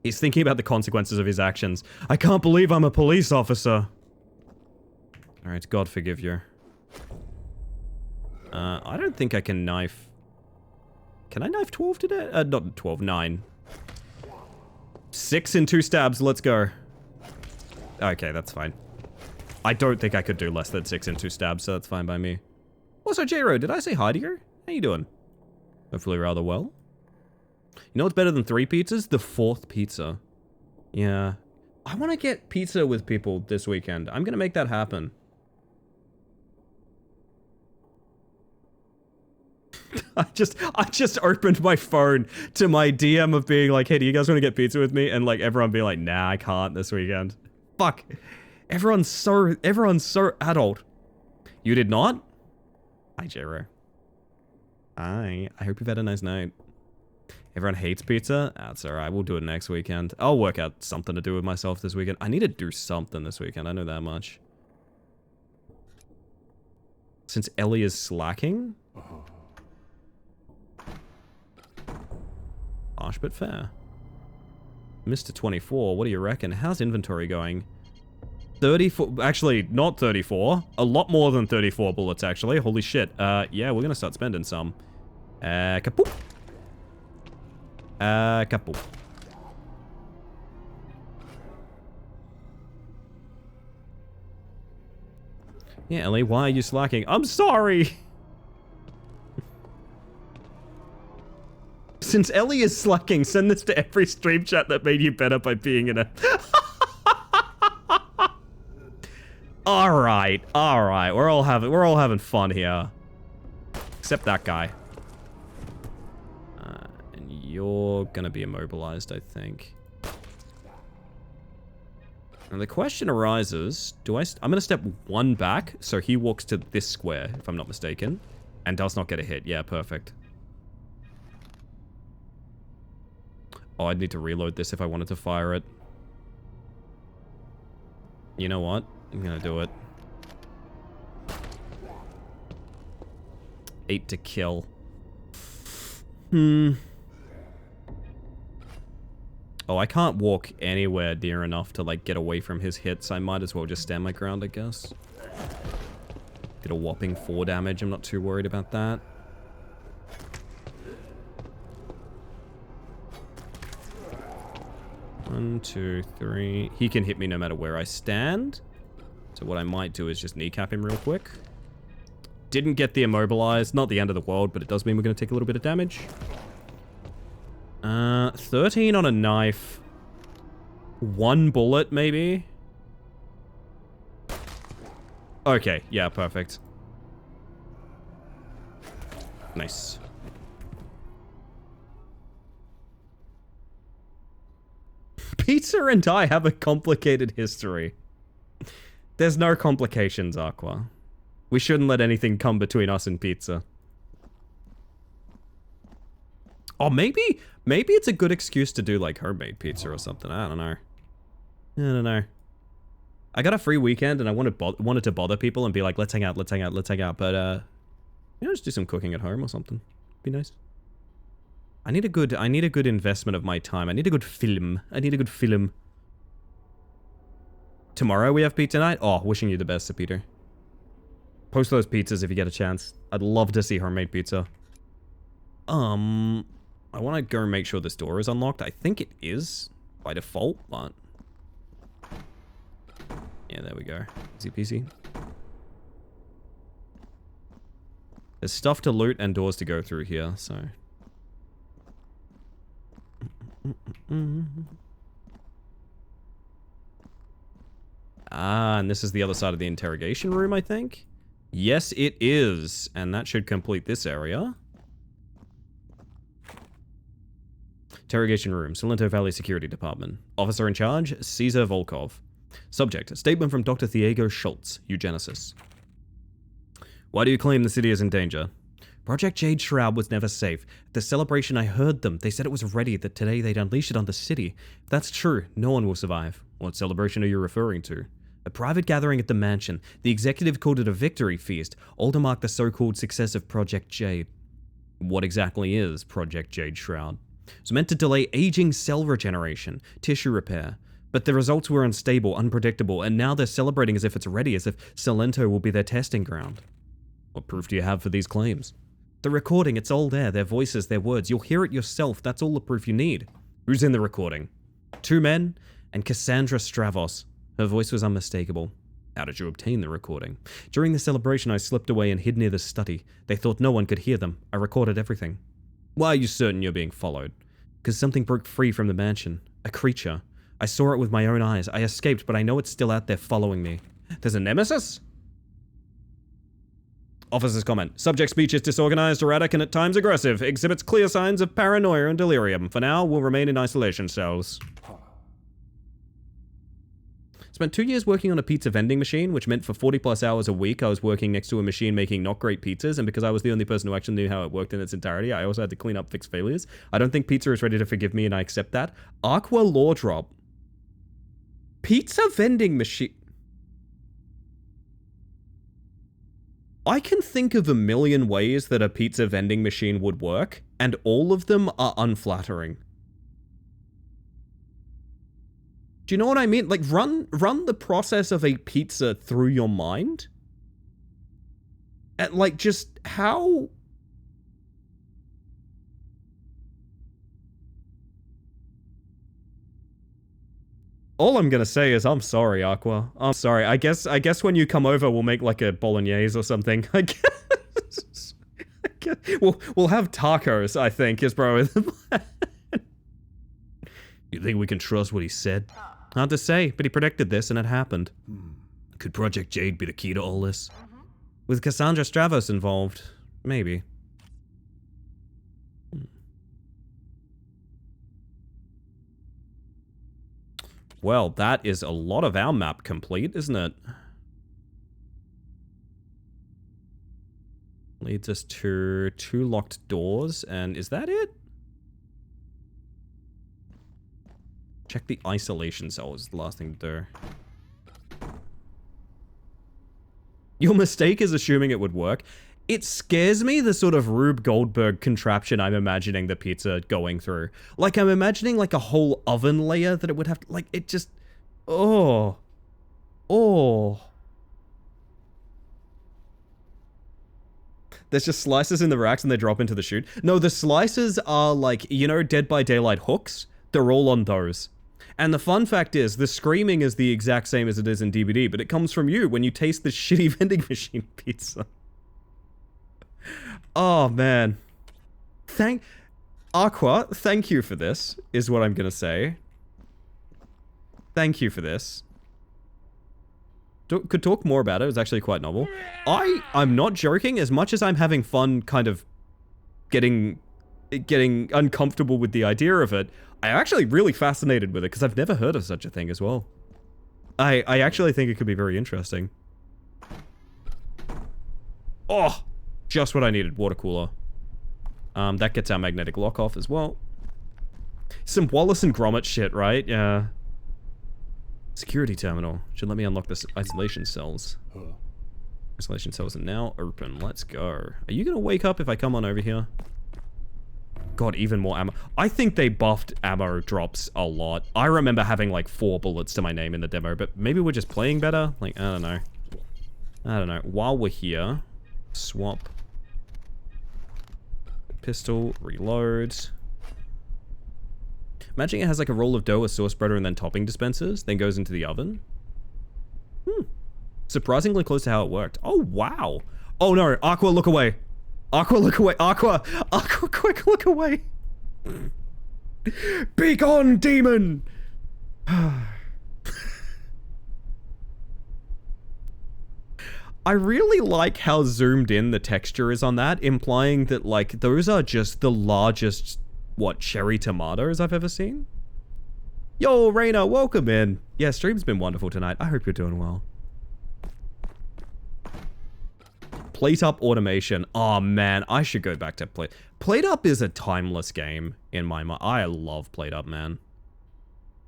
S2: He's thinking about the consequences of his actions. I can't believe I'm a police officer. Alright, God forgive you. I don't think I can knife... Can I knife 12 today? Not 12, 9. 6 in 2 stabs, let's go. Okay, that's fine. I don't think I could do less than 6 in 2 stabs, so that's fine by me. Also, J-Ro, did I say hi to you? How you doing? Hopefully rather well. You know what's better than 3 pizzas? The 4th pizza. Yeah. I want to get pizza with people this weekend. I'm going to make that happen. I just opened my phone to my DM of being like, hey, do you guys want to get pizza with me? And like everyone being like, nah, I can't this weekend. Fuck. Everyone's so adult. You did not? Hi, J-Ro. Hi. I hope you've had a nice night. Everyone hates pizza? That's alright, we'll do it next weekend. I'll work out something to do with myself this weekend. I need to do something this weekend, I know that much. Since Ellie is slacking? Harsh but fair. Mr. 24, what do you reckon? How's inventory going? 34, actually, not 34. A lot more than 34 bullets, actually. Holy shit. Yeah, we're gonna start spending some. Kapoop. Kapoop. Yeah, Ellie, why are you slacking? I'm sorry! Since Ellie is slacking, send this to every stream chat that made you better by being in it. Alright, alright. We're all having fun here. Except that guy. And you're gonna be immobilized, I think. And the question arises, I'm gonna step 1 back, so he walks to this square, if I'm not mistaken, and does not get a hit. Yeah, perfect. Oh, I'd need to reload this if I wanted to fire it. You know what? I'm gonna do it. 8 to kill. Oh, I can't walk anywhere near enough to, like, get away from his hits. I might as well just stand my ground, I guess. Did a whopping 4 damage. I'm not too worried about that. One, 2, 3. He can hit me no matter where I stand. So what I might do is just kneecap him real quick. Didn't get the immobilized. Not the end of the world, but it does mean we're going to take a little bit of damage. 13 on a knife. 1 bullet, maybe? Okay, yeah, perfect. Nice. Pizza and I have a complicated history. There's no complications, Aqua. We shouldn't let anything come between us and pizza. Oh, maybe it's a good excuse to do like homemade pizza or something. I don't know. I got a free weekend and I wanted to bother people and be like, let's hang out. But just do some cooking at home or something. Be nice. I need a good investment of my time. I need a good film. Tomorrow we have pizza night. Oh, wishing you the best, Sir Peter. Post those pizzas if you get a chance. I'd love to see homemade pizza. I want to go and make sure this door is unlocked. I think it is by default, but yeah, there we go. Easy peasy. There's stuff to loot and doors to go through here, so. Ah, and this is the other side of the interrogation room, I think? Yes, it is. And that should complete this area. Interrogation room, Salento Valley Security Department. Officer in charge, Caesar Volkov. Subject, statement from Dr. Thiago Schultz, eugenicist. Why do you claim the city is in danger? Project Jade Shroud was never safe. At the celebration, I heard them. They said it was ready, that today they'd unleash it on the city. If that's true, no one will survive. What celebration are you referring to? A private gathering at the mansion. The executive called it a victory feast, all to mark the so-called success of Project Jade. What exactly is Project Jade Shroud? It was meant to delay aging cell regeneration, tissue repair. But the results were unstable, unpredictable, and now they're celebrating as if it's ready, as if Salento will be their testing ground. What proof do you have for these claims? The recording, it's all there, their voices, their words. You'll hear it yourself, that's all the proof you need. Who's in the recording? 2 men and Cassandra Stravos. Her voice was unmistakable. How did you obtain the recording? During the celebration, I slipped away and hid near the study. They thought no one could hear them. I recorded everything. Why are you certain you're being followed? Because something broke free from the mansion. A creature. I saw it with my own eyes. I escaped, but I know it's still out there following me. There's a nemesis? Officer's comment. Subject speech is disorganized, erratic, and at times aggressive. Exhibits clear signs of paranoia and delirium. For now, will remain in isolation cells. Spent 2 years working on a pizza vending machine, which meant for 40+ hours a week I was working next to a machine making not great pizzas, and because I was the only person who actually knew how it worked in its entirety, I also had to clean up fix failures. I don't think pizza is ready to forgive me, and I accept that. Aqua Law Drop. Pizza vending machine. I can think of a million ways that a pizza vending machine would work, and all of them are unflattering. Do you know what I mean? Like, run the process of a pizza through your mind. And, like, just how... All I'm gonna say is I'm sorry, Aqua. I'm sorry. I guess when you come over, we'll make, like, a bolognese or something. I guess. We'll have tacos, I think, is probably the plan. You think we can trust what he said? Hard to say, but he predicted this and it happened. Could Project Jade be the key to all this? With Cassandra Stravos involved, maybe. Well, that is a lot of our map complete, isn't it? Leads us to 2 locked doors, and is that it? Check the isolation cell is the last thing to do. Your mistake is assuming it would work. It scares me, the sort of Rube Goldberg contraption I'm imagining the pizza going through. Like, I'm imagining, like, a whole oven layer that it would have to, like, it just... Oh. There's just slices in the racks and they drop into the chute. No, the slices are, like, you know, Dead by Daylight hooks? They're all on those. And the fun fact is, the screaming is the exact same as it is in DVD, but it comes from you when you taste the shitty vending machine pizza. Oh, man. Aqua, thank you for this, is what I'm gonna say. Thank you for this. Could talk more about it, it was actually quite novel. I'm not joking, as much as I'm having fun kind of getting getting uncomfortable with the idea of it, I'm actually really fascinated with it because I've never heard of such a thing as well. I actually think it could be very interesting. Oh, just what I needed, water cooler. That gets our magnetic lock off as well. Some Wallace and Gromit shit, right? Yeah. Security terminal. Should let me unlock this isolation cells. Isolation cells are now open. Let's go. Are you gonna wake up if I come on over here? God, even more ammo. I think they buffed ammo drops a lot. I remember having like 4 bullets to my name in the demo, but maybe we're just playing better? Like, I don't know. I don't know. While we're here, swap. Pistol, reload. Imagine it has like a roll of dough, a sauce spreader, and then topping dispensers, then goes into the oven. Surprisingly close to how it worked. Oh, wow. Oh no, Aqua, look away. Aqua, look away. Aqua, quick, look away. Be gone, demon. I really like how zoomed in the texture is on that, implying that, like, those are just the largest, what, cherry tomatoes I've ever seen? Yo, Raina, welcome in. Yeah, stream's been wonderful tonight. I hope you're doing well. Plate Up automation. Oh, man, I should go back to Plate. Plate Up is a timeless game in my mind. I love Plate Up, man.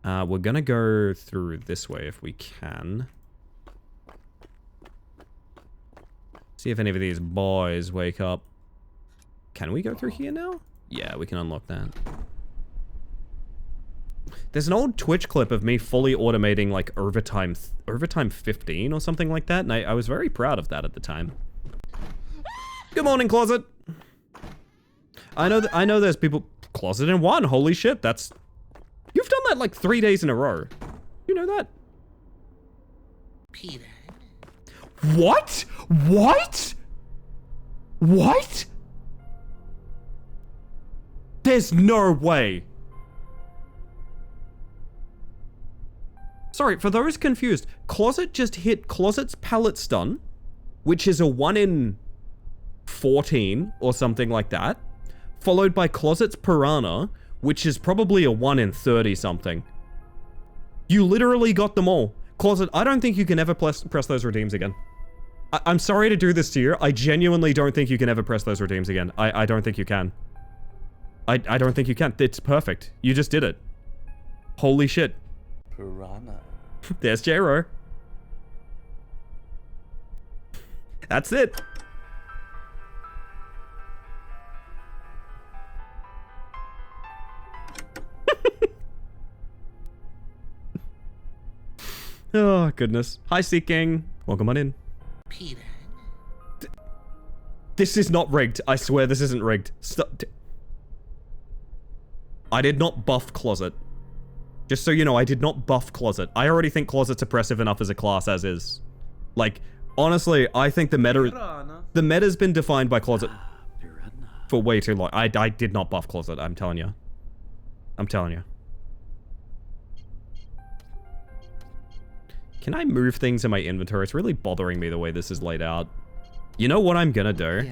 S2: We're gonna go through this way if we can. See if any of these boys wake up. Can we go through here now? Yeah, we can unlock that. There's an old Twitch clip of me fully automating like overtime 15 or something like that, and I was very proud of that at the time. Good morning, Closet. I know there's people. Closet in 1. Holy shit, that's. You've done that like 3 days in a row. You know that?
S8: Peter.
S2: What? What? What? There's no way. Sorry, for those confused, Closet just hit Closet's pallet stun, which is a 1 in 14 or something like that, followed by Closet's piranha, which is probably a 1 in 30 something. You literally got them all. Closet, I don't think you can ever press those redeems again. I'm sorry to do this to you. I genuinely don't think you can ever press those redeems again. I don't think you can. I don't think you can. It's perfect. You just did it. Holy shit.
S8: Piranha.
S2: There's J-Ro. That's it. Oh, goodness. Hi, Seeking. Welcome on in.
S8: Peter.
S2: This is not rigged. I swear this isn't rigged. Stop. I did not buff Closet. Just so you know, I did not buff Closet. I already think Closet's oppressive enough as a class as is. Like, honestly, I think the meta's been defined by Closet for way too long. I did not buff Closet, I'm telling you. I'm telling you. Can I move things in my inventory? It's really bothering me the way this is laid out. You know what I'm gonna do?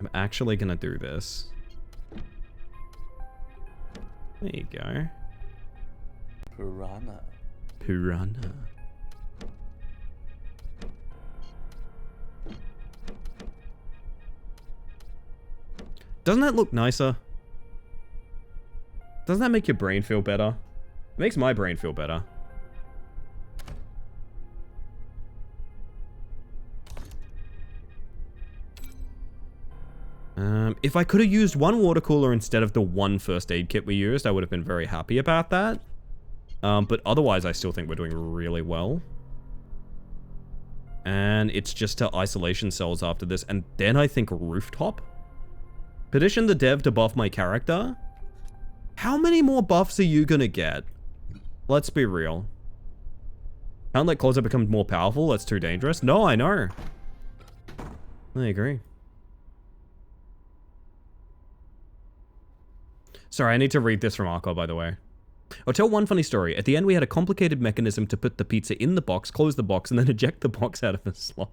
S2: I'm actually gonna do this. There you go.
S8: Piranha.
S2: Piranha. Doesn't that look nicer? Doesn't that make your brain feel better? It makes my brain feel better. If I could have used 1 water cooler instead of the 1 first aid kit we used, I would have been very happy about that. But otherwise, I still think we're doing really well. And it's just to isolation cells after this, and then I think rooftop. Petition the dev to buff my character. How many more buffs are you gonna get? Let's be real. Can't let Closet become more powerful, that's too dangerous. No, I know. I agree. Sorry, I need to read this from Arco, by the way. I'll tell one funny story. At the end, we had a complicated mechanism to put the pizza in the box, close the box, and then eject the box out of the slot.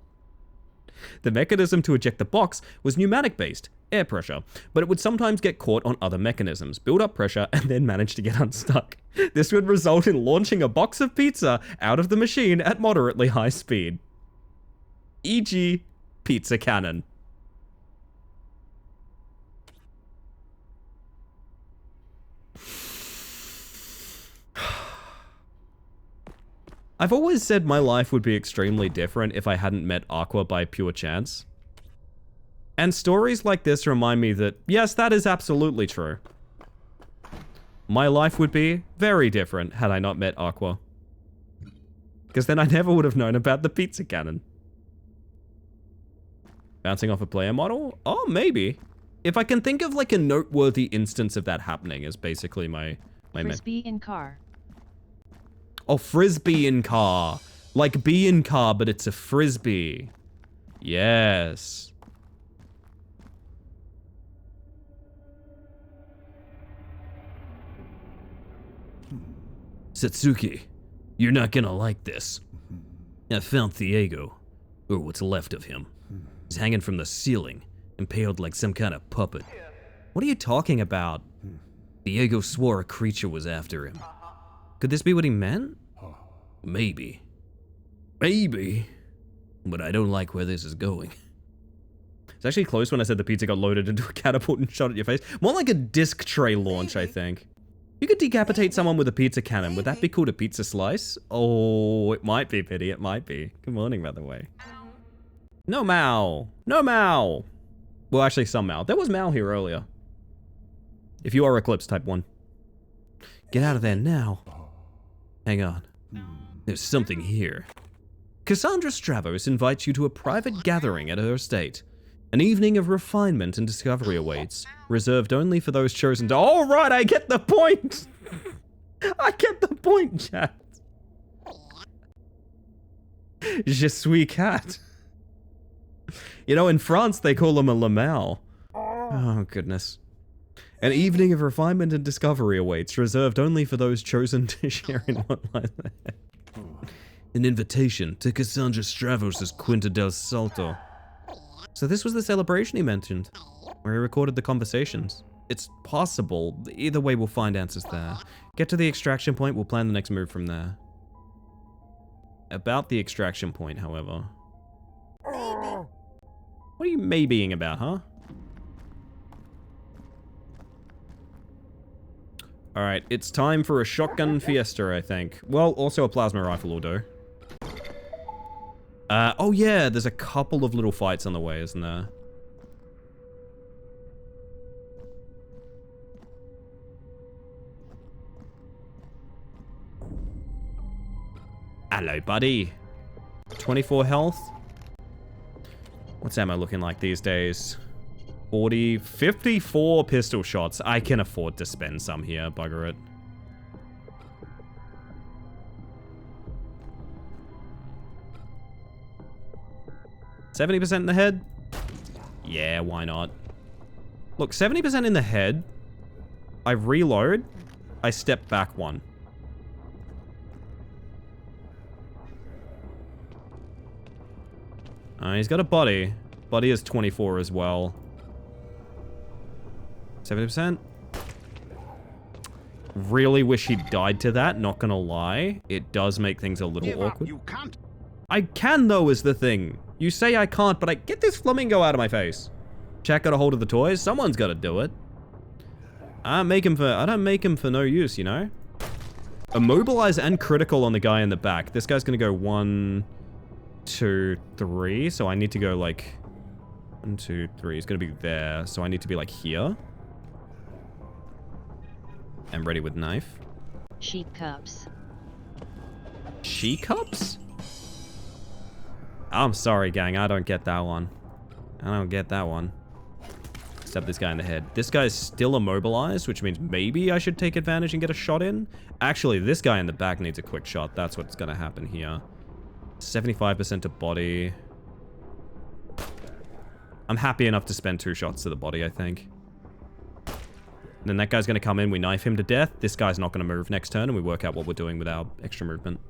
S2: The mechanism to eject the box was pneumatic-based, air pressure, but it would sometimes get caught on other mechanisms, build up pressure, and then manage to get unstuck. This would result in launching a box of pizza out of the machine at moderately high speed. E.g., pizza cannon. I've always said my life would be extremely different if I hadn't met Aqua by pure chance. And stories like this remind me that, yes, that is absolutely true. My life would be very different had I not met Aqua. Because then I never would have known about the pizza cannon. Bouncing off a player model? Oh, maybe. If I can think of like a noteworthy instance of that happening is basically my
S3: Frisbee in car.
S2: Oh, frisbee in car. Like bee in car, but it's a frisbee. Yes. Satsuki, you're not gonna like this. I found Diego, or what's left of him. He's hanging from the ceiling, impaled like some kind of puppet. What are you talking about? Diego swore a creature was after him. Could this be what he meant? Maybe. Maybe. But I don't like where this is going. It's actually close when I said the pizza got loaded into a catapult and shot at your face. More like a disc tray launch, I think. You could decapitate someone with a pizza cannon. Would that be called a pizza slice? Oh, it might be, Pity. It might be. Good morning, by the way. No Mao. No Mao. Well, actually, some Mao. There was Mao here earlier. If you are Eclipse, type 1. Get out of there now. Hang on. There's something here. Cassandra Stravos invites you to a private gathering at her estate. An evening of refinement and discovery awaits, reserved only for those chosen to— All right, I get the point! I get the point, chat. Je suis cat. You know, in France, they call him a lamau. Oh, goodness. An evening of refinement and discovery awaits, reserved only for those chosen to share in what lies ahead. An invitation to Cassandra Stravos' Quinta del Salto. So this was the celebration he mentioned, where he recorded the conversations. It's possible. Either way, we'll find answers there. Get to the extraction point, we'll plan the next move from there. About the extraction point, however.
S4: Maybe.
S2: What are you maybeing about, huh? Alright, it's time for a shotgun fiesta, I think. Well, also a plasma rifle will do. Oh yeah, there's a couple of little fights on the way, isn't there? Hello, buddy. 24 health. What's ammo looking like these days? 40, 54 pistol shots. I can afford to spend some here, bugger it. $70% in the head? Yeah, why not? Look, 70% in the head. I reload. I step back one. He's got a body. Body is 24 as well. 70%. Really wish he died to that, not gonna lie. It does make things a little awkward.
S7: You can't.
S2: I can though, is the thing. You say I can't, but I get this flamingo out of my face. Jack got a hold of the toys. Someone's got to do it. I don't make him for no use, you know? Immobilize and critical on the guy in the back. This guy's gonna go 1, 2, 3. So I need to go like 1, 2, 3. He's gonna be there. So I need to be like here. I'm ready with knife.
S3: Sheep cups.
S2: She cups? I'm sorry, gang. I don't get that one. I don't get that one. Stab this guy in the head. This guy's still immobilized, which means maybe I should take advantage and get a shot in. Actually, this guy in the back needs a quick shot. That's what's gonna happen here. 75% to body. I'm happy enough to spend 2 shots to the body, I think. And then that guy's gonna come in, we knife him to death. This guy's not gonna move next turn, and we work out what we're doing with our extra movement.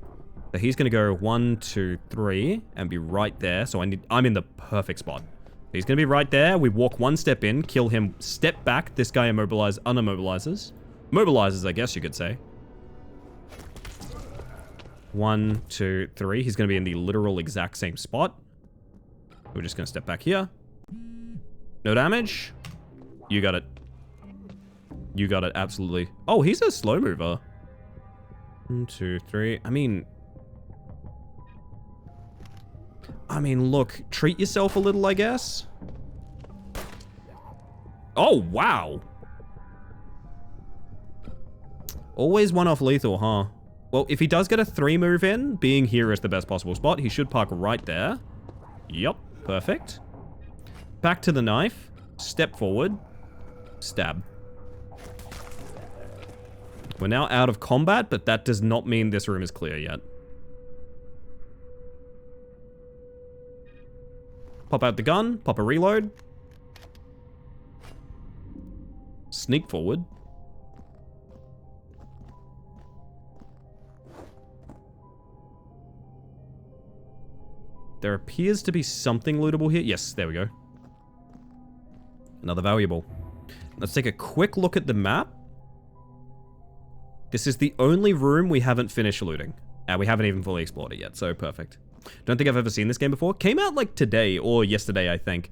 S2: So he's gonna go 1, 2, 3 and be right there. So I'm in the perfect spot. He's gonna be right there. We walk 1 step in, kill him, step back. This guy unimmobilizes. Mobilizes, I guess you could say. 1, 2, 3. He's gonna be in the literal exact same spot. We're just gonna step back here. No damage. You got it. You got it, absolutely. Oh, he's a slow mover. 1, 2, 3. I mean, look, treat yourself a little, I guess. Oh, wow. Always one off lethal, huh? Well, if he does get a 3 move in, being here is the best possible spot. He should park right there. Yup, perfect. Back to the knife. Step forward. Stab. We're now out of combat, but that does not mean this room is clear yet. Pop out the gun, pop a reload. Sneak forward. There appears to be something lootable here. Yes, there we go. Another valuable. Let's take a quick look at the map. This is the only room we haven't finished looting. We haven't even fully explored it yet, so perfect. Don't think I've ever seen this game before. Came out like today or yesterday, I think.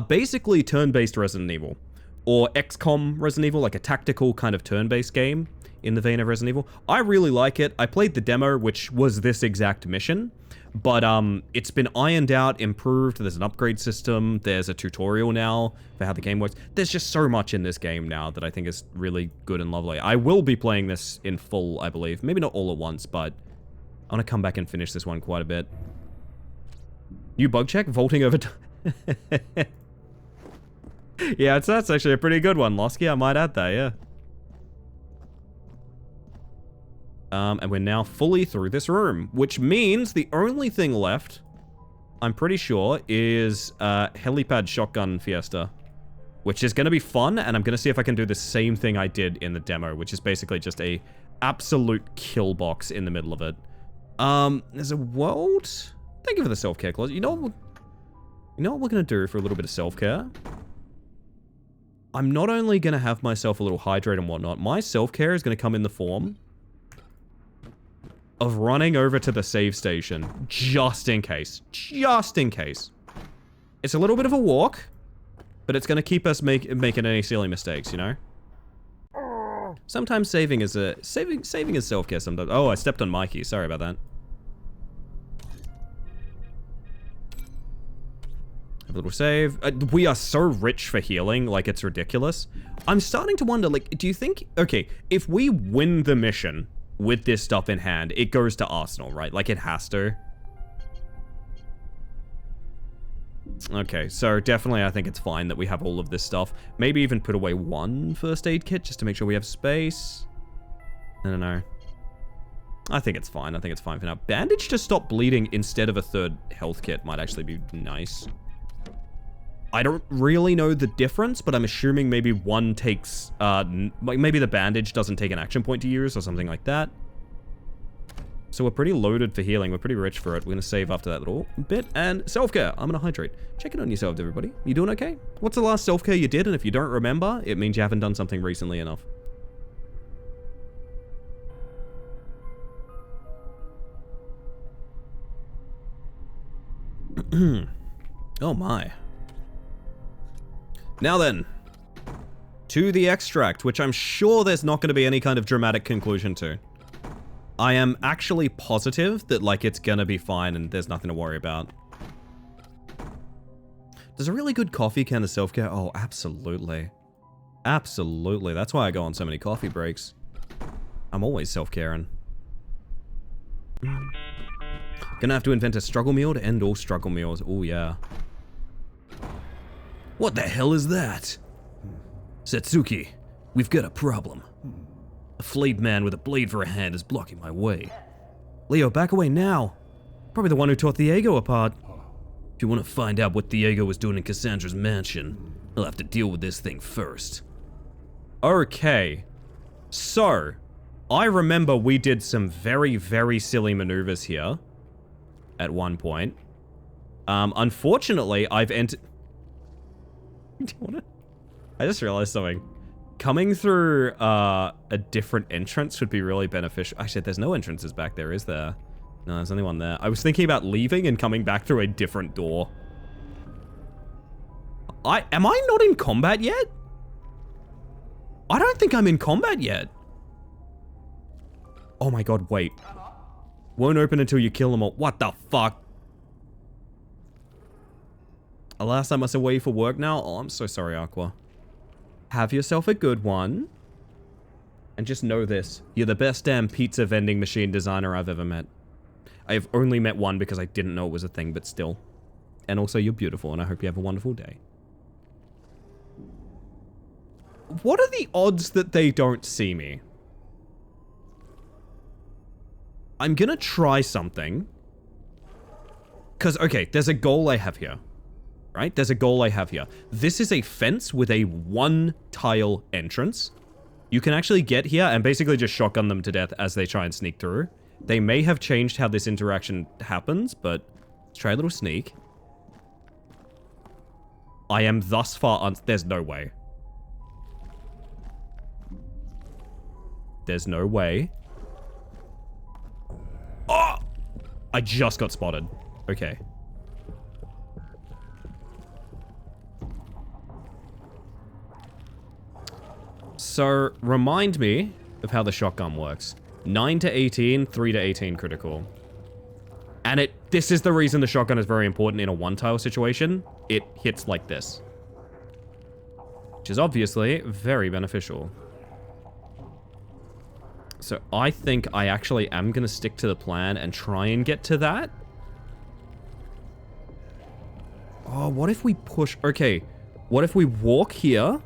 S2: Basically turn-based Resident Evil. Or XCOM Resident Evil, like a tactical kind of turn-based game in the vein of Resident Evil. I really like it. I played the demo, which was this exact mission. But it's been ironed out, improved. There's an upgrade system. There's a tutorial now for how the game works. There's just so much in this game now that I think is really good and lovely. I will be playing this in full, I believe. Maybe not all at once, but I want to come back and finish this one quite a bit. New bug check? Vaulting over... Yeah, that's actually a pretty good one, Losky. I might add that, yeah. And we're now fully through this room, which means the only thing left, I'm pretty sure, is Helipad Shotgun Fiesta, which is going to be fun, and I'm going to see if I can do the same thing I did in the demo, which is basically just a absolute kill box in the middle of it. There's a world? Thank you for the self-care clause. You know what we're going to do for a little bit of self-care? I'm not only going to have myself a little hydrate and whatnot, my self-care is going to come in the form of running over to the save station, just in case. Just in case. It's a little bit of a walk, but it's going to keep us making any silly mistakes, you know? Sometimes saving is self-care sometimes. Oh, I stepped on Mikey. Sorry about that. Have a little save. We are so rich for healing, like it's ridiculous. I'm starting to wonder, like, do you think... Okay, if we win the mission with this stuff in hand, it goes to Arsenal, right? Like, it has to. Okay, so definitely I think it's fine that we have all of this stuff. Maybe even put away 1 first aid kit just to make sure we have space. I don't know. I think it's fine. I think it's fine for now. Bandage to stop bleeding instead of a 3rd health kit might actually be nice. I don't really know the difference, but I'm assuming maybe one takes, maybe the bandage doesn't take an action point to use or something like that. So we're pretty loaded for healing. We're pretty rich for it. We're going to save after that little bit. And self-care. I'm going to hydrate. Check in on yourselves, everybody. You doing okay? What's the last self-care you did? And if you don't remember, it means you haven't done something recently enough. Oh my. Now then, to the extract, which I'm sure there's not going to be any kind of dramatic conclusion to. I am actually positive that, like, it's going to be fine and there's nothing to worry about. Does a really good coffee count as self-care? Oh, absolutely. Absolutely. That's why I go on so many coffee breaks. I'm always self-caring. Gonna have to invent a struggle meal to end all struggle meals. Oh, yeah. What the hell is that? Satsuki, we've got a problem. A flayed man with a blade for a hand is blocking my way. Leo, back away now. Probably the one who tore Diego apart. If you want to find out what Diego was doing in Cassandra's mansion, I'll have to deal with this thing first. Okay. So, I remember we did some very, very silly maneuvers here at one point. Unfortunately, I've entered... I just realized something. Coming through a different entrance would be really beneficial. Actually, there's no entrances back there, is there? No, there's only one there. I was thinking about leaving and coming back through a different door. Am I not in combat yet? I don't think I'm in combat yet. Oh my god, wait. Won't open until you kill them all. What the fuck? Alas, I must away for work now. Oh, I'm so sorry, Aqua. Have yourself a good one. And just know this. You're the best damn pizza vending machine designer I've ever met. I've only met one because I didn't know it was a thing, but still. And also, you're beautiful, and I hope you have a wonderful day. What are the odds that they don't see me? I'm gonna try something. Because, okay, there's a goal I have here. Right? There's a goal I have here. This is a fence with a one-tile entrance. You can actually get here and basically just shotgun them to death as they try and sneak through. They may have changed how this interaction happens, but let's try a little sneak. I am thus far there's no way. There's no way. Oh! I just got spotted. Okay. So, remind me of how the shotgun works. 9 to 18, 3 to 18 critical. And this is the reason the shotgun is very important in a one-tile situation. It hits like this. Which is obviously very beneficial. So I think I actually am going to stick to the plan and try and get to that. Oh, what if we push... Okay, what if we walk here,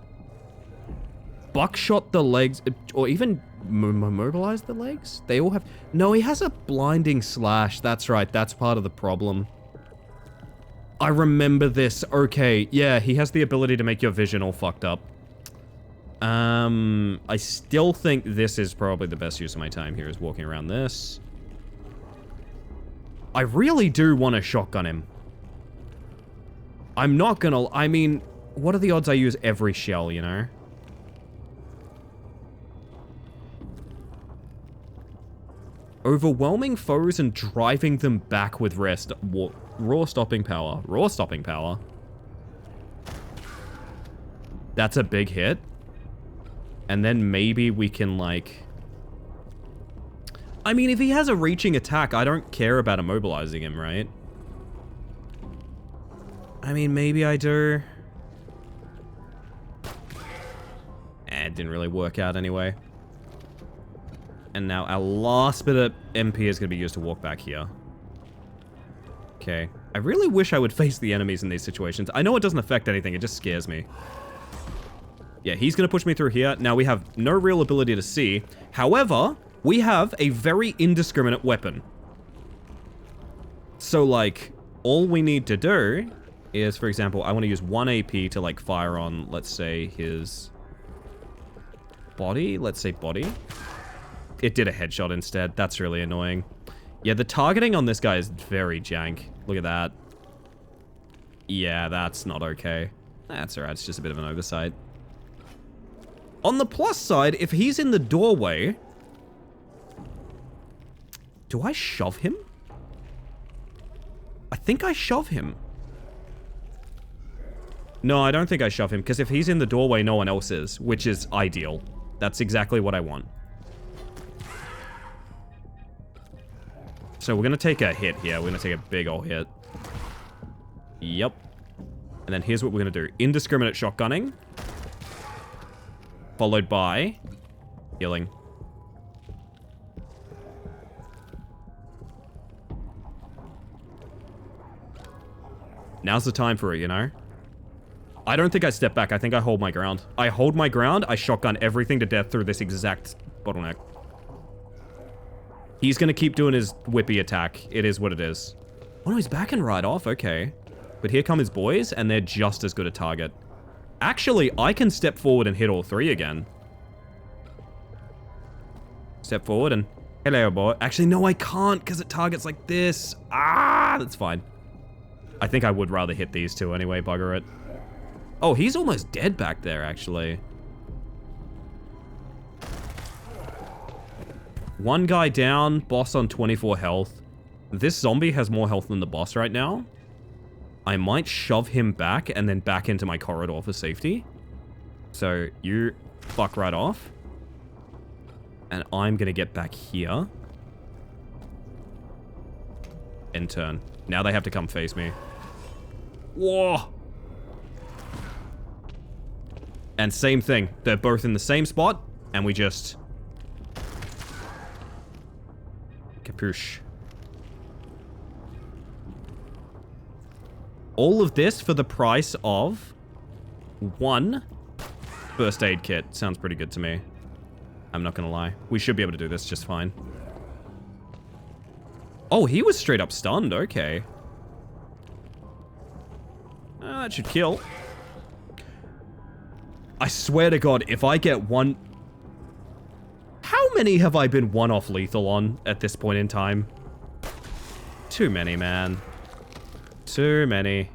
S2: buckshot the legs, or even mobilize the legs? They all have... No, he has a blinding slash. That's right, that's part of the problem. I remember this. Okay, yeah, he has the ability to make your vision all fucked up. I still think this is probably the best use of my time here, is walking around this. I really do want to shotgun him. I'm not gonna... I mean, what are the odds I use every shell, you know? Overwhelming foes and driving them back with rest. Raw stopping power. Raw stopping power. That's a big hit. And then maybe we can, like... I mean, if he has a reaching attack, I don't care about immobilizing him, right? I mean, maybe I do. It didn't really work out anyway. And now our last bit of MP is going to be used to walk back here. Okay. I really wish I would face the enemies in these situations. I know it doesn't affect anything, it just scares me. Yeah, he's going to push me through here. Now, we have no real ability to see. However, we have a very indiscriminate weapon. So, like, all we need to do is, for example, I want to use 1 AP to, like, fire on, let's say, his body. Let's say body. It did a headshot instead. That's really annoying. Yeah, the targeting on this guy is very jank. Look at that. Yeah, that's not okay. That's alright. It's just a bit of an oversight. On the plus side, if he's in the doorway... Do I shove him? I think I shove him. No, I don't think I shove him, because if he's in the doorway, no one else is, which is ideal. That's exactly what I want. So we're going to take a hit here. We're going to take a big ol' hit. Yep. And then here's what we're going to do. Indiscriminate shotgunning. Followed by healing. Now's the time for it, you know? I don't think I step back. I think I hold my ground. I hold my ground. I shotgun everything to death through this exact bottleneck. He's going to keep doing his whippy attack. It is what it is. Oh, no, he's backing right off. Okay. But here come his boys, and they're just as good a target. Actually, I can step forward and hit all three again. Step forward and... Hello, boy. Actually, no, I can't because it targets like this. Ah, that's fine. I think I would rather hit these two anyway, bugger it. Oh, he's almost dead back there, actually. One guy down, boss on 24 health. This zombie has more health than the boss right now. I might shove him back and then back into my corridor for safety. So you fuck right off. And I'm gonna get back here. And turn. Now they have to come face me. Whoa! And same thing. They're both in the same spot. And we just... Capuche. All of this for the price of... one first aid kit. Sounds pretty good to me. I'm not gonna lie. We should be able to do this just fine. Oh, he was straight up stunned. Okay. That should kill. I swear to God, if I get one... How many have I been one-off lethal on at this point in time? Too many, man. Too many.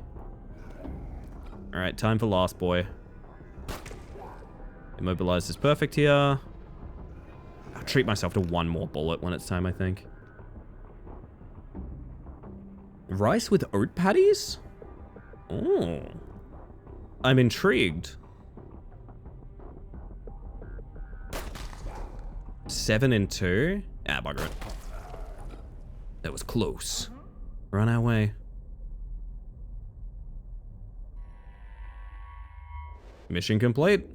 S2: Alright, time for last boy. Immobilize is perfect here. I'll treat myself to one more bullet when it's time, I think. Rice with oat patties? Oh. I'm intrigued. 7 and 2? Ah, bugger it. That was close. Run our way. Mission complete.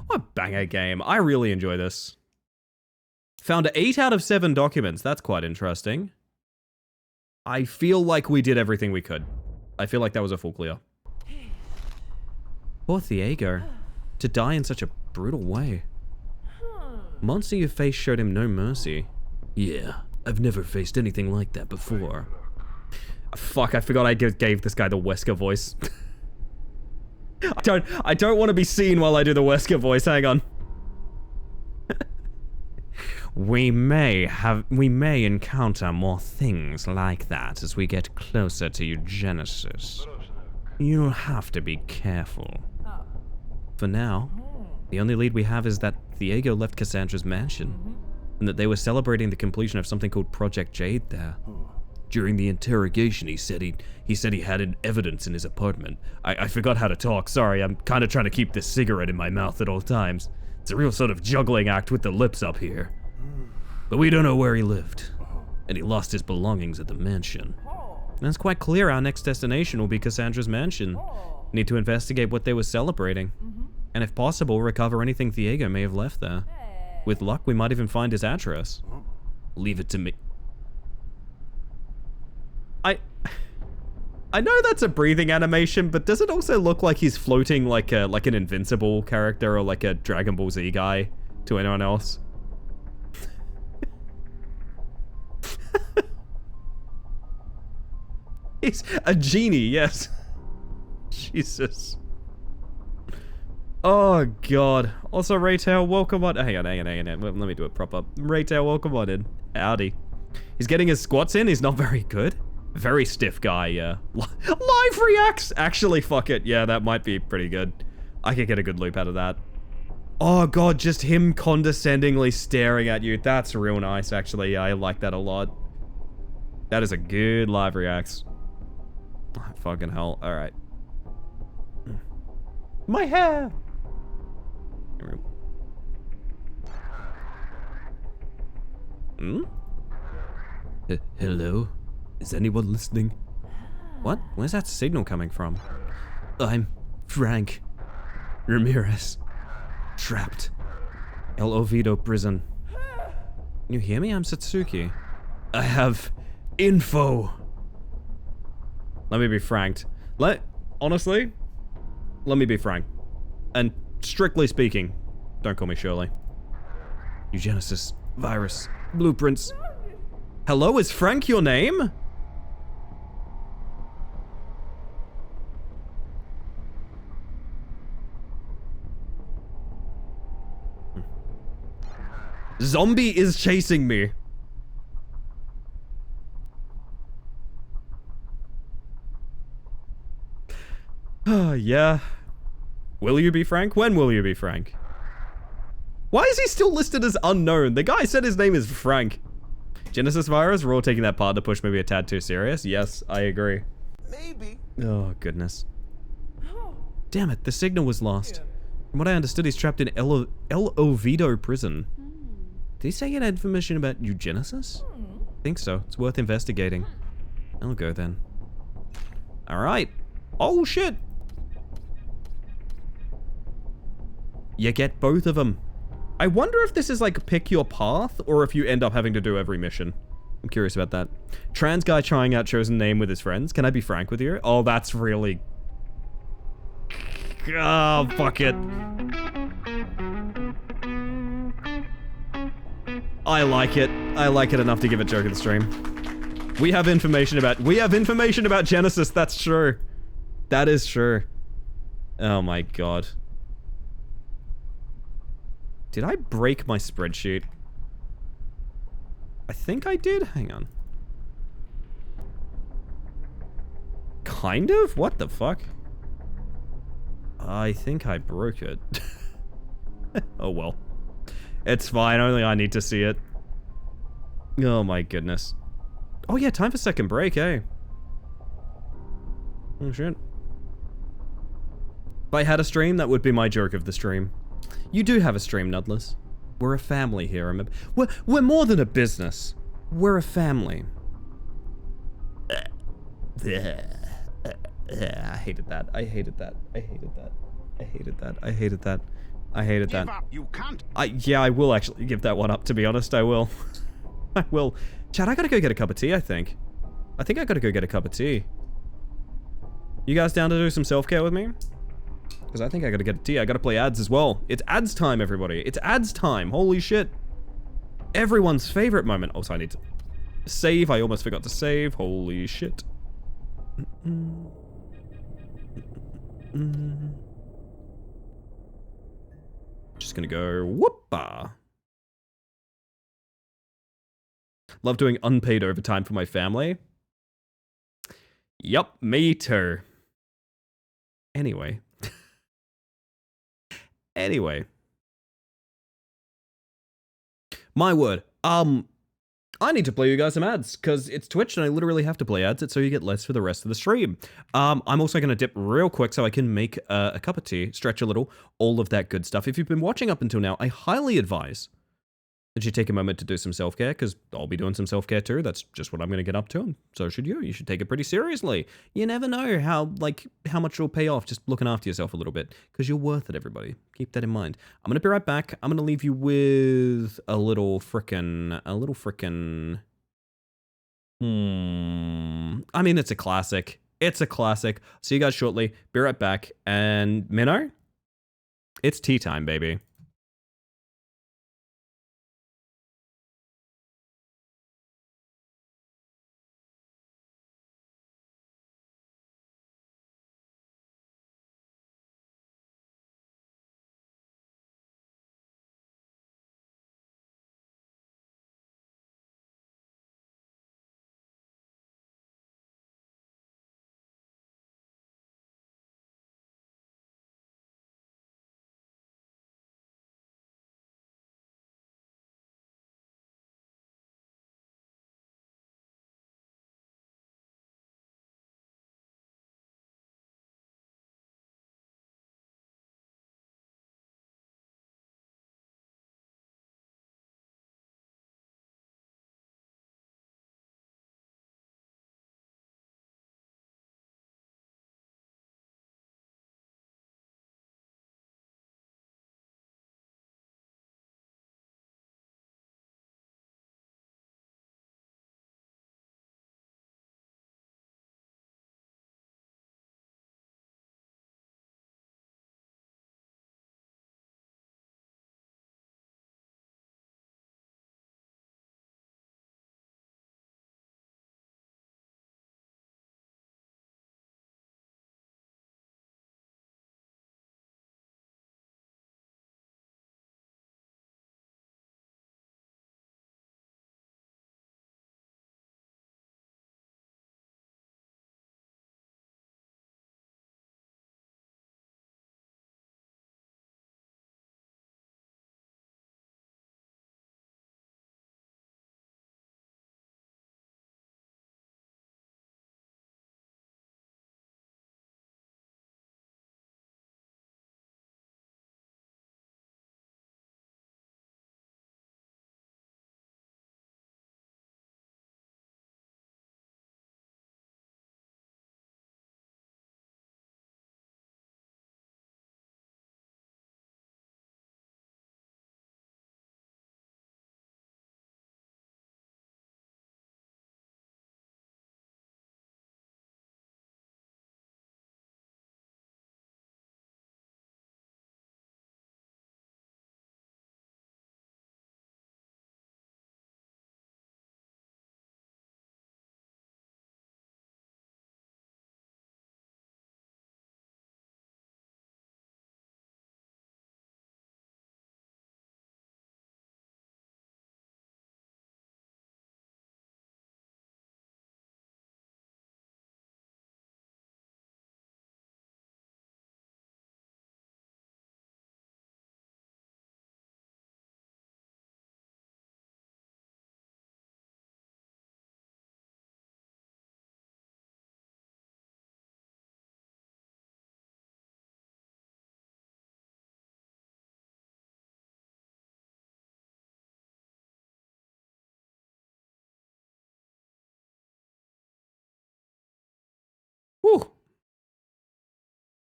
S2: What a banger game. I really enjoy this. Found 8 out of 7 documents. That's quite interesting. I feel like we did everything we could. I feel like that was a full clear. Poor Thiago. To die in such a brutal way. Monster you faced showed him no mercy. Yeah, I've never faced anything like that before. Fuck, I forgot I gave this guy the Wesker voice. I don't want to be seen while I do the Wesker voice. Hang on. We may encounter more things like that as we get closer to Eugenesis. You'll have to be careful. For now, the only lead we have is that Thiago left Cassandra's mansion, and that they were celebrating the completion of something called Project Jade there. During the interrogation, he said he had an evidence in his apartment. I forgot how to talk, sorry, I'm kind of trying to keep this cigarette in my mouth at all times. It's a real sort of juggling act with the lips up here. But we don't know where he lived, and he lost his belongings at the mansion. And it's quite clear our next destination will be Cassandra's mansion. Need to investigate what they were celebrating. And if possible, recover anything Thiago may have left there. With luck, we might even find his address. Leave it to me. I know that's a breathing animation, but does it also look like he's floating like an Invincible character or like a Dragon Ball Z guy to anyone else? He's a genie, yes. Jesus. Oh, God. Also, Raytail, welcome on... Hang on. Let me do it proper. Raytail, welcome on in. Howdy. He's getting his squats in. He's not very good. Very stiff guy, yeah. Live reacts! Actually, fuck it. Yeah, that might be pretty good. I could get a good loop out of that. Oh, God, just him condescendingly staring at you. That's real nice, actually. Yeah, I like that a lot. That is a good live reacts. Oh, fucking hell. Alright. My hair! Hmm? Hello? Is anyone listening? What? Where's that signal coming from? I'm Frank Ramirez. Trapped. El Oviedo prison. You hear me? I'm Satsuki. I have info. Let me be frank. Honestly, let me be frank. And strictly speaking, don't call me Shirley. Eugenesis, virus, blueprints. Hello, is Frank your name? Zombie is chasing me. Yeah. Will you be frank? When will you be frank? Why is he still listed as unknown? The guy said his name is Frank. Genesis virus, we're all taking that partner push maybe a tad too serious. Yes, I agree.
S1: Maybe.
S2: Oh, goodness. Damn it, the signal was lost. From what I understood, he's trapped in El Oviedo prison. Did he say he had information about eugenesis? I think so. It's worth investigating. I'll go then. Alright. Oh, shit! You get both of them. I wonder if this is like pick your path, or if you end up having to do every mission. I'm curious about that. Trans guy trying out chosen name with his friends. Can I be frank with you? Oh, that's really... Oh, fuck it. I like it. I like it enough to give it joke of the stream. We have information about Genesis, that's true. That is true. Oh my god. Did I break my spreadsheet? I think I did. Hang on. Kind of? What the fuck? I think I broke it. Oh well. It's fine, only I need to see it. Oh my goodness. Oh yeah, time for second break, eh? Oh shit. If I had a stream, that would be my joke of the stream. You do have a stream, Nudless. We're a family here, remember? We're more than a business. We're a family. I hated that. I hated that. I hated that. I hated that. I hated that. I hated that.
S7: You can't.
S2: Yeah, I will actually give that one up, to be honest. I will. I will. Chad, I gotta go get a cup of tea, I think. I think I gotta go get a cup of tea. You guys down to do some self-care with me? Because I think I gotta get a tea. I gotta play ads as well. It's ads time, everybody. It's ads time. Holy shit. Everyone's favorite moment. Oh, so I need to save. I almost forgot to save. Holy shit. Just gonna go whoopah. Love doing unpaid overtime for my family. Yup, me too. Anyway. Anyway. My word. I need to play you guys some ads, because it's Twitch and I literally have to play ads so you get less for the rest of the stream. I'm also going to dip real quick so I can make a cup of tea, stretch a little, all of that good stuff. If you've been watching up until now, I highly advise that you take a moment to do some self-care, because I'll be doing some self-care too. That's just what I'm going to get up to, and so should you. You should take it pretty seriously. You never know how much it'll pay off just looking after yourself a little bit, because you're worth it, everybody. Keep that in mind. I'm going to be right back. I'm going to leave you with a little frickin'... I mean, it's a classic. It's a classic. See you guys shortly. Be right back. And Minnow, it's tea time, baby.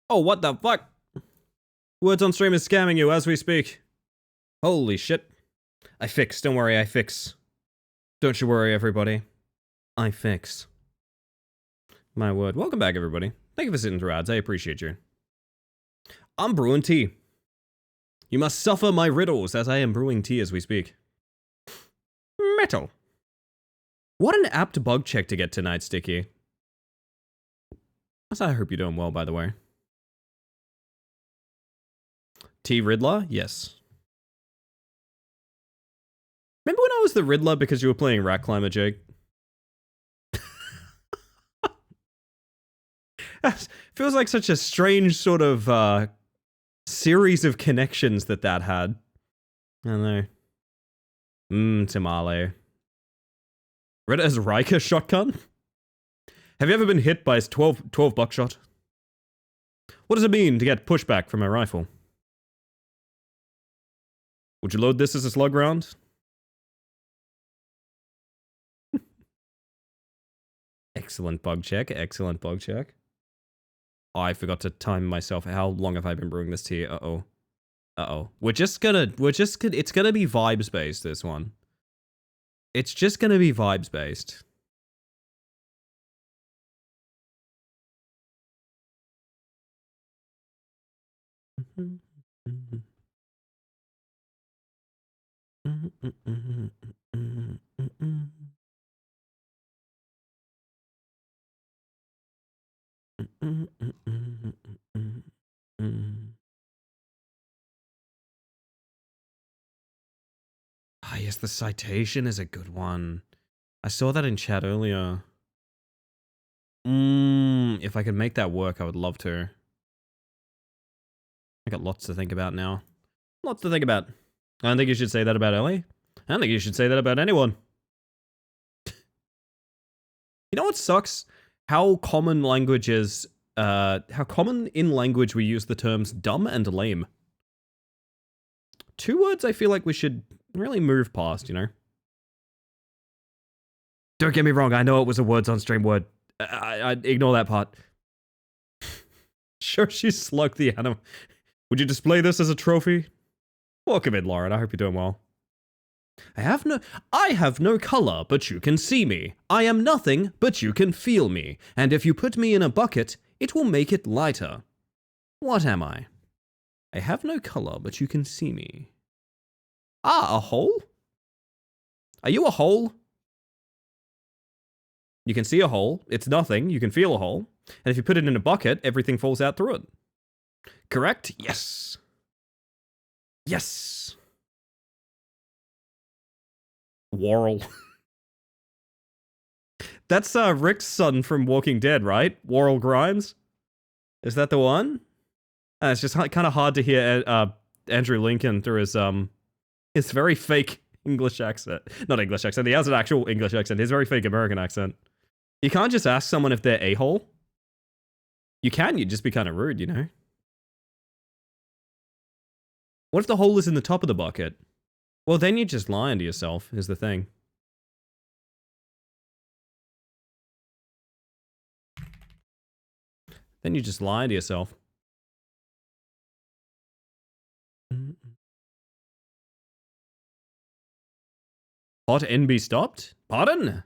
S2: Oh, what the fuck? Words on stream is scamming you as we speak. Holy shit. I fix. Don't worry, I fix. Don't you worry, everybody. I fix. My word. Welcome back, everybody. Thank you for sitting through ads. I appreciate you. I'm brewing tea. You must suffer my riddles as I am brewing tea as we speak. Metal. What an apt bug check to get tonight, Sticky. I hope you're doing well, by the way. T Riddler? Yes. Remember when I was the Riddler because you were playing Rat Climber, Jake? Feels like such a strange sort of series of connections that had. I don't know. Tamale. Read it as Riker shotgun? Have you ever been hit by a 12 buckshot? What does it mean to get pushback from a rifle? Would you load this as a slug round? Excellent bug check. Excellent bug check. Oh, I forgot to time myself. How long have I been brewing this tea? Uh-oh. Uh-oh. It's gonna be vibes based, this one. It's just gonna be vibes based. Ah, yes, the citation is a good one. I saw that in chat earlier. If I could make that work, I would love to. I got lots to think about now. Lots to think about. I don't think you should say that about Ellie. I don't think you should say that about anyone. You know what sucks? How common languages, how common in language we use the terms dumb and lame. Two words I feel like we should really move past, you know? Don't get me wrong, I know it was a words on stream word. I ignore that part. Sure, she slugged the animal. Would you display this as a trophy? Welcome in, Lauren. I hope you're doing well. I have no color, but you can see me. I am nothing, but you can feel me. And if you put me in a bucket, it will make it lighter. What am I? I have no color, but you can see me. Ah, a hole? Are you a hole? You can see a hole. It's nothing. You can feel a hole. And if you put it in a bucket, everything falls out through it. Correct? Yes. Yes. Worrell. That's Rick's son from Walking Dead, right? Worrell Grimes? Is that the one? It's just kind of hard to hear Andrew Lincoln through his very fake English accent. Not English accent, he has an actual English accent. His very fake American accent. You can't just ask someone if they're a-hole. You can, you'd just be kind of rude, you know? What if the hole is in the top of the bucket? Well, then you're just lying to yourself, is the thing. Then you just lie to yourself. Hot NB stopped? Pardon?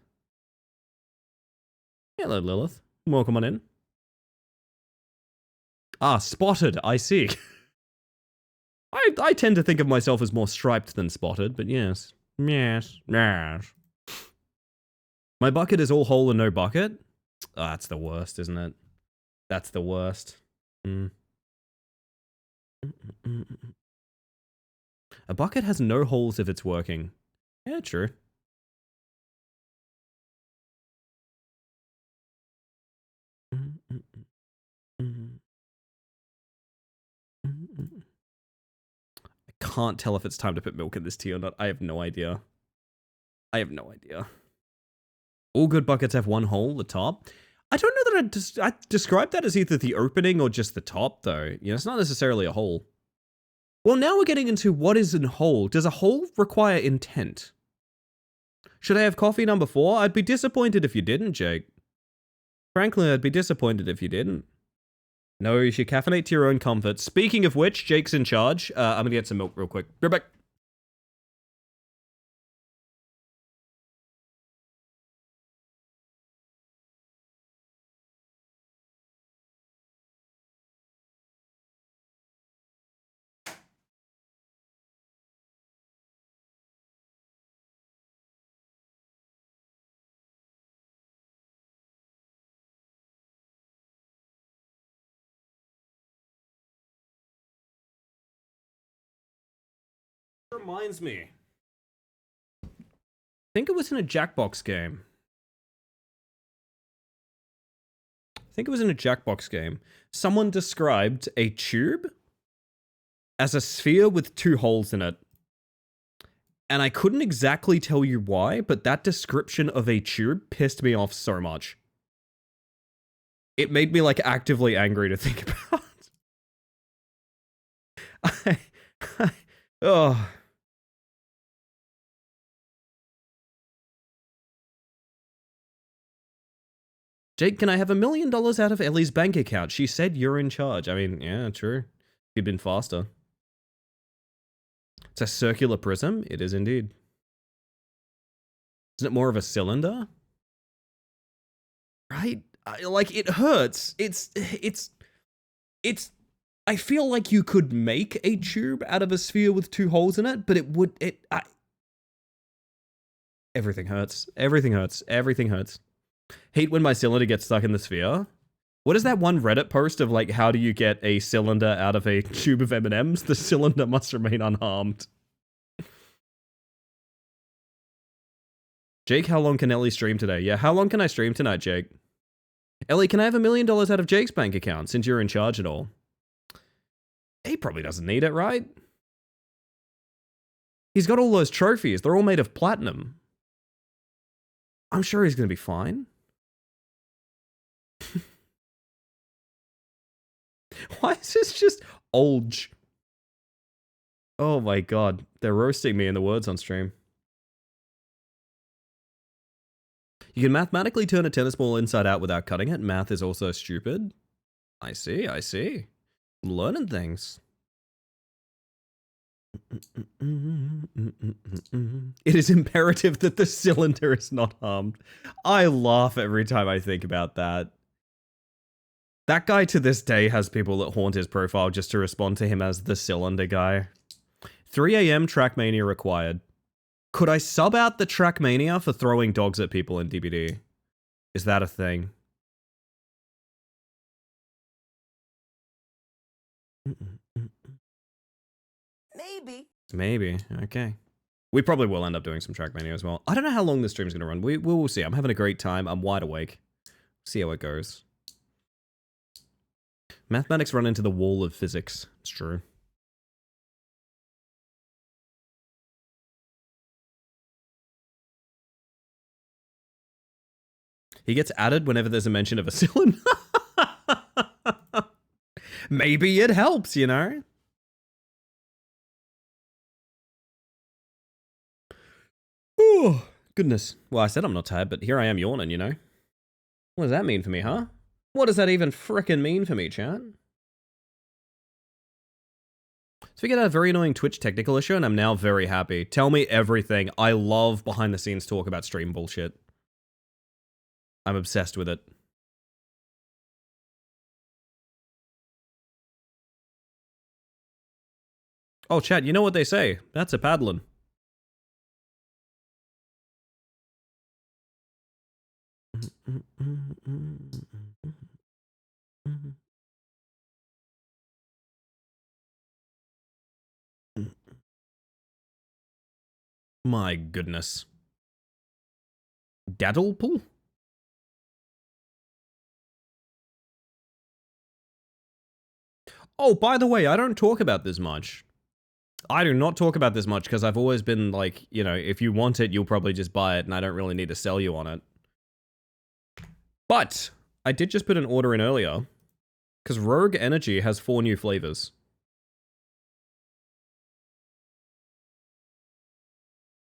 S2: Hello, Lilith. Welcome on in. Ah, spotted, I see. I tend to think of myself as more striped than spotted, but yes. Yes. Yes. My bucket is all hole and no bucket? Oh, that's the worst, isn't it? That's the worst. A bucket has no holes if it's working. Yeah, true. I can't tell if it's time to put milk in this tea or not. I have no idea. I have no idea. All good buckets have one hole, the top. I don't know that I'd describe that as either the opening or just the top, though. You know, it's not necessarily a hole. Well, now we're getting into what is a hole. Does a hole require intent? Should I have coffee number 4? I'd be disappointed if you didn't, Jake. Frankly, I'd be disappointed if you didn't. No, you should caffeinate to your own comfort. Speaking of which, Jake's in charge. I'm gonna get some milk real quick. Be right back. Reminds me. I think it was in a Jackbox game. Someone described a tube as a sphere with 2 holes in it. And I couldn't exactly tell you why, but that description of a tube pissed me off so much. It made me, like, actively angry to think about. Oh. Jake, can I have $1 million out of Ellie's bank account? She said you're in charge. I mean, yeah, true. If you'd been faster. It's a circular prism? It is indeed. Isn't it more of a cylinder? Right? Like, it hurts. It's... I feel like you could make a tube out of a sphere with 2 holes in it, but it would... Everything hurts. Everything hurts. Everything hurts. Hate when my cylinder gets stuck in the sphere. What is that one Reddit post of, like, how do you get a cylinder out of a tube of M&Ms? The cylinder must remain unharmed. Jake, how long can Ellie stream today? Yeah, how long can I stream tonight, Jake? Ellie, can I have $1 million out of Jake's bank account, since you're in charge and all? He probably doesn't need it, right? He's got all those trophies. They're all made of platinum. I'm sure he's going to be fine. Why is this just Olge? Oh my god. They're roasting me in the words on stream. You can mathematically turn a tennis ball inside out without cutting it. Math is also stupid. I see, I see. I'm learning things. It is imperative that the cylinder is not harmed. I laugh every time I think about that. That guy to this day has people that haunt his profile just to respond to him as the cylinder guy. 3 AM Trackmania required. Could I sub out the Trackmania for throwing dogs at people in DBD? Is that a thing? Maybe. Okay. We probably will end up doing some Trackmania as well. I don't know how long this stream's going to run. We will see. I'm having a great time. I'm wide awake. See how it goes. Mathematics run into the wall of physics. It's true. He gets added whenever there's a mention of a cylinder. Maybe it helps, you know? Oh, goodness. Well, I said I'm not tired, but here I am yawning, you know? What does that mean for me, huh? What does that even frickin' mean for me, chat? So we get a very annoying Twitch technical issue, and I'm now very happy. Tell me everything. I love behind-the-scenes talk about stream bullshit. I'm obsessed with it. Oh, chat, you know what they say. That's a paddlin'. My goodness. Daddlepool? Oh, by the way, I don't talk about this much. I do not talk about this much because I've always been like, you know, if you want it, you'll probably just buy it and I don't really need to sell you on it. But I did just put an order in earlier because Rogue Energy has 4 new flavors.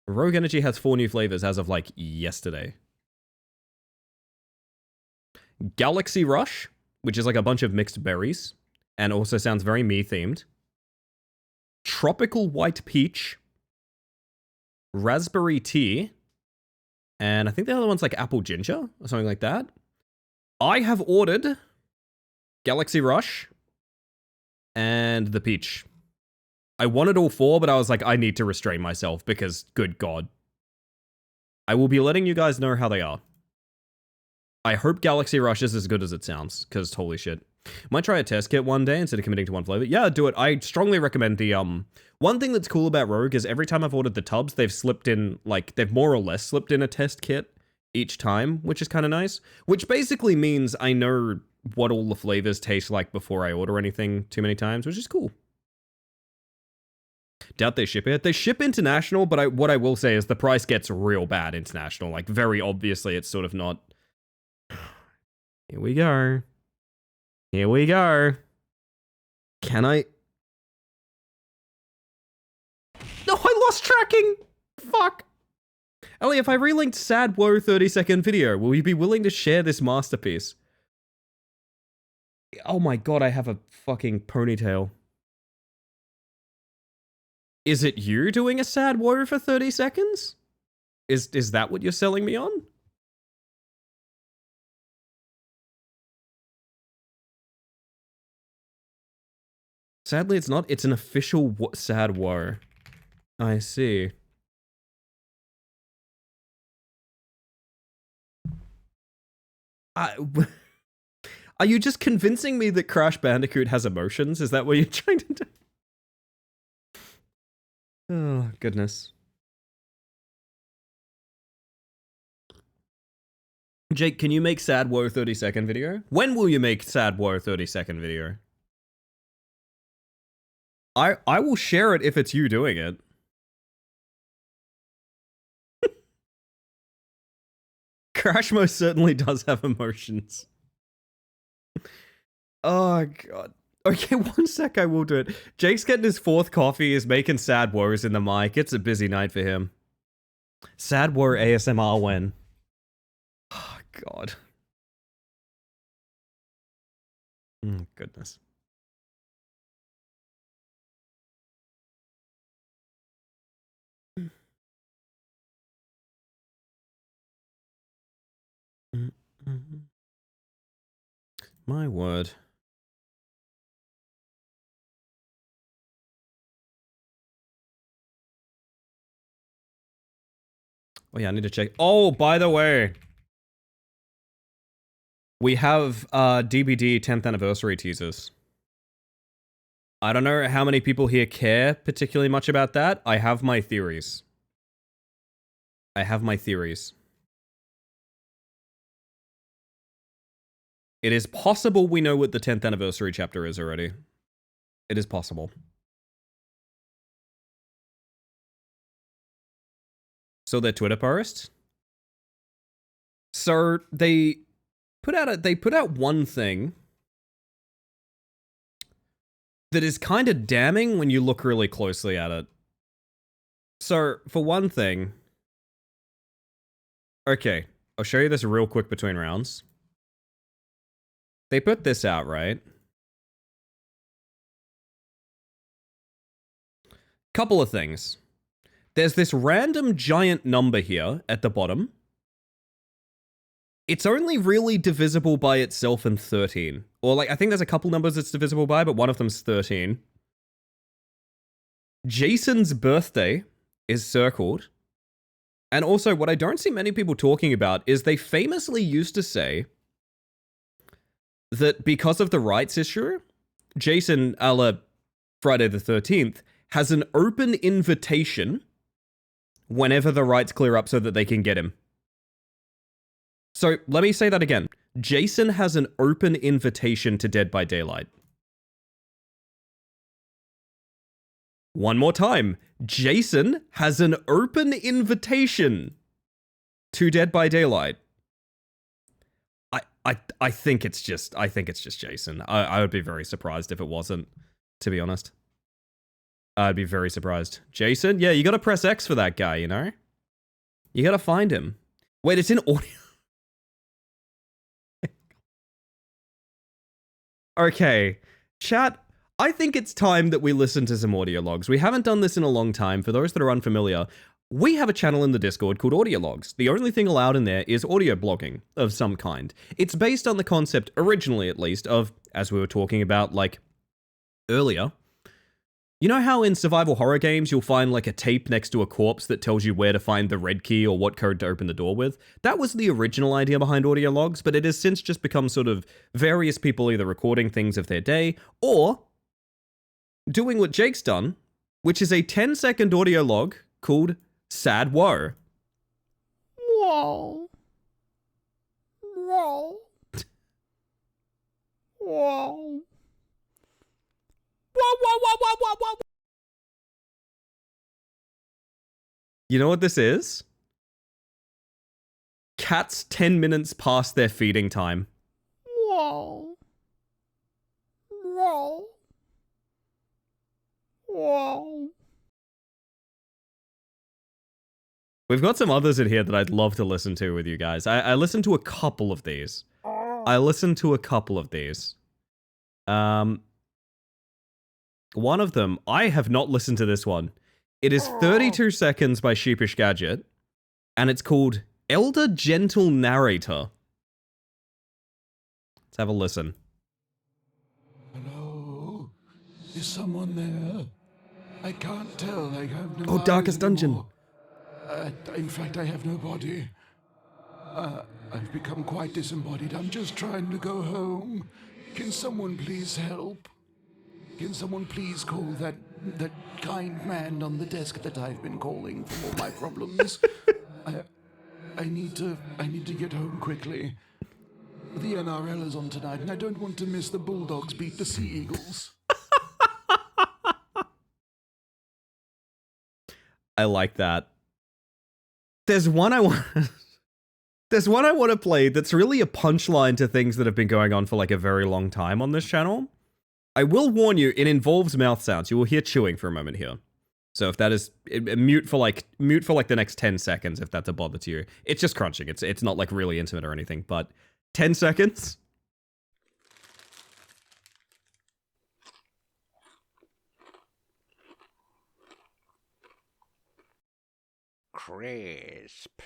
S2: Rogue Energy has 4 new flavors as of like yesterday. Galaxy Rush, which is like a bunch of mixed berries, and also sounds very me-themed. Tropical white peach, raspberry tea, and I think the other one's like apple ginger or something like that. I have ordered Galaxy Rush and the peach. I wanted all four, but I was like, I need to restrain myself because, good God. I will be letting you guys know how they are. I hope Galaxy Rush is as good as it sounds, because holy shit. Might try a test kit one day instead of committing to one flavor. Yeah, do it. I strongly recommend the, one thing that's cool about Rogue is every time I've ordered the tubs, they've slipped in, like, they've more or less slipped in a test kit each time, which is kind of nice. Which basically means I know what all the flavors taste like before I order anything too many times, which is cool. Doubt they ship it. They ship international, but what I will say is the price gets real bad international. Like, very obviously, it's sort of not... Here we go. Here we go. Can I... No, I lost tracking! Fuck! Ellie, if I relinked sad woe 30-second video, will you be willing to share this masterpiece? Oh my god, I have a fucking ponytail. Is it you doing a sad woe for 30 seconds? Is that what you're selling me on? Sadly, it's not. It's an official sad woe. I see. Are you just convincing me that Crash Bandicoot has emotions? Is that what you're trying to do? Oh, goodness. Jake, can you make sad woe 30-second video? When will you make sad woe 30-second video? I will share it if it's you doing it. Crash most certainly does have emotions. Oh, God. Okay, 1 sec, I will do it. Jake's getting his 4th coffee, is making sad woes in the mic. It's a busy night for him. Sad woe ASMR when? Oh, God. Goodness. My word. Oh yeah, I need to check. Oh, by the way, we have DBD 10th anniversary teasers. I don't know how many people here care particularly much about that. I have my theories. I have my theories. It is possible we know what the 10th anniversary chapter is already. It is possible. So their Twitter post. So they put out one thing that is kind of damning when you look really closely at it. So for one thing, okay, I'll show you this real quick between rounds. They put this out, right? Couple of things. There's this random giant number here at the bottom. It's only really divisible by itself in 13. Or like, I think there's a couple numbers it's divisible by, but one of them's 13. Jason's birthday is circled. And also, what I don't see many people talking about is they famously used to say that because of the rights issue, Jason, a la Friday the 13th, has an open invitation whenever the rights clear up so that they can get him. So, let me say that again. Jason has an open invitation to Dead by Daylight. One more time. Jason has an open invitation to Dead by Daylight. I think it's just Jason. I would be very surprised if it wasn't, to be honest. I'd be very surprised. Jason? Yeah, you gotta press X for that guy, you know? You gotta find him. Wait, it's in audio. Okay, chat, I think it's time that we listen to some audio logs. We haven't done this in a long time. For those that are unfamiliar, we have a channel in the Discord called Audio Logs. The only thing allowed in there is audio blogging of some kind. It's based on the concept, originally at least, of, as we were talking about, like, earlier, you know how in survival horror games you'll find like a tape next to a corpse that tells you where to find the red key or what code to open the door with? That was the original idea behind audio logs, but it has since just become sort of various people either recording things of their day or doing what Jake's done, which is a 10-second audio log called Sad Woe.
S7: Whoa. Whoa. Whoa.
S2: You know what this is? Cats 10 minutes past their feeding time.
S7: Whoa. Whoa. Whoa.
S2: We've got some others in here that I'd love to listen to with you guys. I listened to a couple of these. One of them, I have not listened to this one. It is 32 seconds by Sheepish Gadget, and it's called Elder Gentle Narrator. Let's have a listen.
S7: Hello? Is someone there? I can't tell. I have no
S2: Oh, Darkest
S7: eyes
S2: Dungeon.
S7: anymore. In fact, I have no body. I've become quite disembodied. I'm just trying to go home. Can someone please help? Can someone please call that kind man on the desk that I've been calling for all my problems? I need to get home quickly. The NRL is on tonight, and I don't want to miss the Bulldogs beat the Sea Eagles.
S2: I like that. There's one I want to play that's really a punchline to things that have been going on for like a very long time on this channel. I will warn you, it involves mouth sounds. You will hear chewing for a moment here. So if that is mute for like the next 10 seconds if that's a bother to you. It's just crunching. It's not like really intimate or anything, but 10 seconds.
S8: Crisp.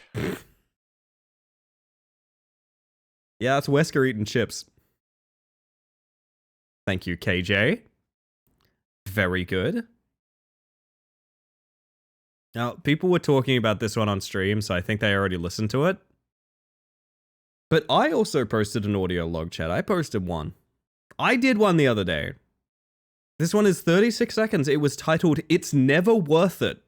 S2: Yeah, that's Wesker eating chips. Thank you, KJ. Very good. Now, people were talking about this one on stream, so I think they already listened to it. But I also posted an audio log, chat. I posted one. I did one the other day. This one is 36 seconds. It was titled, It's Never Worth It.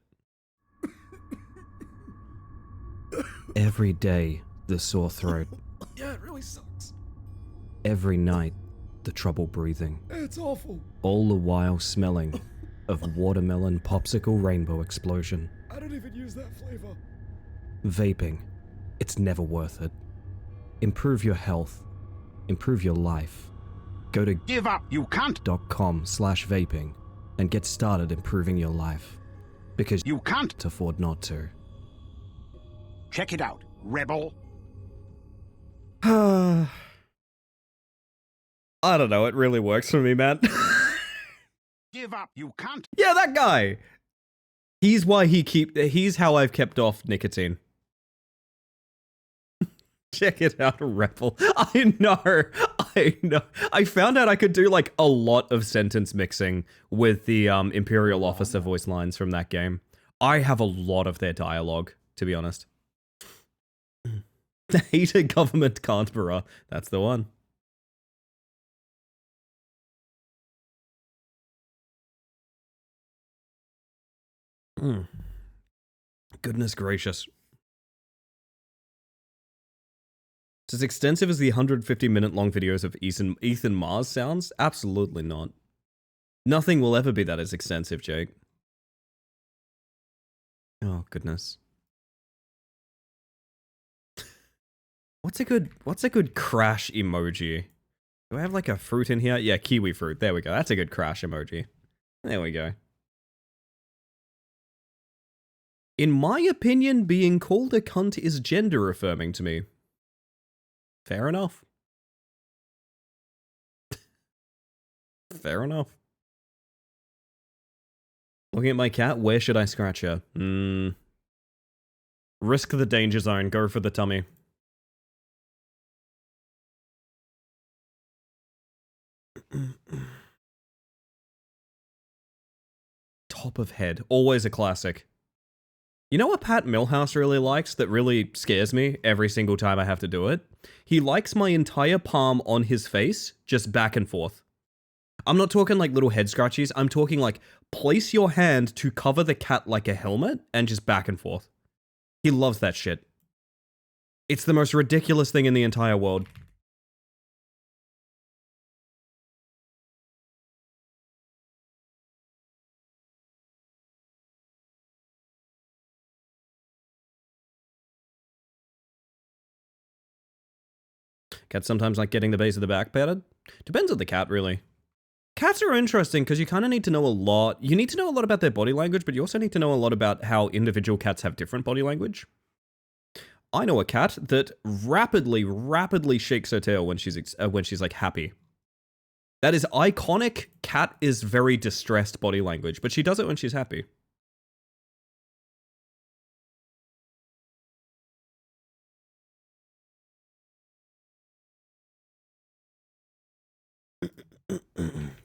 S2: Every day, the sore throat.
S7: Yeah, it really sucks.
S2: Every night, the trouble breathing.
S7: It's awful.
S2: All the while smelling of watermelon popsicle rainbow explosion.
S7: I don't even use that flavor.
S2: Vaping. It's never worth it. Improve your health. Improve your life. Go to
S8: Give up, you can't.
S2: .com/vaping and get started improving your life. Because
S8: You can't.
S2: afford not to.
S8: Check it out, rebel.
S2: I don't know, it really works for me, man.
S8: Give up, you can't.
S2: Yeah, that guy. He's how I've kept off nicotine. Check it out, Rebel. I know. I found out I could do like a lot of sentence mixing with the Imperial officer voice lines from that game. I have a lot of their dialogue, to be honest. The hated government Canberra. That's the one. Goodness gracious. It's as extensive as the 150-minute long videos of Ethan Mars sounds? Absolutely not. Nothing will ever be that as extensive, Jake. Oh, goodness. What's a good crash emoji? Do I have like a fruit in here? Yeah, kiwi fruit. There we go. That's a good crash emoji. There we go. In my opinion, being called a cunt is gender affirming to me. Fair enough. Fair enough. Looking at my cat, where should I scratch her? Risk the danger zone, go for the tummy. Top of head, always a classic. You know what Pat Milhouse really likes that really scares me every single time I have to do it? He likes my entire palm on his face, just back and forth. I'm not talking like little head scratchies, I'm talking like place your hand to cover the cat like a helmet and just back and forth. He loves that shit. It's the most ridiculous thing in the entire world. Cats sometimes like getting the base of the back patted. Depends on the cat, really. Cats are interesting because you kind of need to know a lot. You need to know a lot about their body language, but you also need to know a lot about how individual cats have different body language. I know a cat that rapidly shakes her tail when she's like happy. That is iconic. Cat is very distressed body language, but she does it when she's happy.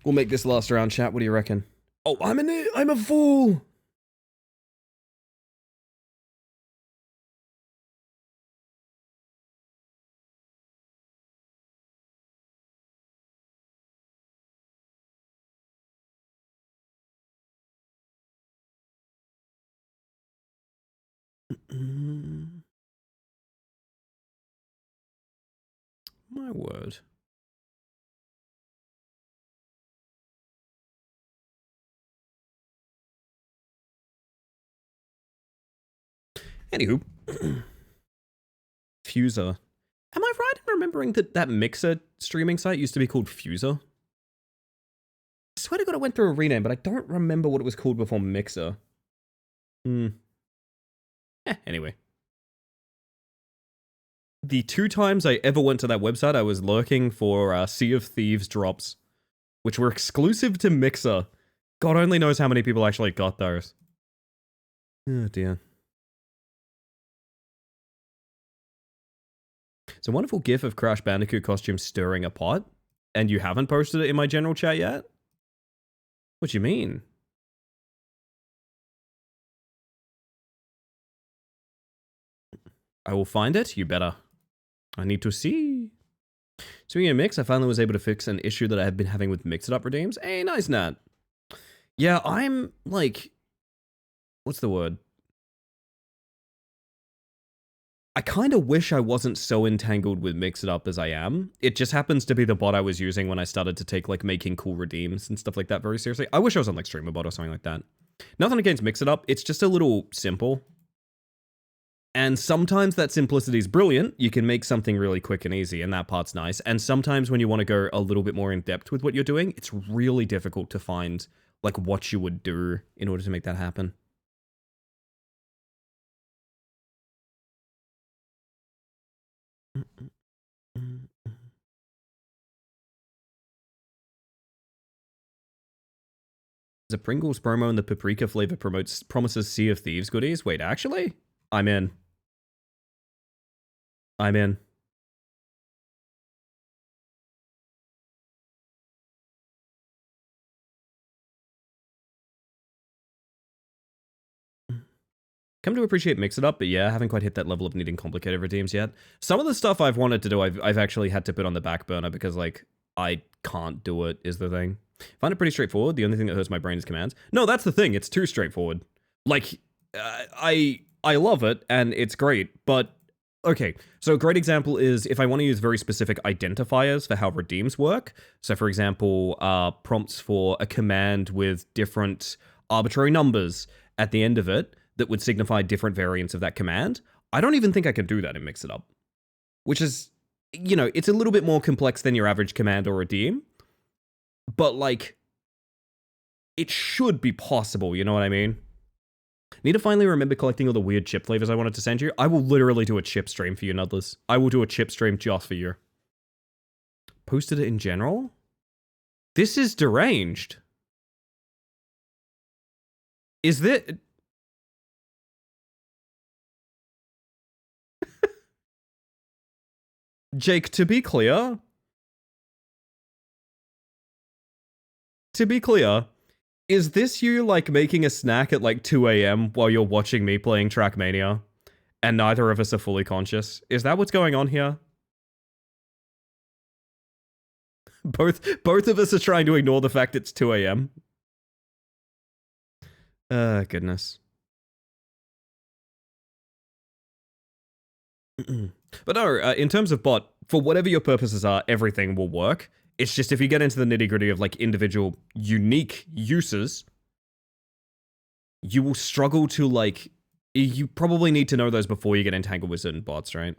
S2: We'll make this last round, chat. What do you reckon? Oh, I'm a fool. My word. Anywho. Fuser. Am I right in remembering that that Mixer streaming site used to be called Fuser? I swear to God it went through a rename, but I don't remember what it was called before Mixer. Anyway. The 2 times I ever went to that website, I was lurking for Sea of Thieves drops, which were exclusive to Mixer. God only knows how many people actually got those. Oh dear. It's a wonderful gif of Crash Bandicoot costume stirring a pot, and you haven't posted it in my general chat yet? What do you mean? I will find it, you better. I need to see. Speaking of Mix, I finally was able to fix an issue that I have been having with Mix It Up redeems. Hey, nice, Nat. Yeah, I'm, like... What's the word? I kind of wish I wasn't so entangled with Mix It Up as I am. It just happens to be the bot I was using when I started to take, like, making cool redeems and stuff like that very seriously. I wish I was on, like, StreamerBot or something like that. Nothing against Mix It Up, it's just a little simple. And sometimes that simplicity is brilliant. You can make something really quick and easy, and that part's nice. And sometimes when you want to go a little bit more in depth with what you're doing, it's really difficult to find, like, what you would do in order to make that happen. There's a Pringles promo and the paprika flavor promises Sea of Thieves goodies. Wait, actually? I'm in. I'm in. Come to appreciate Mix It Up, but yeah, I haven't quite hit that level of needing complicated redeems yet. Some of the stuff I've wanted to do, I've actually had to put on the back burner because, like, I can't do it, is the thing. Find it pretty straightforward. The only thing that hurts my brain is commands. No, that's the thing. It's too straightforward. Like, I love it, and it's great, but... Okay, so a great example is if I want to use very specific identifiers for how redeems work. So, for example, prompts for a command with different arbitrary numbers at the end of it that would signify different variants of that command. I don't even think I can do that in Mix It Up. Which is, you know, it's a little bit more complex than your average command or redeem. But, like, it should be possible, you know what I mean? Need to finally remember collecting all the weird chip flavors I wanted to send you. I will literally do a chip stream for you, Nudless. I will do a chip stream just for you. Posted it in general? This is deranged. Is this... Jake, to be clear, is this you, like, making a snack at, like, 2 a.m. while you're watching me playing Trackmania, and neither of us are fully conscious? Is that what's going on here? Both of us are trying to ignore the fact it's 2 a.m. Goodness. But no, in terms of bot, for whatever your purposes are, everything will work. It's just if you get into the nitty-gritty of, like, individual, unique uses, you will struggle to, like... You probably need to know those before you get entangled with certain bots, right?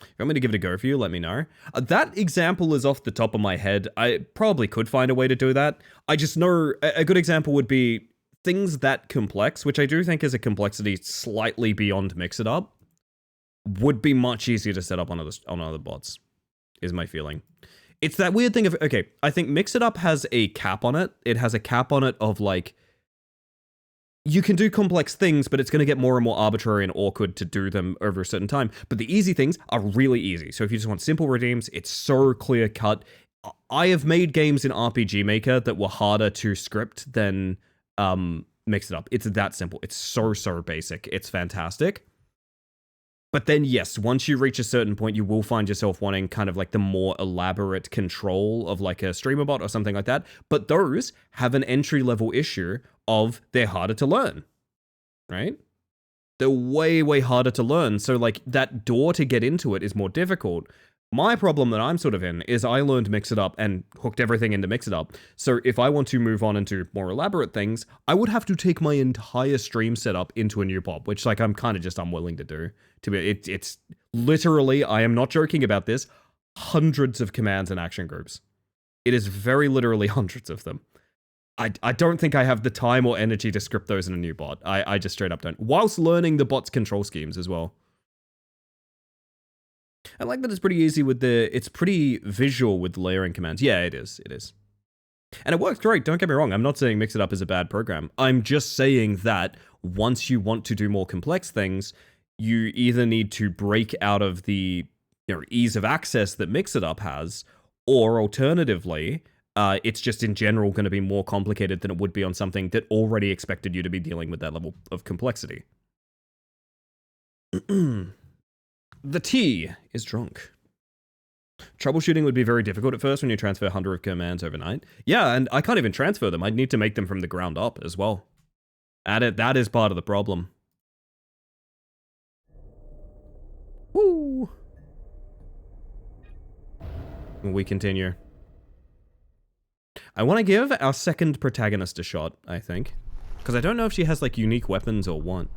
S2: If you want me to give it a go for you, let me know. That example is off the top of my head. I probably could find a way to do that. I just know a good example would be things that complex, which I do think is a complexity slightly beyond Mix It Up, would be much easier to set up on other bots, is my feeling. It's that weird thing of, okay, I think Mix It Up has a cap on it. It has a cap on it of, like, you can do complex things, but it's going to get more and more arbitrary and awkward to do them over a certain time. But the easy things are really easy. So if you just want simple redeems, it's so clear cut. I have made games in RPG Maker that were harder to script than Mix It Up. It's that simple. It's so basic. It's fantastic. But then, yes, once you reach a certain point, you will find yourself wanting kind of like the more elaborate control of like a streamer bot or something like that. But those have an entry-level issue of they're harder to learn, right? They're way harder to learn. So like that door to get into it is more difficult. My problem that I'm sort of in is I learned Mix It Up and hooked everything into Mix It Up. So if I want to move on into more elaborate things, I would have to take my entire stream setup into a new bot, which like I'm kind of just unwilling to do. It's literally, I am not joking about this, hundreds of commands and action groups. It is very literally hundreds of them. I don't think I have the time or energy to script those in a new bot. I just straight up don't. Whilst learning the bot's control schemes as well. I like that it's pretty easy with it's pretty visual with layering commands. Yeah, it is. And it works great, don't get me wrong. I'm not saying Mix It Up is a bad program. I'm just saying that once you want to do more complex things, you either need to break out of the ease of access that Mix It Up has, or alternatively, it's just in general going to be more complicated than it would be on something that already expected you to be dealing with that level of complexity. The T is drunk. Troubleshooting would be very difficult at first when you transfer 100 commands overnight. Yeah, and I can't even transfer them. I'd need to make them from the ground up as well. That is part of the problem. Woo! We continue. I want to give our second protagonist a shot, I think. Because I don't know if she has, like, unique weapons or what.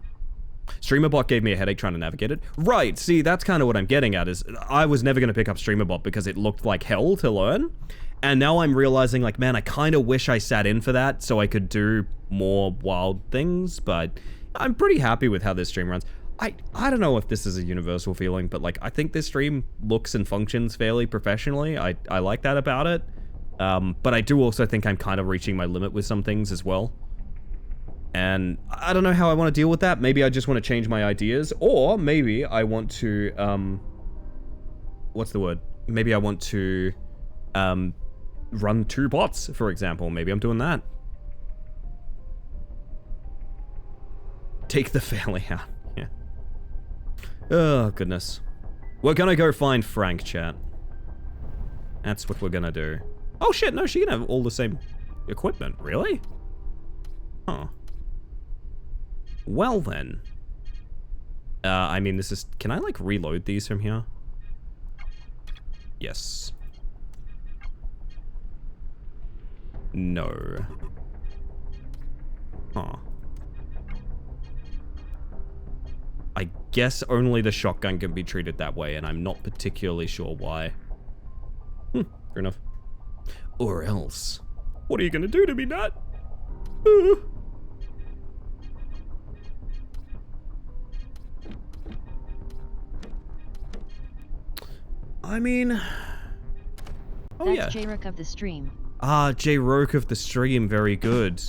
S2: StreamerBot gave me a headache trying to navigate it. Right, see, that's kind of what I'm getting at, is I was never going to pick up StreamerBot because it looked like hell to learn. And now I'm realizing, like, man, I kind of wish I sat in for that so I could do more wild things, but I'm pretty happy with how this stream runs. I don't know if this is a universal feeling, but, like, I think this stream looks and functions fairly professionally. I like that about it. But I do also think I'm kind of reaching my limit with some things as well. And I don't know how I want to deal with that. Maybe I just want to change my ideas, or maybe I want to, what's the word? Maybe I want to, run 2 bots, for example. Maybe I'm doing that. Take the family out. Yeah. Oh, goodness. We're gonna go find Frank, chat. That's what we're gonna do. Oh shit, no, she can have all the same equipment. Really? Huh. Well then. I mean, this is... Can I, like, reload these from here? Yes. No. Huh. I guess only the shotgun can be treated that way, and I'm not particularly sure why. Fair enough. Or else. What are you gonna do to me, Nat? I mean... Oh,
S3: That's
S2: yeah.
S3: J-Rick of the stream.
S2: Ah, J. Roke of the stream, very good.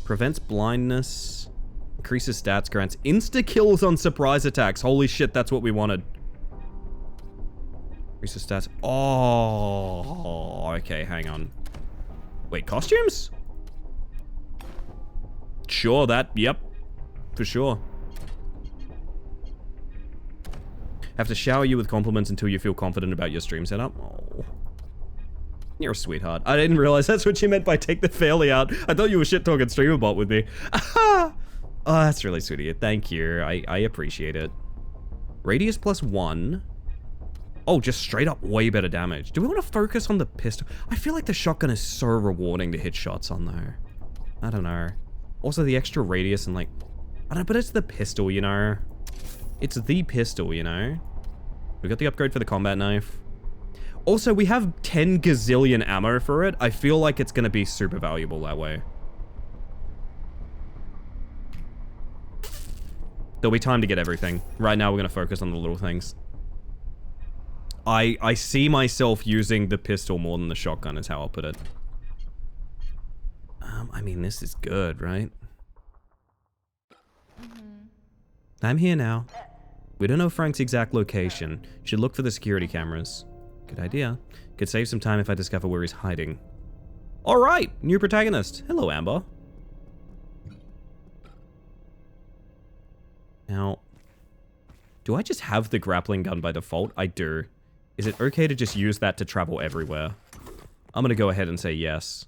S2: Prevents blindness. Increases stats, grants insta-kills on surprise attacks. Holy shit, that's what we wanted. Increases stats. Oh, okay, hang on. Wait, costumes? Sure, yep. For sure. Have to shower you with compliments until you feel confident about your stream setup. Oh. You're a sweetheart. I didn't realize that's what you meant by take the fairly out. I thought you were shit-talking streamerbot with me. Oh, that's really sweet of you. Thank you. I appreciate it. Radius +1. Oh, just straight up way better damage. Do we want to focus on the pistol? I feel like the shotgun is so rewarding to hit shots on there. I don't know. Also, the extra radius and like... I don't know, but it's the pistol, you know? It's the pistol, you know? We got the upgrade for the combat knife. Also, we have 10 gazillion ammo for it. I feel like it's going to be super valuable that way. There'll be time to get everything. Right now, we're going to focus on the little things. I see myself using the pistol more than the shotgun is how I'll put it. I mean, this is good, right? I'm here now. We don't know Frank's exact location. Should look for the security cameras. Good idea. Could save some time if I discover where he's hiding. Alright, new protagonist. Hello, Amber. Now, do I just have the grappling gun by default? I do. Is it okay to just use that to travel everywhere? I'm gonna go ahead and say yes.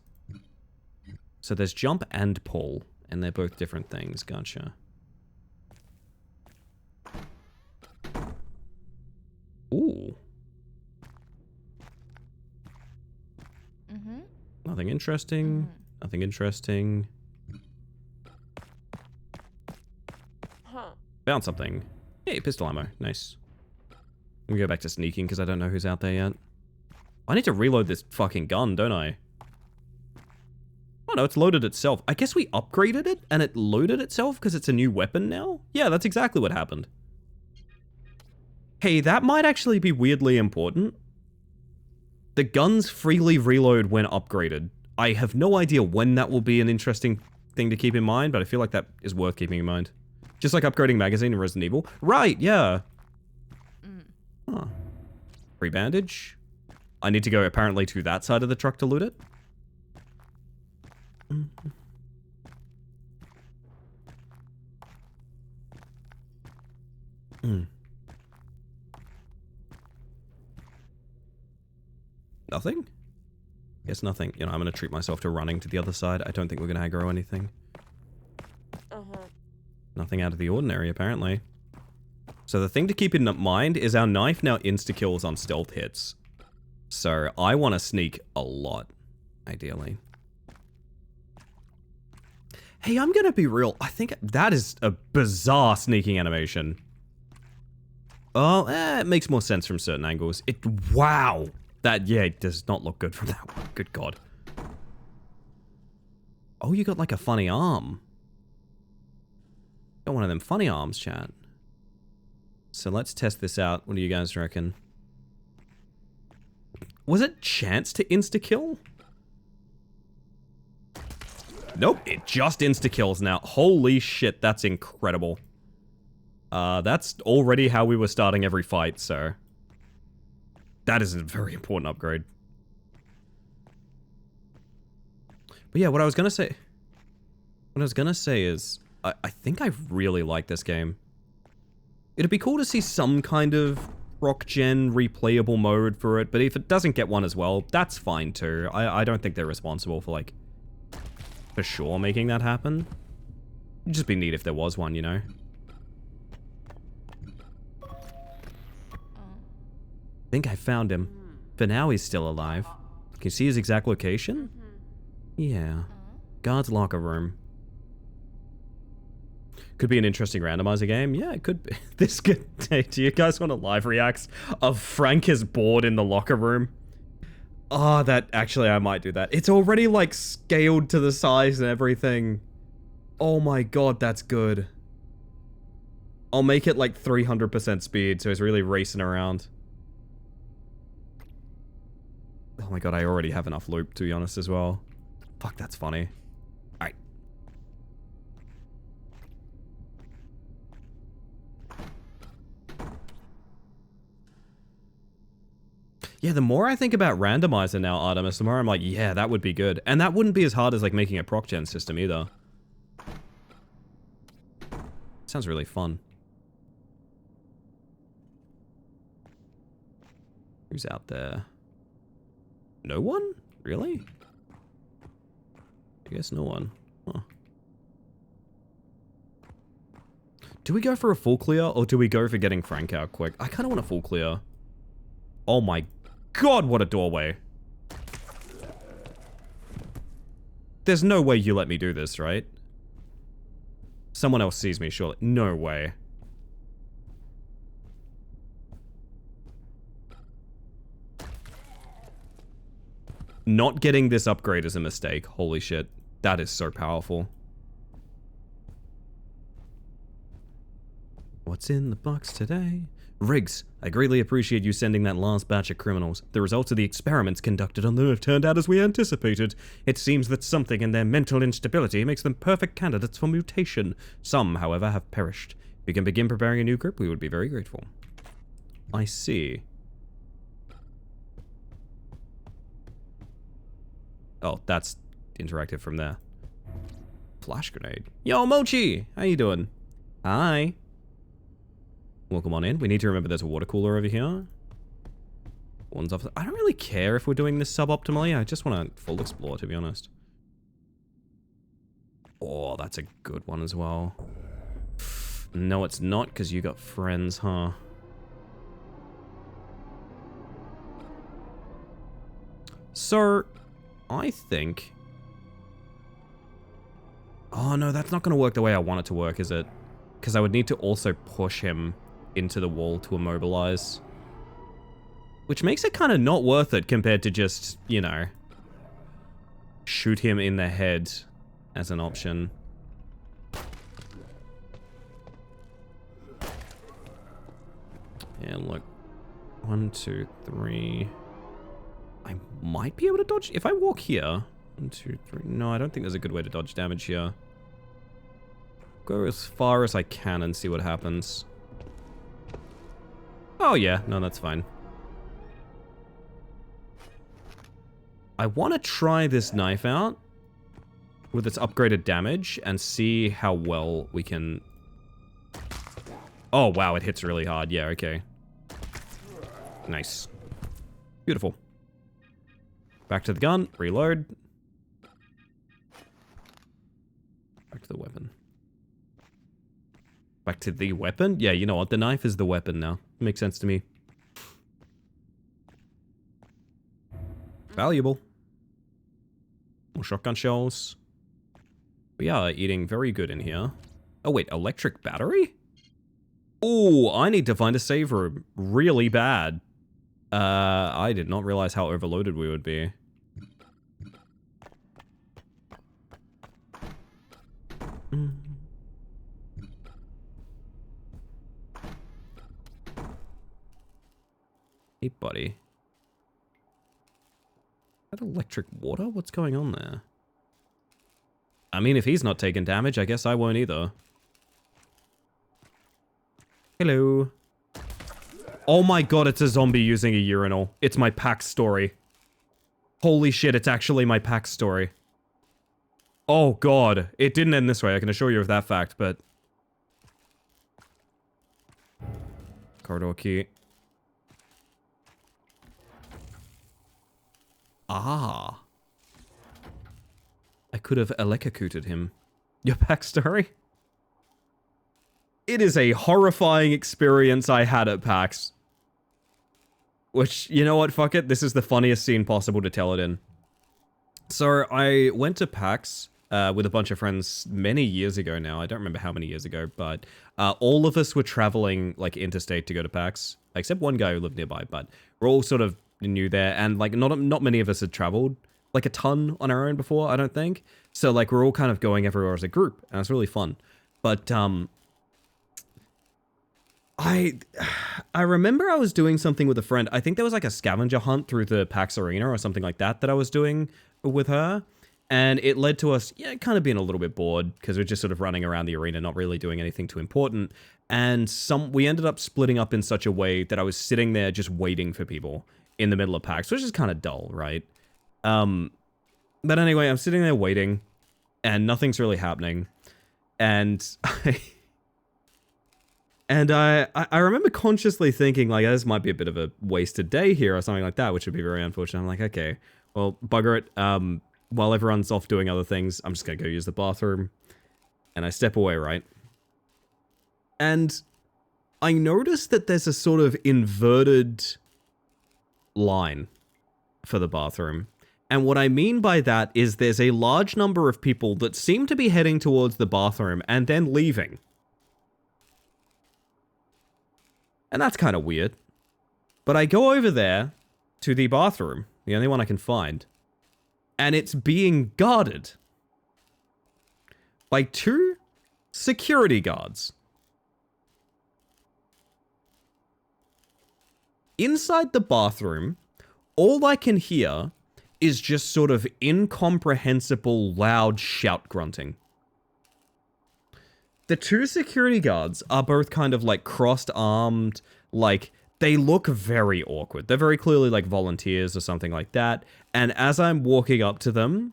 S2: So there's jump and pull, and they're both different things. Gotcha. Ooh. Nothing interesting. Nothing interesting. Found something. Hey, pistol ammo. Nice. Let me go back to sneaking because I don't know who's out there yet. I need to reload this fucking gun, don't I? Oh no, it's loaded itself. I guess we upgraded it and it loaded itself because it's a new weapon now? Yeah, that's exactly what happened. Hey, that might actually be weirdly important. The guns freely reload when upgraded. I have no idea when that will be an interesting thing to keep in mind, but I feel like that is worth keeping in mind. Just like upgrading magazine in Resident Evil. Right, yeah. Huh. Free bandage. I need to go apparently to that side of the truck to loot it. Nothing? Guess nothing. You know, I'm gonna treat myself to running to the other side. I don't think we're gonna aggro anything. Nothing out of the ordinary, apparently. So the thing to keep in mind is our knife now insta-kills on stealth hits. So I want to sneak a lot, ideally. Hey, I'm gonna be real. I think that is a bizarre sneaking animation. Oh, it makes more sense from certain angles. Wow. That, yeah, it does not look good from that one. Good God. Oh, you got like a funny arm. Got one of them funny arms, chat. So let's test this out. What do you guys reckon? Was it chance to insta-kill? Nope, it just insta-kills now. Holy shit, that's incredible. That's already how we were starting every fight, so... That is a very important upgrade. But yeah, what I was gonna say... What I was gonna say is... I think I really like this game. It'd be cool to see some kind of rock-gen replayable mode for it, but if it doesn't get one as well, that's fine too. I don't think they're responsible for, like, for sure making that happen. It'd just be neat if there was one, you know? I think I found him. For now, he's still alive. Can you see his exact location? Yeah. Guard's locker room. Could be an interesting randomizer game. Yeah, it could be. This could... Hey, do you guys want a live reacts of Frank is bored in the locker room? Oh, that... Actually, I might do that. It's already, like, scaled to the size and everything. Oh my god, that's good. I'll make it, like, 300% speed, so he's really racing around. Oh Oh my god, I already have enough loot, to be honest, as well. Fuck, that's funny. Alright. Yeah, the more I think about randomizer now, Artemis, the more I'm like, yeah, that would be good. And that wouldn't be as hard as like making a proc gen system either. Sounds really fun. Who's out there? No one? Really? I guess no one. Huh. Do we go for a full clear or do we go for getting Frank out quick? I kind of want a full clear. Oh my god, what a doorway. There's no way you let me do this, right? Someone else sees me, surely. No way. Not getting this upgrade is a mistake. Holy shit. That is so powerful. What's in the box today? Riggs, I greatly appreciate you sending that last batch of criminals. The results of the experiments conducted on them have turned out as we anticipated. It seems that something in their mental instability makes them perfect candidates for mutation. Some, however, have perished. If we can begin preparing a new group, we would be very grateful. I see. Oh, that's interactive from there. Flash grenade. Yo, Mochi! How you doing? Hi. Welcome on in. We need to remember there's a water cooler over here. One's off. I don't really care if we're doing this suboptimally. I just want to full explore, to be honest. Oh, that's a good one as well. No, it's not, because you got friends, huh? So, I think... Oh, no, that's not going to work the way I want it to work, is it? Because I would need to also push him into the wall to immobilize. Which makes it kind of not worth it compared to just, you know, shoot him in the head as an option. Yeah, look. 1, 2, 3. I might be able to dodge if I walk here. 1, 2, 3. No, I don't think there's a good way to dodge damage here. Go as far as I can and see what happens. Oh yeah, no, that's fine. I want to try this knife out with its upgraded damage and see how well we can... Oh wow, it hits really hard. Yeah, okay. Nice. Beautiful. Back to the gun, reload. Back to the weapon. Back to the weapon? Yeah, you know what? The knife is the weapon now. Makes sense to me. Valuable. More shotgun shells. We are eating very good in here. Oh wait, electric battery? Oh, I need to find a save room. Really bad. I did not realize how overloaded we would be. Hey, buddy. Is that electric water? What's going on there? I mean, if he's not taking damage, I guess I won't either. Hello. Oh my god, it's a zombie using a urinal. It's my pack story. Holy shit, it's actually my pack story. Oh god, it didn't end this way, I can assure you of that fact, but... Corridor key. Ah. I could have electrocuted him. Your backstory? It is a horrifying experience I had at PAX. Which, you know what, fuck it, this is the funniest scene possible to tell it in. So, I went to PAX with a bunch of friends many years ago now. I don't remember how many years ago, but all of us were traveling, like, interstate to go to PAX. Except one guy who lived nearby, but we're all sort of new there, and like not many of us had traveled like a ton on our own before, I don't think. So like we're all kind of going everywhere as a group, and it's really fun. But I remember I was doing something with a friend. I think there was like a scavenger hunt through the PAX arena or something like that I was doing with her. And it led to us, kind of being a little bit bored because we're just sort of running around the arena, not really doing anything too important. And we ended up splitting up in such a way that I was sitting there just waiting for people in the middle of PAX, which is kind of dull, right? But anyway, I'm sitting there waiting and nothing's really happening. And I remember consciously thinking, like, this might be a bit of a wasted day here or something like that, which would be very unfortunate. I'm like, okay, well, bugger it. While everyone's off doing other things, I'm just going to go use the bathroom. And I step away, right? And I noticed that there's a sort of inverted line for the bathroom. And what I mean by that is there's a large number of people that seem to be heading towards the bathroom and then leaving. And that's kind of weird. But I go over there to the bathroom, the only one I can find, and it's being guarded by 2 security guards. Inside the bathroom, all I can hear is just sort of incomprehensible loud shout grunting. The 2 security guards are both kind of like crossed-armed, like they look very awkward. They're very clearly like volunteers or something like that. And as I'm walking up to them,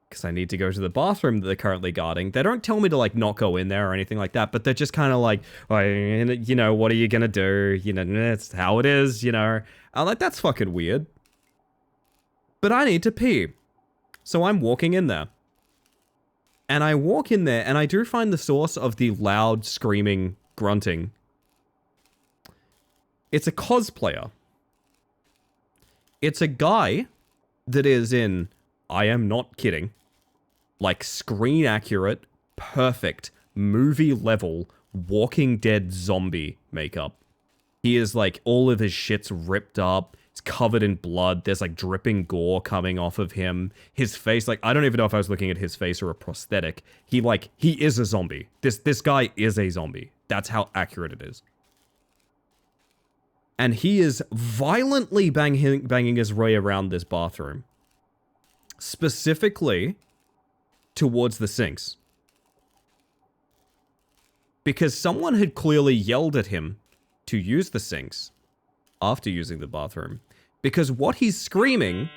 S2: because I need to go to the bathroom that they're currently guarding, they don't tell me to like not go in there or anything like that, but they're just kind of like, oh, you know, what are you gonna do? You know, it's how it is, you know. I'm like, that's fucking weird. But I need to pee. So I'm walking in there. And I walk in there and I do find the source of the loud screaming grunting. It's a cosplayer. It's a guy that is in, I am not kidding, like screen accurate, perfect, movie level, Walking Dead zombie makeup. He is like, all of his shit's ripped up. It's covered in blood. There's like dripping gore coming off of him. His face, like, I don't even know if I was looking at his face or a prosthetic. He is a zombie. This guy is a zombie. That's how accurate it is. And he is violently banging his way around this bathroom. Specifically towards the sinks. Because someone had clearly yelled at him to use the sinks after using the bathroom. Because what he's screaming,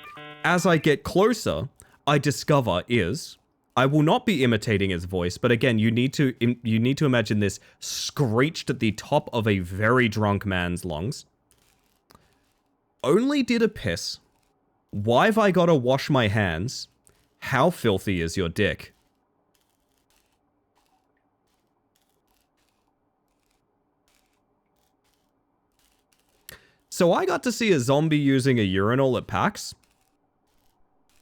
S2: as I get closer, I discover is, I will not be imitating his voice, but again, you need to imagine this screeched at the top of a very drunk man's lungs. Only did a piss. Why've I gotta wash my hands? How filthy is your dick? So I got to see a zombie using a urinal at PAX.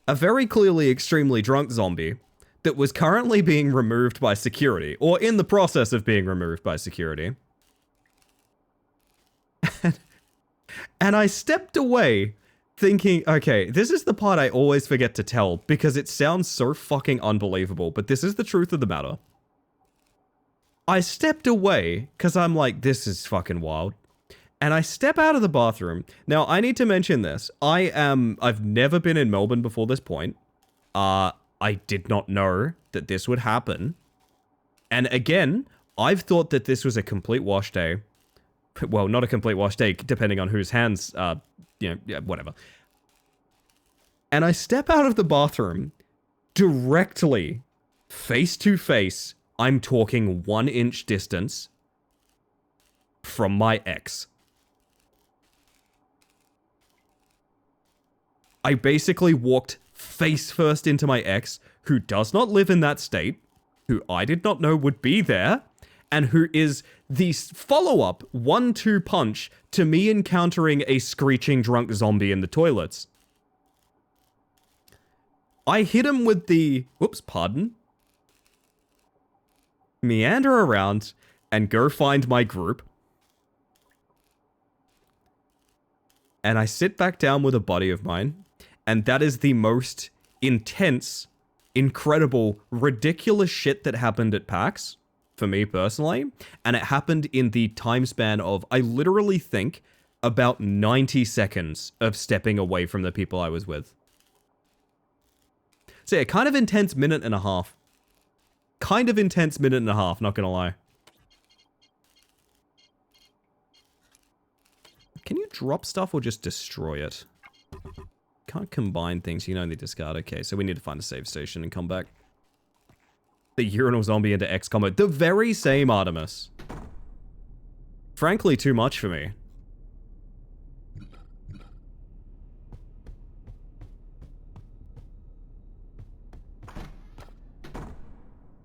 S2: A very clearly extremely drunk zombie that was currently being removed by security, or in the process of being removed by security. And I stepped away thinking, okay, this is the part I always forget to tell because it sounds so fucking unbelievable, but this is the truth of the matter. I stepped away because I'm like, this is fucking wild. And I step out of the bathroom. Now, I need to mention this. I've never been in Melbourne before this point. I did not know that this would happen. And again, I've thought that this was a complete wash day. Well, not a complete wash day, depending on whose hands, whatever. And I step out of the bathroom directly, face to face, I'm talking 1 inch distance from my ex. I basically walked face first into my ex, who does not live in that state, who I did not know would be there, and who is the follow-up 1-2 punch to me encountering a screeching drunk zombie in the toilets. I hit him with the, meander around and go find my group. And I sit back down with a buddy of mine, and that is the most intense, incredible, ridiculous shit that happened at PAX for me personally, and it happened in the time span of, I literally think, about 90 seconds of stepping away from the people I was with. So yeah, kind of intense minute and a half. Kind of intense minute and a half, not gonna lie. Can you drop stuff or just destroy it? Can't combine things, you can only discard. Okay, so we need to find a save station and come back. The urinal zombie into XCOM mode. The very same Artemis. Frankly, too much for me.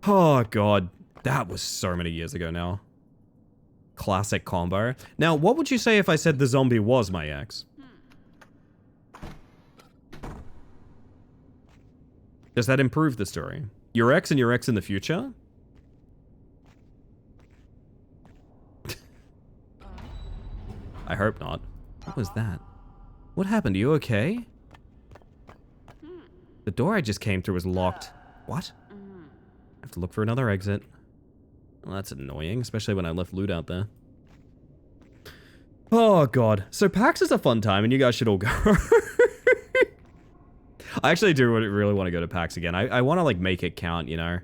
S2: Oh god, that was so many years ago now. Classic combo. Now, what would you say if I said the zombie was my ex? Does that improve the story? Your ex and your ex in the future? I hope not. What was that? What happened? Are you okay? The door I just came through was locked. What? I have to look for another exit. Well, that's annoying, especially when I left loot out there. Oh, God. So PAX is a fun time, and you guys should all go. I actually do really want to go to PAX again. I want to, like, make it count, you know?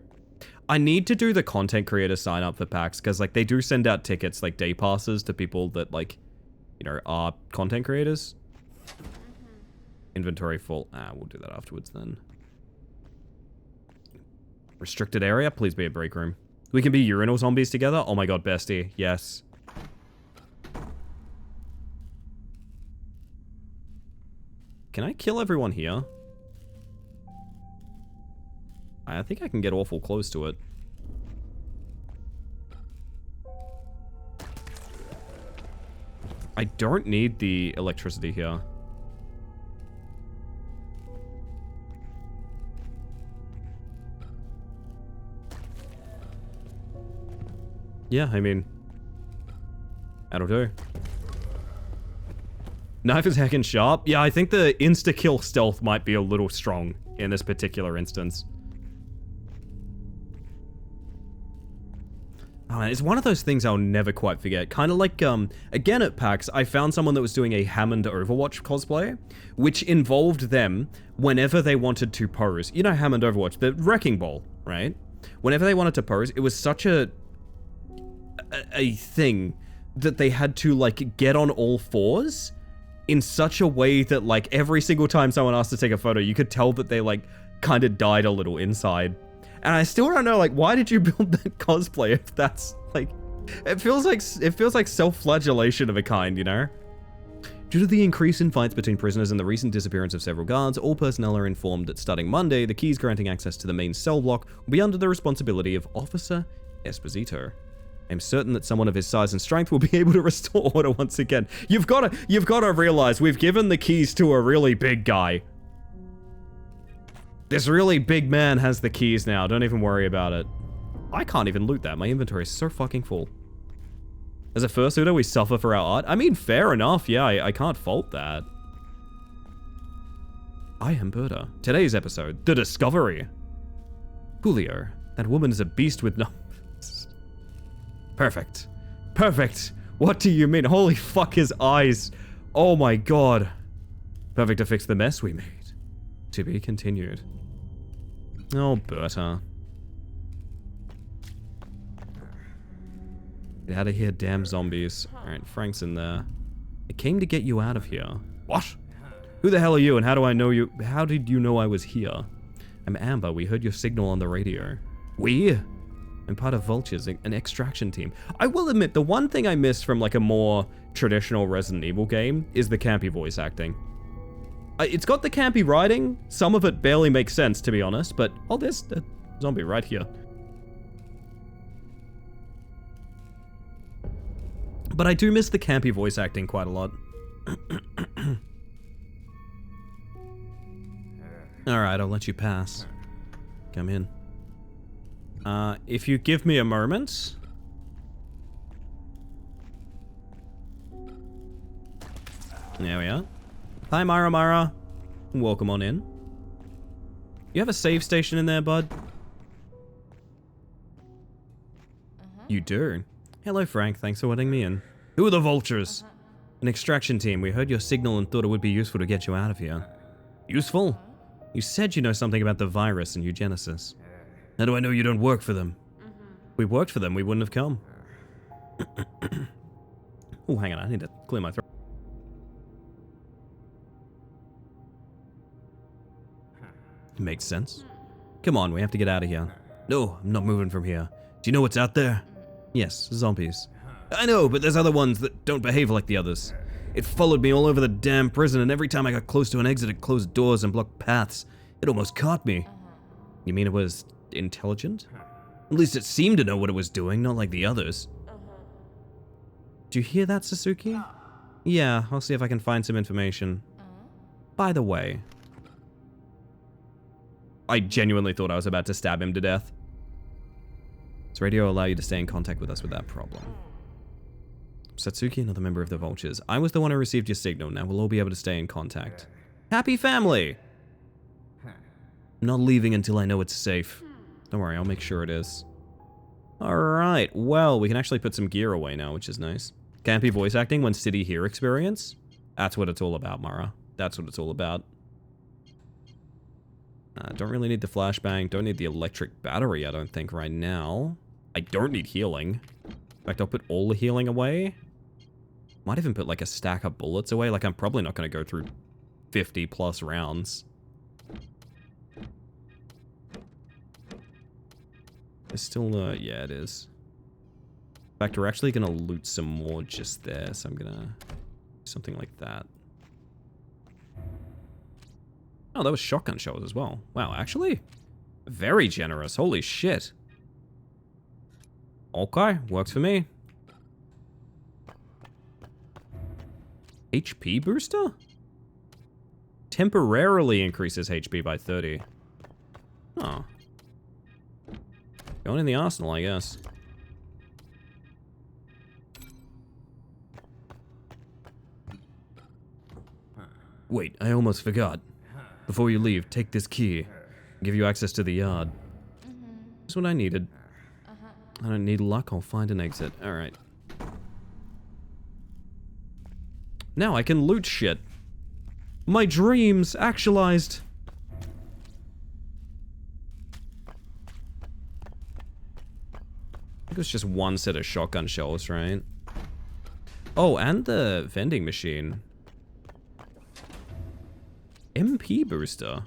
S2: I need to do the content creator sign up for PAX, because, like, they do send out tickets, like, day passes to people that, like, you know, are content creators. Inventory full. Ah, we'll do that afterwards, then. Restricted area? Please be a break room. We can be urinal zombies together? Oh my god, bestie. Yes. Can I kill everyone here? I think I can get awful close to it. I don't need the electricity here. Yeah, I mean, that'll do. Knife is heckin' sharp. Yeah, I think the insta-kill stealth might be a little strong in this particular instance. Oh man, it's one of those things I'll never quite forget. Kind of like, again at PAX, I found someone that was doing a Hammond Overwatch cosplay, which involved them whenever they wanted to pose. You know Hammond Overwatch, the Wrecking Ball, right? Whenever they wanted to pose, it was such a thing that they had to, like, get on all fours in such a way that, like, every single time someone asked to take a photo, you could tell that they, like, kind of died a little inside. And I still don't know, like, why did you build that cosplay if that's, like, it feels like self-flagellation of a kind, you know? Due to the increase in fights between prisoners and the recent disappearance of several guards, all personnel are informed that starting Monday, the keys granting access to the main cell block will be under the responsibility of Officer Esposito. I'm certain that someone of his size and strength will be able to restore order once again. You've got to realize we've given the keys to a really big guy. This really big man has the keys now. Don't even worry about it. I can't even loot that. My inventory is so fucking full. As a fursuiter, we suffer for our art. I mean, fair enough. Yeah, I can't fault that. I am Berta. Today's episode, The Discovery. Julio, that woman is a beast with no... Perfect. Perfect. What do you mean? Holy fuck, his eyes. Oh my god. Perfect to fix the mess we made. To be continued. Oh, Berta. Get out of here, damn zombies. Alright, Frank's in there. I came to get you out of here. What? Who the hell are you and how do I know you? How did you know I was here? I'm Amber. We heard your signal on the radio. We? I'm part of Vulture's, an extraction team. I will admit, the one thing I miss from, like, a more traditional Resident Evil game is the campy voice acting. It's got the campy writing. Some of it barely makes sense, to be honest, but... Oh, there's a zombie right here. But I do miss the campy voice acting quite a lot. Alright, I'll let you pass. Come in. If you give me a moment... There we are. Hi, Mara. Welcome on in. You have a save station in there, bud? You do? Hello, Frank. Thanks for letting me in. Who are the Vultures? An extraction team. We heard your signal and thought it would be useful to get you out of here. Useful? You said you know something about the virus and eugenesis. How do I know you don't work for them? If we worked for them, we wouldn't have come. Oh, hang on. I need to clear my throat. Makes sense. Come on, we have to get out of here. No, I'm not moving from here. Do you know what's out there? Yes, zombies. I know, but there's other ones that don't behave like the others. It followed me all over the damn prison, and every time I got close to an exit, it closed doors and blocked paths. It almost caught me. You mean it was intelligent? At least it seemed to know what it was doing, not like the others. Do you hear that, Sasuke? Yeah, I'll see if I can find some information. By the way, I genuinely thought I was about to stab him to death. Does radio allow you to stay in contact with us with that problem? Satsuki, another member of the Vultures. I was the one who received your signal. Now we'll all be able to stay in contact. Happy family! I'm not leaving until I know it's safe. Don't worry, I'll make sure it is. Alright, well, we can actually put some gear away now, which is nice. Campy voice acting when City Here experience? That's what it's all about, Mara. That's what it's all about. Don't really need the flashbang. Don't need the electric battery, I don't think, right now. I don't need healing. In fact, I'll put all the healing away. Might even put, like, a stack of bullets away. Like, I'm probably not going to go through 50 plus rounds. It's still, yeah, it is. In fact, we're actually going to loot some more just there, so I'm going to do something like that. Oh, that was shotgun shells as well. Wow, actually, very generous. Holy shit. Okay, works for me. HP booster? Temporarily increases HP by 30. Oh. Going in the arsenal, I guess. Wait, I almost forgot. Before you leave, take this key. Give you access to the yard. That's what I needed. I don't need luck, I'll find an exit. Alright. Now I can loot shit. My dreams actualized. I think it was just one set of shotgun shells, right? Oh, and the vending machine. MP booster.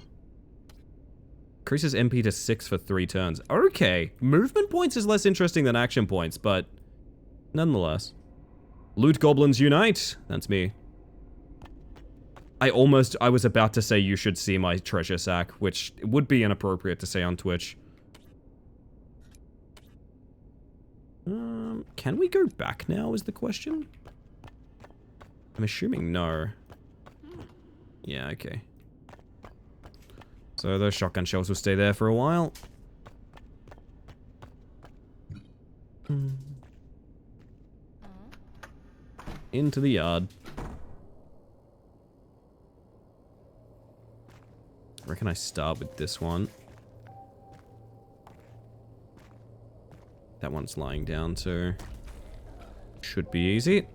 S2: Increases MP to 6 for 3 turns. Okay. Movement points is less interesting than action points, but nonetheless. Loot goblins unite. That's me. I was about to say you should see my treasure sack, which would be inappropriate to say on Twitch. Can we go back now is the question? I'm assuming no. Yeah, okay. So those shotgun shells will stay there for a while. Into the yard. I reckon I start with this one. That one's lying down too. Should be easy.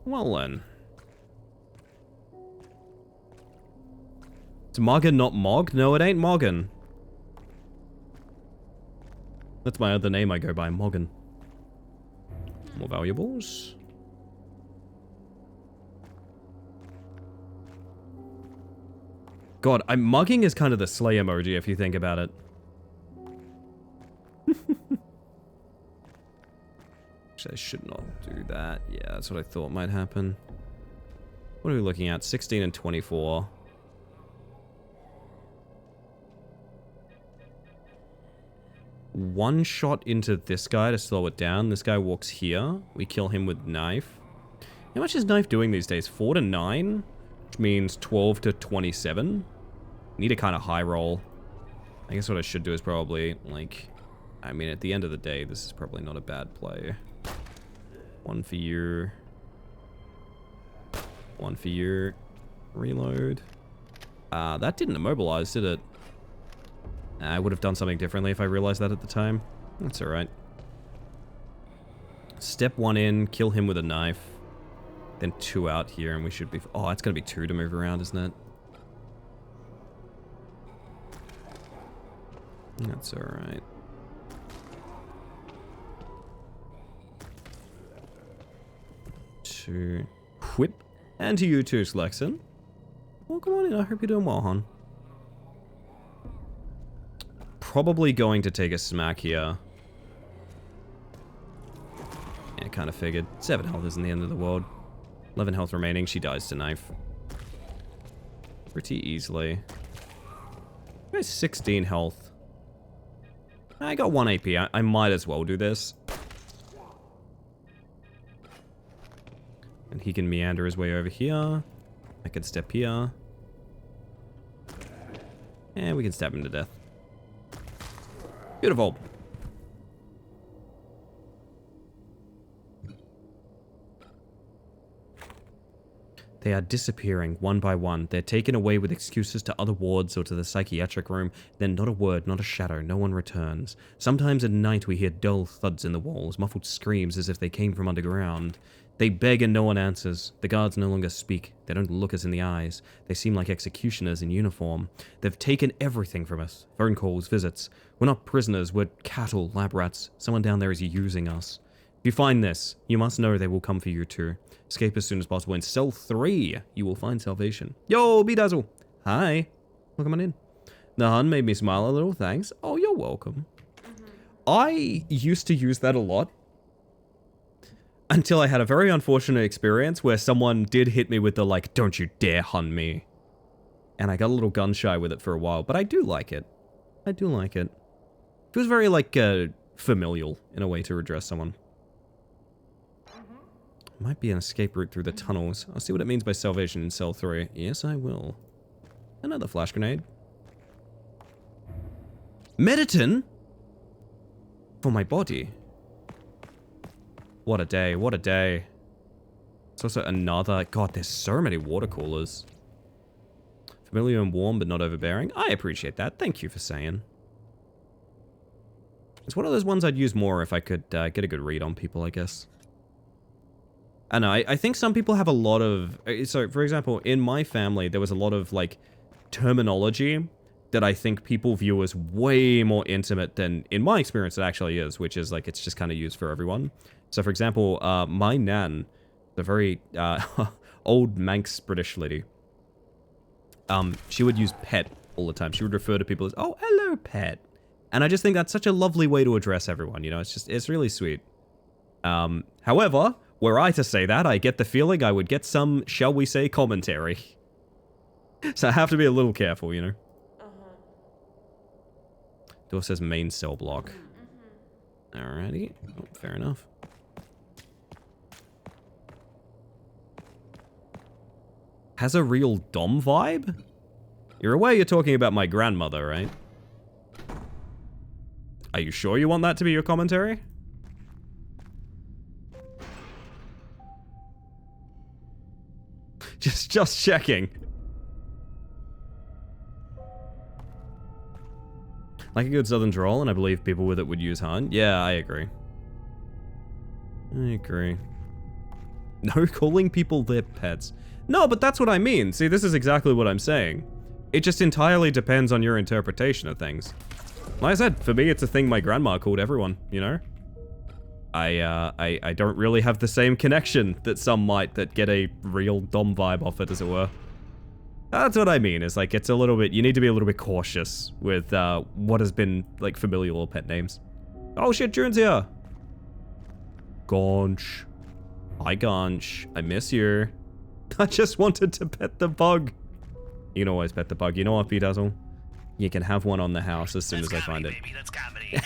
S2: Well then. It's Morgan, not Mog? No, it ain't Morgan. That's my other name I go by, Morgan. More valuables. God, mugging is kind of the slay emoji if you think about it. I should not do that. Yeah, that's what I thought might happen. What are we looking at? 16 and 24. One shot into this guy to slow it down. This guy walks here. We kill him with knife. How much is knife doing these days? 4 to 9? Which means 12 to 27. Need a kind of high roll. I guess what I should do is probably, like... I mean, at the end of the day, this is probably not a bad play. One for you. One for you. Reload. That didn't immobilize, did it? I would have done something differently if I realized that at the time. That's alright. Step 1 in, kill him with a knife. Then 2 out here, and we should be... Oh, it's gonna be 2 to move around, isn't it? That's alright. To whip. And to you too, Slexon. Well, come on in. I hope you're doing well, hon. Probably going to take a smack here. Yeah, kind of figured. 7 health isn't the end of the world. 11 health remaining. She dies to knife. Pretty easily. I got 16 health. I got 1 AP. I might as well do this. And he can meander his way over here. I can step here. And we can stab him to death. Beautiful. They are disappearing one by one. They're taken away with excuses to other wards or to the psychiatric room. Then not a word, not a shadow, no one returns. Sometimes at night we hear dull thuds in the walls, muffled screams as if they came from underground. They beg and no one answers. The guards no longer speak. They don't look us in the eyes. They seem like executioners in uniform. They've taken everything from us. Phone calls, visits. We're not prisoners, we're cattle, lab rats. Someone down there is using us. If you find this, you must know they will come for you too. Escape as soon as possible. In cell 3, you will find salvation. Yo, Bedazzle. Hi. Welcome on in. The hun made me smile a little, thanks. Oh, you're welcome. I used to use that a lot. Until I had a very unfortunate experience where someone did hit me with the, like, don't you dare hun me. And I got a little gun shy with it for a while, but I do like it. I do like it. It was very, like, familial in a way to address someone. Might be an escape route through the tunnels. I'll see what it means by salvation in cell 3. Yes, I will. Another flash grenade. Mediton? For my body. What a day, what a day. It's also another... God, there's so many water coolers. Familiar and warm, but not overbearing. I appreciate that. Thank you for saying. It's one of those ones I'd use more if I could get a good read on people, I guess. I know, I think some people have a lot of... So, for example, in my family, there was a lot of, like, terminology that I think people view as way more intimate than, in my experience, it actually is, which is, like, it's just kind of used for everyone. So, for example, my nan, the very old Manx British lady, she would use pet all the time. She would refer to people as, oh, hello, pet. And I just think that's such a lovely way to address everyone, you know? It's really sweet. However, were I to say that, I get the feeling I would get some, shall we say, commentary. So I have to be a little careful, you know? Door says main cell block. Alrighty. Oh, fair enough. Has a real Dom vibe? You're aware you're talking about my grandmother, right? Are you sure you want that to be your commentary? Just checking. Like a good southern drawl, and I believe people with it would use hun. Yeah, I agree. I agree. No calling people their pets. No, but that's what I mean. See, this is exactly what I'm saying. It just entirely depends on your interpretation of things. Like I said, for me, it's a thing my grandma called everyone, you know? I don't really have the same connection that some might that get a real Dom vibe off it, as it were. That's what I mean, is like, it's a little bit, you need to be a little bit cautious with what has been, like, familial or pet names. Oh shit, June's here! Gonch. Hi, Gonch. I miss you. I just wanted to pet the bug. You can always pet the bug. You know what, Bedazzle? You can have one on the house as soon as I find it.
S8: Baby, that's comedy.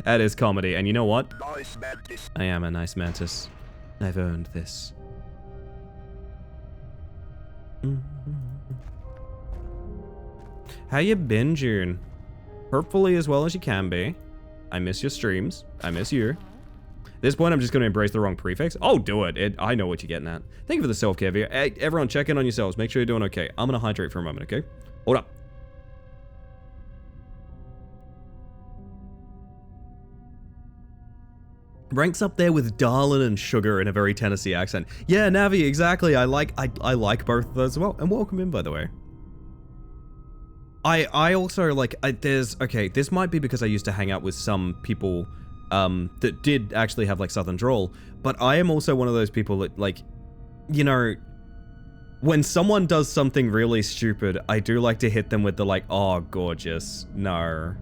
S2: That is comedy. And you know what?
S8: Nice mantis.
S2: I am a nice mantis. I've earned this. How you been, June? Hopefully as well as you can be. I miss your streams. I miss you. At this point, I'm just going to embrace the wrong prefix. Oh, do it. I know what you're getting at. Thank you for the self-care video. Hey, everyone, check in on yourselves. Make sure you're doing okay. I'm going to hydrate for a moment, okay? Hold up. Ranks up there with Darlin and Sugar in a very Tennessee accent. Yeah, Navi, exactly. I like both of those as well. And welcome in, by the way. I also like, okay, this might be because I used to hang out with some people that did actually have like Southern drawl, but I am also one of those people that like, you know, when someone does something really stupid, I do like to hit them with the like, oh, gorgeous, no.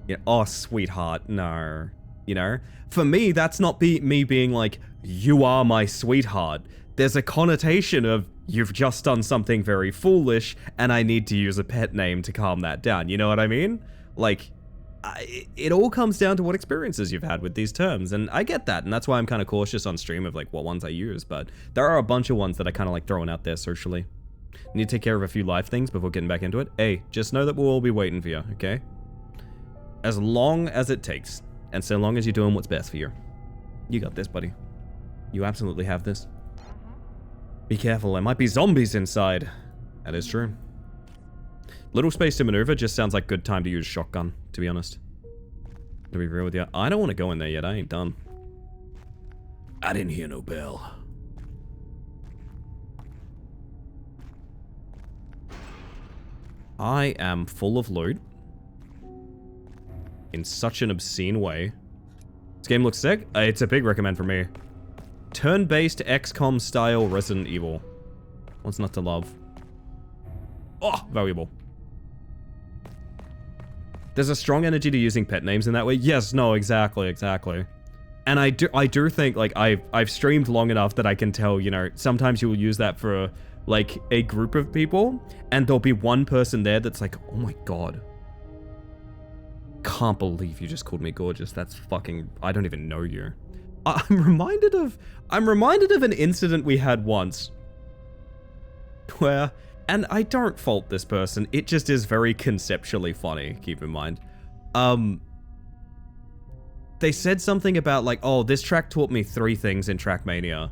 S2: You know, oh, sweetheart, no. You know? For me, that's not me being like, you are my sweetheart. There's a connotation of, you've just done something very foolish, and I need to use a pet name to calm that down. You know what I mean? Like, it all comes down to what experiences you've had with these terms, and I get that, and that's why I'm kind of cautious on stream of like what ones I use, but there are a bunch of ones that I kind of like throwing out there socially. Need to take care of a few life things before getting back into it. Hey, just know that we'll all be waiting for you, okay? As long as it takes, and so long as you're doing what's best for you. You got this, buddy. You absolutely have this. Be careful, there might be zombies inside. That is true. Little space to maneuver just sounds like good time to use shotgun, to be honest. To be real with you. I don't want to go in there yet, I ain't done. I didn't hear no bell. I am full of loot. In such an obscene way. This game looks sick. It's a big recommend for me. Turn-based XCOM style Resident Evil. What's not to love? Oh, valuable. There's a strong energy to using pet names in that way. Yes, no, exactly. And I do think, like, I've streamed long enough that I can tell, you know, sometimes you'll use that for, like, a group of people, and there'll be one person there that's like, oh my god. Can't believe you just called me gorgeous. That's fucking, I don't even know you. I'm reminded of an incident we had once where, and I don't fault this person, it just is very conceptually funny, keep in mind. They said something about like, oh, this track taught me 3 things in Trackmania.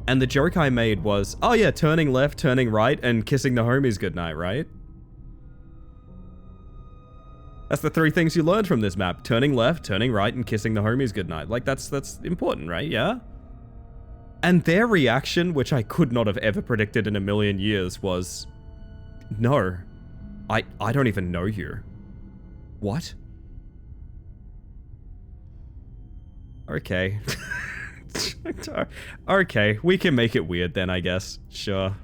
S2: And the joke I made was, oh yeah, turning left, turning right, and kissing the homies goodnight, right? That's the 3 things you learned from this map. Turning left, turning right, and kissing the homies goodnight. Like, that's important, right? Yeah? And their reaction, which I could not have ever predicted in a million years, was, no, I don't even know you. What? Okay. Okay, we can make it weird then, I guess. Sure.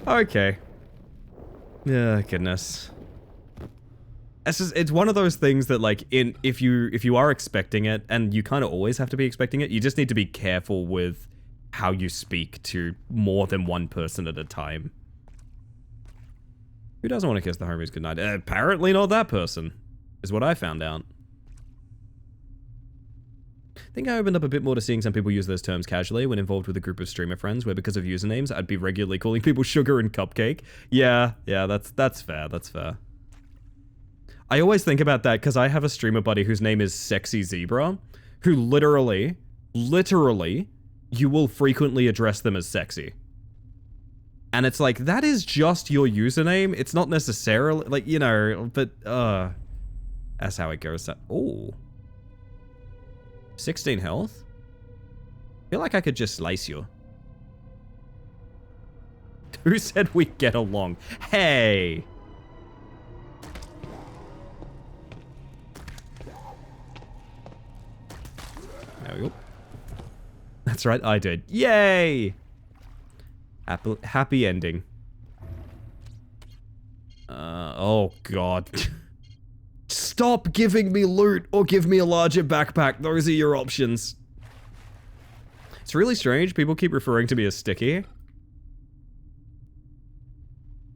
S2: Okay. Yeah, goodness. It's one of those things that, like, if you are expecting it, and you kind of always have to be expecting it, you just need to be careful with how you speak to more than one person at a time. Who doesn't want to kiss the homies goodnight? Apparently not that person, is what I found out. I think I opened up a bit more to seeing some people use those terms casually when involved with a group of streamer friends, where because of usernames, I'd be regularly calling people sugar and cupcake. Yeah, that's fair, that's fair. I always think about that because I have a streamer buddy whose name is Sexy Zebra, who literally, you will frequently address them as sexy. And it's like, that is just your username. It's not necessarily, like, you know, but, that's how it goes. Ooh. 16 health? I feel like I could just slice you. Who said we get along? Hey! There we go. That's right, I did. Yay! Happy ending. Oh god. Stop giving me loot or give me a larger backpack. Those are your options. It's really strange. People keep referring to me as Sticky.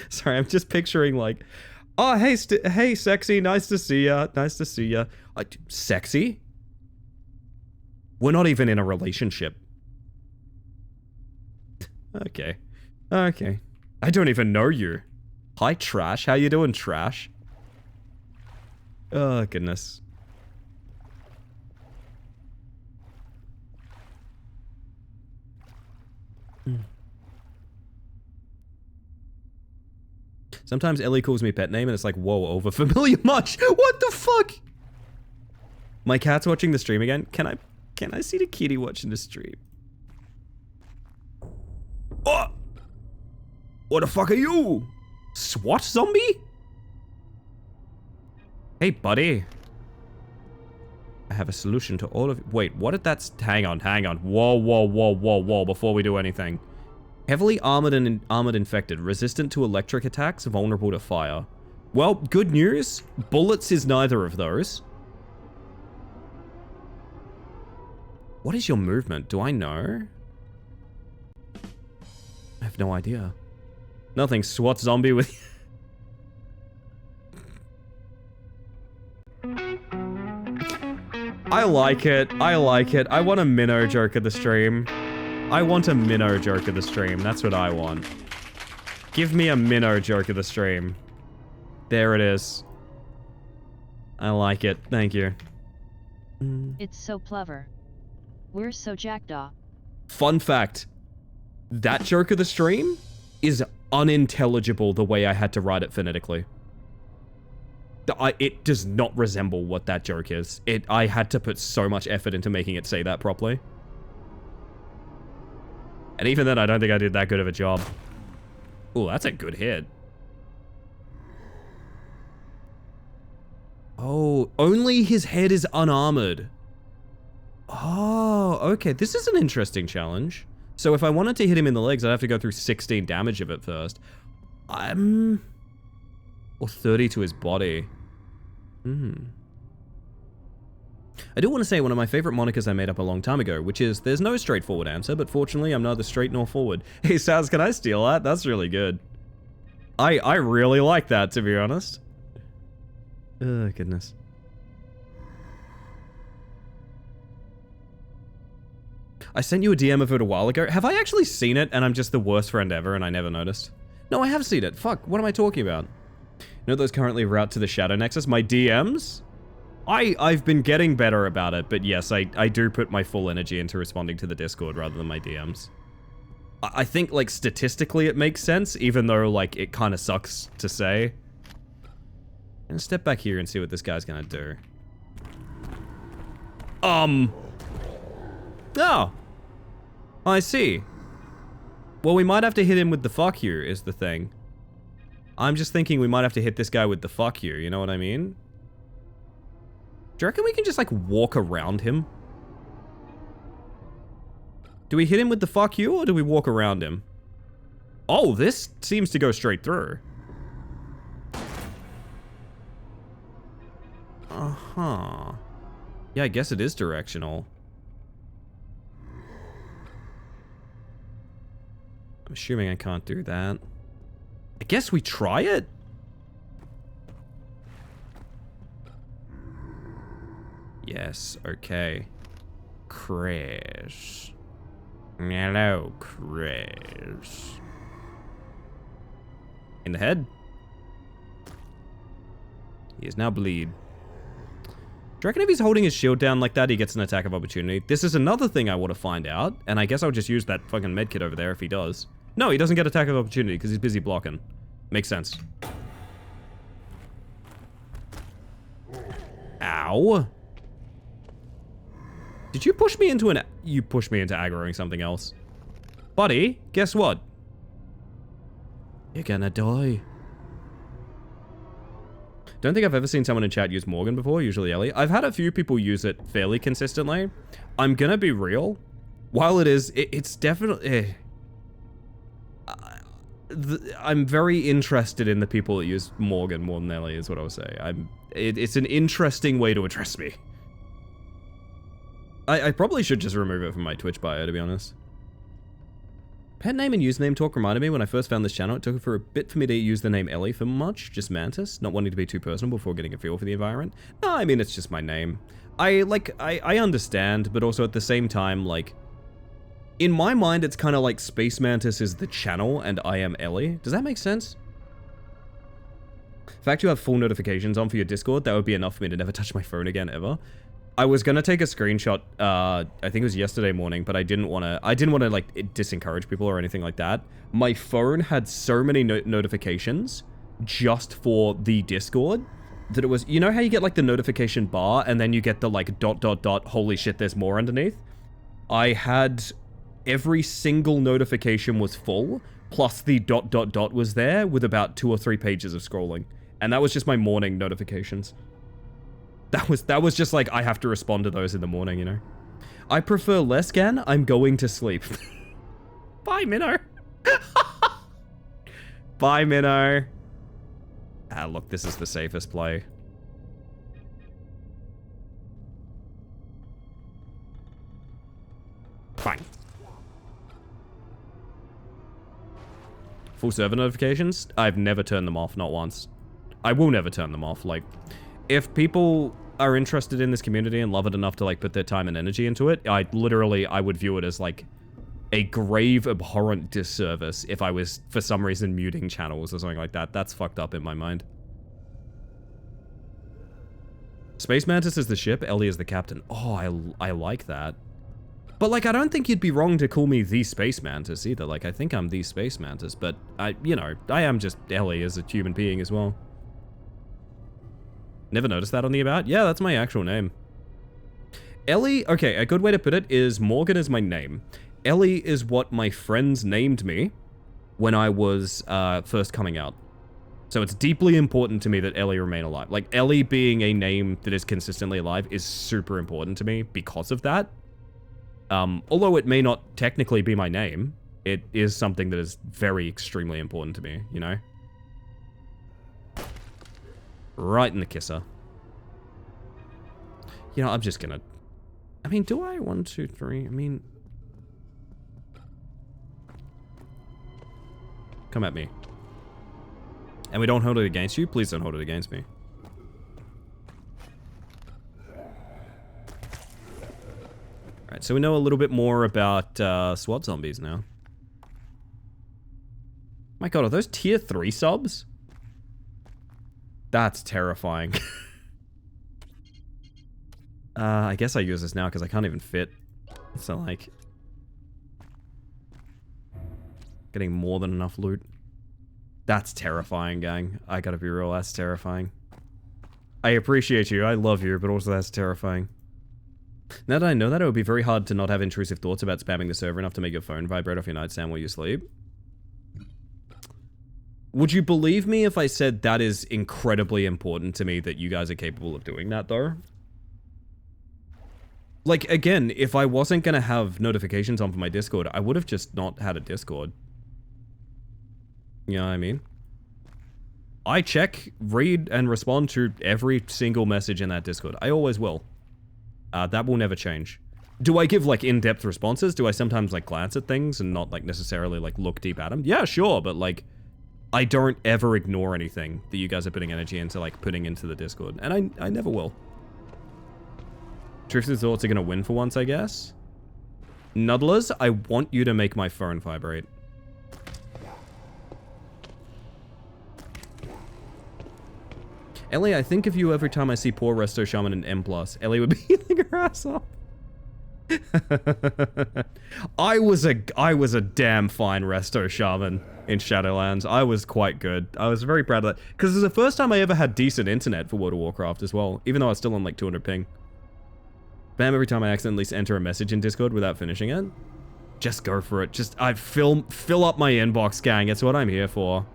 S2: Sorry, I'm just picturing like, oh, hey, sexy, nice to see ya. Nice to see ya. Sexy? We're not even in a relationship. Okay. Okay. I don't even know you. Hi, Trash. How you doing, Trash? Oh, goodness. Sometimes Ellie calls me pet name and it's like, whoa, over familiar much. What the fuck? My cat's watching the stream again. Can I see the kitty watching the stream? Oh! What the fuck are you? SWAT zombie? Hey, buddy. I have a solution to all of you. Wait, what did that... Hang on. Whoa, before we do anything. Heavily armored and armored infected. Resistant to electric attacks. Vulnerable to fire. Well, good news. Bullets is neither of those. What is your movement? Do I know? I have no idea. Nothing. SWAT zombie with... I like it. I like it. I want a minnow joke of the stream. I want a minnow joke of the stream. That's what I want. Give me a minnow joke of the stream. There it is. I like it. Thank you.
S3: It's so clever. We're so jackdaw.
S2: Fun fact. That joke of the stream is unintelligible the way I had to write it phonetically. It does not resemble what that joke is. I had to put so much effort into making it say that properly. And even then, I don't think I did that good of a job. Oh, that's a good hit. Oh, only his head is unarmored. Oh, okay. This is an interesting challenge. So if I wanted to hit him in the legs, I'd have to go through 16 damage of it first. Or 30 to his body. I do want to say one of my favorite monikers I made up a long time ago, which is, there's no straightforward answer, but fortunately I'm neither straight nor forward. Hey Saz, can I steal that? That's really good. I really like that, to be honest. Oh, goodness. I sent you a DM of it a while ago. Have I actually seen it and I'm just the worst friend ever and I never noticed? No, I have seen it. Fuck, what am I talking about? You know those currently route to the Shadow Nexus? My DMs? I've been getting better about it, but yes, I do put my full energy into responding to the Discord rather than my DMs. I think, like, statistically it makes sense, even though, like, it kind of sucks to say. I'm gonna step back here and see what this guy's gonna do. Oh. I see. Well, we might have to hit him with the fuck you, is the thing. I'm just thinking we might have to hit this guy with the fuck you know what I mean? Do you reckon we can just, like, walk around him? Do we hit him with the fuck you, or do we walk around him? Oh, this seems to go straight through. Uh-huh. Yeah, I guess it is directional. I'm assuming I can't do that. I guess we try it? Yes, okay. Chris. Hello, Chris. In the head. He is now bleed. Do you reckon if he's holding his shield down like that, he gets an attack of opportunity? This is another thing I want to find out, and I guess I'll just use that fucking medkit over there if he does. No, he doesn't get attack of opportunity because he's busy blocking. Makes sense. Ow. Did you push me into an... You pushed me into aggroing something else. Buddy, guess what? You're gonna die. Don't think I've ever seen someone in chat use Morgan before, usually Ellie. I've had a few people use it fairly consistently. I'm gonna be real. While it is... It's definitely... I'm very interested in the people that use Morgan more than Ellie, is what I would say. It's an interesting way to address me. I probably should just remove it from my Twitch bio, to be honest. Pet name and username talk reminded me when I first found this channel, it took for a bit for me to use the name Ellie for much, just Mantis, not wanting to be too personal before getting a feel for the environment. No, I mean, it's just my name. I understand, but also at the same time, like, in my mind, it's kind of like Space Mantis is the channel and I am Ellie. Does that make sense? The fact you have full notifications on for your Discord, that would be enough for me to never touch my phone again, ever. I was gonna take a screenshot, I think it was yesterday morning, but I didn't want to, like, disencourage people or anything like that. My phone had so many notifications just for the Discord that it was, you know how you get, like, the notification bar and then you get the, like, ... holy shit, there's more underneath? I had every single notification was full, plus the ... was there with about 2 or 3 pages of scrolling. And that was just my morning notifications. That was just like, I have to respond to those in the morning, you know? I prefer less, Gan. I'm going to sleep. Bye, Minnow. Bye, Minnow. Ah, look, this is the safest play. Fine. Full server notifications? I've never turned them off, not once. I will never turn them off. Like, if people are interested in this community and love it enough to, like, put their time and energy into it, I would view it as, like, a grave, abhorrent disservice if I was, for some reason, muting channels or something like that. That's fucked up in my mind. Space Mantis is the ship, Ellie is the captain. Oh, I like that. But, like, I don't think you'd be wrong to call me the Space Mantis either. Like, I think I'm the Space Mantis, but you know, I am just Ellie as a human being as well. Never noticed that on the About? Yeah, that's my actual name. Ellie, okay, a good way to put it is Morgan is my name. Ellie is what my friends named me when I was first coming out. So it's deeply important to me that Ellie remain alive. Like, Ellie being a name that is consistently alive is super important to me because of that. Although it may not technically be my name, it is something that is very extremely important to me, you know? Right in the kisser. You know, I'm just gonna... I mean, do I? 1, 2, 3... I mean... Come at me. And we don't hold it against you? Please don't hold it against me. Alright, so we know a little bit more about SWAT zombies now. My god, are those tier 3 subs? That's terrifying. I guess I use this now because I can't even fit. So, like... Getting more than enough loot. That's terrifying, gang. I gotta be real, that's terrifying. I appreciate you, I love you, but also that's terrifying. Now that I know that, it would be very hard to not have intrusive thoughts about spamming the server enough to make your phone vibrate off your nightstand while you sleep. Would you believe me if I said that is incredibly important to me that you guys are capable of doing that, though? Like, again, if I wasn't gonna have notifications on for my Discord, I would have just not had a Discord. You know what I mean? I check, read, and respond to every single message in that Discord. I always will. That will never change. Do I give, like, in-depth responses? Do I sometimes, like, glance at things and not, like, necessarily, like, look deep at them? Yeah, sure, but, like, I don't ever ignore anything that you guys are putting energy into, like, putting into the Discord. And I never will. Truthful thoughts are gonna win for once, I guess. Nuddlers, I want you to make my phone vibrate. Ellie, I think of you every time I see poor Resto Shaman in M+. Ellie would be healing her ass off. I was a damn fine Resto Shaman in Shadowlands. I was quite good. I was very proud of that. Because it's the first time I ever had decent internet for World of Warcraft as well. Even though I was still on like 200 ping. Bam, every time I accidentally enter a message in Discord without finishing it. Just go for it. Just, fill up my inbox, gang. It's what I'm here for.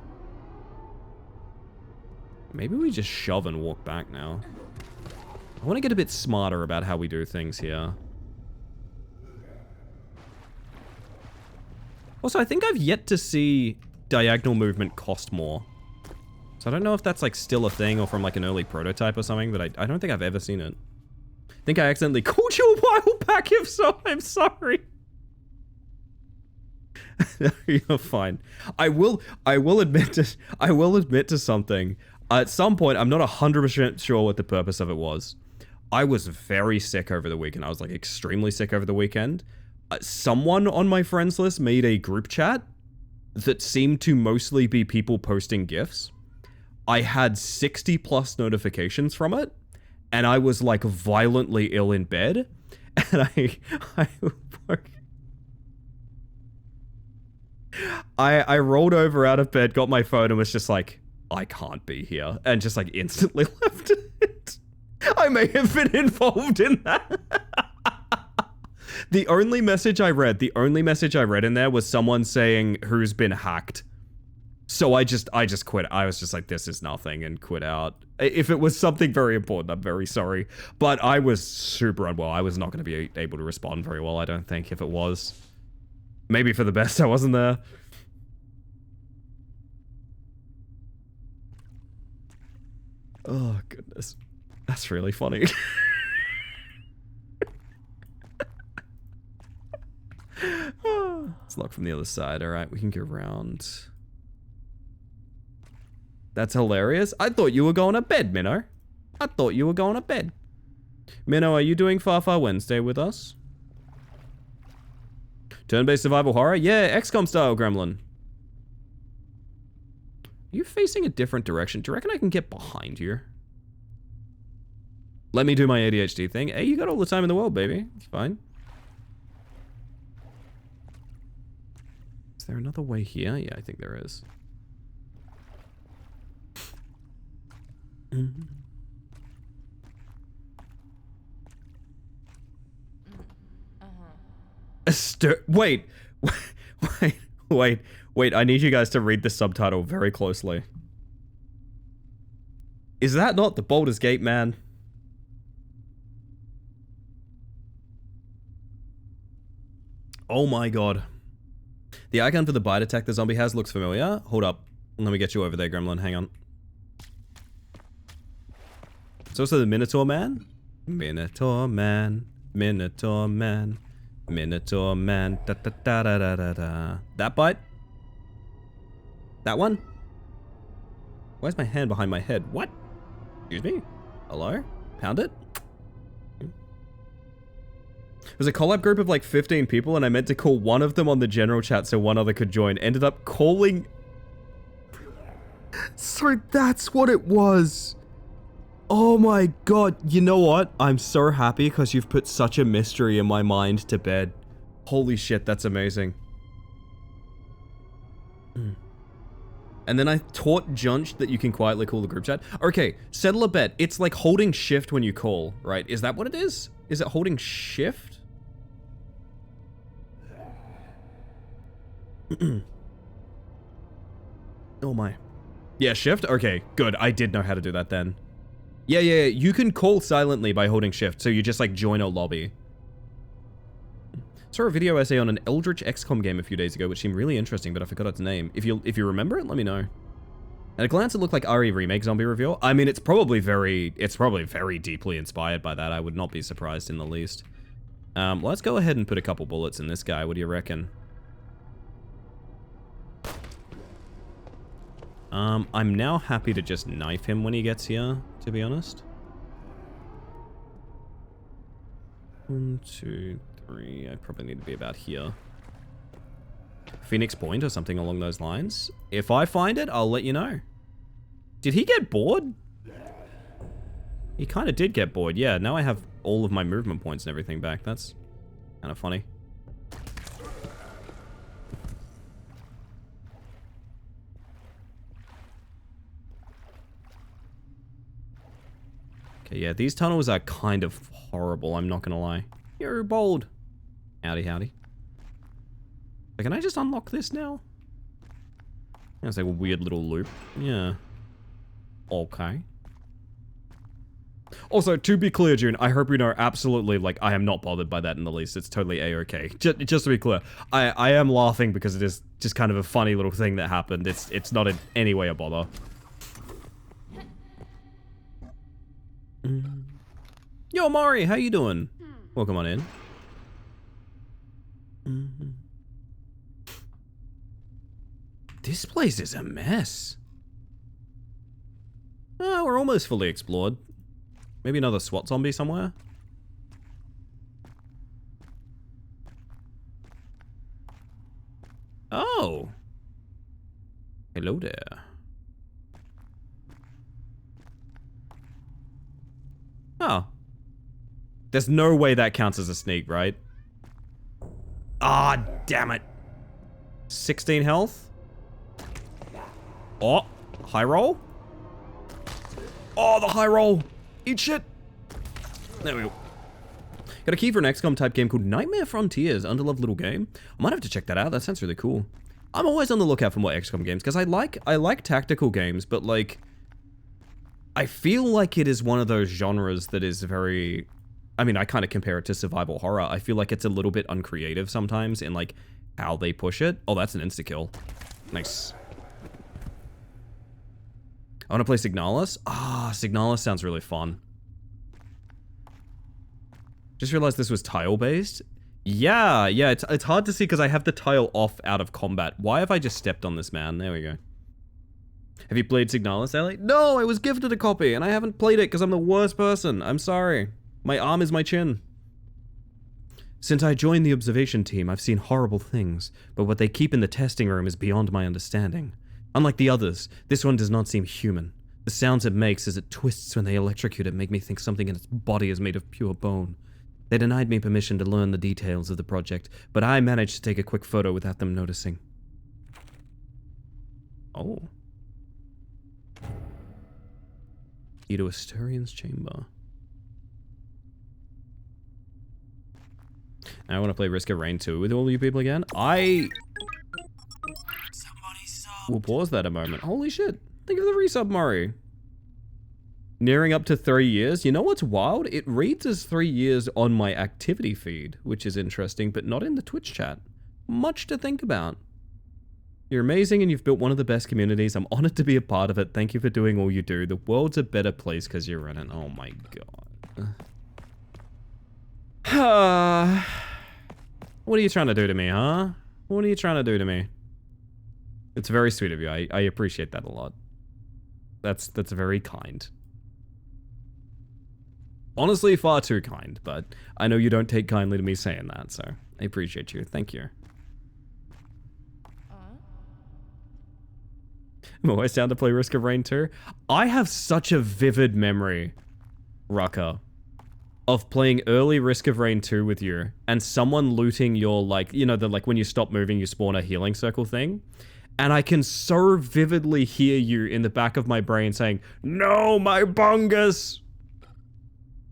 S2: Maybe we just shove and walk back now. I want to get a bit smarter about how we do things here. Also, I think I've yet to see diagonal movement cost more. So I don't know if that's like still a thing or from like an early prototype or something, but I don't think I've ever seen it. I think I accidentally called you a while back. If so, I'm sorry. You're fine. I will admit to something. At some point, I'm not 100% sure what the purpose of it was. I was very sick over the weekend. I was like extremely sick over the weekend. Someone on my friends list made a group chat that seemed to mostly be people posting GIFs. I had 60 plus notifications from it, and I was like violently ill in bed, and I rolled over out of bed, got my phone, and was just like, I can't be here, and just like instantly left it. I may have been involved in that. The only message I read in there was someone saying who's been hacked. So I just quit. I was just like, this is nothing, and quit out. If it was something very important, I'm very sorry. But I was super unwell. I was not going to be able to respond very well, I don't think, if it was. Maybe for the best I wasn't there. Oh, goodness. That's really funny. It's locked from the other side. Alright, we can go around. That's hilarious. I thought you were going to bed, Minnow. I thought you were going to bed. Minnow, are you doing Far Far Wednesday with us? Turn-based survival horror? Yeah, XCOM style, Gremlin. Are you facing a different direction? Do you reckon I can get behind you? Let me do my ADHD thing. Hey, you got all the time in the world, baby. It's fine. Is there another way here? Yeah, I think there is. Wait. Wait, I need you guys to read the subtitle very closely. Is that not the Baldur's Gate man? Oh my god. The icon for the bite attack the zombie has looks familiar. Hold up. Let me get you over there, Gremlin. Hang on. It's also the Minotaur man. Minotaur man. Minotaur man. Minotaur man. Da da da da da da da. That bite? That one? Where's my hand behind my head? What? Excuse me? Hello? Pound it? It was a collab group of like 15 people, and I meant to call one of them on the general chat so one other could join. Ended up calling... So that's what it was. Oh my god. You know what? I'm so happy because you've put such a mystery in my mind to bed. Holy shit, that's amazing. And then I taught Junch that you can quietly call the group chat. Okay, settle a bet. It's like holding shift when you call, right? Is that what it is? Is it holding shift? Oh my. Yeah, shift? Okay, good. I did know how to do that then. Yeah, you can call silently by holding shift, so you just like join a lobby. Saw a video essay on an Eldritch XCOM game a few days ago, which seemed really interesting, but I forgot its name. If you remember it, let me know. At a glance, it looked like RE Remake zombie reveal. I mean, it's probably very deeply inspired by that. I would not be surprised in the least. Let's go ahead and put a couple bullets in this guy. What do you reckon? I'm now happy to just knife him when he gets here, to be honest. 1, 2, 3. I probably need to be about here. Phoenix Point or something along those lines. If I find it, I'll let you know. Did he get bored? He kind of did get bored, yeah. Now I have all of my movement points and everything back. That's kind of funny. Okay, yeah, these tunnels are kind of horrible, I'm not gonna lie. You're bold. Howdy, howdy. So can I just unlock this now? That's like a weird little loop. Yeah. Okay. Also, to be clear, June, I hope you know absolutely, like, I am not bothered by that in the least. It's totally a-okay. Just to be clear, I am laughing because it is just kind of a funny little thing that happened. It's not in any way a bother. Yo, Mari, how you doing? Welcome on in. This place is a mess. Oh, we're almost fully explored. Maybe another SWAT zombie somewhere? Oh. Hello there. There's no way that counts as a sneak, right? Ah, damn it. 16 health. Oh, high roll. Oh, the high roll. Eat shit. There we go. Got a key for an XCOM type game called Nightmare Frontiers. Underloved little game. I might have to check that out. That sounds really cool. I'm always on the lookout for more XCOM games because I like tactical games, but like I feel like it is one of those genres that is very, I mean, I kind of compare it to survival horror. I feel like it's a little bit uncreative sometimes in like how they push it. Oh, that's an insta-kill. Nice. I want to play Signalis. Ah, Signalis sounds really fun. Just realized this was tile-based. Yeah, it's hard to see because I have the tile off out of combat. Why have I just stepped on this man? There we go. Have you played Signalis, Ellie? No, I was gifted a copy, and I haven't played it because I'm the worst person. I'm sorry. My arm is my chin. Since I joined the observation team, I've seen horrible things, but what they keep in the testing room is beyond my understanding. Unlike the others, this one does not seem human. The sounds it makes as it twists when they electrocute it make me think something in its body is made of pure bone. They denied me permission to learn the details of the project, but I managed to take a quick photo without them noticing. Oh. Key to Asterian's chamber. I want to play Risk of Rain 2 with all you people again. I will pause that a moment. Holy shit. Think of the resub, Murray. Nearing up to 3 years. You know what's wild? It reads as 3 years on my activity feed, which is interesting, but not in the Twitch chat. Much to think about. You're amazing and you've built one of the best communities. I'm honored to be a part of it. Thank you for doing all you do. The world's a better place because you're in it. Oh my god. What are you trying to do to me, huh? What are you trying to do to me? It's very sweet of you. I appreciate that a lot. That's very kind. Honestly, far too kind, but I know you don't take kindly to me saying that, so I appreciate you. Thank you. I'm always down to play Risk of Rain 2. I have such a vivid memory, Rucker, of playing early Risk of Rain 2 with you and someone looting your, like, you know, the, like, when you stop moving, you spawn a healing circle thing. And I can so vividly hear you in the back of my brain saying, "No, my bungus!"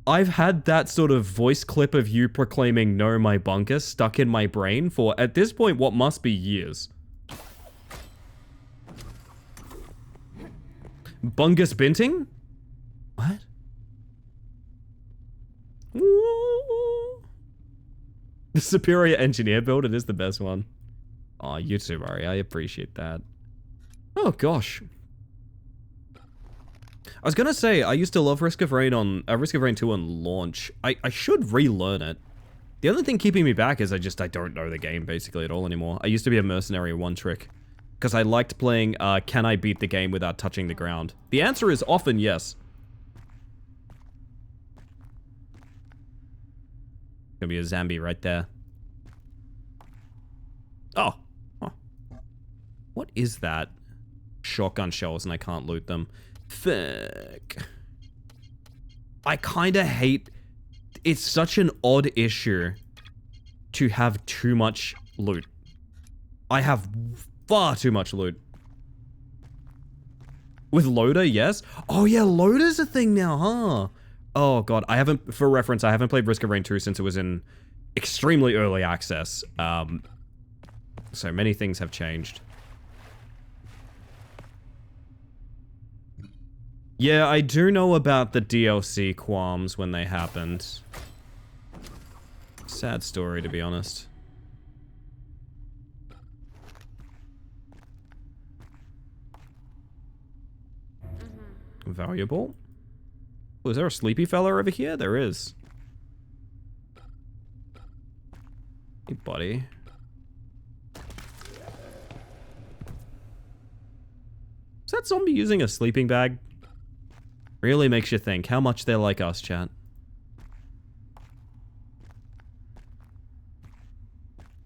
S2: I've had that sort of voice clip of you proclaiming "No, my bungus" stuck in my brain for, at this point, what must be years. Bungus Binting? What? The superior engineer build, it is the best one. Aw, you too, Murray. I appreciate that. Oh, gosh. I was gonna say, I used to love Risk of Rain 2 on launch. I should relearn it. The only thing keeping me back is I don't know the game basically at all anymore. I used to be a mercenary one trick. Because I liked playing, can I beat the game without touching the ground? The answer is often yes. Gonna be a zombie right there. Oh. Huh. What is that? Shotgun shells and I can't loot them. Fuck. I kinda hate... It's such an odd issue to have too much loot. I have far too much loot. With loader, yes. Oh yeah, loader's a thing now, huh? Oh god, for reference, I haven't played Risk of Rain 2 since it was in extremely early access. So many things have changed. Yeah, I do know about the DLC qualms when they happened. Sad story, to be honest. Valuable. Oh, is there a sleepy fella over here? There is. Hey, buddy. Is that zombie using a sleeping bag? Really makes you think how much they're like us, chat.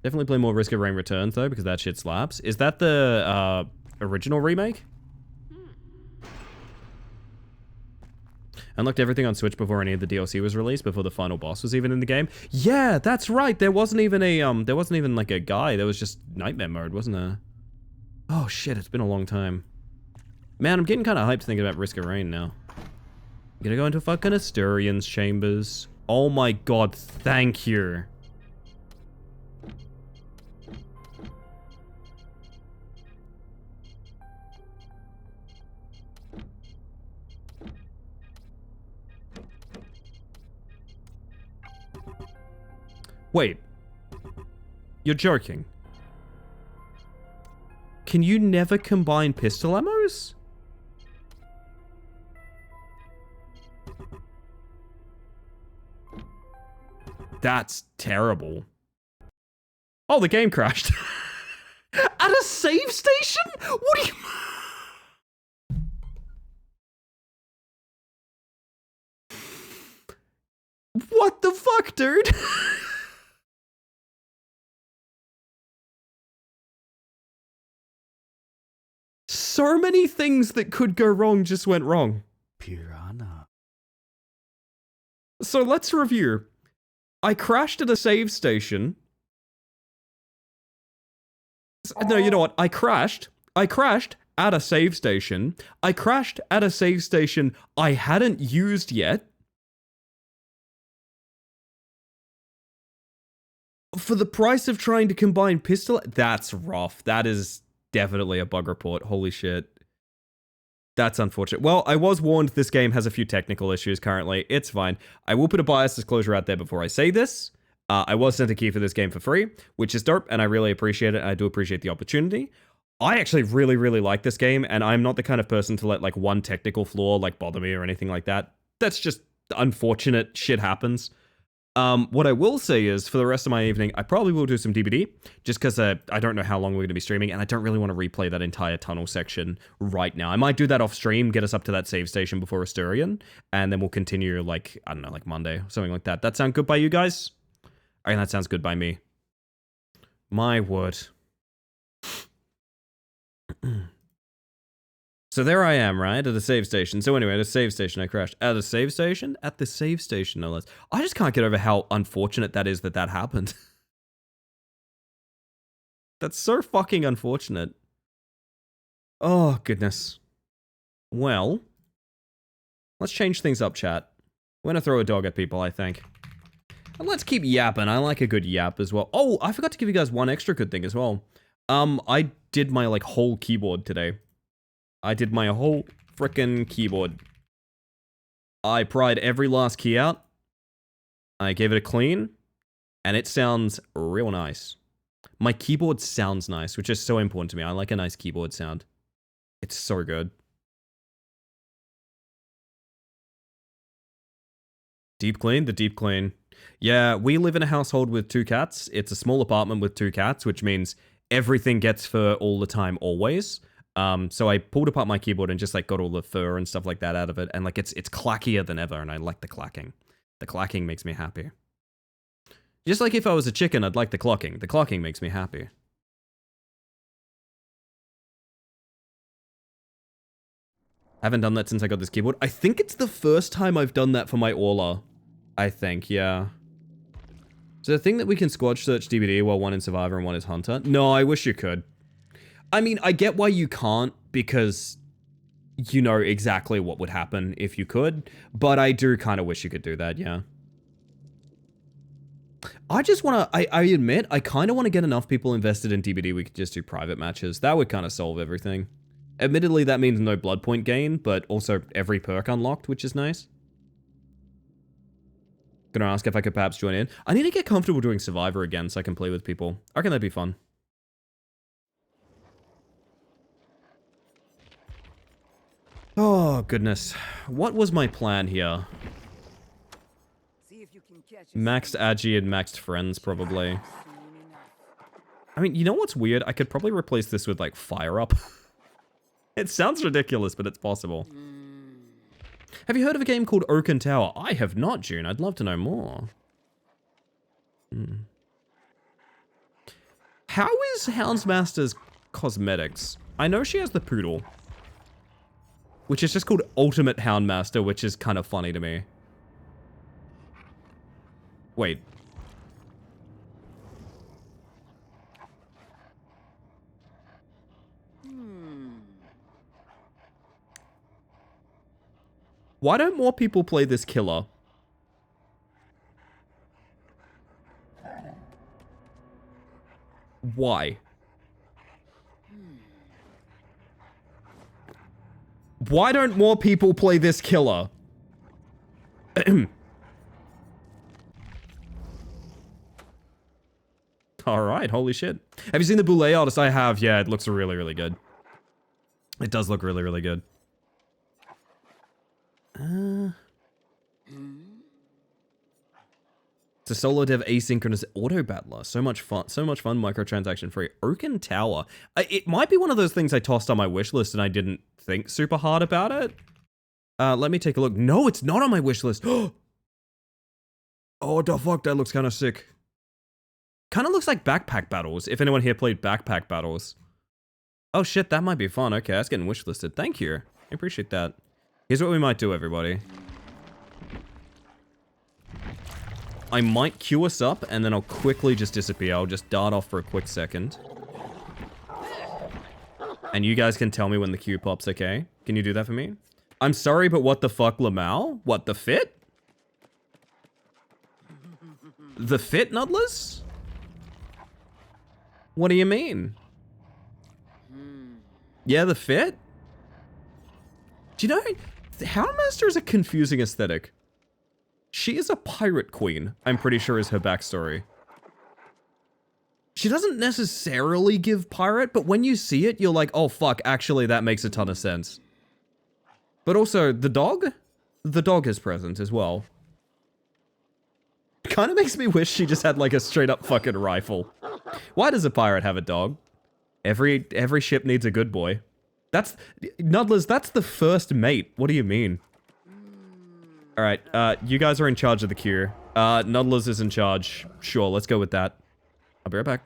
S2: Definitely play more Risk of Rain Returns, though, because that shit slaps. Is that the original remake? Unlocked everything on Switch before any of the DLC was released, before the final boss was even in the game. Yeah, that's right. There wasn't even like a guy. There was just nightmare mode, wasn't there? Oh shit, it's been a long time. Man, I'm getting kind of hyped thinking about Risk of Rain now. I'm gonna go into fucking Asturion's chambers. Oh my god, thank you. Wait. You're joking. Can you never combine pistol ammos? That's terrible. Oh, the game crashed. At a save station? What do you... What the fuck, dude? So many things that could go wrong just went wrong.
S7: Piranha.
S2: So let's review. I crashed at a save station. No, you know what? I crashed at a save station. I crashed at a save station I hadn't used yet. For the price of trying to combine pistol... That's rough. That is definitely a bug report. Holy shit. That's unfortunate. Well, I was warned this game has a few technical issues currently. It's fine. I will put a bias disclosure out there before I say this. I was sent a key for this game for free, which is dope, and I really appreciate it. I do appreciate the opportunity. I actually really, really like this game, and I'm not the kind of person to let like one technical flaw like bother me or anything like that. That's just unfortunate. Shit happens. What I will say is, for the rest of my evening, I probably will do some DBD, just because I don't know how long we're going to be streaming, and I don't really want to replay that entire tunnel section right now. I might do that off stream, get us up to that save station before Asturion, and then we'll continue, like, I don't know, like Monday, something like that. That sound good by you guys? I mean, that sounds good by me. My word. So there I am, right? At a save station. So anyway, at a save station, I crashed. At a save station? At the save station, no less. I just can't get over how unfortunate that is that that happened. That's so fucking unfortunate. Oh, goodness. Well, let's change things up, chat. We're gonna throw a dog at people, I think. And let's keep yapping. I like a good yap as well. Oh, I forgot to give you guys one extra good thing as well. I did my, like, whole keyboard today. I did my whole frickin' keyboard. I pried every last key out. I gave it a clean. And it sounds real nice. My keyboard sounds nice, which is so important to me. I like a nice keyboard sound. It's so good. Deep clean? The deep clean. Yeah, we live in a household with 2 cats. It's a small apartment with 2 cats, which means everything gets fur all the time, always. So I pulled apart my keyboard and just like got all the fur and stuff like that out of it. And like it's clackier than ever, and I like the clacking. The clacking makes me happy. Just like if I was a chicken, I'd like the clocking. The clocking makes me happy. Haven't done that since I got this keyboard. I think it's the first time I've done that for my Aula. I think, yeah. So the thing that we can squad search DBD while one is Survivor and one is Hunter? No, I wish you could. I mean, I get why you can't, because you know exactly what would happen if you could, but I do kind of wish you could do that, yeah. I just want to, I admit, I kind of want to get enough people invested in DBD we could just do private matches. That would kind of solve everything. Admittedly, that means no blood point gain, but also every perk unlocked, which is nice. Gonna ask if I could perhaps join in. I need to get comfortable doing Survivor again so I can play with people. I reckon that'd be fun. Oh, goodness. What was my plan here? Maxed Agi and maxed friends, probably. I mean, you know what's weird? I could probably replace this with, like, Fire Up. It sounds ridiculous, but it's possible. Have you heard of a game called Oaken Tower? I have not, June. I'd love to know more. How is Houndsmaster's cosmetics? I know she has the poodle. which is just called Ultimate Houndmaster, which is kind of funny to me. Wait. Why don't more people play this killer? Why? Why don't more people play this killer? Alright, holy shit. Have you seen the Boule artist? I have, yeah, it looks really, really good. It does look really, really good. It's a solo dev asynchronous auto battler. So much fun, microtransaction free. Oaken Tower. It might be one of those things I tossed on my wish list and I didn't think super hard about it. Let me take a look. No, it's not on my wish list. Oh, what the fuck? That looks kind of sick. Kind of looks like Backpack Battles, if anyone here played Backpack Battles. Oh shit, that might be fun. Okay, that's getting wish listed. Thank you. I appreciate that. Here's what we might do, everybody. I might queue us up, and then I'll quickly just disappear. I'll just dart off for a quick second. And you guys can tell me when the queue pops, okay? Can you do that for me? I'm sorry, but what the fuck, Lamau? What, the fit? The fit, Nudlers? What do you mean? Yeah, the fit? Do you know, Houndmaster is a confusing aesthetic. She is a pirate queen, I'm pretty sure is her backstory. She doesn't necessarily give pirate, but when you see it, you're like, oh fuck, actually that makes a ton of sense. But also, the dog? The dog is present as well. Kind of makes me wish she just had like a straight up fucking rifle. Why does a pirate have a dog? Every ship needs a good boy. Nudlers, that's the first mate. What do you mean? Alright, you guys are in charge of the queue. Nudlers is in charge. Sure, let's go with that. I'll be right back.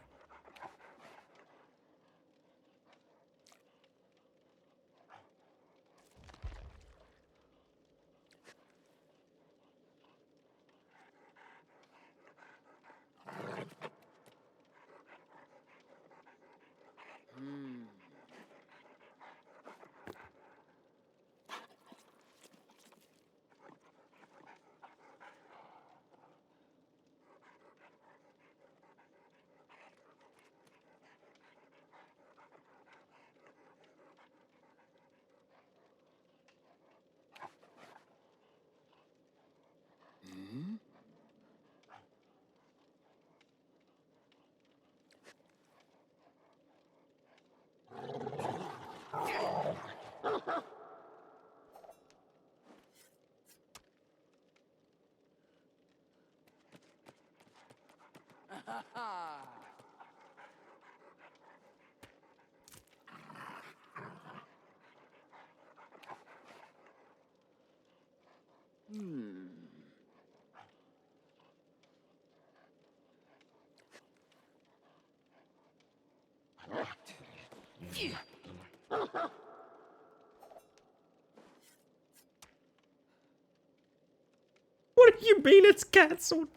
S2: What do you mean it's cancelled?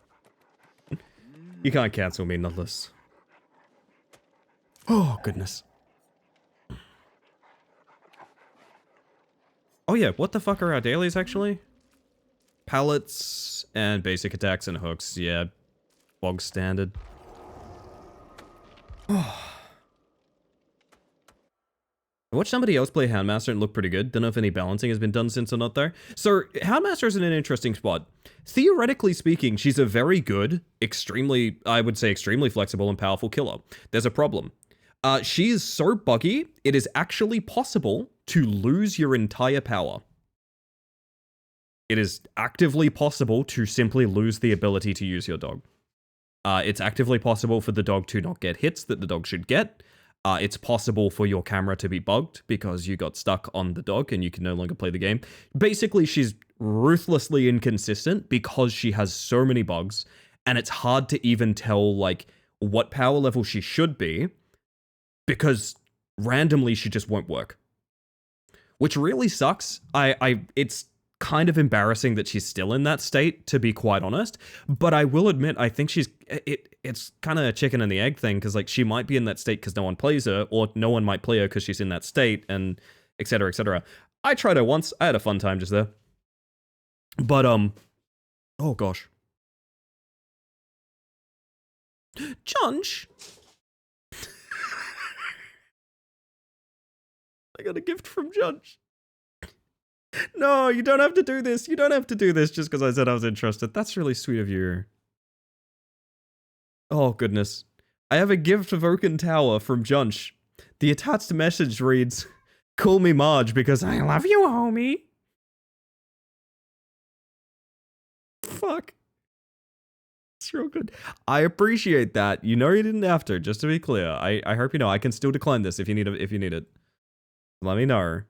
S2: You can't cancel me, Nudless. Oh, goodness. Oh yeah, what the fuck are our dailies, actually? Pallets and basic attacks and hooks. Yeah, bog standard. I watched somebody else play Houndmaster and it looked pretty good. Don't know if any balancing has been done since or not, though. So, Houndmaster is in an interesting spot. Theoretically speaking, she's a very good, extremely, I would say extremely flexible and powerful killer. There's a problem. She is so buggy, it is actually possible to lose your entire power. It is actively possible to simply lose the ability to use your dog. It's actively possible for the dog to not get hits that the dog should get. It's possible for your camera to be bugged because you got stuck on the dog and you can no longer play the game. Basically, she's ruthlessly inconsistent because she has so many bugs, and it's hard to even tell, like, what power level she should be because randomly she just won't work. which really sucks. It's kind of embarrassing that she's still in that state, to be quite honest. But I will admit, I think it's kind of a chicken and the egg thing, because like she might be in that state because no one plays her, or no one might play her because she's in that state, and etc. etc. I tried her once. I had a fun time just there. But oh gosh, Junch. I got a gift from Junch. No, you don't have to do this. You don't have to do this just because I said I was interested. That's really sweet of you. Oh, goodness. I have a gift of Oaken Tower from Junch. The attached message reads, "Call me Marge because I love you, homie." Fuck. It's real good. I appreciate that. You know you didn't have to, just to be clear. I hope you know I can still decline this if you need it. Let me know.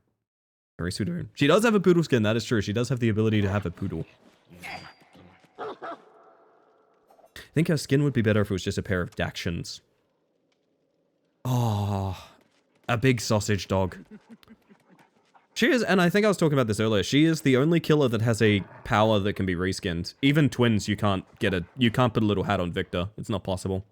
S2: Very sweet of her. She does have a poodle skin, that is true. She does have the ability to have a poodle. I think her skin would be better if it was just a pair of dachshunds. Oh, a big sausage dog. She is, and I think I was talking about this earlier, she is the only killer that has a power that can be reskinned. Even twins, you can't put a little hat on Victor. It's not possible.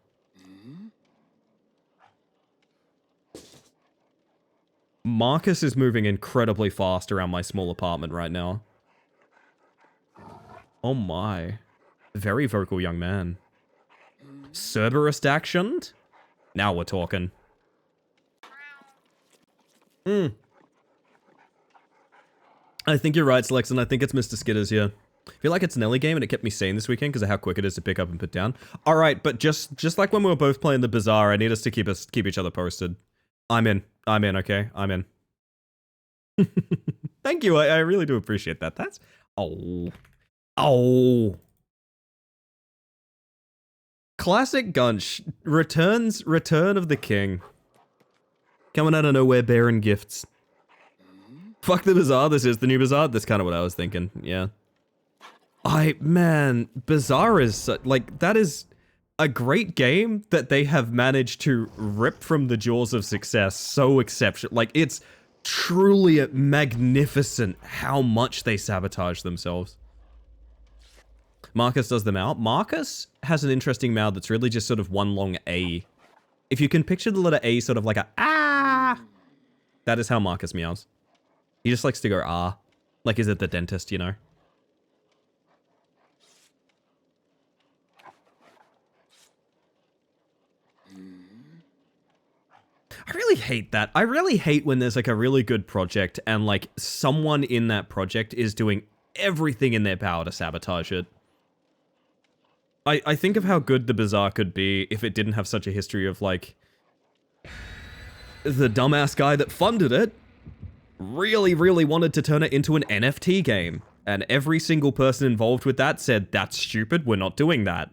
S2: Marcus is moving incredibly fast around my small apartment right now. Oh my. Very vocal young man. Cerberus actioned? Now we're talking. I think you're right, Selexon. I think it's Mr. Skitters here. I feel like it's an Ellie game and it kept me sane this weekend because of how quick it is to pick up and put down. Alright, but just like when we were both playing the Bazaar, I need us to keep each other posted. I'm in, okay? I'm in. Thank you, I really do appreciate that. That's... Oh. Classic Gunch. Return of the King. Coming out of nowhere, bearing gifts. Fuck the Bazaar, this is the new Bazaar. That's kind of what I was thinking, yeah. Man, Bazaar is, like, that is a great game that they have managed to rip from the jaws of success so exceptional. Like, it's truly magnificent how much they sabotage themselves. Marcus does them out. Marcus has an interesting mouth that's really just sort of one long A. If you can picture the letter A sort of like a ah, that is how Marcus meows. He just likes to go ah, like is it the dentist, you know? I really hate that. I really hate when there's like a really good project and like someone in that project is doing everything in their power to sabotage it. I think of how good the Bazaar could be if it didn't have such a history of like the dumbass guy that funded it really wanted to turn it into an NFT game. And every single person involved with that said, that's stupid, we're not doing that.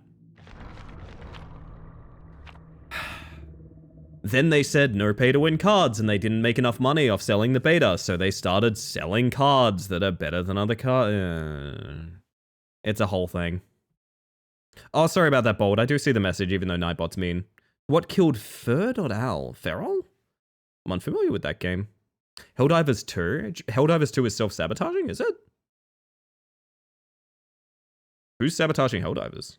S2: Then they said no pay to win cards and they didn't make enough money off selling the beta, so they started selling cards that are better than other cards. It's a whole thing. Oh, sorry about that, Bold. I do see the message, even though Nightbot's mean. What killed Fur.al? Feral? I'm unfamiliar with that game. Helldivers 2? Helldivers 2 is self-sabotaging, is it? Who's sabotaging Helldivers?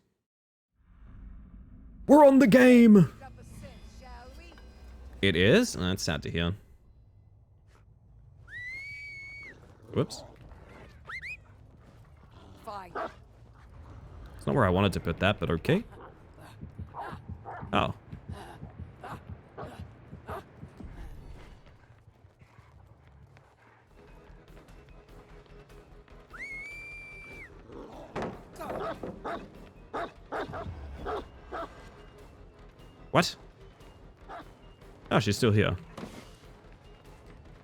S2: We're on the game! It is? Oh, that's sad to hear. Whoops.
S4: Fine.
S2: It's not where I wanted to put that, but okay. Oh. What? Oh, she's still here.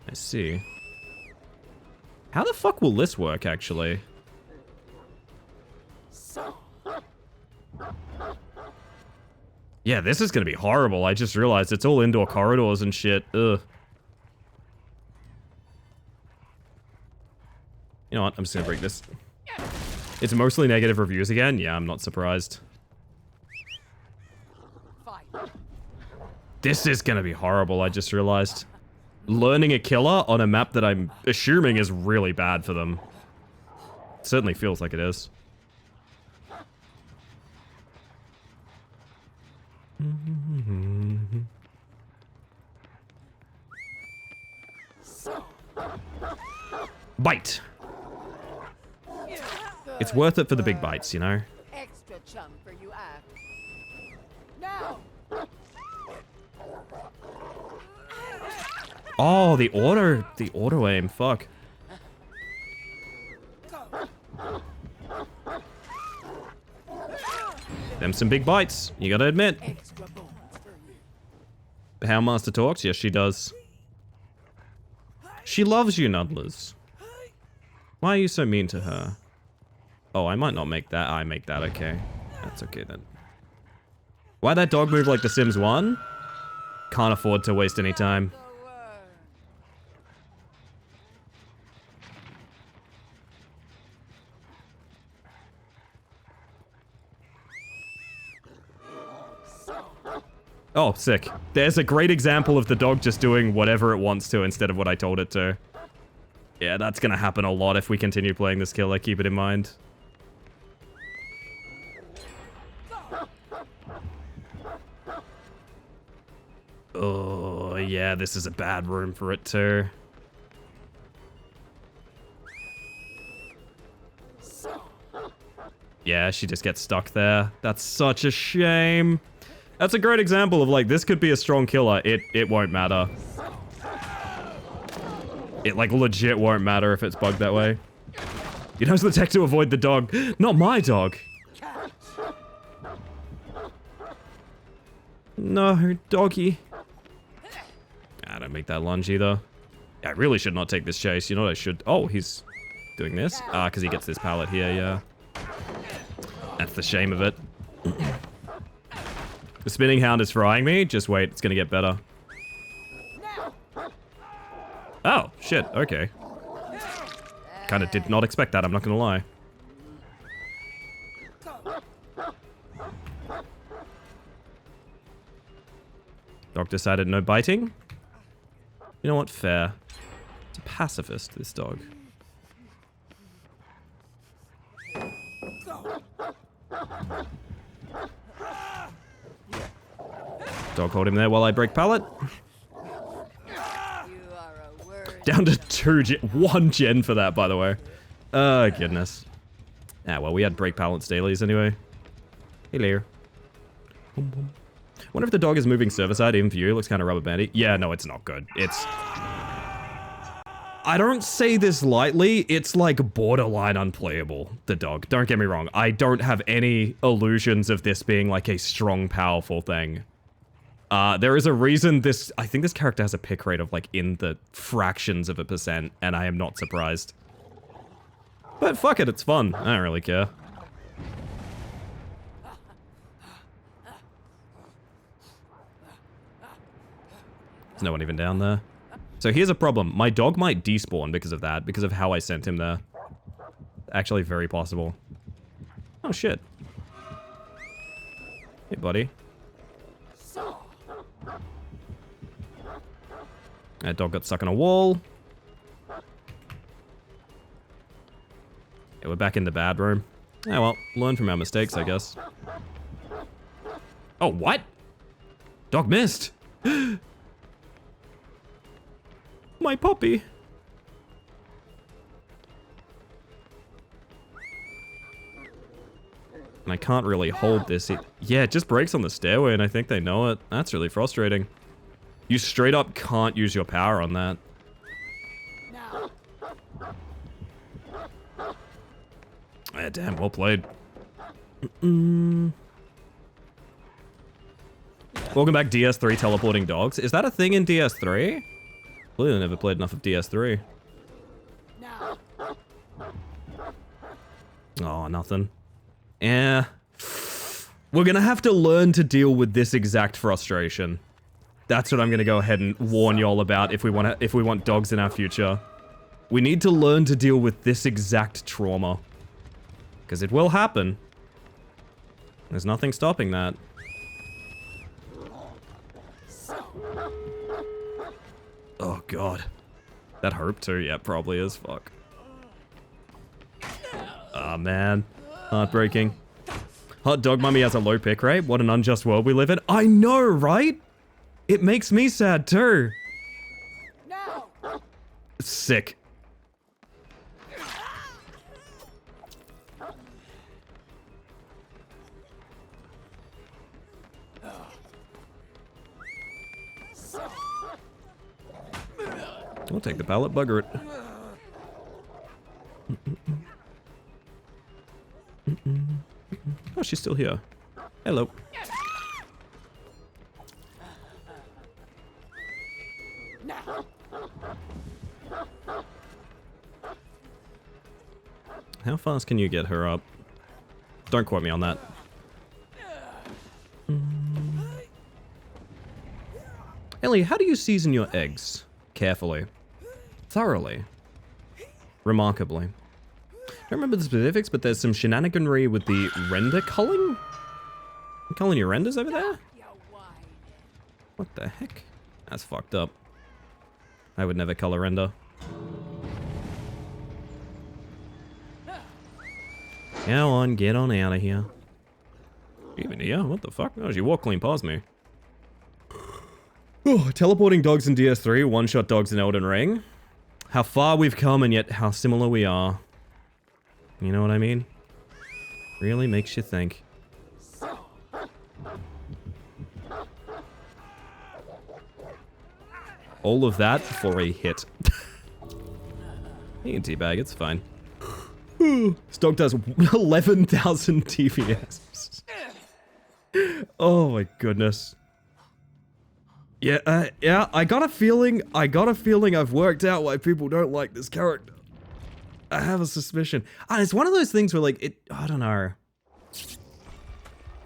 S2: I see. How the fuck will this work, actually? Yeah, this is gonna be horrible. I just realized it's all indoor corridors and shit. Ugh. You know what? I'm just gonna break this. It's mostly negative reviews again? Yeah, I'm not surprised.
S4: Fine.
S2: This is gonna be horrible, I just realized. learning a killer on a map that I'm assuming is really bad for them. Certainly feels like it is. Bite. It's worth it for the big bites, you know?
S4: Extra chum for you, Now.
S2: Oh, the auto aim, fuck. Them some big bites, you gotta admit. Houndmaster talks? Yes, she does. She loves you, Nuddlers. Why are you so mean to her? Oh, I might not make that. I make that, okay. That's okay then. Why that dog move like The Sims 1? Can't afford to waste any time. Oh, sick. There's a great example of the dog just doing whatever it wants to instead of what I told it to. Yeah, that's gonna happen a lot if we continue playing this killer, keep it in mind. Oh, yeah, this is a bad room for it too. Yeah, she just gets stuck there. That's such a shame. That's a great example of, like, this could be a strong killer. It won't matter. It, like, legit won't matter if it's bugged that way. You knows the tech to avoid the dog. Not my dog. No, doggy. I don't make that lunge either. I really should not take this chase. You know what I should... Oh, he's doing this? Ah, because he gets this pallet here, yeah. That's the shame of it. The spinning hound is frying me. Just wait, it's gonna get better. Oh, shit, okay. Kinda did not expect that, I'm not gonna lie. Dog decided no biting. You know what, fair. It's a pacifist, this dog. Dog hold him there while I break pallet. Down to 1 gen for that, by the way. Oh, goodness. Ah, well, we had break pallets dailies anyway. Hello. Wonder if the dog is moving server side in view. Looks kind of rubber bandy. Yeah, no, it's not good. It's... I don't say this lightly. It's like borderline unplayable, the dog. Don't get me wrong. I don't have any illusions of this being like a strong, powerful thing. There is a reason this... I think this character has a pick rate of like in the fractions of a %, and I am not surprised. But fuck it, it's fun. I don't really care. There's no one even down there. So here's a problem. My dog might despawn because of that, because of how I sent him there. Actually, very possible. Oh, shit. Hey, buddy. That dog got stuck on a wall. Yeah, we're back in the bad room. Yeah, well, learn from our mistakes, I guess. Oh, what? Dog missed. My puppy. And I can't really hold this. Yeah, it just breaks on the stairway, and I think they know it. That's really frustrating. You straight up can't use your power on that. Yeah, damn, well played. Welcome back, DS3 teleporting dogs. Is that a thing in DS3? Clearly never played enough of DS3. Oh, nothing. Yeah. We're gonna have to learn to deal with this exact frustration. That's what I'm gonna go ahead and warn y'all about if we want dogs in our future. We need to learn to deal with this exact trauma. Because it will happen. There's nothing stopping that. Oh God. That Hope too? Yeah, probably is. Fuck. Ah, man. Heartbreaking. Hot Dog Mummy has a low pick rate. What an unjust world we live in. I know, right? It makes me sad too.
S4: No.
S2: Sick. I'll take the pallet, bugger it. Oh, she's still here. Hello. How fast can you get her up? Don't quote me on that. Ellie, how do you season your eggs? Carefully. Thoroughly. Remarkably. I don't remember the specifics, but there's some shenaniganry with the render culling? You culling your renders over there? What the heck? That's fucked up. I would never color render. Go on, get on out of here. Even here? What the fuck? Oh, she walked clean past me. Oh, teleporting dogs in DS3, one-shot dogs in Elden Ring. How far we've come and yet how similar we are. You know what I mean? Really makes you think. All of that for a hit. You can teabag, it's fine. This dog does 11,000 TPS. Oh my goodness. Yeah, yeah, I got a feeling I've worked out why people don't like this character. I have a suspicion. And it's one of those things where like, I don't know.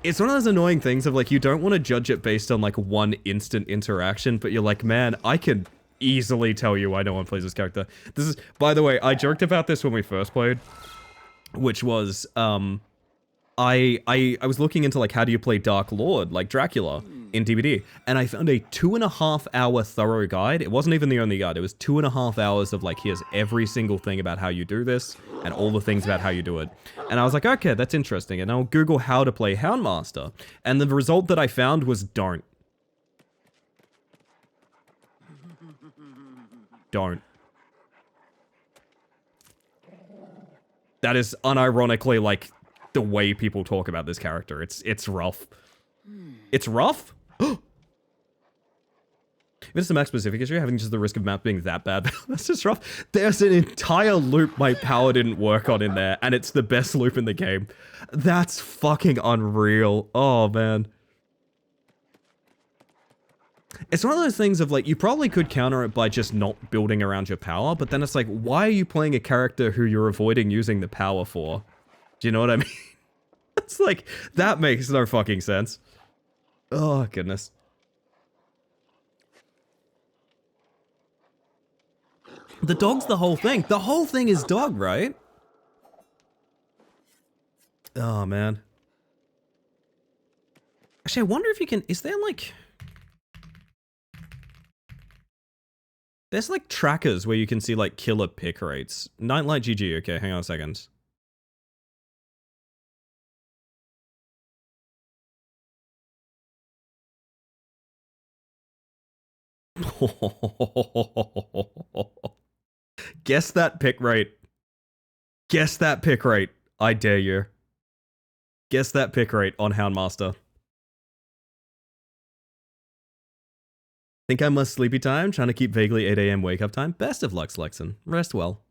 S2: It's one of those annoying things of like, you don't want to judge it based on like one instant interaction, but you're like, man, I can easily tell you why no one plays this character. This is, by the way, I joked about this when we first played, which was, I was looking into like, how do you play Dark Lord, like Dracula in DBD, and I found a 2.5 hour thorough guide. It wasn't even the only guide. It was 2.5 hours of like, here's every single thing about how you do this and all the things about how you do it. And I was like, okay, that's interesting. And I'll Google how to play Houndmaster. And the result that I found was don't. Don't. That is unironically like the way people talk about this character. It's rough. It's rough? If it's the map specific issue, having just the risk of map being that bad, that's just rough. There's an entire loop my power didn't work on in there, and it's the best loop in the game. That's fucking unreal. Oh, man. It's one of those things of like, you probably could counter it by just not building around your power, but then it's like, why are you playing a character who you're avoiding using the power for? Do you know what I mean? It's like, that makes no fucking sense. Oh, goodness. The dog's the whole thing. The whole thing is dog, right? Oh, man. Actually, I wonder if you can... Is there, like... There's, like, trackers where you can see, like, killer pick rates. Nightlight GG. Okay, hang on a second. Guess that pick rate. Guess that pick rate. I dare you. Guess that pick rate on Houndmaster. Think I must sleepy time? Trying to keep vaguely 8 AM wake up time? Best of luck, Slexon. Rest well.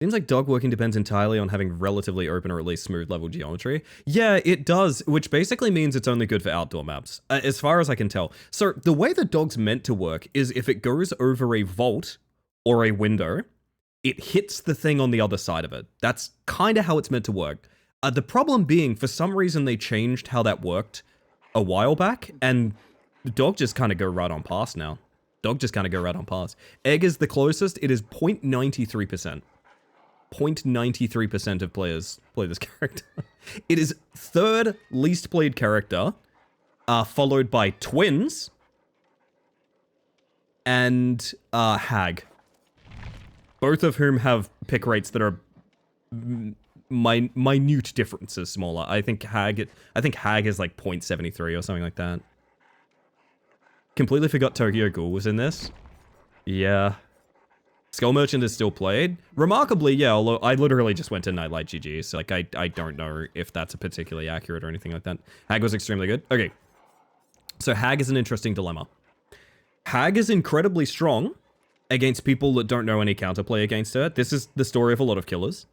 S2: Seems like dog working depends entirely on having relatively open or at least smooth level geometry. Yeah, it does, which basically means it's only good for outdoor maps, as far as I can tell. So the way the dog's meant to work is if it goes over a vault or a window, it hits the thing on the other side of it. That's kind of how it's meant to work. The problem being, for some reason they changed how that worked a while back, and the dog just kind of go right on past now. Dog just kind of go right on past. Egg is the closest. It is 0.93%. 0.93% of players play this character. It is third least played character, followed by Twins, and Hag. Both of whom have pick rates that are minute differences smaller. I think Hag is like 0.73 or something like that. Completely forgot Tokyo Ghoul was in this. Yeah. Skull Merchant is still played. Remarkably, yeah, although I literally just went to Nightlight GG, so like I don't know if that's particularly accurate or anything like that. Hag was extremely good. Okay. So Hag is an interesting dilemma. Hag is incredibly strong against people that don't know any counterplay against her. This is the story of a lot of killers.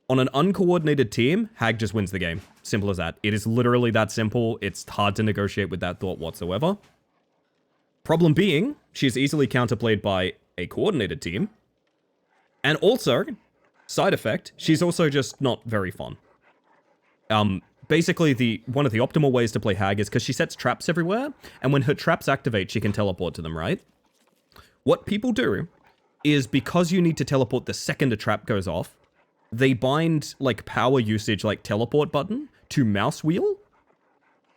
S2: On an uncoordinated team, Hag just wins the game. Simple as that. It is literally that simple. It's hard to negotiate with that thought whatsoever. Problem being, she's easily counterplayed by a coordinated team. And also, side effect, she's also just not very fun. Basically, one of the optimal ways to play Hag is because she sets traps everywhere, and when her traps activate, she can teleport to them, right? What people do is, because you need to teleport the second a trap goes off, they bind, like, power usage, like, teleport button to mouse wheel,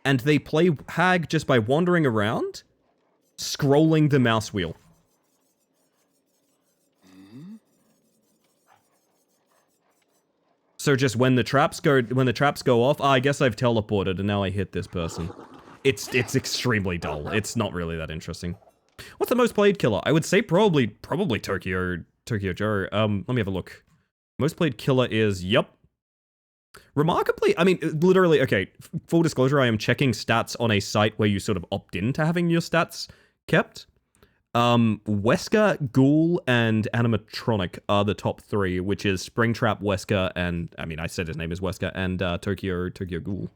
S2: and they play Hag just by wandering around, scrolling the mouse wheel. So just when the traps go off, I guess I've teleported and now I hit this person. It's extremely dull. It's not really that interesting. What's the most played killer? I would say probably Tokyo Joe. Let me have a look. Most played killer is, yep. Remarkably, I mean, literally, okay, full disclosure, I am checking stats on a site where you sort of opt in to having your stats kept. Wesker, Ghoul, and Animatronic are the top three, which is Springtrap, Wesker, and, I mean, I said his name is Wesker, and Tokyo Ghoul.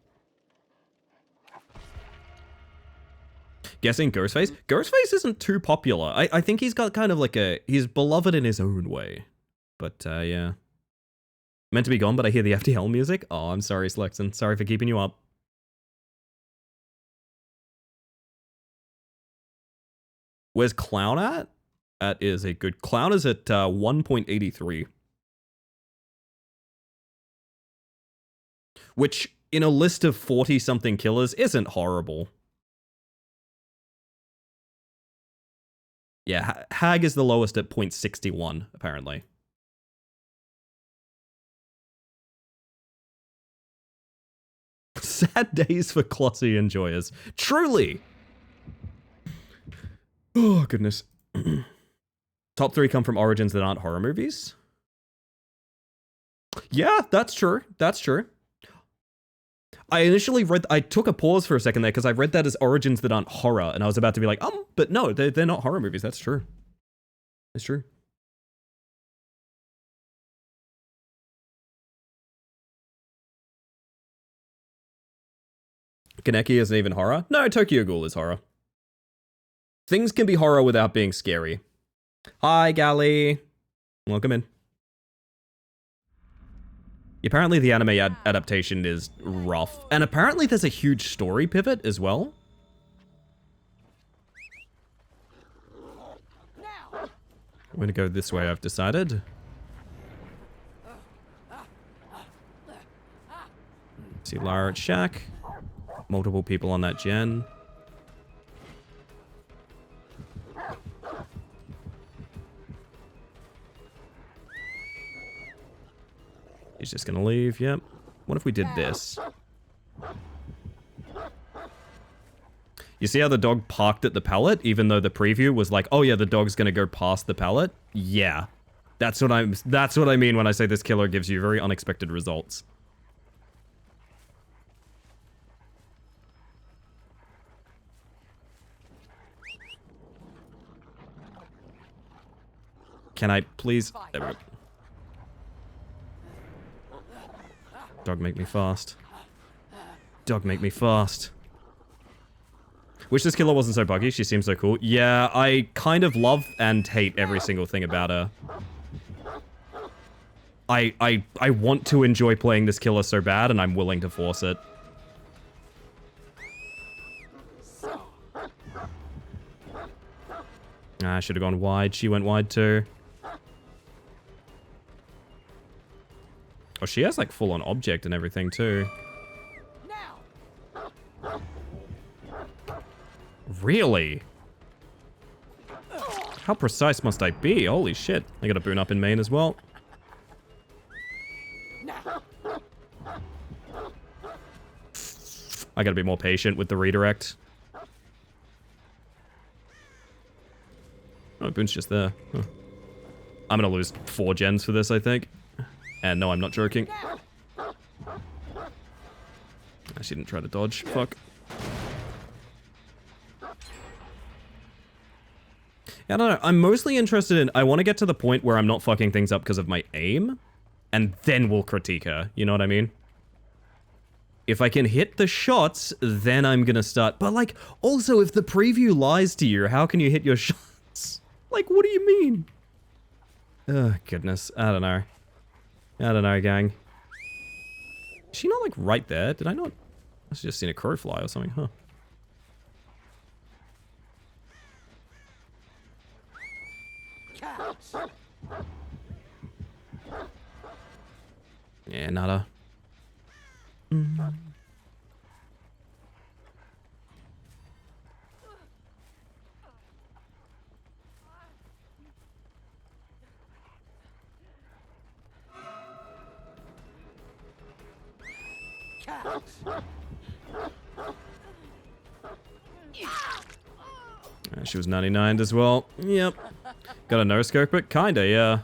S2: Guessing Ghostface? Ghostface isn't too popular. I think he's got kind of like he's beloved in his own way. But, yeah. Meant to be gone, but I hear the FTL music. Oh, I'm sorry, Slexon. Sorry for keeping you up. Where's Clown at? That is a good... Clown is at 1.83. Which, in a list of 40-something killers, isn't horrible. Yeah, Hag is the lowest at 0.61, apparently. Sad days for Clossy enjoyers. Truly! Oh, goodness. Top 3 come from origins that aren't horror movies? Yeah, that's true. That's true. I initially I took a pause for a second there because I read that as origins that aren't horror, and I was about to be like, but no, they're not horror movies. That's true. It's true. Kaneki isn't even horror? No, Tokyo Ghoul is horror. Things can be horror without being scary. Hi, Gally. Welcome in. Apparently the anime adaptation is rough. And apparently there's a huge story pivot as well. I'm gonna go this way, I've decided. See Lara at Shack. Multiple people on that gen. He's just gonna leave, yep. What if we did this? You see how the dog parked at the pallet, even though the preview was like, oh yeah, the dog's gonna go past the pallet? Yeah. That's what I mean when I say this killer gives you very unexpected results. Can I please? There we go. Dog make me fast. Dog make me fast. Wish this killer wasn't so buggy. She seems so cool. Yeah, I kind of love and hate every single thing about her. I want to enjoy playing this killer so bad, and I'm willing to force it. I should have gone wide. She went wide too. Oh, she has like full-on object and everything too. Really? How precise must I be? Holy shit. I got a boon up in main as well. I gotta be more patient with the redirect. Oh, boon's just there. Huh. I'm gonna lose 4 gens for this, I think. And no, I'm not joking. She didn't try to dodge. Fuck. I don't know. I'm mostly interested in... I want to get to the point where I'm not fucking things up because of my aim. And then we'll critique her. You know what I mean? If I can hit the shots, then I'm gonna start... But, like, also, if the preview lies to you, how can you hit your shots? Like, what do you mean? Oh, goodness. I don't know. I don't know, gang. Is she not, like, right there? Did I not... I just seen a crow fly or something, huh? Yeah, nada. She was 99 as well. Yep. Got a no scope, but kinda, yeah.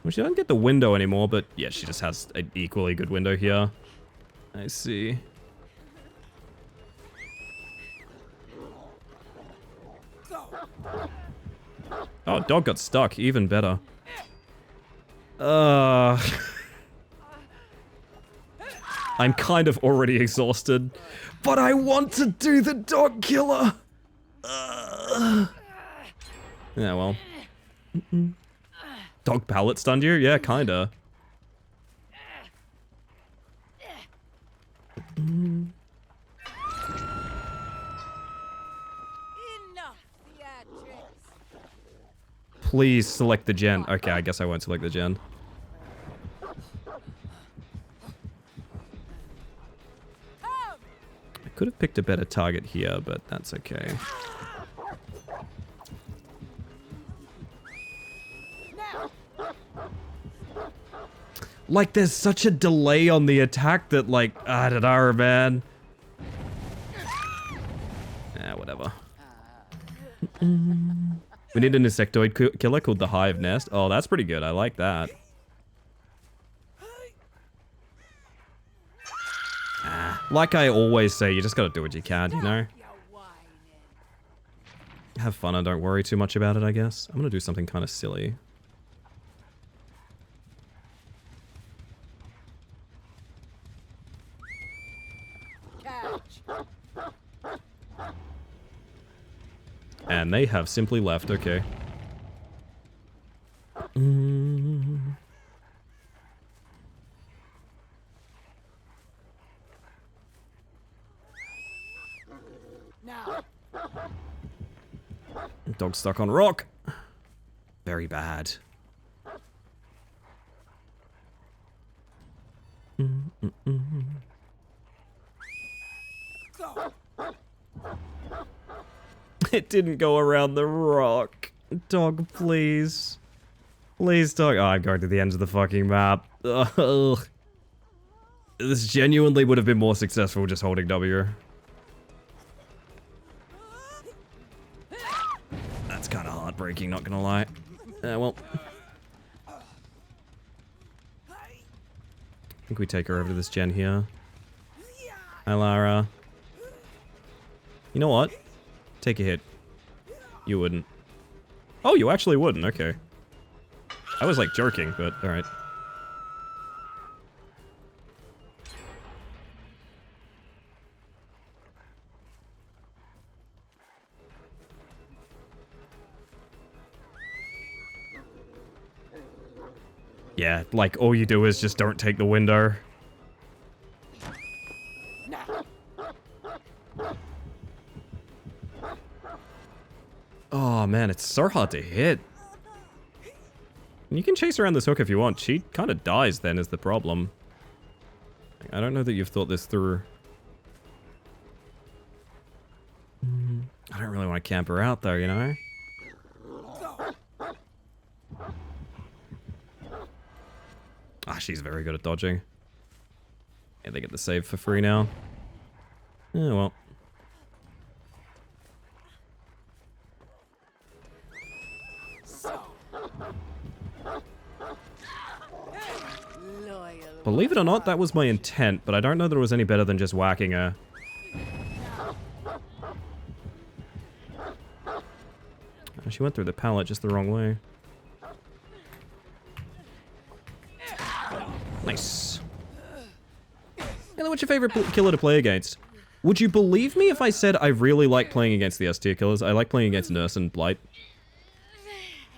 S2: Well, she doesn't get the window anymore, but yeah, she just has an equally good window here. I see. Oh, dog got stuck. Even better. I'm kind of already exhausted, but I want to do the dog killer. Yeah, well. Dog pallet stunned you? Yeah, kinda. Please select the gen. Okay, I guess I won't select the gen. I could have picked a better target here, but that's okay. Like, there's such a delay on the attack that, like, I don't know, man. Yeah, whatever. We need an insectoid killer called the Hive Nest. Oh, that's pretty good. I like that. Like I always say, you just gotta do what you can, you know? Have fun and don't worry too much about it, I guess. I'm gonna do something kind of silly. And they have simply left, okay. Dog stuck on rock. Very bad. It didn't go around the rock. Dog, please. Please, dog. Oh, I'm going to the end of the fucking map. Ugh. This genuinely would have been more successful just holding W. That's kind of heartbreaking, not gonna lie. Well. I think we take her over to this gen here. Hi, Lara. You know what? Take a hit. You wouldn't. Oh, you actually wouldn't. Okay. I was like joking, but alright. Yeah, like all you do is just don't take the window. Oh man, it's so hard to hit. You can chase around this hook if you want. She kind of dies then is the problem. I don't know that you've thought this through. I don't really want to camp her out though, you know? Ah, she's very good at dodging. Yeah, they get the save for free now. Yeah, well. Believe it or not, that was my intent, but I don't know that it was any better than just whacking her. Oh, she went through the pallet just the wrong way. Nice. Ellie, what's your favorite killer to play against? Would you believe me if I said I really like playing against the S-tier killers? I like playing against Nurse and Blight.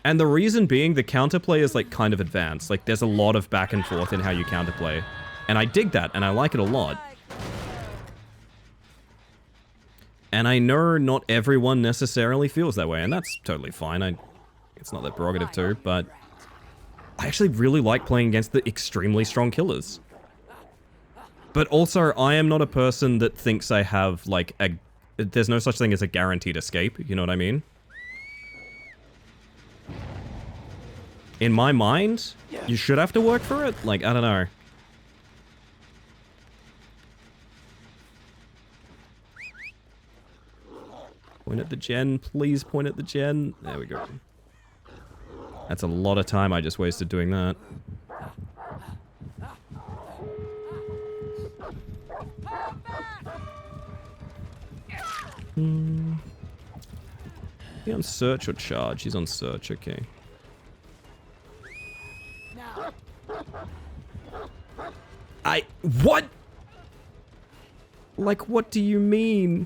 S2: And the reason being, the counterplay is like kind of advanced. Like there's a lot of back and forth in how you counterplay. And I dig that, and I like it a lot. And I know not everyone necessarily feels that way, and that's totally fine. It's not their prerogative to, but I actually really like playing against the extremely strong killers. But also, I am not a person that thinks I have, like, there's no such thing as a guaranteed escape, you know what I mean? In my mind, you should have to work for it. Like, I don't know. Point at the gen, please point at the gen. There we go. That's a lot of time I just wasted doing that. He on search or charge? He's on search, okay. What? Like, what do you mean?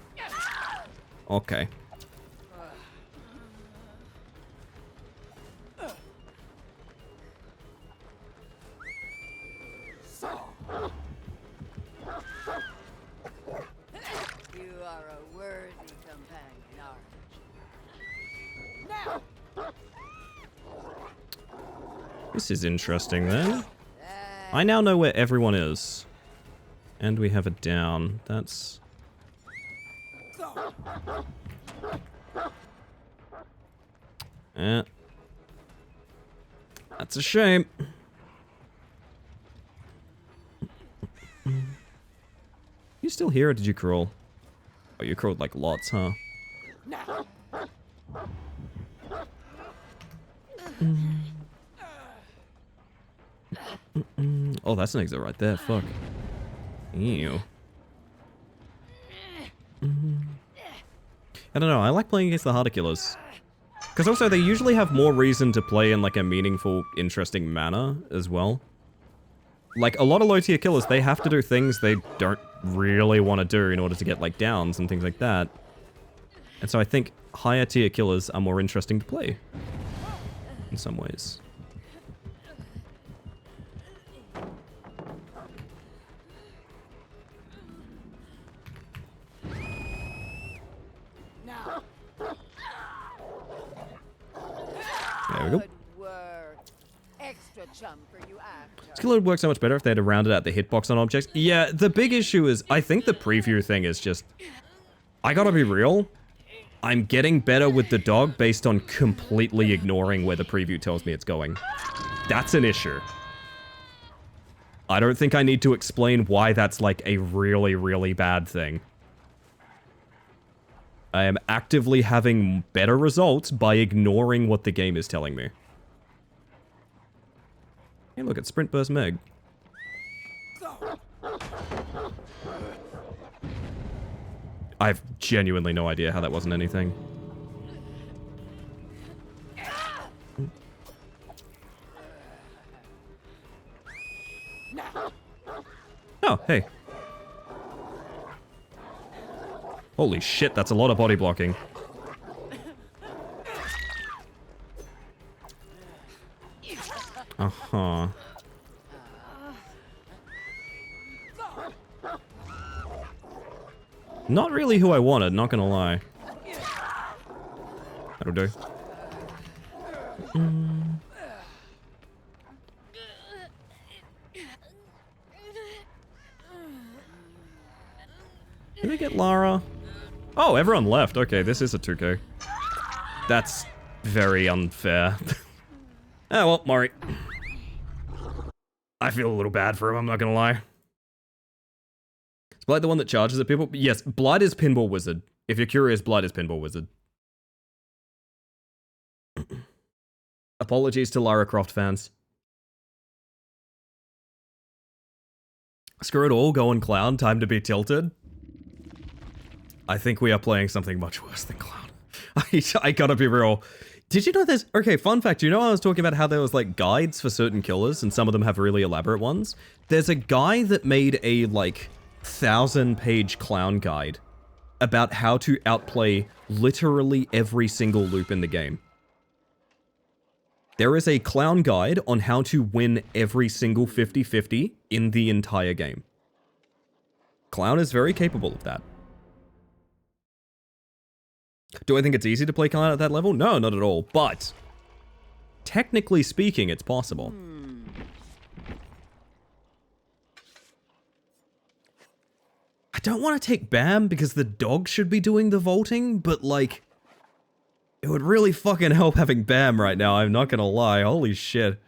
S2: Okay.
S4: You are a worthy companion, aren't you?
S2: This is interesting then. I now know where everyone is. And we have it down. That's... That's a shame. You still here or did you crawl? Oh, you crawled like lots, huh? Oh, that's an exit right there. Fuck. Ew. I don't know. I like playing against the harder killers. Because also, they usually have more reason to play in like a meaningful, interesting manner as well. Like, a lot of low-tier killers, they have to do things they don't really want to do in order to get like downs and things like that. And so I think higher-tier killers are more interesting to play. In some ways. There we go.
S4: Good work. Extra chum for you after.
S2: This killer would work so much better if they had rounded out the hitbox on objects. Yeah, the big issue is, I think the preview thing is just... I gotta be real. I'm getting better with the dog based on completely ignoring where the preview tells me it's going. That's an issue. I don't think I need to explain why that's like a really, really bad thing. I am actively having better results by ignoring what the game is telling me. Hey, look, it's Sprint Burst Meg. I have genuinely no idea how that wasn't anything. Oh, hey. Holy shit, that's a lot of body blocking. Uh-huh. Not really who I wanted, not gonna lie. That'll do. Did I get Lara? Oh, everyone left. Okay, this is a 2K. That's very unfair. Oh, well, Maury. I feel a little bad for him, I'm not gonna lie. Is Blight the one that charges at people? Yes, Blight is Pinball Wizard. If you're curious, Blight is Pinball Wizard. Apologies to Lara Croft fans. Screw it all, go on Clown, time to be tilted. I think we are playing something much worse than Clown. I gotta be real. Did you know there's... Okay, fun fact, you know I was talking about how there was, like, guides for certain killers, and some of them have really elaborate ones? There's a guy that made a, like, 1,000-page Clown guide about how to outplay literally every single loop in the game. There is a Clown guide on how to win every single 50-50 in the entire game. Clown is very capable of that. Do I think it's easy to play Clown at that level? No, not at all, but technically speaking, it's possible. I don't want to take Bam because the dog should be doing the vaulting, but like, it would really fucking help having Bam right now, I'm not gonna lie, holy shit.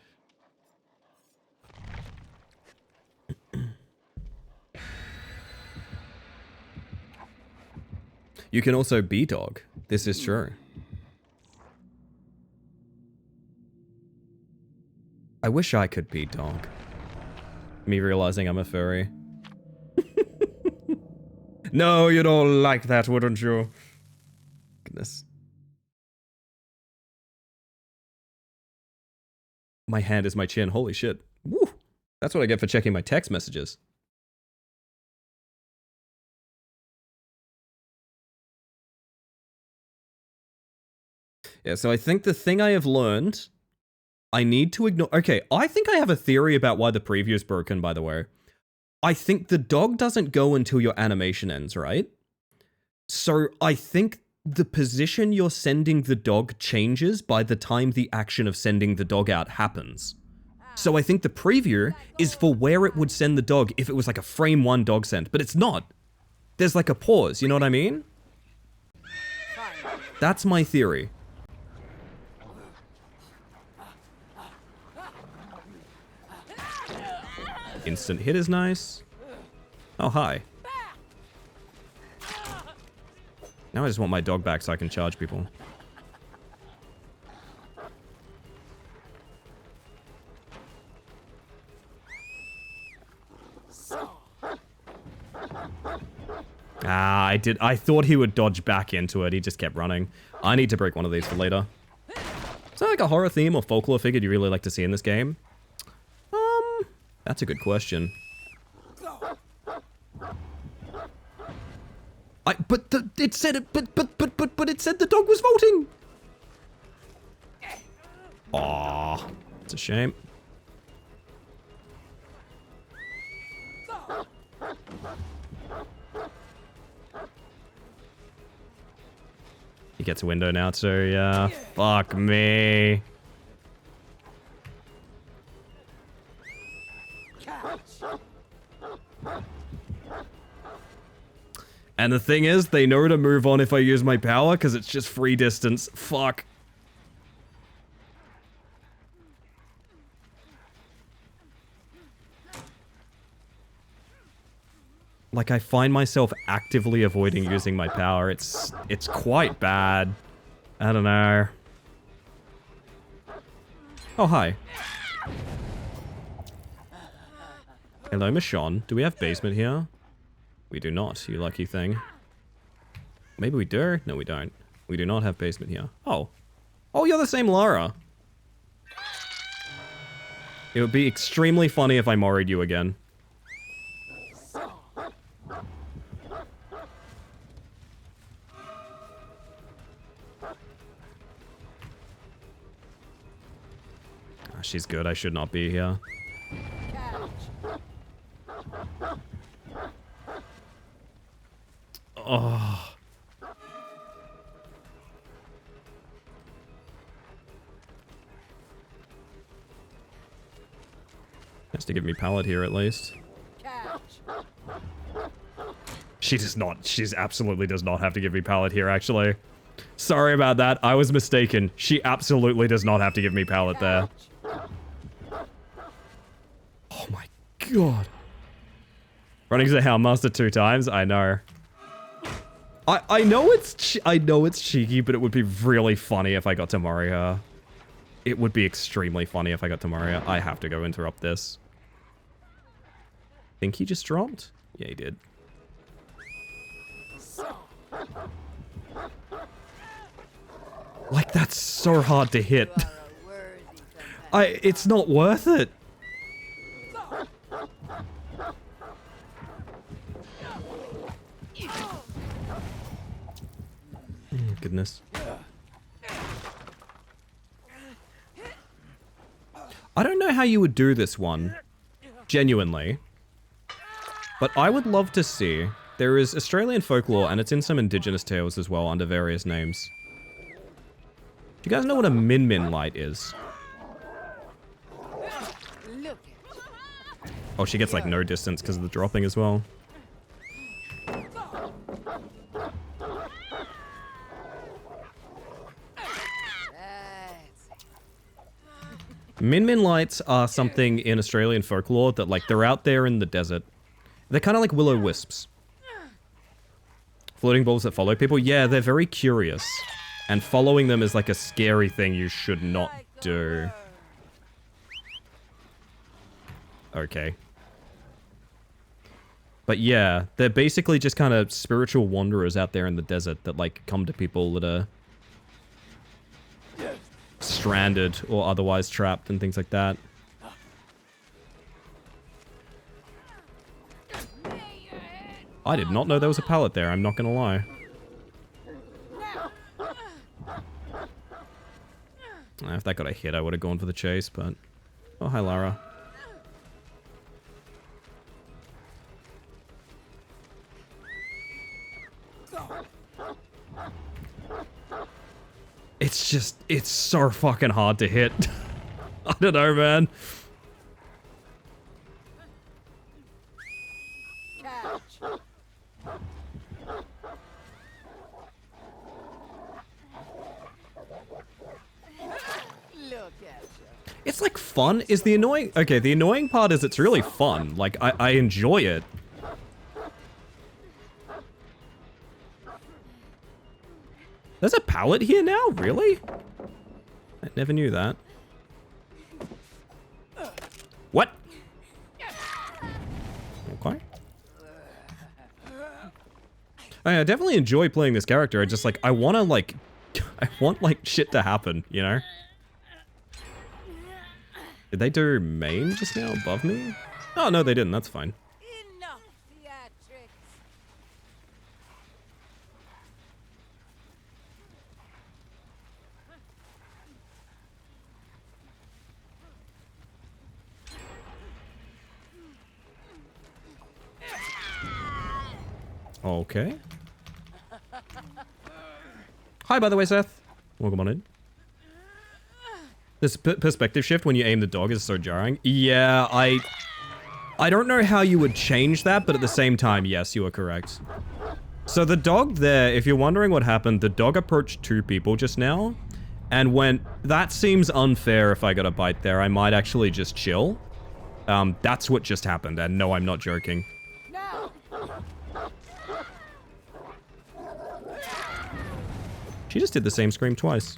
S2: You can also be dog. This is true. I wish I could be dog. Me realizing I'm a furry. No, you'd all like that, wouldn't you? Goodness. My hand is my chin. Holy shit. Woo! That's what I get for checking my text messages. Yeah, so I think the thing I have learned, I need to ignore... Okay, I think I have a theory about why the preview is broken, by the way. I think the dog doesn't go until your animation ends, right? So I think the position you're sending the dog changes by the time the action of sending the dog out happens. So I think the preview is for where it would send the dog if it was like a frame 1 dog send, but it's not. There's like a pause, you know what I mean? That's my theory. Instant hit is nice. Oh, hi. Now I just want my dog back so I can charge people. Ah, I thought he would dodge back into it. He just kept running. I need to break one of these for later. Is there like a horror theme or folklore figure you really like to see in this game? That's a good question. It said it, but it said the dog was voting. Aw, it's a shame. He gets a window now too, yeah. Fuck me. And the thing is, they know to move on if I use my power, because it's just free distance. Fuck. Like, I find myself actively avoiding using my power. It's quite bad. I don't know. Oh, hi. Hello, Michonne. Do we have basement here? We do not, you lucky thing. Maybe we do? No, we don't. We do not have basement here. Oh. Oh, you're the same Lara. It would be extremely funny if I moried you again. Oh, she's good. I should not be here. Oh. Has to give me pallet here at least. She does not. She absolutely does not have to give me pallet here, actually. Sorry about that. I was mistaken. She absolutely does not have to give me pallet there. Oh my god. Running to the Houndmaster 2 times? I know. I know it's cheeky, but it would be really funny if I got to marry her. It would be extremely funny if I got to marry her. I have to go interrupt this. Think he just dropped? Yeah, he did. Like, that's so hard to hit. It's not worth it. Oh, goodness. I don't know how you would do this one, genuinely, but I would love to see. There is Australian folklore, and it's in some indigenous tales as well, under various names. Do you guys know what a Min Min light is? Oh, she gets like no distance because of the dropping as well. Min Min lights are something in Australian folklore that, like, they're out there in the desert. They're kind of like will-o-wisps. Floating balls that follow people? Yeah, they're very curious. And following them is like a scary thing you should not do. Okay. But yeah, they're basically just kind of spiritual wanderers out there in the desert that, like, come to people that are stranded or otherwise trapped and things like that. I did not know there was a pallet there, I'm not gonna lie. If that got a hit, I would have gone for the chase, but... Oh, hi, Lara. It's just... It's so fucking hard to hit. I don't know, man. It's like fun. Is the annoying... Okay, the annoying part is it's really fun. Like, I enjoy it. There's a pallet here now? Really? I never knew that. What? Okay. I definitely enjoy playing this character. I just, like, I want to, like... I want, like, shit to happen, you know? Did they do main just now above me? Oh, no, they didn't. That's fine.
S4: Enough theatrics.
S2: Okay. Hi, by the way, Seth. Welcome on in. This perspective shift when you aim the dog is so jarring. Yeah, I don't know how you would change that, but at the same time, yes, you are correct. So the dog there, if you're wondering what happened, the dog approached 2 people just now and went, that seems unfair if I got a bite there. I might actually just chill. That's what just happened, and no, I'm not joking. She just did the same scream twice.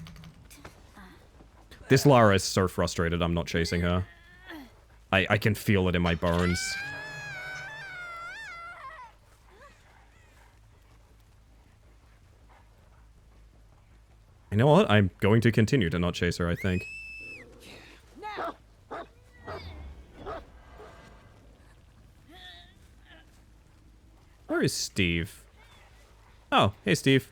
S2: This Lara is so frustrated I'm not chasing her. I can feel it in my bones. You know what? I'm going to continue to not chase her, I think. Where is Steve? Oh, hey Steve.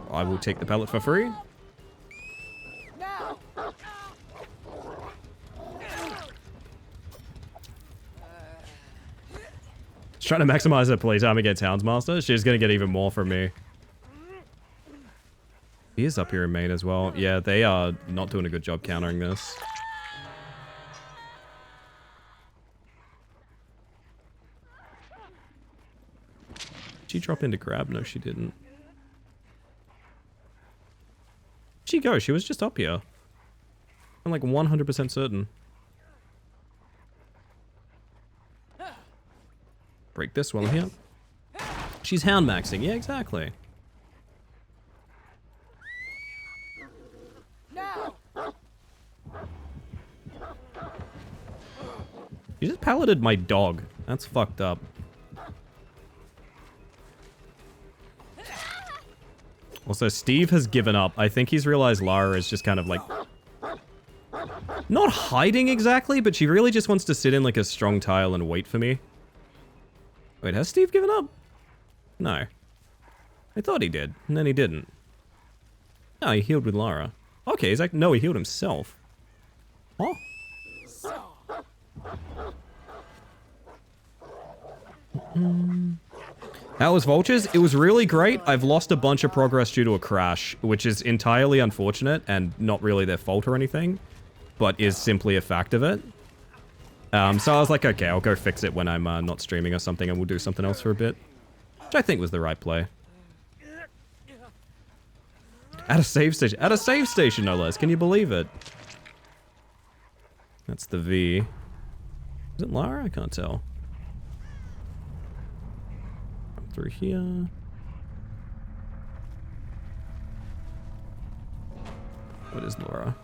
S2: I will take the pellet for free. She's trying to maximize her playtime against Houndsmaster. She's gonna get even more from me. He is up here in main as well. Yeah, they are not doing a good job countering this. Did she drop in to grab? No, she didn't. Where'd she go? She was just up here. I'm like 100% certain. Break this while I'm here. She's hound maxing. Yeah, exactly. You just palleted my dog. That's fucked up. Also, Steve has given up. I think he's realized Lara is just kind of like... not hiding exactly, but she really just wants to sit in like a strong tile and wait for me. Wait, has Steve given up? No. I thought he did, and then he didn't. No, he healed with Lara. Okay, he's like... no, he healed himself. Oh. How was Vultures? It was really great. I've lost a bunch of progress due to a crash, which is entirely unfortunate and not really their fault or anything, but is simply a fact of it. So I was like, okay, I'll go fix it when I'm not streaming or something, and we'll do something else for a bit. Which I think was the right play. At a save station. At a save station, no less. Can you believe it? That's the V. Is it Lara? I can't tell. Through here. What is Laura?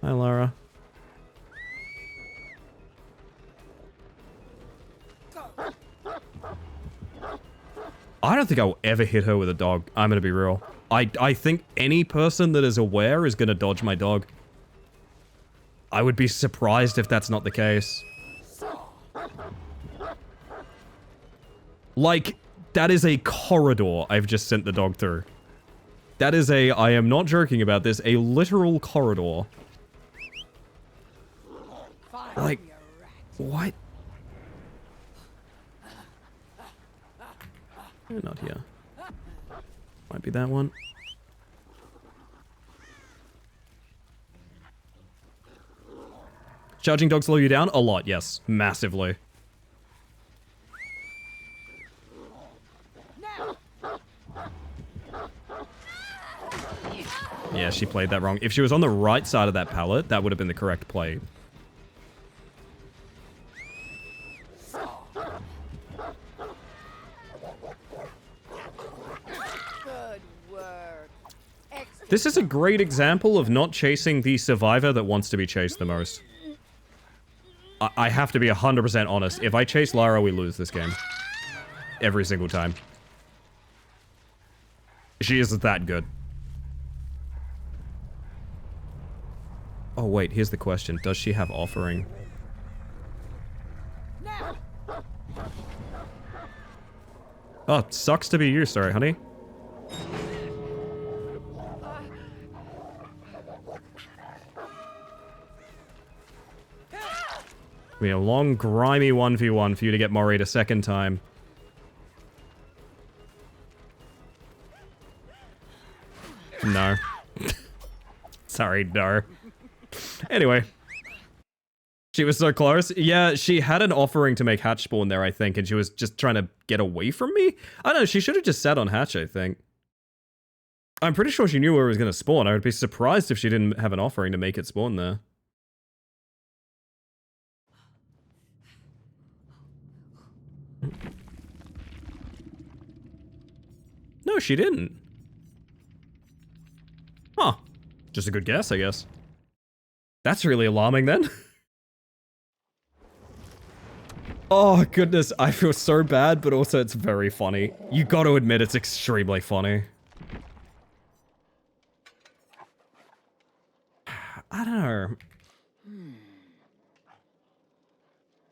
S2: Hi, Laura. I don't think I'll ever hit her with a dog. I'm gonna be real. I think any person that is aware is gonna dodge my dog. I would be surprised if that's not the case. Like, that is a corridor I've just sent the dog through. That is a, I am not joking about this, a literal corridor. Like, what? You're not here. Might be that one. Charging dogs slow you down? A lot, yes. Massively. Yeah, she played that wrong. If she was on the right side of that pallet, that would have been the correct play.
S4: Good work.
S2: This is a great example of not chasing the survivor that wants to be chased the most. I have to be 100% honest. If I chase Lara, we lose this game. Every single time. She isn't that good. Oh wait, here's the question. Does she have offering? Oh, sucks to be you. Sorry, honey. We a long, grimy 1v1 for you to get Mori'd a second time. No. Sorry, no. Anyway. She was so close. Yeah, she had an offering to make hatch spawn there, I think, and she was just trying to get away from me? I don't know, she should have just sat on hatch, I think. I'm pretty sure she knew where it was going to spawn. I would be surprised if she didn't have an offering to make it spawn there. No, she didn't. Huh. Just a good guess, I guess. That's really alarming then. Oh, goodness. I feel so bad, but also it's very funny. You gotta admit it's extremely funny. I don't know.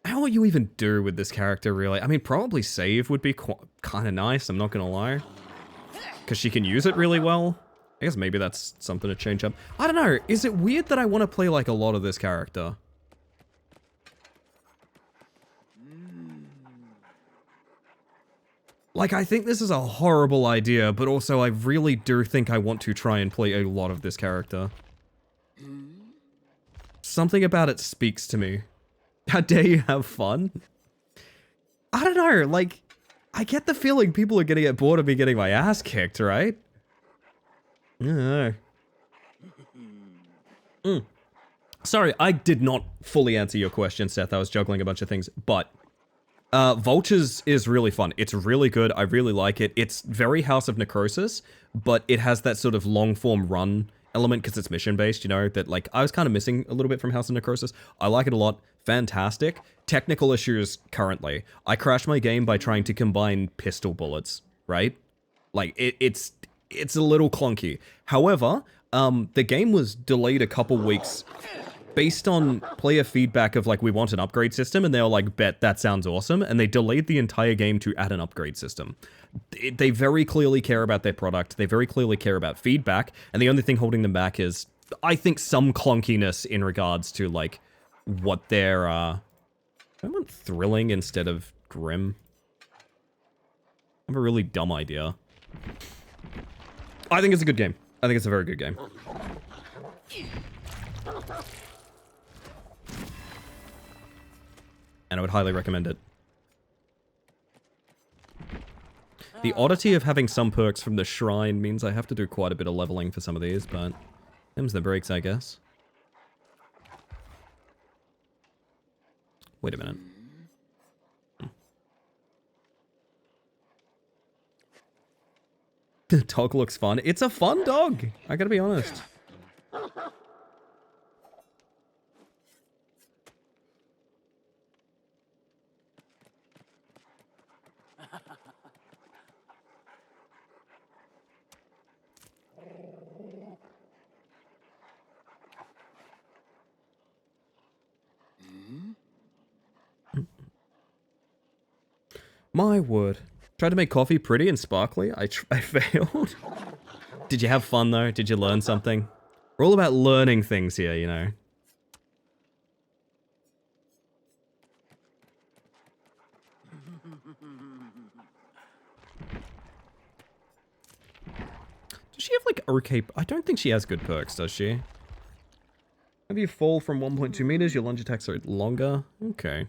S2: I don't know what you even do with this character, really. I mean, probably save would be kind of nice, I'm not gonna lie. Because she can use it really well. I guess maybe that's something to change up. I don't know. Is it weird that I want to play like a lot of this character? Like, I think this is a horrible idea, but also I really do think I want to try and play a lot of this character. Something about it speaks to me. How dare you have fun? I don't know, like, I get the feeling people are gonna get bored of me getting my ass kicked, right? I don't know. Sorry, I did not fully answer your question, Seth. I was juggling a bunch of things, but Vultures is really fun. It's really good. I really like it. It's very House of Necrosis, but it has that sort of long-form run element because it's mission-based, you know, that, like, I was kind of missing a little bit from House of Necrosis. I like it a lot. Fantastic. Technical issues currently. I crashed my game by trying to combine pistol bullets, right? Like, it's a little clunky. However, the game was delayed a couple weeks based on player feedback of, like, we want an upgrade system, and they were like, bet, that sounds awesome, and they delayed the entire game to add an upgrade system. They very clearly care about their product, they very clearly care about feedback, and the only thing holding them back is, I think, some clunkiness in regards to, like, what they're, I want thrilling instead of grim. I have a really dumb idea. I think it's a good game. I think it's a very good game. And I would highly recommend it. The oddity of having some perks from the shrine means I have to do quite a bit of leveling for some of these, but them's the breaks, I guess. Wait a minute. The dog looks fun. It's a fun dog, I gotta be honest. My word. Tried to make coffee pretty and sparkly. I failed. Did you have fun though? Did you learn something? We're all about learning things here, you know. Does she have like okay? I don't think she has good perks, does she? If you fall from 1.2 meters, your lunge attacks are longer. Okay.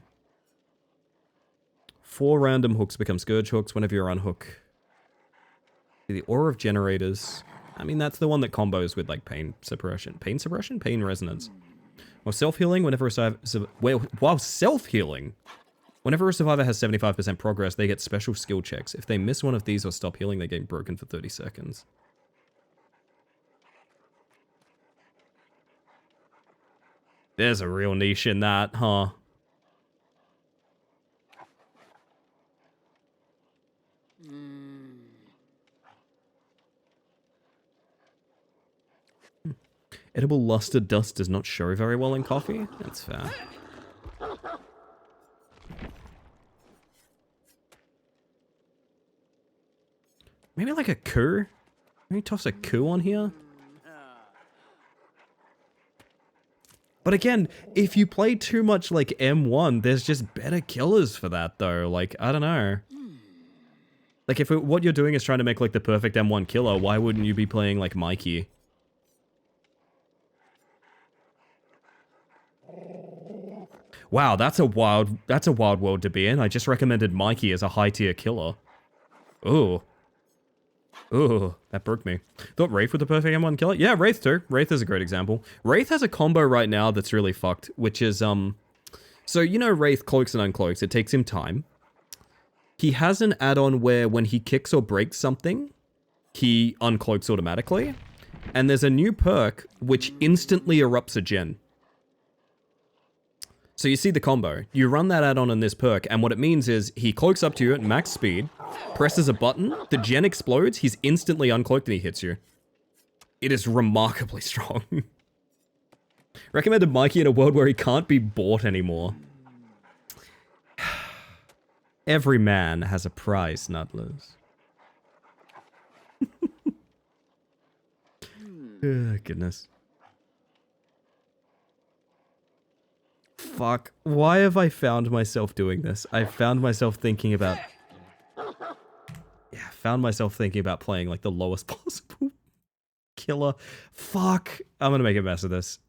S2: 4 random hooks become scourge hooks whenever you're on hook. The aura of generators. I mean, that's the one that combos with like pain suppression. Pain suppression? Pain resonance. While self-healing, whenever while self-healing, whenever a survivor has 75% progress, they get special skill checks. If they miss one of these or stop healing, they get broken for 30 seconds. There's a real niche in that, huh? Edible luster dust does not show very well in coffee. That's fair. Maybe like a coup? Maybe toss a coup on here? But again, if you play too much like M1, there's just better killers for that though. Like, I don't know. Like if what you're doing is trying to make like the perfect M1 killer, why wouldn't you be playing like Mikey? Wow, that's a wild world to be in. I just recommended Mikey as a high tier killer. Ooh. Ooh, that broke me. Thought Wraith was the perfect M1 killer? Yeah, Wraith too. Wraith is a great example. Wraith has a combo right now that's really fucked, which is, so you know Wraith cloaks and uncloaks. It takes him time. He has an add-on where when he kicks or breaks something, he uncloaks automatically. And there's a new perk which instantly erupts a gen. So you see the combo. You run that add-on in this perk, and what it means is he cloaks up to you at max speed, presses a button, the gen explodes, he's instantly uncloaked and he hits you. It is remarkably strong. Recommended Mikey in a world where he can't be bought anymore. Every man has a price, Nutlers. Oh, goodness. Fuck. Why have I found myself doing this? I found myself thinking about... found myself thinking about playing like the lowest possible killer. Fuck. I'm gonna make a mess of this.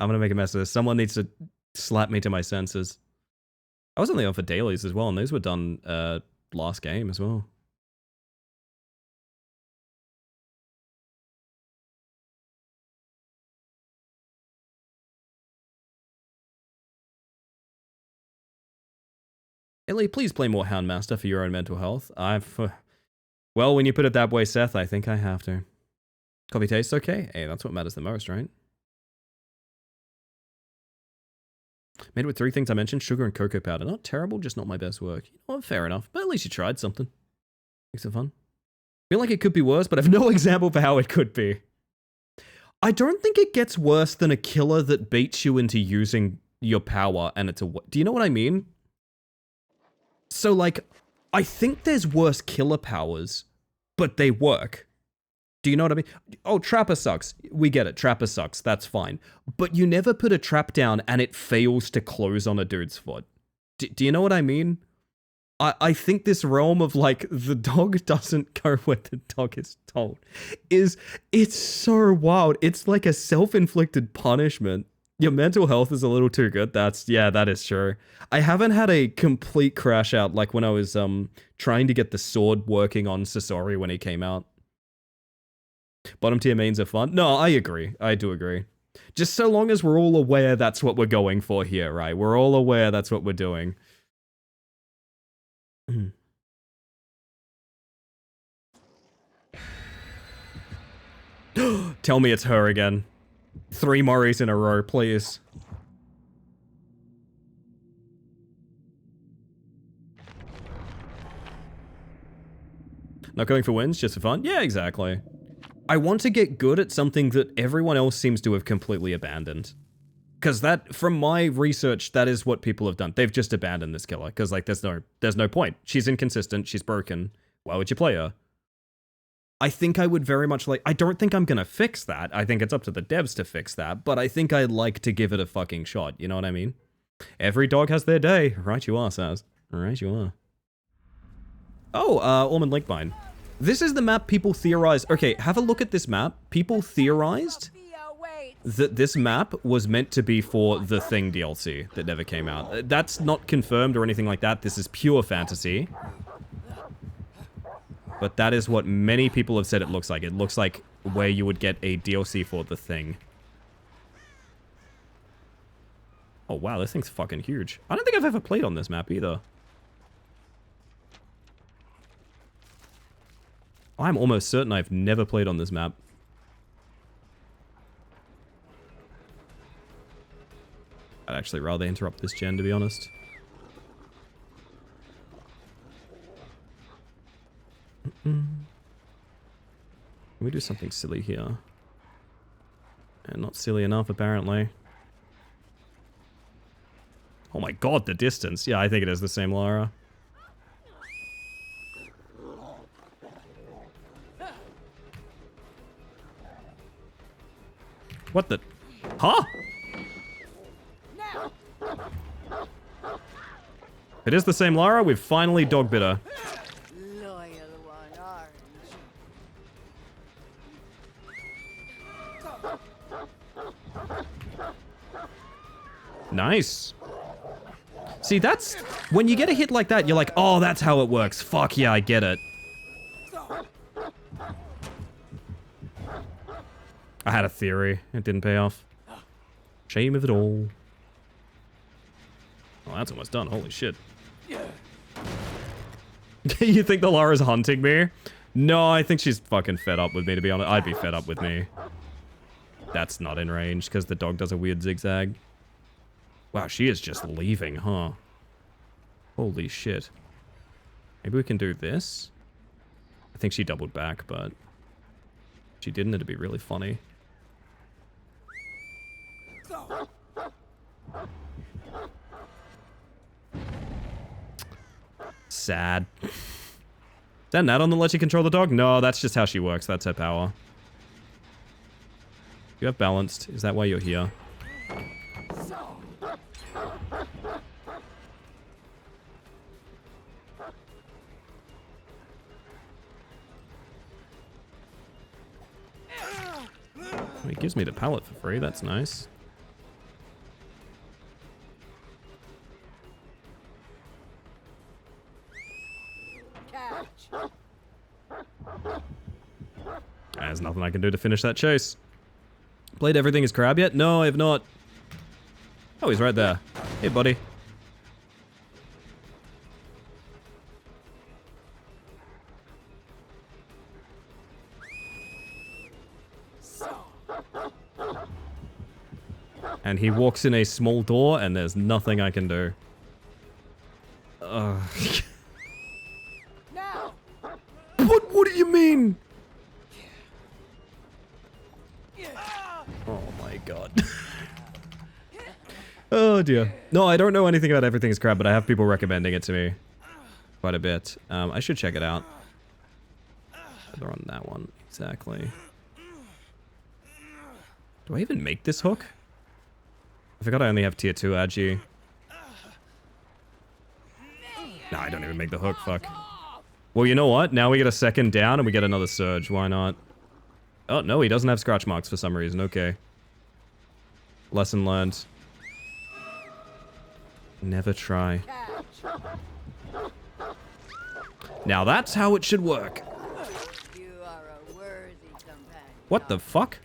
S2: Someone needs to slap me to my senses. I was only on for dailies as well, and those were done last game as well. Ellie, please play more Houndmaster for your own mental health. Well, when you put it that way, Seth, I think I have to. Coffee tastes okay? Hey, that's what matters the most, right? Made it with 3 things I mentioned, sugar and cocoa powder. Not terrible, just not my best work. You know what, fair enough. But at least you tried something. Makes it fun. Feel like it could be worse, but I have no example for how it could be. I don't think it gets worse than a killer that beats you into using your power and it's a... Do you know what I mean? So, like, I think there's worse killer powers, but they work. Do you know what I mean? Oh, Trapper sucks. We get it. Trapper sucks. That's fine. But you never put a trap down and it fails to close on a dude's foot. Do you know what I mean? I think this realm of, like, the dog doesn't go where the dog is told it's so wild. It's like a self-inflicted punishment. Your mental health is a little too good. That is true. I haven't had a complete crash out like when I was trying to get the sword working on Sasori when he came out. Bottom tier mains are fun. No, I agree. I do agree. Just so long as we're all aware that's what we're going for here, right? We're all aware that's what we're doing. Tell me it's her again. 3 Moris in a row, please. Not going for wins, just for fun? Yeah, exactly. I want to get good at something that everyone else seems to have completely abandoned. Because that, from my research, that is what people have done. They've just abandoned this killer. Because, like, there's no point. She's inconsistent, she's broken. Why would you play her? I think I would very much like... I don't think I'm gonna fix that. I think it's up to the devs to fix that. But I think I'd like to give it a fucking shot. You know what I mean? Every dog has their day. Right you are, Saz. Right you are. Oh, Ormond Lakebine. This is the map people theorized... Okay, have a look at this map. People theorized that this map was meant to be for the Thing DLC that never came out. That's not confirmed or anything like that. This is pure fantasy. But that is what many people have said it looks like. It looks like where you would get a DLC for the Thing. Oh wow, this thing's fucking huge. I don't think I've ever played on this map either. I'm almost certain I've never played on this map. I'd actually rather interrupt this gen, to be honest. Can we do something silly here? And not silly enough, apparently. Oh my god, the distance. Yeah, I think it is the same Lara. What the... Huh? It is the same Lara. We've finally dog bit her.
S4: Loyal one, orange.
S2: Nice. See, that's... When you get a hit like that, you're like, oh, that's how it works. Fuck yeah, I get it. I had a theory. It didn't pay off. Shame of it all. Oh, that's almost done. Holy shit. You think the Lara's hunting me? No, I think she's fucking fed up with me, to be honest. I'd be fed up with me. That's not in range, because the dog does a weird zigzag. Wow, she is just leaving, huh? Holy shit. Maybe we can do this? I think she doubled back, but... If she didn't, it'd be really funny. Sad. Is that an add-on that lets you control the dog? No, that's just how she works. That's her power. You have balanced. Is that why you're here? He gives me the pallet for free, that's nice.
S4: Catch.
S2: There's nothing I can do to finish that chase. Played Everything is Crab yet? No, I have not. Oh, he's right there. Hey, buddy. And he walks in a small door, and there's nothing I can do.
S4: Now.
S2: What do you mean? Oh my god. Oh dear. No, I don't know anything about Everything is Crab, but I have people recommending it to me quite a bit. I should check it out. They're on that one. Exactly. Do I even make this hook? I forgot I only have tier 2 agi. Nah, I don't even make the hook, fuck. Well, you know what? Now we get a second down and we get another surge. Why not? Oh, no, he doesn't have scratch marks for some reason. Okay. Lesson learned. Never try. Now that's how it should work.
S4: You are a worthy companion.
S2: What the fuck?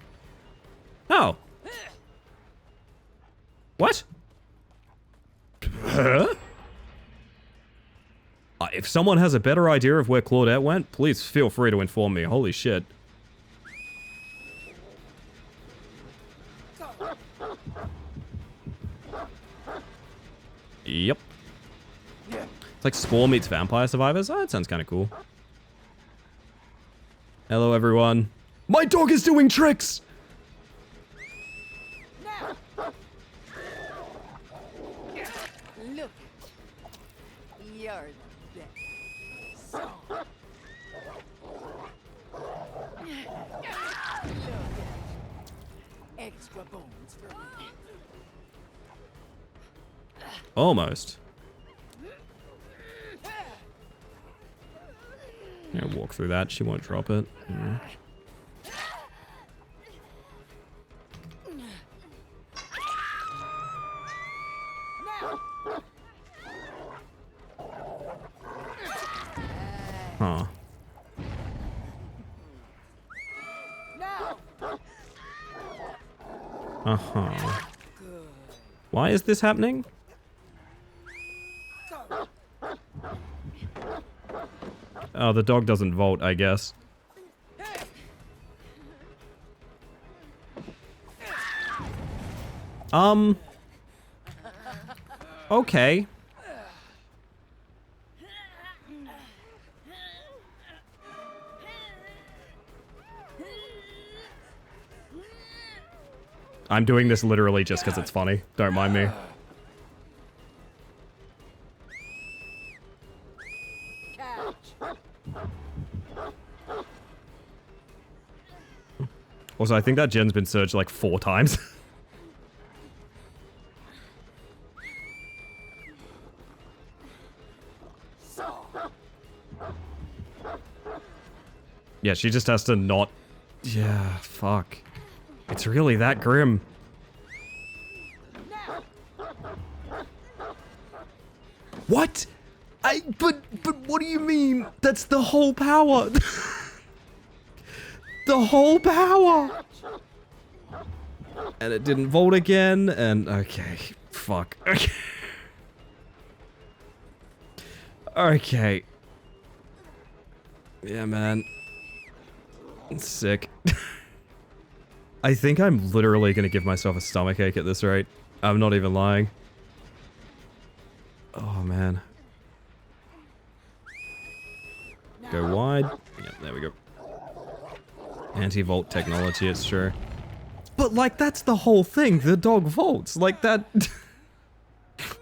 S2: Oh. What? Huh? If someone has a better idea of where Claudette went, please feel free to inform me. Holy shit. Yep. It's like Spore meets Vampire Survivors. Oh, that sounds kind of cool. Hello, everyone. My dog is doing tricks!
S4: Look. You're the best. So. Extra bones for me.
S2: Almost. Yeah, walk through that. She won't drop it. Yeah. Huh. Uh-huh. Why is this happening? Oh, the dog doesn't vault, I guess. Okay. I'm doing this literally just because it's funny. Don't mind me. Also, I think that gen's been searched like 4 times. Yeah, she just has to not... Yeah, fuck. It's really that grim. What? But what do you mean? That's the whole power. The whole power. And it didn't vote again, and okay, fuck. Okay. Okay. Yeah, man. It's sick. I think I'm literally gonna give myself a stomachache at this rate. I'm not even lying. Oh, man. Go wide. Yep, there we go. Anti-vault technology, it's true. But, like, that's the whole thing. The dog vaults. Like, that...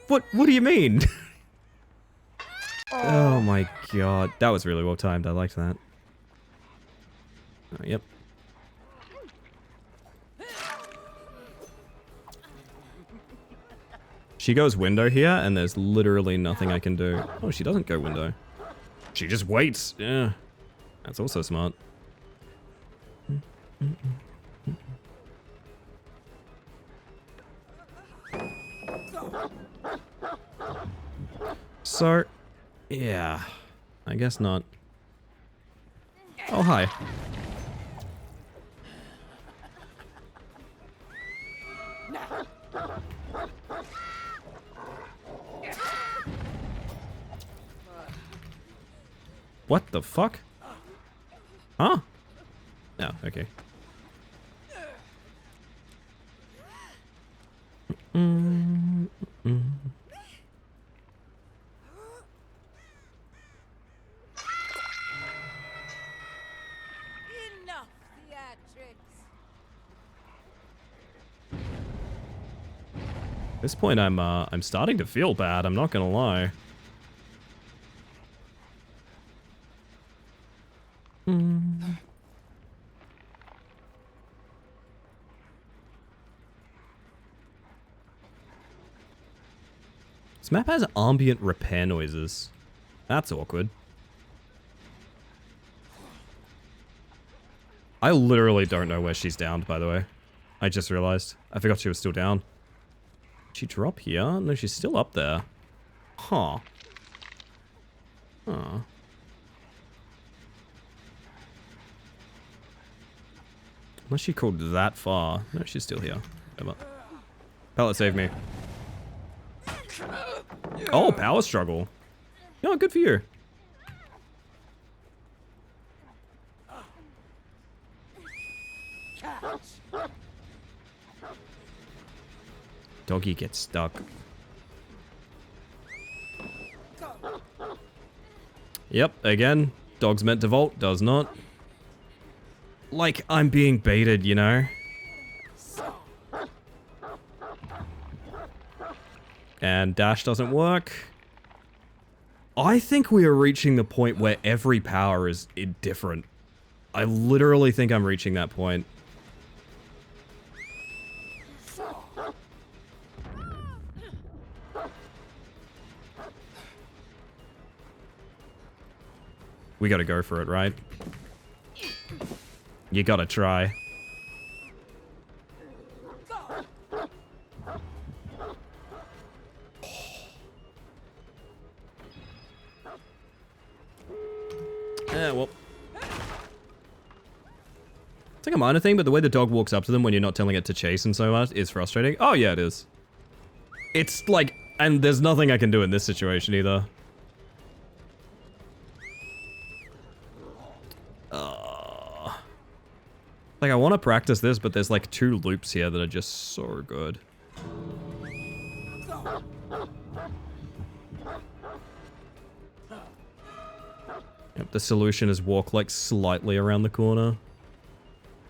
S2: What do you mean? Oh my god. That was really well timed. I liked that. Yep. She goes window here, and there's literally nothing I can do. Oh, she doesn't go window. She just waits. Yeah. That's also smart. So, yeah. I guess not. Oh, hi. What the fuck? Huh? Oh, okay.
S4: Enough theatrics.
S2: At this point, I'm starting to feel bad. I'm not gonna lie. This map has ambient repair noises. That's awkward. I literally don't know where she's downed, by the way. I just realized. I forgot she was still down. Did she drop here? No, she's still up there. Huh. Huh. Unless she crawled that far. No, she's still here. Over. Pellet saved me. Oh, power struggle. Oh, good for you. Doggy gets stuck. Yep, again, dog's meant to vault, does not. Like, I'm being baited, you know? And dash doesn't work. I think we are reaching the point where every power is different. I literally think I'm reaching that point. We gotta go for it, right? You gotta try. Yeah, well. It's like a minor thing, but the way the dog walks up to them when you're not telling it to chase and so much is frustrating. Oh, yeah, it is. It's like, and there's nothing I can do in this situation either. Like, I want to practice this, but there's like 2 loops here that are just so good. Yep, the solution is walk like slightly around the corner.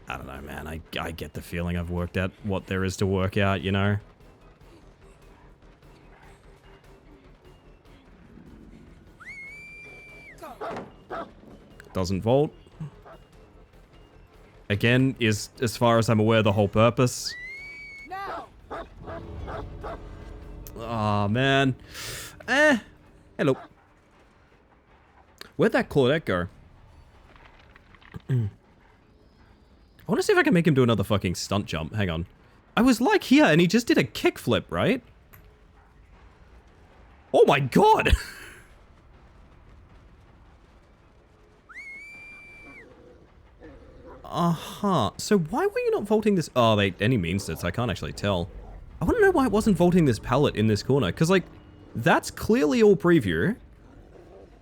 S2: I don't know, man. I get the feeling I've worked out what there is to work out, you know? Doesn't vault. Again, is, as far as I'm aware, the whole purpose. Aw, man. Hello. Where'd that Claudette go? I want to see if I can make him do another fucking stunt jump. Hang on. I was like here, and he just did a kickflip, right? Oh my god! Uh-huh. So why were you not vaulting this? Oh, they any means it, so I can't actually tell. I want to know why it wasn't vaulting this pallet in this corner. Because, like, that's clearly all preview.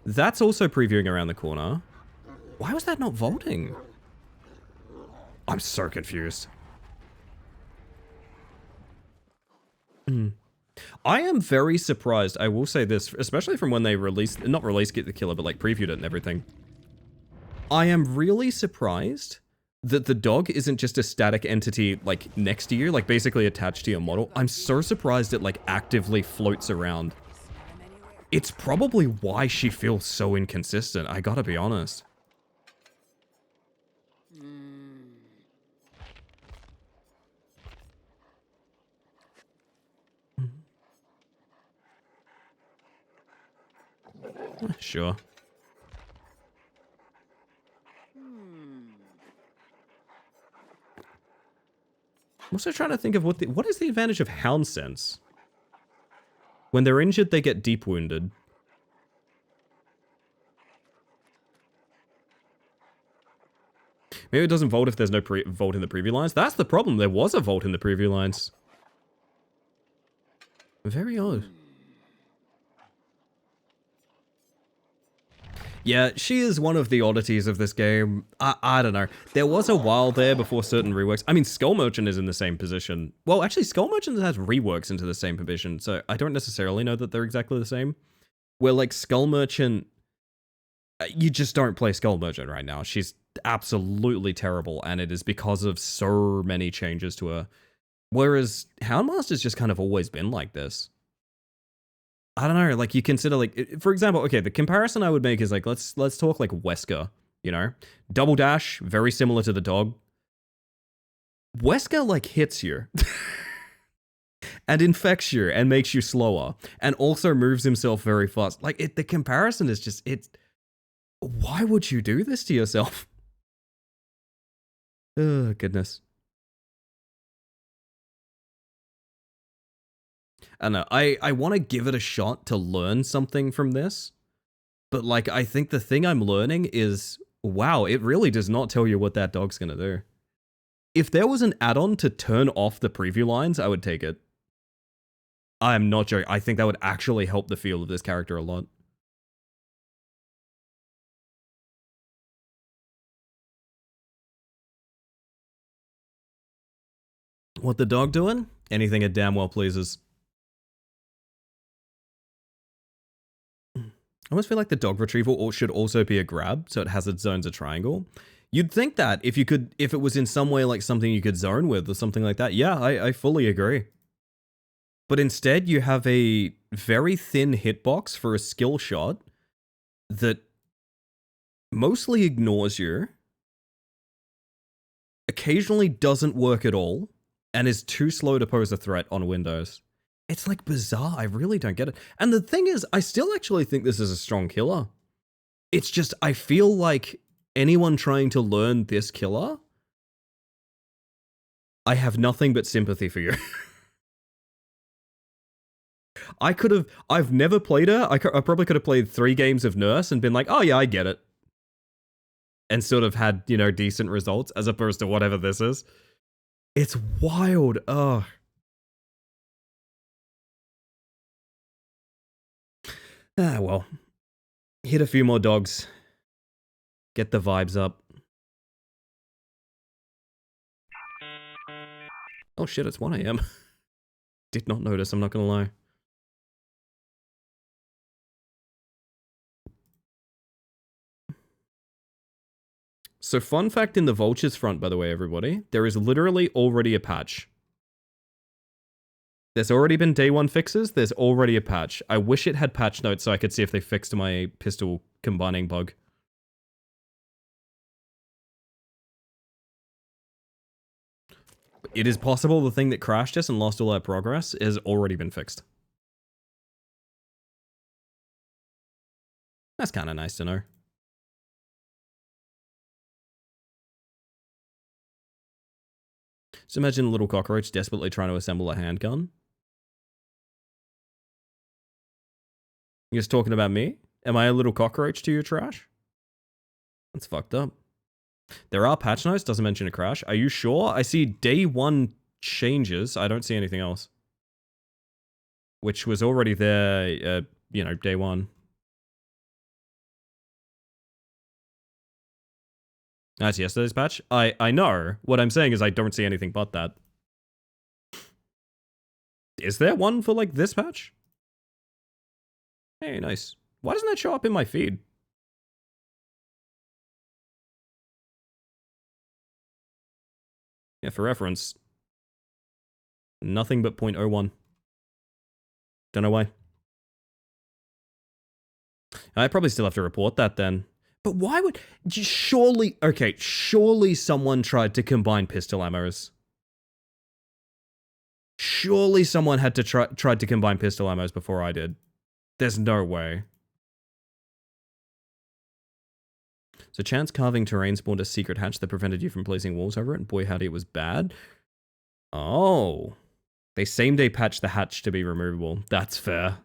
S2: That's also previewing around the corner. Why was that not vaulting? I'm so confused. I am very surprised, I will say this, especially from when they released, not released Get the Killer, but like previewed it and everything. I am really surprised that the dog isn't just a static entity, like, next to you, like, basically attached to your model. I'm so surprised it, like, actively floats around. It's probably why she feels so inconsistent, I gotta be honest. Sure. I'm also trying to think of what is the advantage of Hound Sense? When they're injured, they get deep wounded. Maybe it doesn't vault if there's no vault in the preview lines. That's the problem. There was a vault in the preview lines. Very odd. Yeah, she is one of the oddities of this game. I don't know. There was a while there before certain reworks. I mean, Skull Merchant is in the same position. Well, actually, Skull Merchant has reworks into the same position, so I don't necessarily know that they're exactly the same. Where, like, Skull Merchant... You just don't play Skull Merchant right now. She's absolutely terrible, and it is because of so many changes to her. Whereas Houndmaster's just kind of always been like this. I don't know, like, you consider, like, for example, okay, the comparison I would make is, like, let's talk, like, Wesker, you know? Double Dash, very similar to the dog. Wesker, like, hits you. And infects you, and makes you slower. And also moves himself very fast. Like, the comparison is just, why would you do this to yourself? Oh, goodness. I don't know, I want to give it a shot to learn something from this, but like, I think the thing I'm learning is, wow, it really does not tell you what that dog's gonna do. If there was an add-on to turn off the preview lines, I would take it. I am not joking, I think that would actually help the feel of this character a lot. What the dog doing? Anything it damn well pleases. I almost feel like the dog retrieval should also be a grab, so it has its zones a triangle. You'd think that if it was in some way like something you could zone with or something like that. Yeah, I fully agree. But instead, you have a very thin hitbox for a skill shot that mostly ignores you, occasionally doesn't work at all, and is too slow to pose a threat on Windows. It's like bizarre, I really don't get it. And the thing is, I still actually think this is a strong killer. It's just, I feel like anyone trying to learn this killer, I have nothing but sympathy for you. I've never played her. I probably could have played 3 games of Nurse and been like, oh yeah, I get it. And sort of had, you know, decent results as opposed to whatever this is. It's wild. Ugh. Ah, well. Hit a few more dogs. Get the vibes up. Oh shit, it's 1 AM. Did not notice, I'm not gonna lie. So fun fact in the Vultures front, by the way, everybody. There is literally already a patch. There's already been day 1 fixes, there's already a patch. I wish it had patch notes so I could see if they fixed my pistol combining bug. It is possible the thing that crashed us and lost all our progress has already been fixed. That's kind of nice to know. So imagine a little cockroach desperately trying to assemble a handgun. You're just talking about me? Am I a little cockroach to your trash? That's fucked up. There are patch notes, doesn't mention a crash. Are you sure? I see day 1 changes. I don't see anything else. Which was already there, you know, day 1. That's yesterday's patch? I know. What I'm saying is I don't see anything but that. Is there one for, like, this patch? Hey, nice. Why doesn't that show up in my feed? Yeah, for reference. Nothing but 0.01. Don't know why. I probably still have to report that then. But why would... Surely... Okay, surely someone tried to combine pistol ammos. Surely someone had to tried to combine pistol ammos before I did. There's no way. So chance carving terrain spawned a secret hatch that prevented you from placing walls over it, and boy howdy it was bad. Oh. They same day patched the hatch to be removable. That's fair.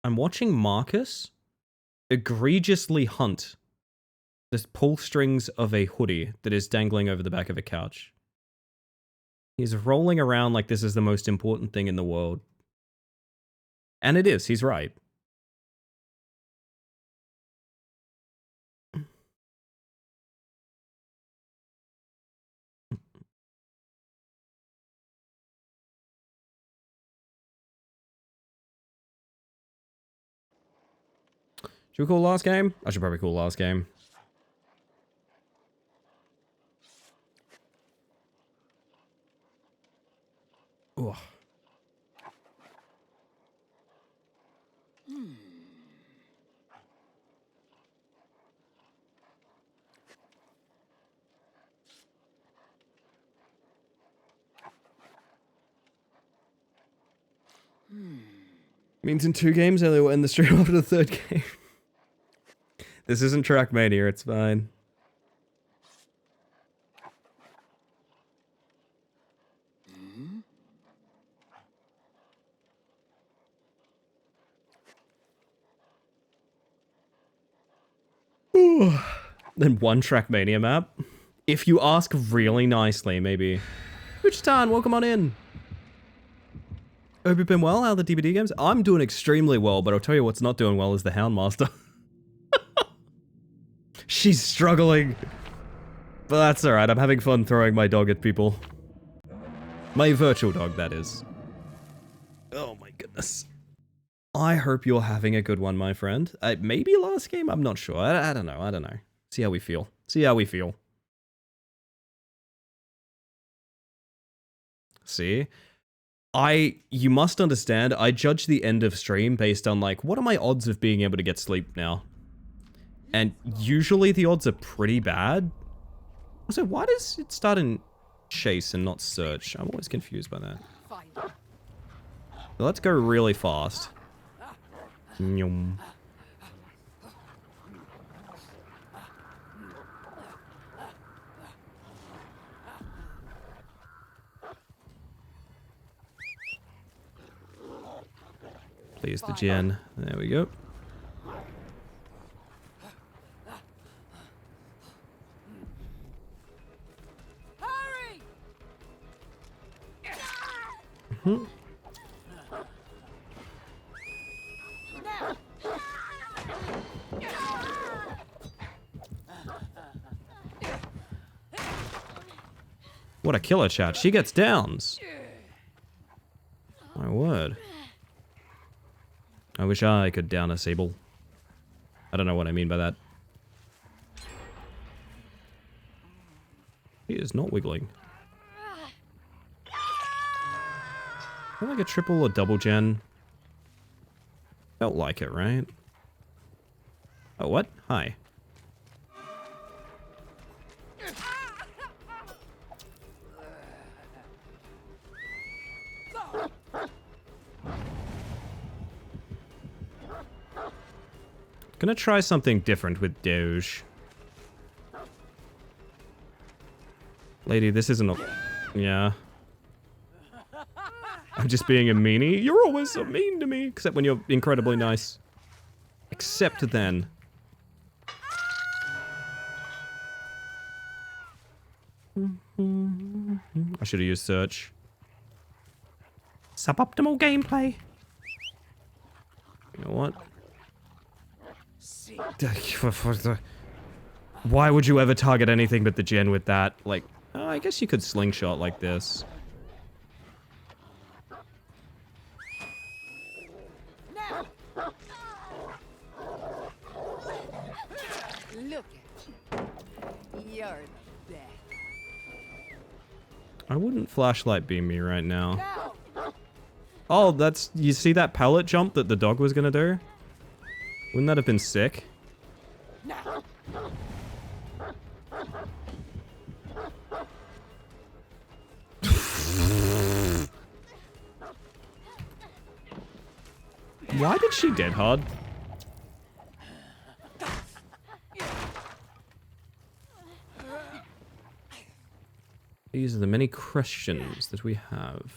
S2: I'm watching Marcus egregiously hunt the pull strings of a hoodie that is dangling over the back of a couch. He's rolling around like this is the most important thing in the world. And it is, he's right. Should we call last game? I should probably call last game. Ugh. Means in 2 games, Ellie will end the stream after the 3rd game. This isn't Trackmania, it's fine. Then 1 Trackmania map. If you ask really nicely, maybe. Wichita, welcome on in. Hope you've been well. How are the DBD games? I'm doing extremely well, but I'll tell you what's not doing well is the Houndmaster. She's struggling. But that's alright, I'm having fun throwing my dog at people. My virtual dog, that is. Oh my goodness. I hope you're having a good one, my friend. Maybe last game? I'm not sure. I don't know. I don't know. See how we feel. See how we feel. See? You must understand, I judge the end of stream based on, like, what are my odds of being able to get sleep now? And usually the odds are pretty bad. Also, why does it start in chase and not search? I'm always confused by that. Let's go really fast. Nyum. Please the gen. There we go.
S4: Hurry!
S2: Mm-hmm. What a killer chat. She gets downs. My word. I wish I could down a Sable. I don't know what I mean by that. He is not wiggling. Felt like a triple or double gen. Felt like it, right? Oh, what? Hi. Gonna try something different with Doge. Lady, this isn't a... Yeah. I'm just being a meanie. You're always so mean to me. Except when you're incredibly nice. Except then. I should have used search. Suboptimal gameplay. You know what? Why would you ever target anything but the gen with that? Like, oh, I guess you could slingshot like this.
S4: Look at you. You're the best.
S2: I wouldn't flashlight beam me right now. Oh, that's... You see that pallet jump that the dog was gonna do? Wouldn't that have been sick? Why did she dead hard? These are the many questions that we have.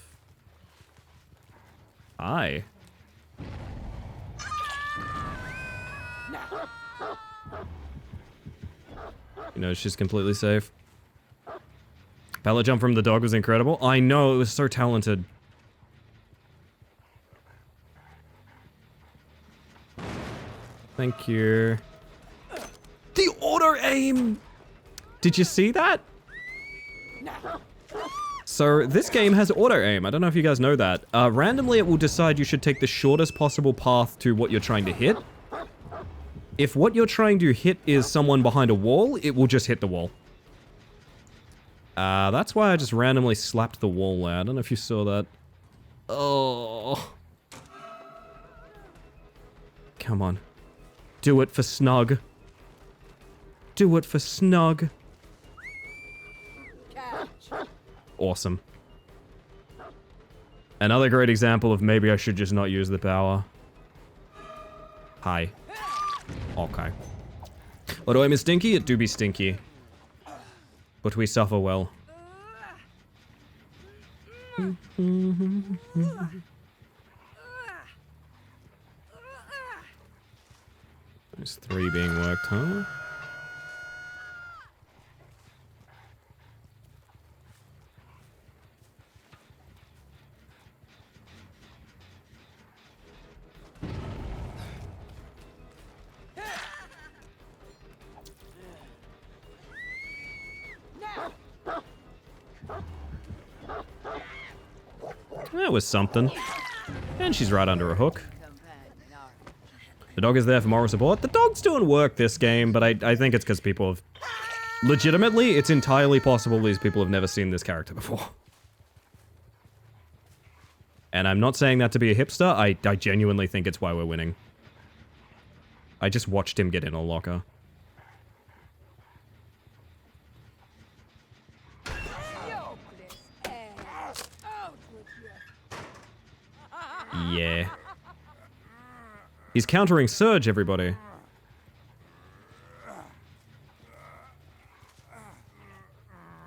S2: Hi. You know, she's completely safe. Pallet jump from the dog was incredible. I know, it was so talented. Thank you. The auto aim! Did you see that? So this game has auto aim. I don't know if you guys know that. Randomly it will decide you should take the shortest possible path to what you're trying to hit. If what you're trying to hit is someone behind a wall, it will just hit the wall. That's why I just randomly slapped the wall there. I don't know if you saw that. Oh. Come on. Do it for Snug. Do it for Snug. Awesome. Another great example of maybe I should just not use the power. Hi. Okay. Auto aim is stinky? It do be stinky. But we suffer well. There's 3 being worked, huh? That was something. And she's right under a hook. The dog is there for moral support. The dog's doing work this game, but I think it's because people have... Legitimately, it's entirely possible these people have never seen this character before. And I'm not saying that to be a hipster. I genuinely think it's why we're winning. I just watched him get in a locker. Yeah. He's countering Surge, everybody.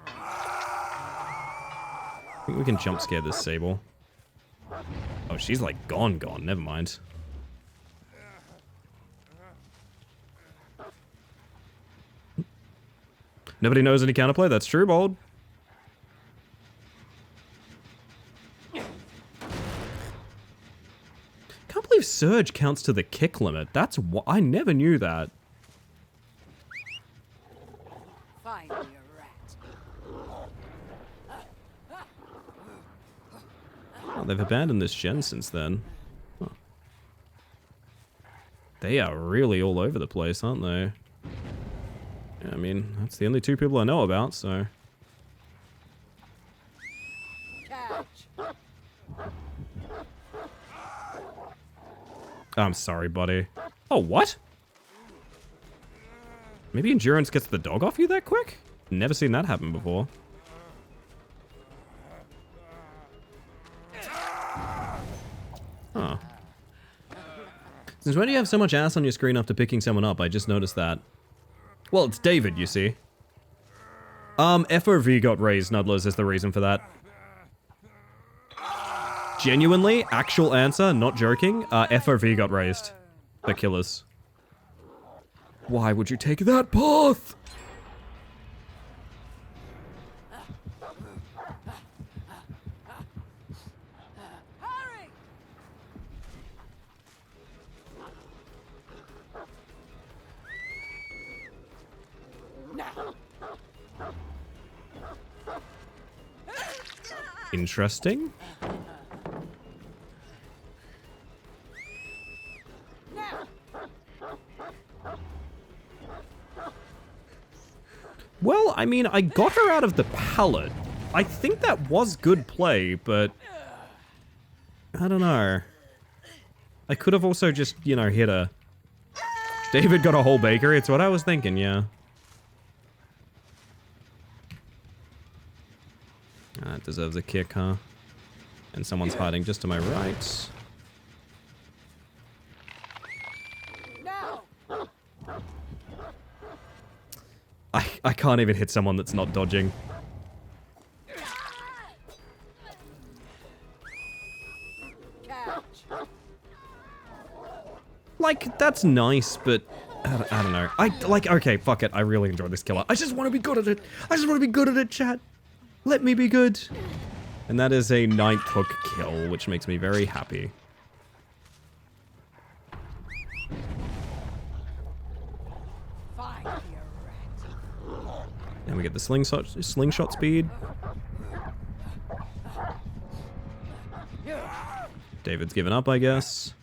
S2: I think we can jump scare this Sable. Oh, she's like gone. Never mind. Nobody knows any counterplay? That's true, Bold. Can't believe Surge counts to the kick limit. That's what I never knew that.
S4: Find me a rat.
S2: Oh, they've abandoned this gen since then. Huh. They are really all over the place, aren't they? Yeah, I mean, that's the only 2 people I know about, so... I'm sorry, buddy. Oh, what? Maybe endurance gets the dog off you that quick? Never seen that happen before. Huh. Since when do you have so much ass on your screen after picking someone up? I just noticed that. Well, it's David, you see. FOV got raised, Nudlers, is the reason for that. Genuinely, actual answer, not joking, FOV got raised. The killers. Why would you take that path?
S4: Hurry!
S2: Interesting. Well, I mean, I got her out of the pallet. I think that was good play, but... I don't know. I could have also just, you know, hit her. David got a whole bakery, it's what I was thinking, yeah. That deserves a kick, huh? And someone's hiding just to my right. I can't even hit someone that's not dodging. Like, that's nice, but I don't know. Okay, fuck it. I really enjoy this killer. I just want to be good at it. I just want to be good at it, chat. Let me be good. And that is a 9th hook kill, which makes me very happy. And we get the slingshot speed. David's given up, I guess.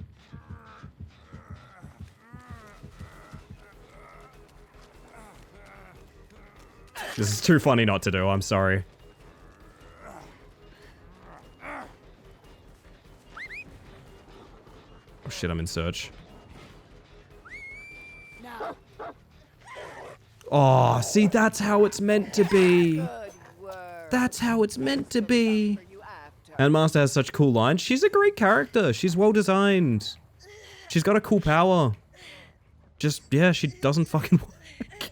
S2: This is too funny not to do, I'm sorry. Oh shit, I'm in search. Oh, see, that's how it's meant to be. That's how it's meant to be. And Master has such cool lines. She's a great character. She's well designed. She's got a cool power. Just, yeah, she doesn't fucking work.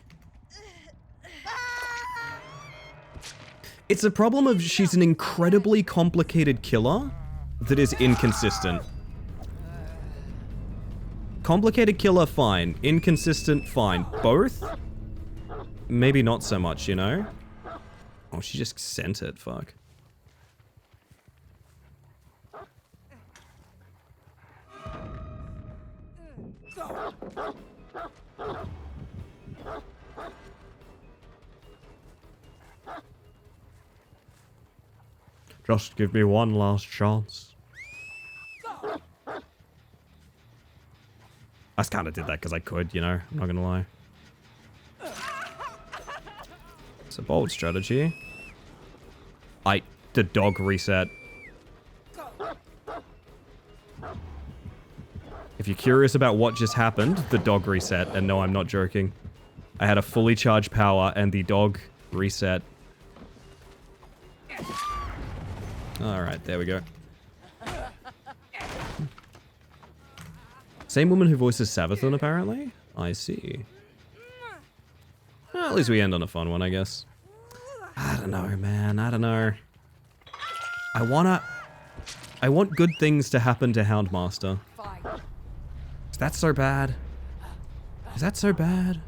S2: It's a problem of she's an incredibly complicated killer that is inconsistent. Complicated killer, fine. Inconsistent, fine. Both? Maybe not so much, you know? Oh, she just sent it, fuck. Just give me one last chance. I just kind of did that because I could, you know? I'm not gonna lie. It's a bold strategy. The dog reset. If you're curious about what just happened, the dog reset. And no, I'm not joking. I had a fully charged power and the dog reset. Alright, there we go. Same woman who voices Savathun, apparently? I see. Well, at least we end on a fun one, I guess. I don't know, man. I don't know. I want good things to happen to Houndmaster. Is that so bad? Is that so bad?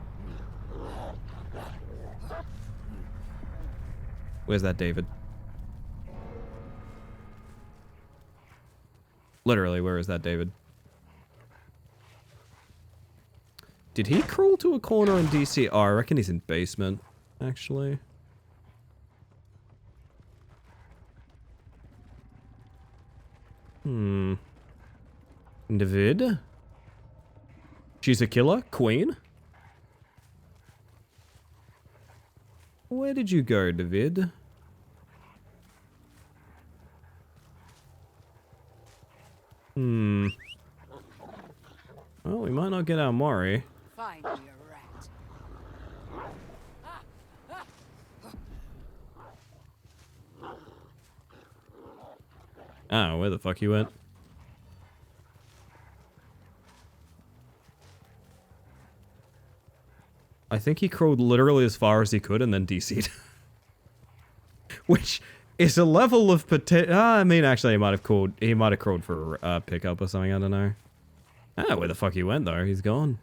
S2: Where's that David? Literally, where is that David? Did he crawl to a corner in DC? Oh, I reckon he's in basement, actually. David? She's a killer? Queen? Where did you go, David? Well, we might not get our Mori.
S4: Find me a rat.
S2: Oh, where the fuck he went? I think he crawled literally as far as he could and then DC'd. Which is a level of potential. I mean, actually, he might have crawled for a pickup or something. I don't know. Ah, where the fuck he went though? He's gone.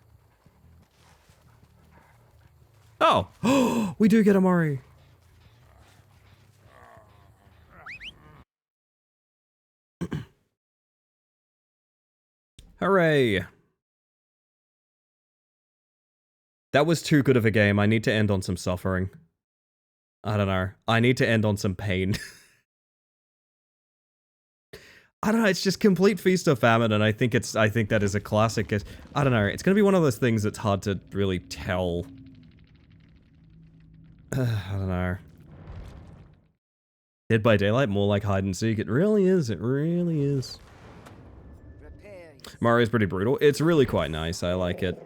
S2: Oh, we do get a Mori. Hooray! That was too good of a game. I need to end on some suffering. I don't know. I need to end on some pain. I don't know, it's just complete feast or famine, and I think that is a classic. I don't know, it's gonna be one of those things that's hard to really tell. I don't know. Dead by Daylight, more like hide and seek. It really is, it really is. Mario's pretty brutal. It's really quite nice, I like it.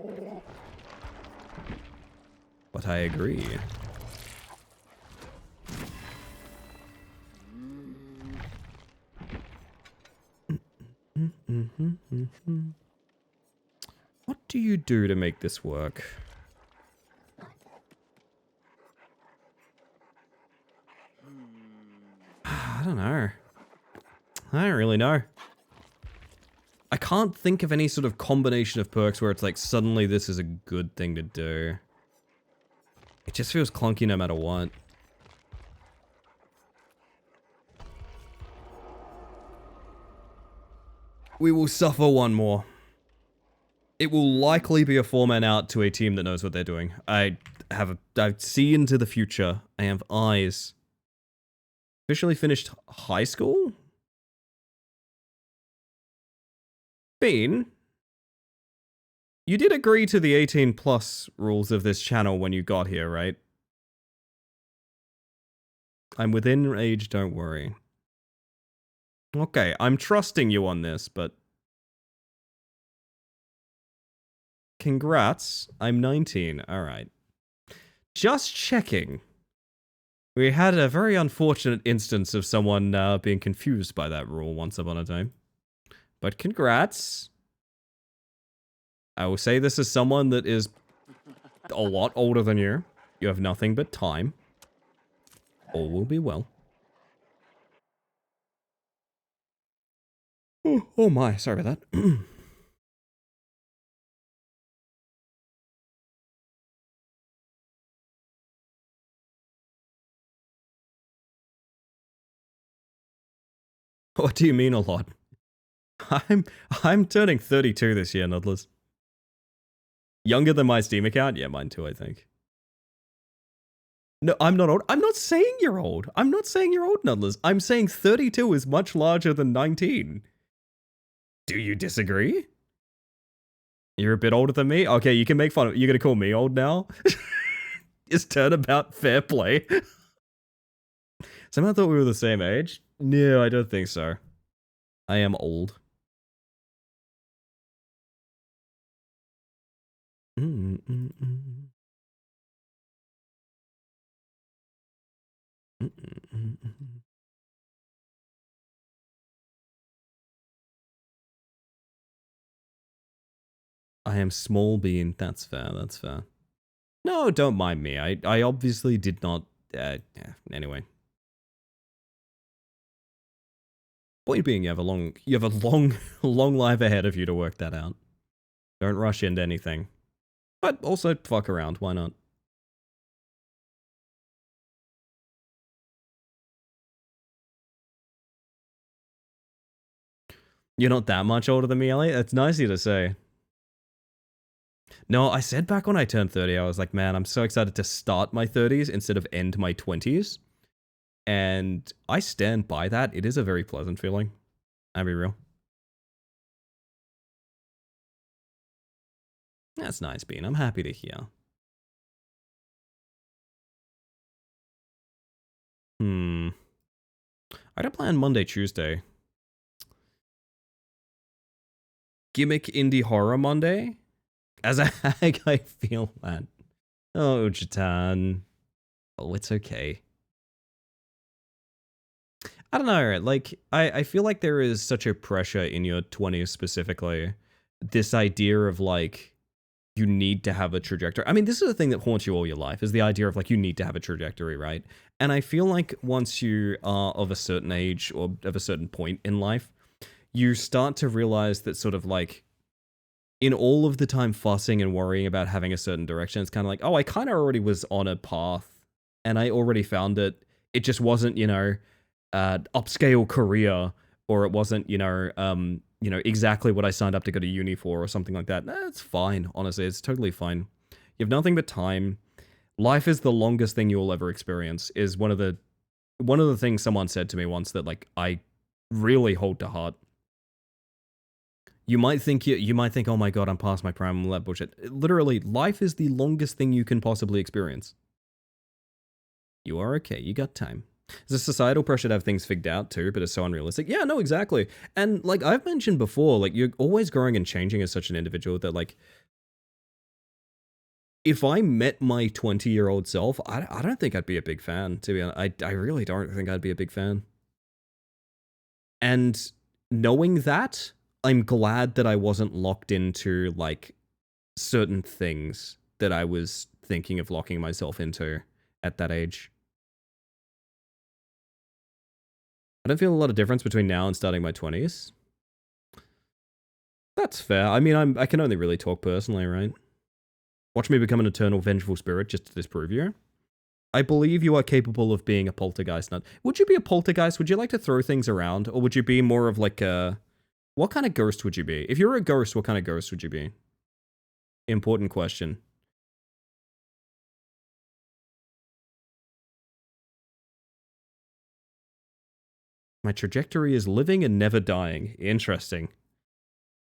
S2: But I agree. What do you do to make this work? I don't know. I don't really know. I can't think of any sort of combination of perks where it's like, suddenly this is a good thing to do. It just feels clunky no matter what. We will suffer one more. It will likely be a 4-man out to a team that knows what they're doing. I see into the future. I have eyes. Officially finished high school? Bean, you did agree to the 18 plus rules of this channel when you got here, right? I'm within age, don't worry. Okay, I'm trusting you on this, but... Congrats, I'm 19, alright. Just checking. We had a very unfortunate instance of someone being confused by that rule once upon a time. But congrats. I will say this as someone that is a lot older than you. You have nothing but time. All will be well. Oh my, sorry about that. What do you mean a lot? I'm turning 32 this year, Nudlers. Younger than my Steam account? Yeah, mine too, I think. No, I'm not old. I'm not saying you're old. I'm not saying you're old, Nudlers. I'm saying 32 is much larger than 19. Do you disagree? You're a bit older than me? Okay, you can make fun of it. You're gonna call me old now? Is turnabout fair play? Somehow thought we were the same age? No, I don't think so. I am old. I am small bean. That's fair. That's fair. No, don't mind me. I obviously did not. Yeah, anyway. Point being, you have a long life ahead of you to work that out. Don't rush into anything. But also fuck around. Why not? You're not that much older than me, Elliot. That's nice of you to say. No, I said back when I turned 30, I was like, man, I'm so excited to start my 30s instead of end my 20s. And I stand by that. It is a very pleasant feeling. I'll be real. That's nice, Bean. I'm happy to hear. I don't plan Monday, Tuesday. Gimmick Indie Horror Monday? As a hag, I feel that. Oh, Jatan. Oh, it's okay. I don't know, like, I feel like there is such a pressure in your 20s specifically. This idea of, like, you need to have a trajectory. I mean, this is a thing that haunts you all your life, is the idea of, like, you need to have a trajectory, right? And I feel like once you are of a certain age or of a certain point in life, you start to realize that sort of, like, in all of the time fussing and worrying about having a certain direction, it's kind of like, oh, I kind of already was on a path, and I already found it. It just wasn't, you know, upscale career, or it wasn't, you know, exactly what I signed up to go to uni for, or something like that. It's fine, honestly. It's totally fine. You have nothing but time. Life is the longest thing you'll ever experience, is one of the things someone said to me once that, like, I really hold to heart. You might think, oh my god, I'm past my prime and all that bullshit. Literally, life is the longest thing you can possibly experience. You are okay, you got time. There's a societal pressure to have things figured out too, but it's so unrealistic. Yeah, no, exactly. And like I've mentioned before, like you're always growing and changing as such an individual that like, if I met my 20-year-old self, I don't think I'd be a big fan, to be honest. I really don't think I'd be a big fan. And knowing that, I'm glad that I wasn't locked into like certain things that I was thinking of locking myself into at that age. I don't feel a lot of difference between now and starting my 20s. That's fair. I mean, I can only really talk personally, right? Watch me become an eternal vengeful spirit just to disprove you. I believe you are capable of being a poltergeist nut. Would you be a poltergeist? Would you like to throw things around? Or would you be more of like a... What kind of ghost would you be? If you were a ghost, what kind of ghost would you be? Important question. My trajectory is living and never dying. Interesting.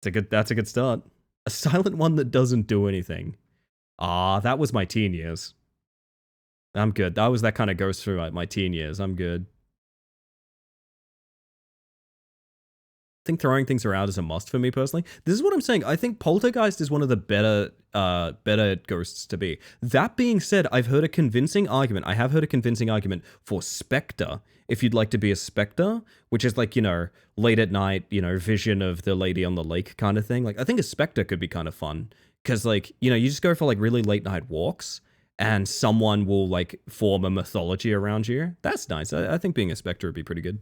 S2: That's a good start. A silent one that doesn't do anything. Ah, that was my teen years. I'm good. That was that kind of ghost through my teen years. I'm good. I think throwing things around is a must for me personally. This is what I'm saying. I think Poltergeist is one of the better ghosts to be. That being said, I've heard a convincing argument. I have heard a convincing argument for Spectre. If you'd like to be a Spectre, which is like, you know, late at night, you know, vision of the lady on the lake kind of thing. Like, I think a Spectre could be kind of fun. Because, like, you know, you just go for, like, really late night walks, and someone will, like, form a mythology around you. That's nice. I think being a Spectre would be pretty good.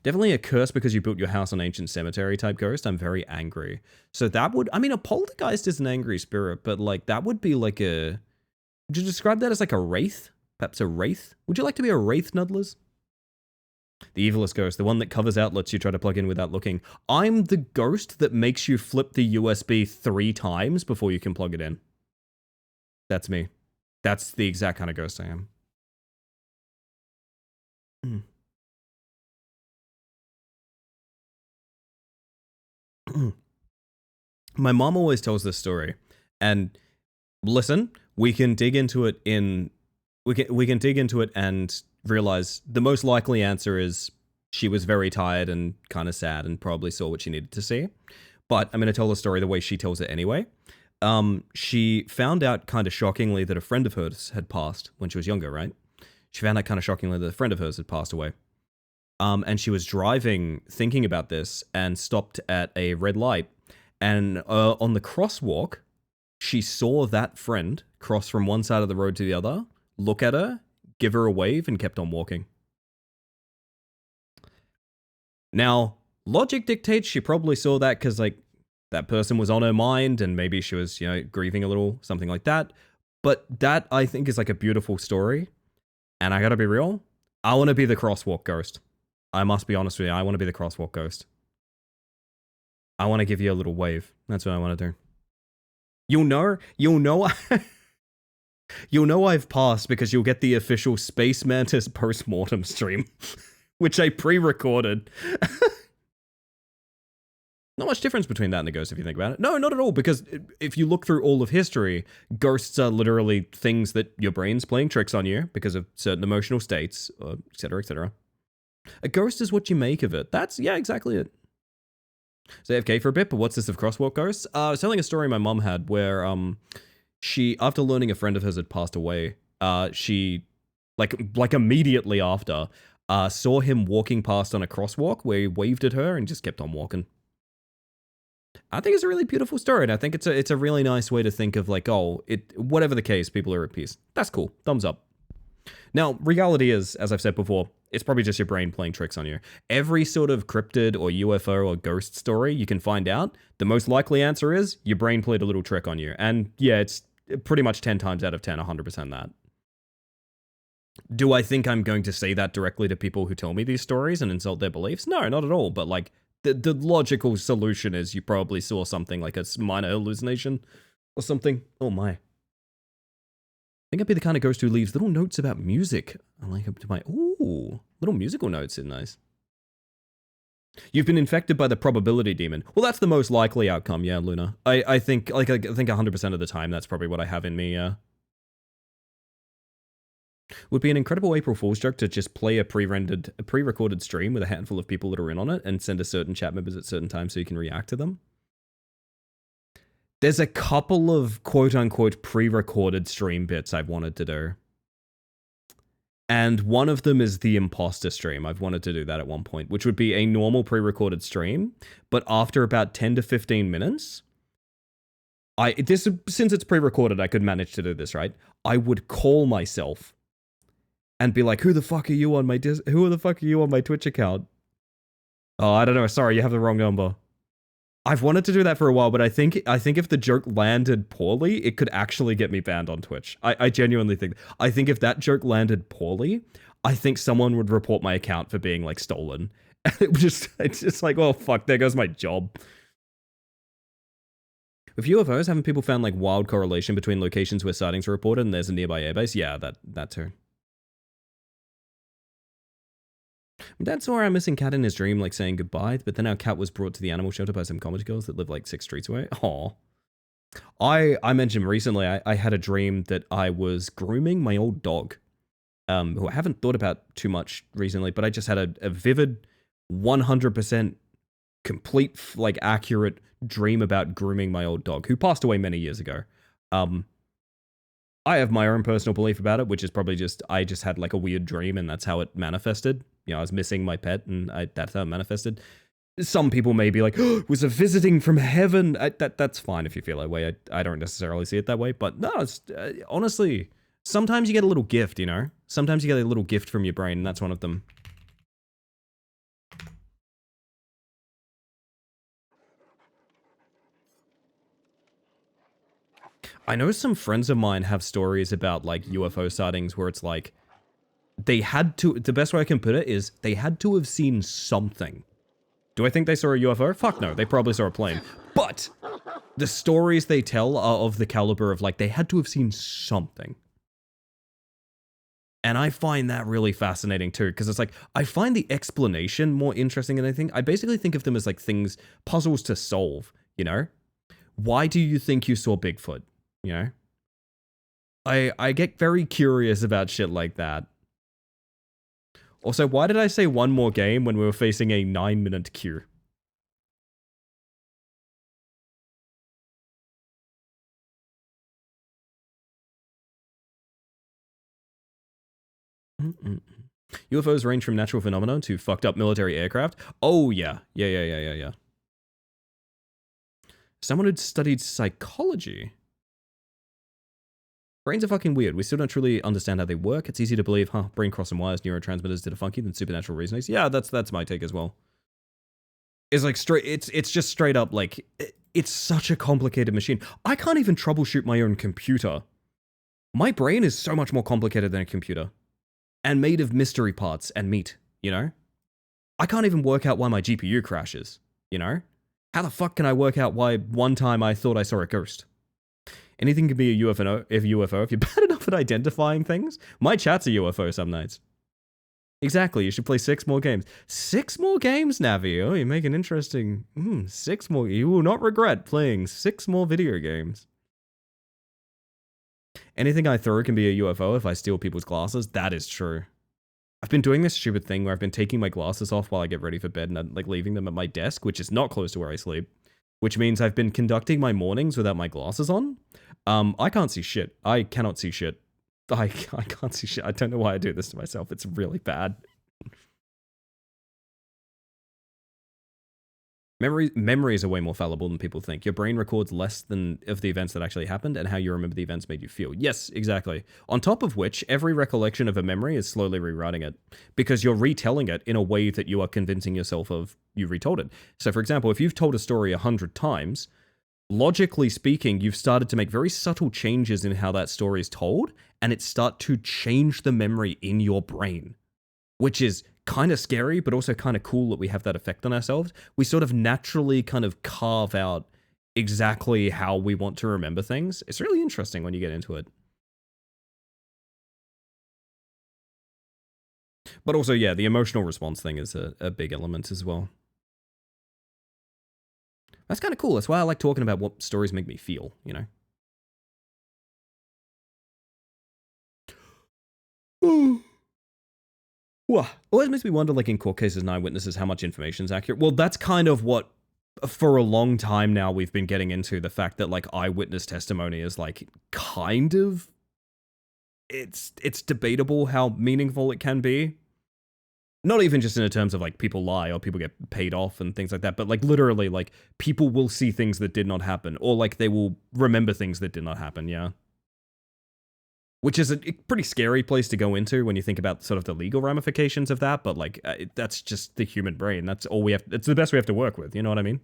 S2: Definitely a curse because you built your house on ancient cemetery type ghost. I'm very angry. So that would... I mean, a poltergeist is an angry spirit, but, like, that would be, like, a... Would you describe that as, like, a wraith? Perhaps a wraith? Would you like to be a wraith, Nuddlers? The evilest ghost, the one that covers outlets you try to plug in without looking. I'm the ghost that makes you flip the USB 3 times before you can plug it in. That's me. That's the exact kind of ghost I am. My mom always tells this story, and listen, we can dig into it we can dig into it and realize the most likely answer is she was very tired and kind of sad and probably saw what she needed to see. But I'm going to tell the story the way she tells it anyway. She found out kind of shockingly that a friend of hers had passed when she was younger, right? She found out kind of shockingly that a friend of hers had passed away. And she was driving, thinking about this, and stopped at a red light. And on the crosswalk, she saw that friend cross from one side of the road to the other, look at her, give her a wave, and kept on walking. Now, logic dictates she probably saw that because, like, that person was on her mind, and maybe she was, you know, grieving a little, something like that. But that, I think, is like a beautiful story. And I gotta be real, I want to be the crosswalk ghost. I must be honest with you, I want to be the crosswalk ghost. I want to give you a little wave. That's what I want to do. You'll know you'll know I've passed because you'll get the official Space Mantis post-mortem stream, which I pre-recorded. Not much difference between that and a ghost if you think about it. No, not at all, because if you look through all of history, ghosts are literally things that your brain's playing tricks on you because of certain emotional states, etc., etc. A ghost is what you make of it. That's, yeah, exactly it. So AFK for a bit, but what's this of crosswalk ghosts? I was telling a story my mom had where she, after learning a friend of hers had passed away, she, like immediately after, saw him walking past on a crosswalk where he waved at her and just kept on walking. I think it's a really beautiful story, and I think it's a really nice way to think of, like, oh, whatever the case, people are at peace. That's cool. Thumbs up. Now, reality is, as I've said before, it's probably just your brain playing tricks on you. Every sort of cryptid or UFO or ghost story you can find out, the most likely answer is your brain played a little trick on you. And yeah, it's pretty much 10 times out of 10, 100% that. Do I think I'm going to say that directly to people who tell me these stories and insult their beliefs? No, not at all. But, like, the logical solution is you probably saw something like a minor hallucination or something. Oh my. I think I'd be the kind of ghost who leaves little notes about music. I like up to my... Ooh, little musical notes are nice. You've been infected by the probability demon. Well, that's the most likely outcome, yeah, Luna. I think, like, I think 100% of the time that's probably what I have in me, yeah. Would be an incredible April Fool's joke to just play a pre-recorded stream with a handful of people that are in on it and send a certain chat members at certain times so you can react to them. There's a couple of quote-unquote pre-recorded stream bits I've wanted to do. And one of them is the imposter stream. I've wanted to do that at one point, which would be a normal pre-recorded stream, but after about 10 to 15 minutes, since it's pre-recorded, I could manage to do this, right? I would call myself and be like, who the fuck are you on my Twitch account? Oh, I don't know. Sorry, you have the wrong number. I've wanted to do that for a while, but I think if the joke landed poorly, it could actually get me banned on Twitch. I genuinely think. I think if that joke landed poorly, I think someone would report my account for being like stolen. And it's just like, well, fuck, there goes my job. With UFOs, haven't people found like wild correlation between locations where sightings are reported and there's a nearby airbase? Yeah, that too. My dad saw our missing cat in his dream, like saying goodbye, but then our cat was brought to the animal shelter by some college girls that live like 6 streets away. Aw. I mentioned recently I had a dream that I was grooming my old dog, who I haven't thought about too much recently, but I just had a vivid, 100% complete, like accurate dream about grooming my old dog, who passed away many years ago. I have my own personal belief about it, which is probably just, I just had like a weird dream and that's how it manifested. You know, I was missing my pet and that's how it manifested. Some people may be like, oh, it was a visiting from heaven. That's fine if you feel that way. I don't necessarily see it that way, but no, it's honestly, sometimes you get a little gift, you know? Sometimes you get a little gift from your brain, and that's one of them. I know some friends of mine have stories about like UFO sightings where it's like, they had to, the best way I can put it is they had to have seen something. Do I think they saw a UFO? Fuck no, they probably saw a plane. But the stories they tell are of the caliber of like, they had to have seen something. And I find that really fascinating too, because it's like, I find the explanation more interesting than anything. I basically think of them as like things, puzzles to solve, you know? Why do you think you saw Bigfoot? You know? I get very curious about shit like that. Also, why did I say one more game when we were facing a 9-minute queue? UFOs range from natural phenomena to fucked up military aircraft. Oh, yeah. Yeah. Someone who'd studied psychology. Brains are fucking weird. We still don't truly understand how they work. It's easy to believe, huh, brain crossing wires, neurotransmitters did a funky than supernatural reasonings. Yeah, that's my take as well. It's like straight, it's just straight up like, it's such a complicated machine. I can't even troubleshoot my own computer. My brain is so much more complicated than a computer. And made of mystery parts and meat, you know? I can't even work out why my GPU crashes, you know? How the fuck can I work out why one time I thought I saw a ghost? Anything can be a UFO if you're bad enough at identifying things. My chat's a UFO some nights. Exactly, you should play 6 more games. 6 more games, Navi? Oh, you make an interesting... 6 more... You will not regret playing 6 more video games. Anything I throw can be a UFO if I steal people's glasses. That is true. I've been doing this stupid thing where I've been taking my glasses off while I get ready for bed and like leaving them at my desk, which is not close to where I sleep. Which means I've been conducting my mornings without my glasses on. I can't see shit. I cannot see shit. I can't see shit. I don't know why I do this to myself. It's really bad. Memories are way more fallible than people think. Your brain records less than of the events that actually happened and how you remember the events made you feel. Yes, exactly. On top of which, every recollection of a memory is slowly rewriting it because you're retelling it in a way that you are convincing yourself of you retold it. So for example, if you've told a story 100 times, logically speaking, you've started to make very subtle changes in how that story is told and it start to change the memory in your brain, which is kind of scary, but also kind of cool that we have that effect on ourselves. We sort of naturally kind of carve out exactly how we want to remember things. It's really interesting when you get into it. But also, yeah, the emotional response thing is a big element as well. That's kind of cool. That's why I like talking about what stories make me feel, you know? Well, always makes me wonder, like in court cases and eyewitnesses, how much information is accurate. Well, that's kind of what, for a long time now, we've been getting into the fact that like eyewitness testimony is like kind of, it's debatable how meaningful it can be. Not even just in terms of like people lie or people get paid off and things like that, but like literally like people will see things that did not happen or like they will remember things that did not happen, yeah. Which is a pretty scary place to go into when you think about sort of the legal ramifications of that, but like that's just the human brain. That's all we have. It's the best we have to work with. You know what I mean?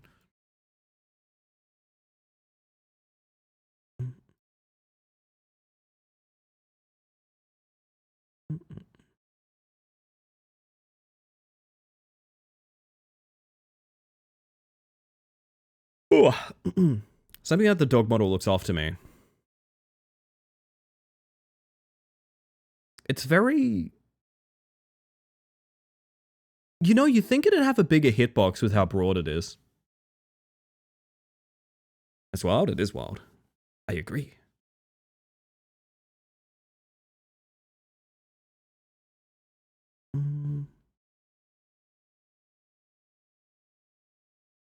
S2: Ooh. Something about the dog model looks off to me. It's very... You know, you think it'd have a bigger hitbox with how broad it is. It's wild, it is wild. I agree.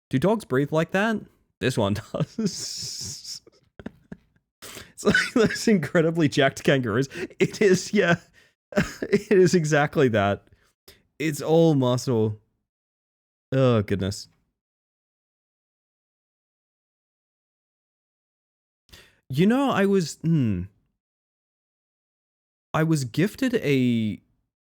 S2: Do dogs breathe like that? This one does. It's like those incredibly jacked kangaroos. It is, yeah. It is exactly that. It's all muscle. Oh, goodness. You know, I was gifted a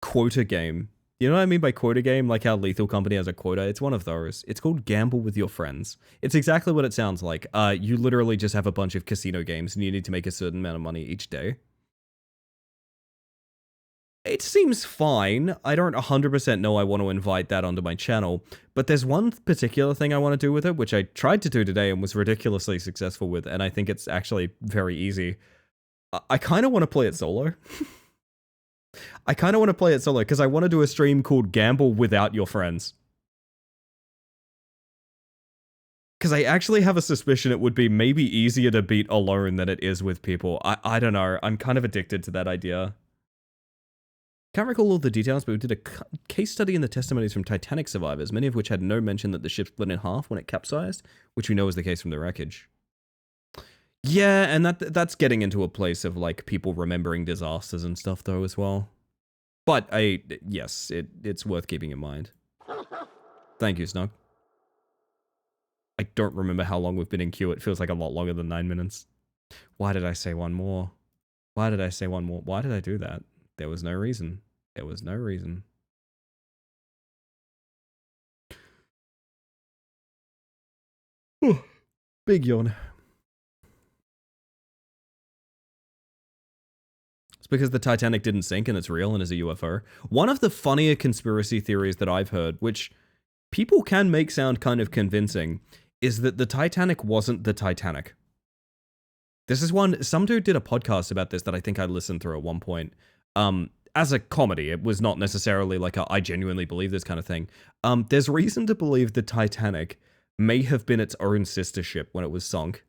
S2: quota game. You know what I mean by quota game? Like how Lethal Company has a quota? It's one of those. It's called Gamble with Your Friends. It's exactly what it sounds like. You literally just have a bunch of casino games and you need to make a certain amount of money each day. It seems fine. I don't 100% know I want to invite that onto my channel, but there's one particular thing I want to do with it, which I tried to do today and was ridiculously successful with, and I think it's actually very easy. I kind of want to play it solo. I kind of want to play it solo because I want to do a stream called Gamble Without Your Friends. Because I actually have a suspicion it would be maybe easier to beat alone than it is with people. I don't know. I'm kind of addicted to that idea. Can't recall all the details, but we did a case study in the testimonies from Titanic survivors, many of which had no mention that the ship split in half when it capsized, which we know is the case from the wreckage. Yeah, and that's getting into a place of like people remembering disasters and stuff though as well. But yes, it's worth keeping in mind. Thank you, Snug. I don't remember how long we've been in queue. It feels like a lot longer than 9 minutes. Why did I say one more? Why did I say one more? Why did I do that? There was no reason. There was no reason. Big yawn. It's because the Titanic didn't sink and it's real and is a UFO. One of the funnier conspiracy theories that I've heard, which people can make sound kind of convincing, is that the Titanic wasn't the Titanic. This is one, some dude did a podcast about this that I think I listened through at one point. As a comedy, it was not necessarily like I genuinely believe this kind of thing. There's reason to believe the Titanic may have been its own sister ship when it was sunk.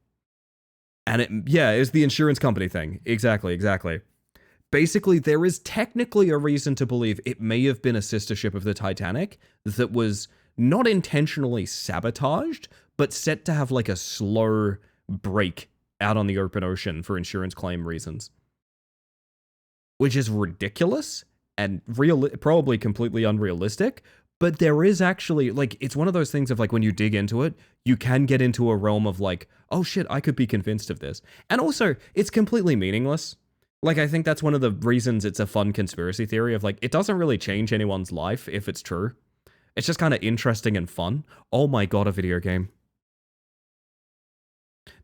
S2: And it was the insurance company thing. Exactly. Basically, there is technically a reason to believe it may have been a sister ship of the Titanic that was not intentionally sabotaged, but set to have like a slow break out on the open ocean for insurance claim reasons. Which is ridiculous and probably completely unrealistic, but there is actually, like, it's one of those things of, like, when you dig into it, you can get into a realm of, like, oh shit, I could be convinced of this. And also, it's completely meaningless. Like, I think that's one of the reasons it's a fun conspiracy theory of, like, it doesn't really change anyone's life if it's true. It's just kind of interesting and fun. Oh my god, a video game.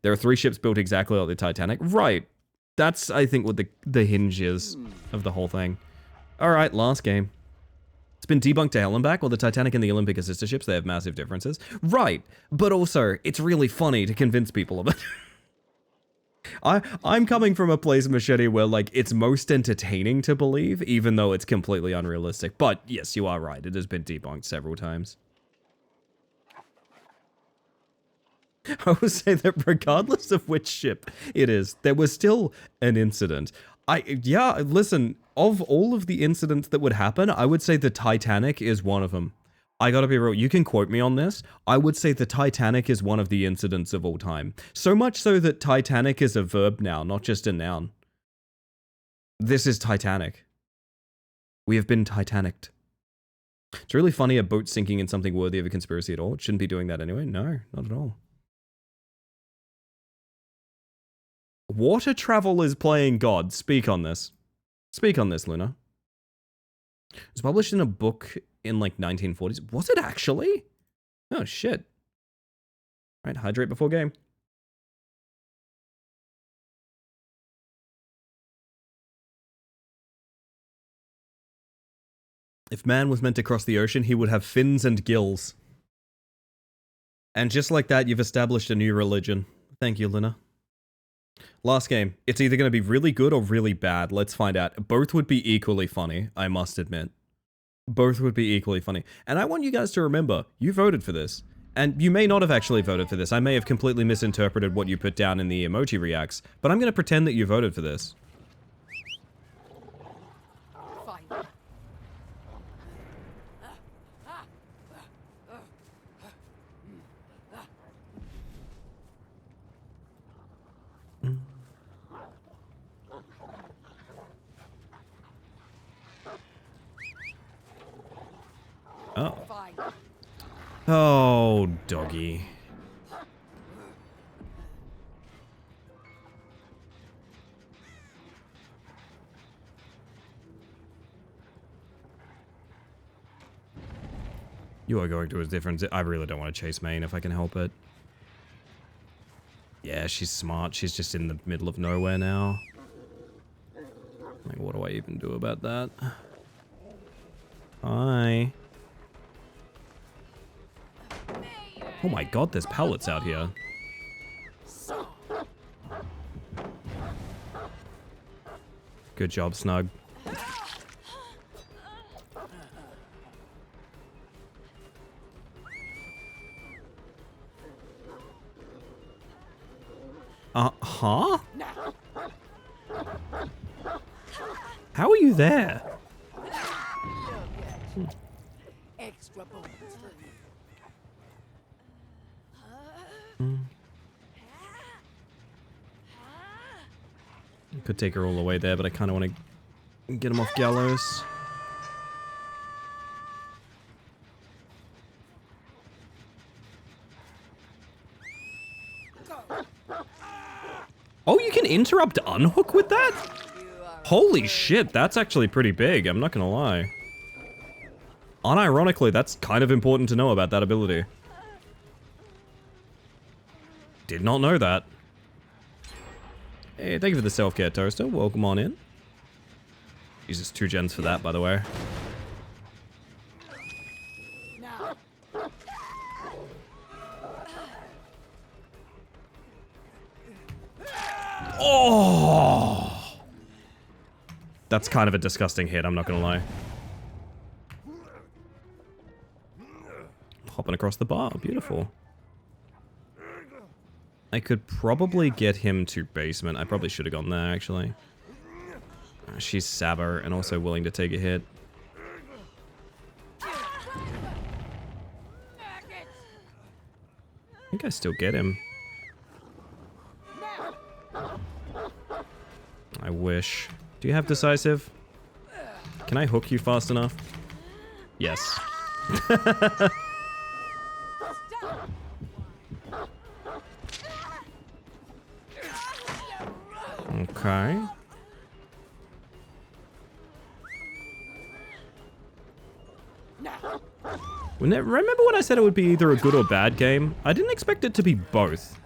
S2: There are 3 ships built exactly like the Titanic. Right. That's, I think, what the hinge is of the whole thing. Alright, last game. It's been debunked to hell and back. Well, the Titanic and the Olympic are sister ships. They have massive differences. Right. But also, it's really funny to convince people of it. I'm coming from a place, Machete, where, like, it's most entertaining to believe, even though it's completely unrealistic. But, yes, you are right. It has been debunked several times. I would say that regardless of which ship it is, there was still an incident. Listen, of all of the incidents that would happen, I would say the Titanic is one of them. I gotta be real, you can quote me on this. I would say the Titanic is one of the incidents of all time. So much so that Titanic is a verb now, not just a noun. This is Titanic. We have been Titanicked. It's really funny a boat sinking in something worthy of a conspiracy at all. It shouldn't be doing that anyway. No, not at all. Water travel is playing God. Speak on this. Speak on this, Luna. It was published in a book in like 1940s. Was it actually? Oh shit. Right, hydrate before game. If man was meant to cross the ocean, he would have fins and gills. And just like that, you've established a new religion. Thank you, Lina. Last game. It's either going to be really good or really bad. Let's find out. Both would be equally funny, I must admit. Both would be equally funny. And I want you guys to remember, you voted for this. And you may not have actually voted for this. I may have completely misinterpreted what you put down in the emoji reacts. But I'm going to pretend that you voted for this.
S4: Fine.
S2: Oh.
S4: Fine.
S2: Oh, doggy. You are going to a different... I really don't want to chase Maine if I can help it. Yeah, she's smart. She's just in the middle of nowhere now. Like, what do I even do about that? Hi. Oh my god, there's pallets out here. Good job, Snug. Huh? How are you there?
S4: Extra bonus for you.
S2: Could take her all the way there, but I kind of want to get him off gallows. Oh, you can interrupt unhook with that? Holy shit, that's actually pretty big, I'm not gonna lie. Unironically, that's kind of important to know about that ability. Did not know that. Hey, thank you for the self-care toaster, welcome on in. Uses 2 gens for that, by the way. Oh! That's kind of a disgusting hit, I'm not gonna lie. Hopping across the bar, beautiful. I could probably get him to basement. I probably should have gone there, actually. She's Saber and also willing to take a hit. I think I still get him. I wish. Do you have decisive? Can I hook you fast enough? Yes. Okay. Remember when I said it would be either a good or bad game? I didn't expect it to be both.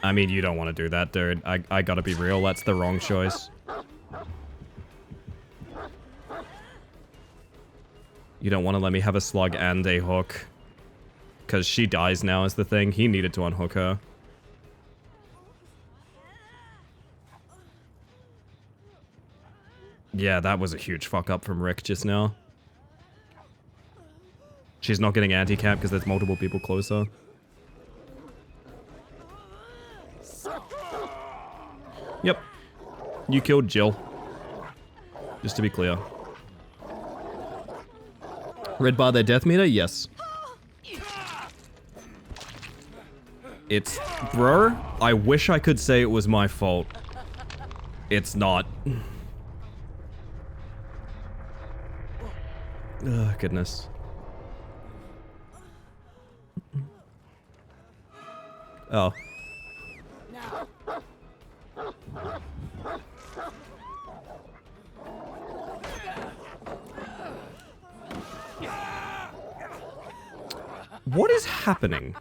S2: I mean, you don't want to do that, dude. I gotta be real, that's the wrong choice. You don't want to let me have a slug and a hook. Because she dies now is the thing. He needed to unhook her. Yeah, that was a huge fuck up from Rick just now. She's not getting anti-cap because there's multiple people closer. Yep. You killed Jill. Just to be clear. Red bar their death meter? Yes. It's... Bro, I wish I could say it was my fault. It's not. Ugh, goodness. Oh. What is happening?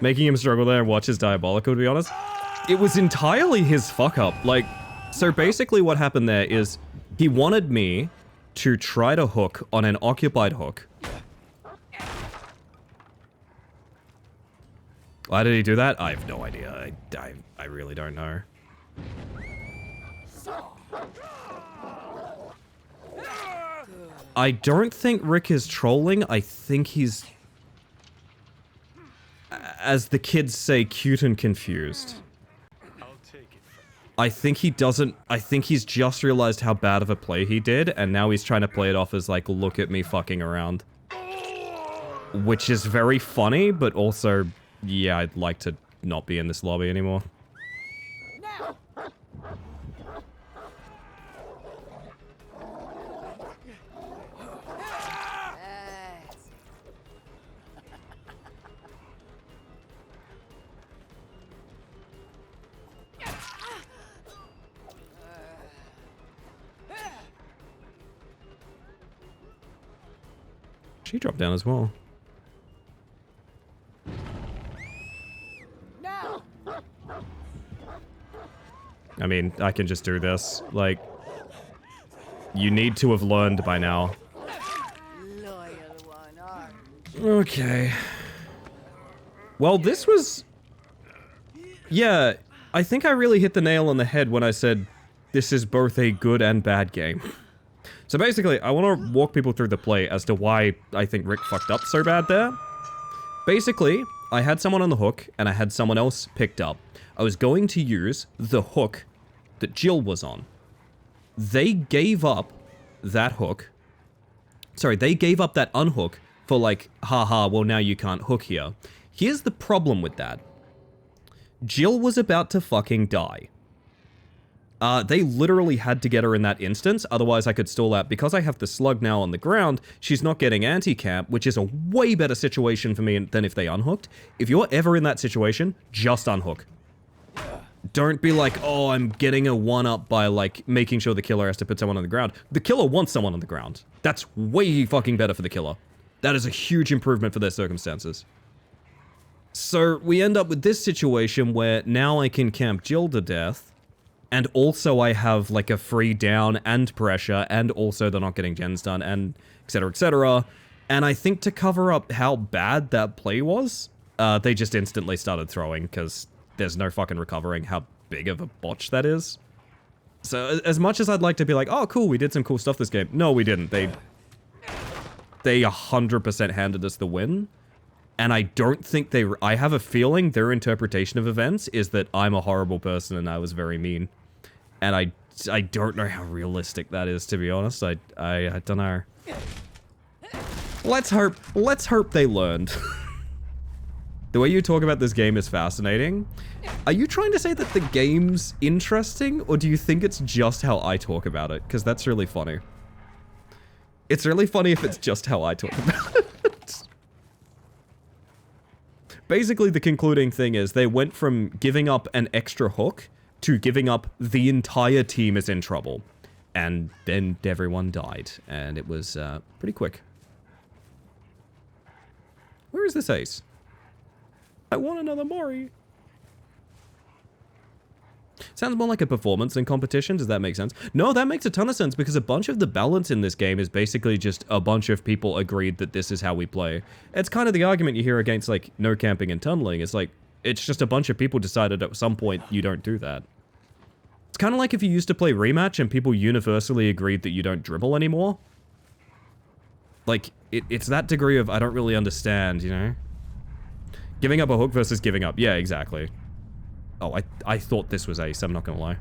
S2: Making him struggle there and watch is diabolical, to be honest. It was entirely his fuck up. Like, So basically what happened there is he wanted me to try to hook on an occupied hook. Why did he do that? I have no idea. I really don't know. I don't think Rick is trolling. I think he's, as the kids say, cute and confused. I think he doesn't, I think he's just realized how bad of a play he did, and now he's trying to play it off as like, look at me fucking around. Which is very funny, but also, yeah, I'd like to not be in this lobby anymore. She dropped down as well. I mean, I can just do this. Like, you need to have learned by now. Okay. Well, this was... Yeah, I think I really hit the nail on the head when I said this is both a good and bad game. So basically, I want to walk people through the play as to why I think Rick fucked up so bad there. Basically, I had someone on the hook, and I had someone else picked up. I was going to use the hook that Jill was on. They gave up that hook. Sorry, they gave up that unhook for like, haha, well now you can't hook here. Here's the problem with that. Jill was about to fucking die. They literally had to get her in that instance, otherwise I could stall out. Because I have the slug now on the ground, she's not getting anti-camp, which is a way better situation for me than if they unhooked. If you're ever in that situation, just unhook. Don't be like, oh, I'm getting a one-up by, like, making sure the killer has to put someone on the ground. The killer wants someone on the ground. That's way fucking better for the killer. That is a huge improvement for their circumstances. So, we end up with this situation where now I can camp Jill to death, and also I have, like, a free down and pressure, and also they're not getting gens done, and etc, etc. And I think to cover up how bad that play was, they just instantly started throwing, because there's no fucking recovering how big of a botch that is. So, as much as I'd like to be like, oh, cool, we did some cool stuff this game. No, we didn't. They 100% handed us the win. And I don't think I have a feeling their interpretation of events is that I'm a horrible person and I was very mean. And I don't know how realistic that is, to be honest. I don't know. Let's hope they learned. The way you talk about this game is fascinating. Are you trying to say that the game's interesting, or do you think it's just how I talk about it? Because that's really funny. It's really funny if it's just how I talk about it. Basically, the concluding thing is they went from giving up an extra hook to giving up the entire team is in trouble. And then everyone died, and it was pretty quick. Where is this ace? I want another Mori. Sounds more like a performance than competition. Does that make sense? No, that makes a ton of sense because a bunch of the balance in this game is basically just a bunch of people agreed that this is how we play. It's kind of the argument you hear against like no camping and tunneling. It's like, it's just a bunch of people decided at some point you don't do that. It's kind of like if you used to play rematch and people universally agreed that you don't dribble anymore. Like, it's that degree of I don't really understand, you know? Giving up a hook versus giving up. Yeah, exactly. Oh, I thought this was ace, I'm not gonna lie.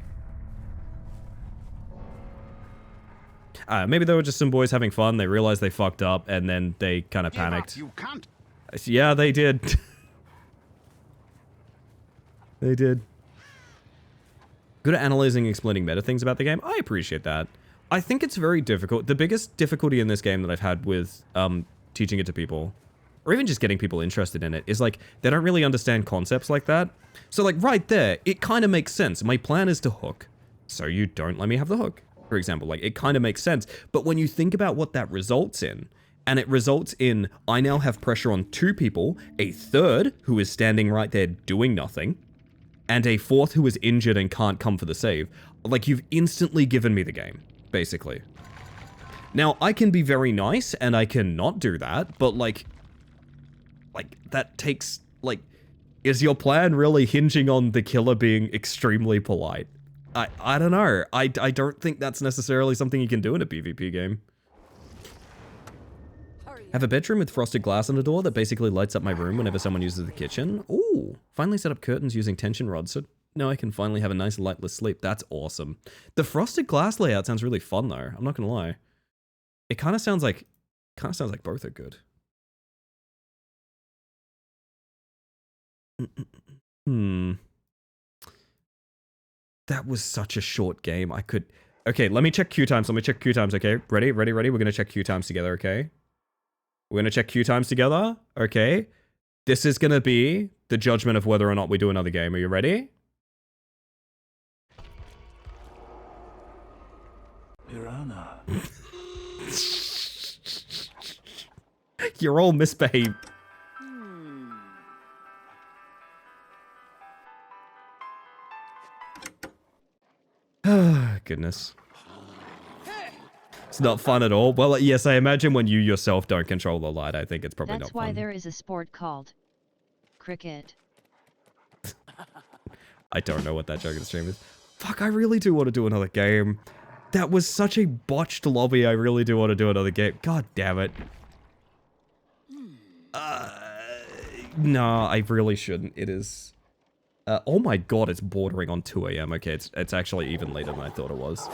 S2: Maybe they were just some boys having fun, they realized they fucked up, and then they kind of panicked.
S8: You can't.
S2: Yeah, they did. They did. Good at analyzing and explaining meta things about the game. I appreciate that. I think it's very difficult. The biggest difficulty in this game that I've had with teaching it to people, or even just getting people interested in it, is like, they don't really understand concepts like that. So like, right there, it kind of makes sense. My plan is to hook, so you don't let me have the hook, for example. Like, it kind of makes sense. But when you think about what that results in, and it results in, I now have pressure on 2 people, a third who is standing right there doing nothing, and a fourth who is injured and can't come for the save. Like, you've instantly given me the game, basically. Now, I can be very nice, and I can not do that, but, like, that takes, like, is your plan really hinging on the killer being extremely polite? I don't know. I don't think that's necessarily something you can do in a PvP game. Have a bedroom with frosted glass on the door that basically lights up my room whenever someone uses the kitchen. Ooh, finally set up curtains using tension rods, so now I can finally have a nice lightless sleep. That's awesome. The frosted glass layout sounds really fun though. I'm not gonna lie. It kind of sounds like both are good. That was such a short game. Okay, let me check queue times. Okay, ready? We're gonna check queue times together, okay? We're gonna check queue times together, okay? This is gonna be the judgment of whether or not we do another game. Are you ready?
S8: Piranha.
S2: You're all misbehaved. Goodness. It's not fun at all. Well, yes, I imagine when you yourself don't control the light, I think it's probably not fun.
S3: That's why there is a sport called cricket.
S2: I don't know what that joke in the stream is. Fuck, I really do want to do another game. That was such a botched lobby. I really do want to do another game. God damn it. No, I really shouldn't. It is... oh my god, it's bordering on 2 AM. Okay, it's actually even later than I thought it was.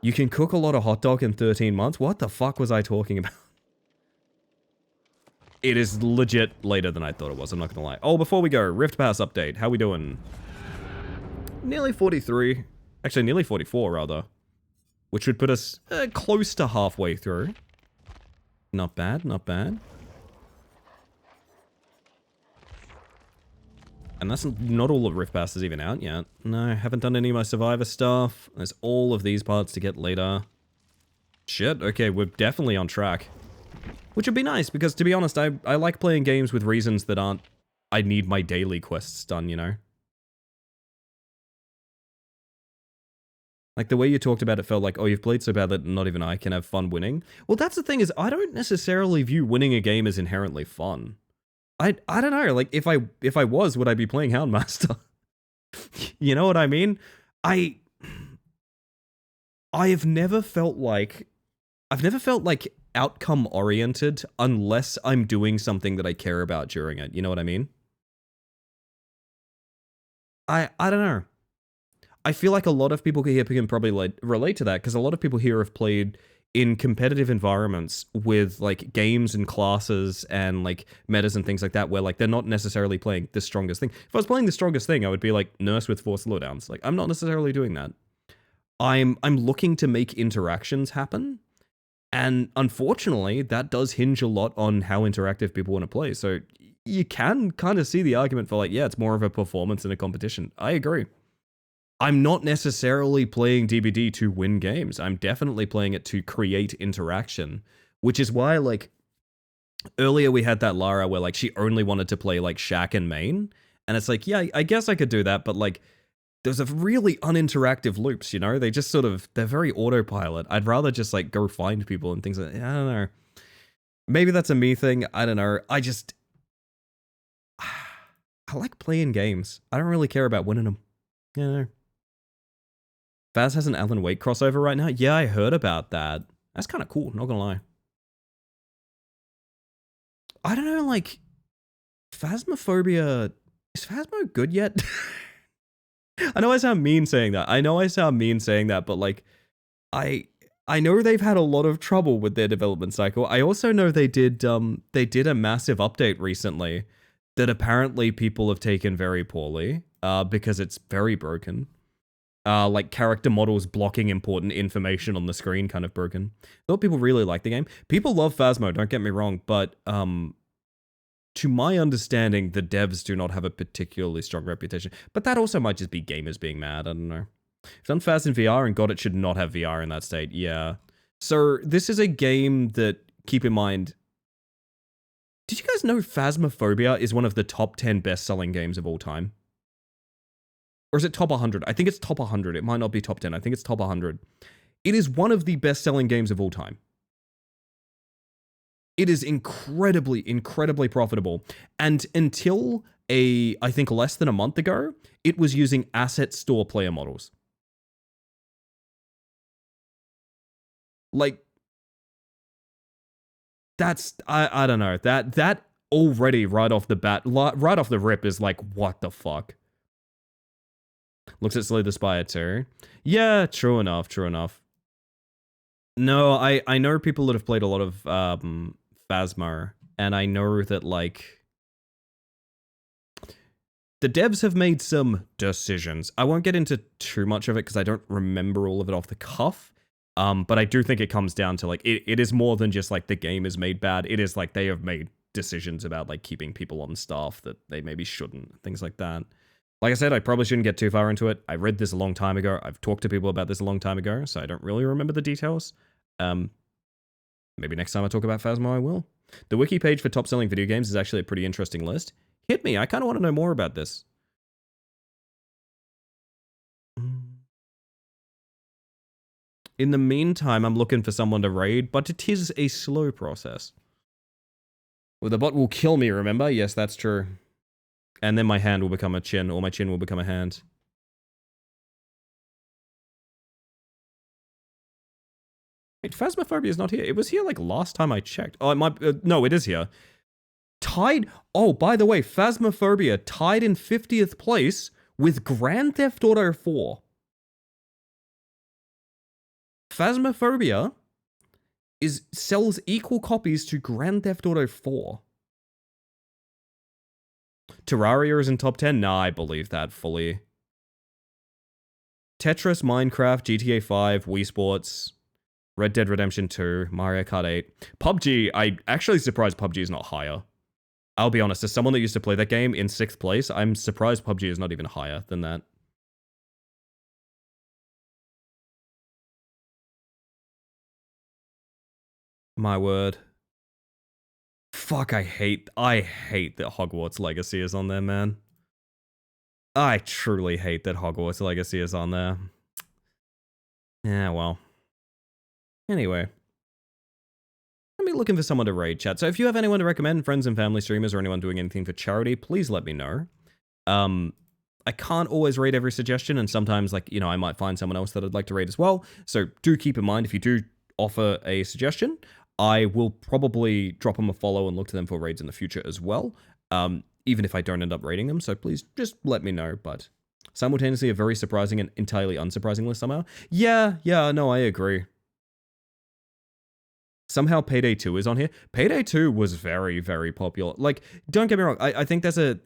S2: You can cook a lot of hot dog in 13 months? What the fuck was I talking about? It is legit later than I thought it was, I'm not gonna lie. Oh, before we go, Rift Pass update. How we doing? Nearly 43. Actually, nearly 44, rather. Which would put us close to halfway through. Not bad, not bad. And that's not all of Rift Pass is even out yet. No, haven't done any of my Survivor stuff. There's all of these parts to get later. Shit, okay, we're definitely on track. Which would be nice, because to be honest, I like playing games with reasons that aren't... I need my daily quests done, you know? Like, the way you talked about it felt like, oh, you've played so bad that not even I can have fun winning. Well, that's the thing is, I don't necessarily view winning a game as inherently fun. I don't know, like, if I was, would I be playing Houndmaster? You know what I mean? I have never felt like... I've never felt like outcome-oriented unless I'm doing something that I care about during it. You know what I mean? I don't know. I feel like a lot of people here can probably relate to that, because a lot of people here have played in competitive environments with like games and classes and like metas and things like that, where like they're not necessarily playing the strongest thing. If I was playing the strongest thing, I would be like Nurse with 4 slowdowns. Like, I'm not necessarily doing that. I'm looking to make interactions happen, and unfortunately, that does hinge a lot on how interactive people want to play. So you can kind of see the argument for like, yeah, it's more of a performance than a competition. I agree. I'm not necessarily playing DBD to win games. I'm definitely playing it to create interaction, which is why, like, earlier we had that Lara where, like, she only wanted to play, like, Shaq and Main, and it's like, yeah, I guess I could do that, but, like, there's a really uninteractive loops, you know? They just sort of, they're very autopilot. I'd rather just, like, go find people and things like that. I don't know. Maybe that's a me thing. I don't know. I like playing games. I don't really care about winning them. You know? Faz has an Alan Wake crossover right now? Yeah, I heard about that. That's kind of cool, not gonna lie. I don't know, like... Phasmophobia... Is Phasmo good yet? I know I sound mean saying that. But, like... I know they've had a lot of trouble with their development cycle. I also know they did a massive update recently that apparently people have taken very poorly, because it's very broken. Like character models blocking important information on the screen kind of broken. I thought people really like the game. People love Phasmo, don't get me wrong, but to my understanding, the devs do not have a particularly strong reputation. But that also might just be gamers being mad, I don't know. I've done Phas in VR, and God, it should not have VR in that state, yeah. So, this is a game that, keep in mind... Did you guys know Phasmophobia is one of the top 10 best-selling games of all time? Or is it top 100? I think it's top 100. It might not be top 10. I think it's top 100. It is one of the best-selling games of all time. It is incredibly, incredibly profitable. And until I think less than a month ago, it was using asset store player models. Like, that's, I don't know. That already right off the bat, right off the rip is like, what the fuck? Looks at Slay the Spire too. Yeah, true enough, true enough. No, I know people that have played a lot of Phasmo, and I know that, like, the devs have made some decisions. I won't get into too much of it because I don't remember all of it off the cuff. But I do think it comes down to, like, it is more than just, like, the game is made bad. It is, like, they have made decisions about, like, keeping people on staff that they maybe shouldn't, things like that. Like I said, I probably shouldn't get too far into it. I read this a long time ago. I've talked to people about this a long time ago, so I don't really remember the details. Maybe next time I talk about Phasmo, I will. The wiki page for top-selling video games is actually a pretty interesting list. Hit me. I kind of want to know more about this. In the meantime, I'm looking for someone to raid, but it is a slow process. Well, the bot will kill me, remember? Yes, that's true. And then my hand will become a chin, or my chin will become a hand. Wait, Phasmophobia is not here. It was here, like, last time I checked. Oh, it might... no, it is here. Tied... Oh, by the way, Phasmophobia tied in 50th place with Grand Theft Auto 4. Phasmophobia sells equal copies to Grand Theft Auto 4. Terraria is in top 10? Nah, I believe that fully. Tetris, Minecraft, GTA 5, Wii Sports, Red Dead Redemption 2, Mario Kart 8. PUBG, I actually surprised PUBG is not higher. I'll be honest, as someone that used to play that game in 6th place, I'm surprised PUBG is not even higher than that. My word. Fuck, I hate that Hogwarts Legacy is on there, man. I truly hate that Hogwarts Legacy is on there. Yeah, well. Anyway. I'm looking for someone to raid, chat. So if you have anyone to recommend, friends and family streamers, or anyone doing anything for charity, please let me know. I can't always raid every suggestion, and sometimes, like, you know, I might find someone else that I'd like to raid as well. So do keep in mind, if you do offer a suggestion, I will probably drop them a follow and look to them for raids in the future as well, even if I don't end up raiding them, so please just let me know. But simultaneously, a very surprising and entirely unsurprising list somehow. Yeah, no, I agree. Somehow Payday 2 is on here. Payday 2 was very, very popular. Like, don't get me wrong, I think there's a...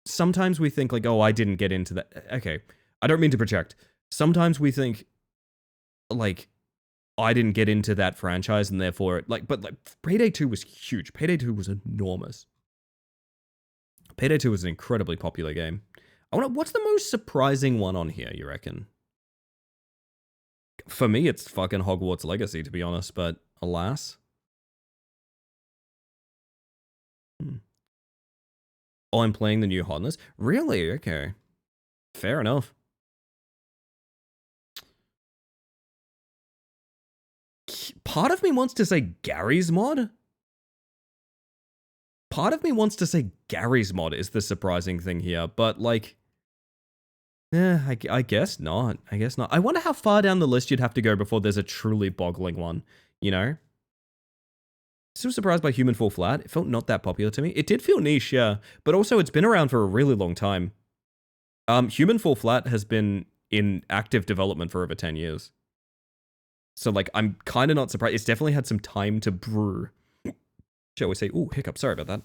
S2: Sometimes we think, like, oh, I didn't get into that. Okay, I don't mean to project. Sometimes we think, like, I didn't get into that franchise and therefore, like, but, like, Payday 2 was huge. Payday 2 was enormous. Payday 2 was an incredibly popular game. I wonder, what's the most surprising one on here, you reckon? For me, it's fucking Hogwarts Legacy, to be honest, but alas. Oh, I'm playing the new hotness? Really? Okay. Fair enough. Part of me wants to say Gary's mod. Part of me wants to say Gary's mod is the surprising thing here, but, like... I guess not. I guess not. I wonder how far down the list you'd have to go before there's a truly boggling one, you know? Still surprised by Human Fall Flat. It felt not that popular to me. It did feel niche, yeah, but also it's been around for a really long time. Human Fall Flat has been in active development for over 10 years. So, like, I'm kind of not surprised. It's definitely had some time to brew. Shall we say, ooh, hiccup, sorry about that.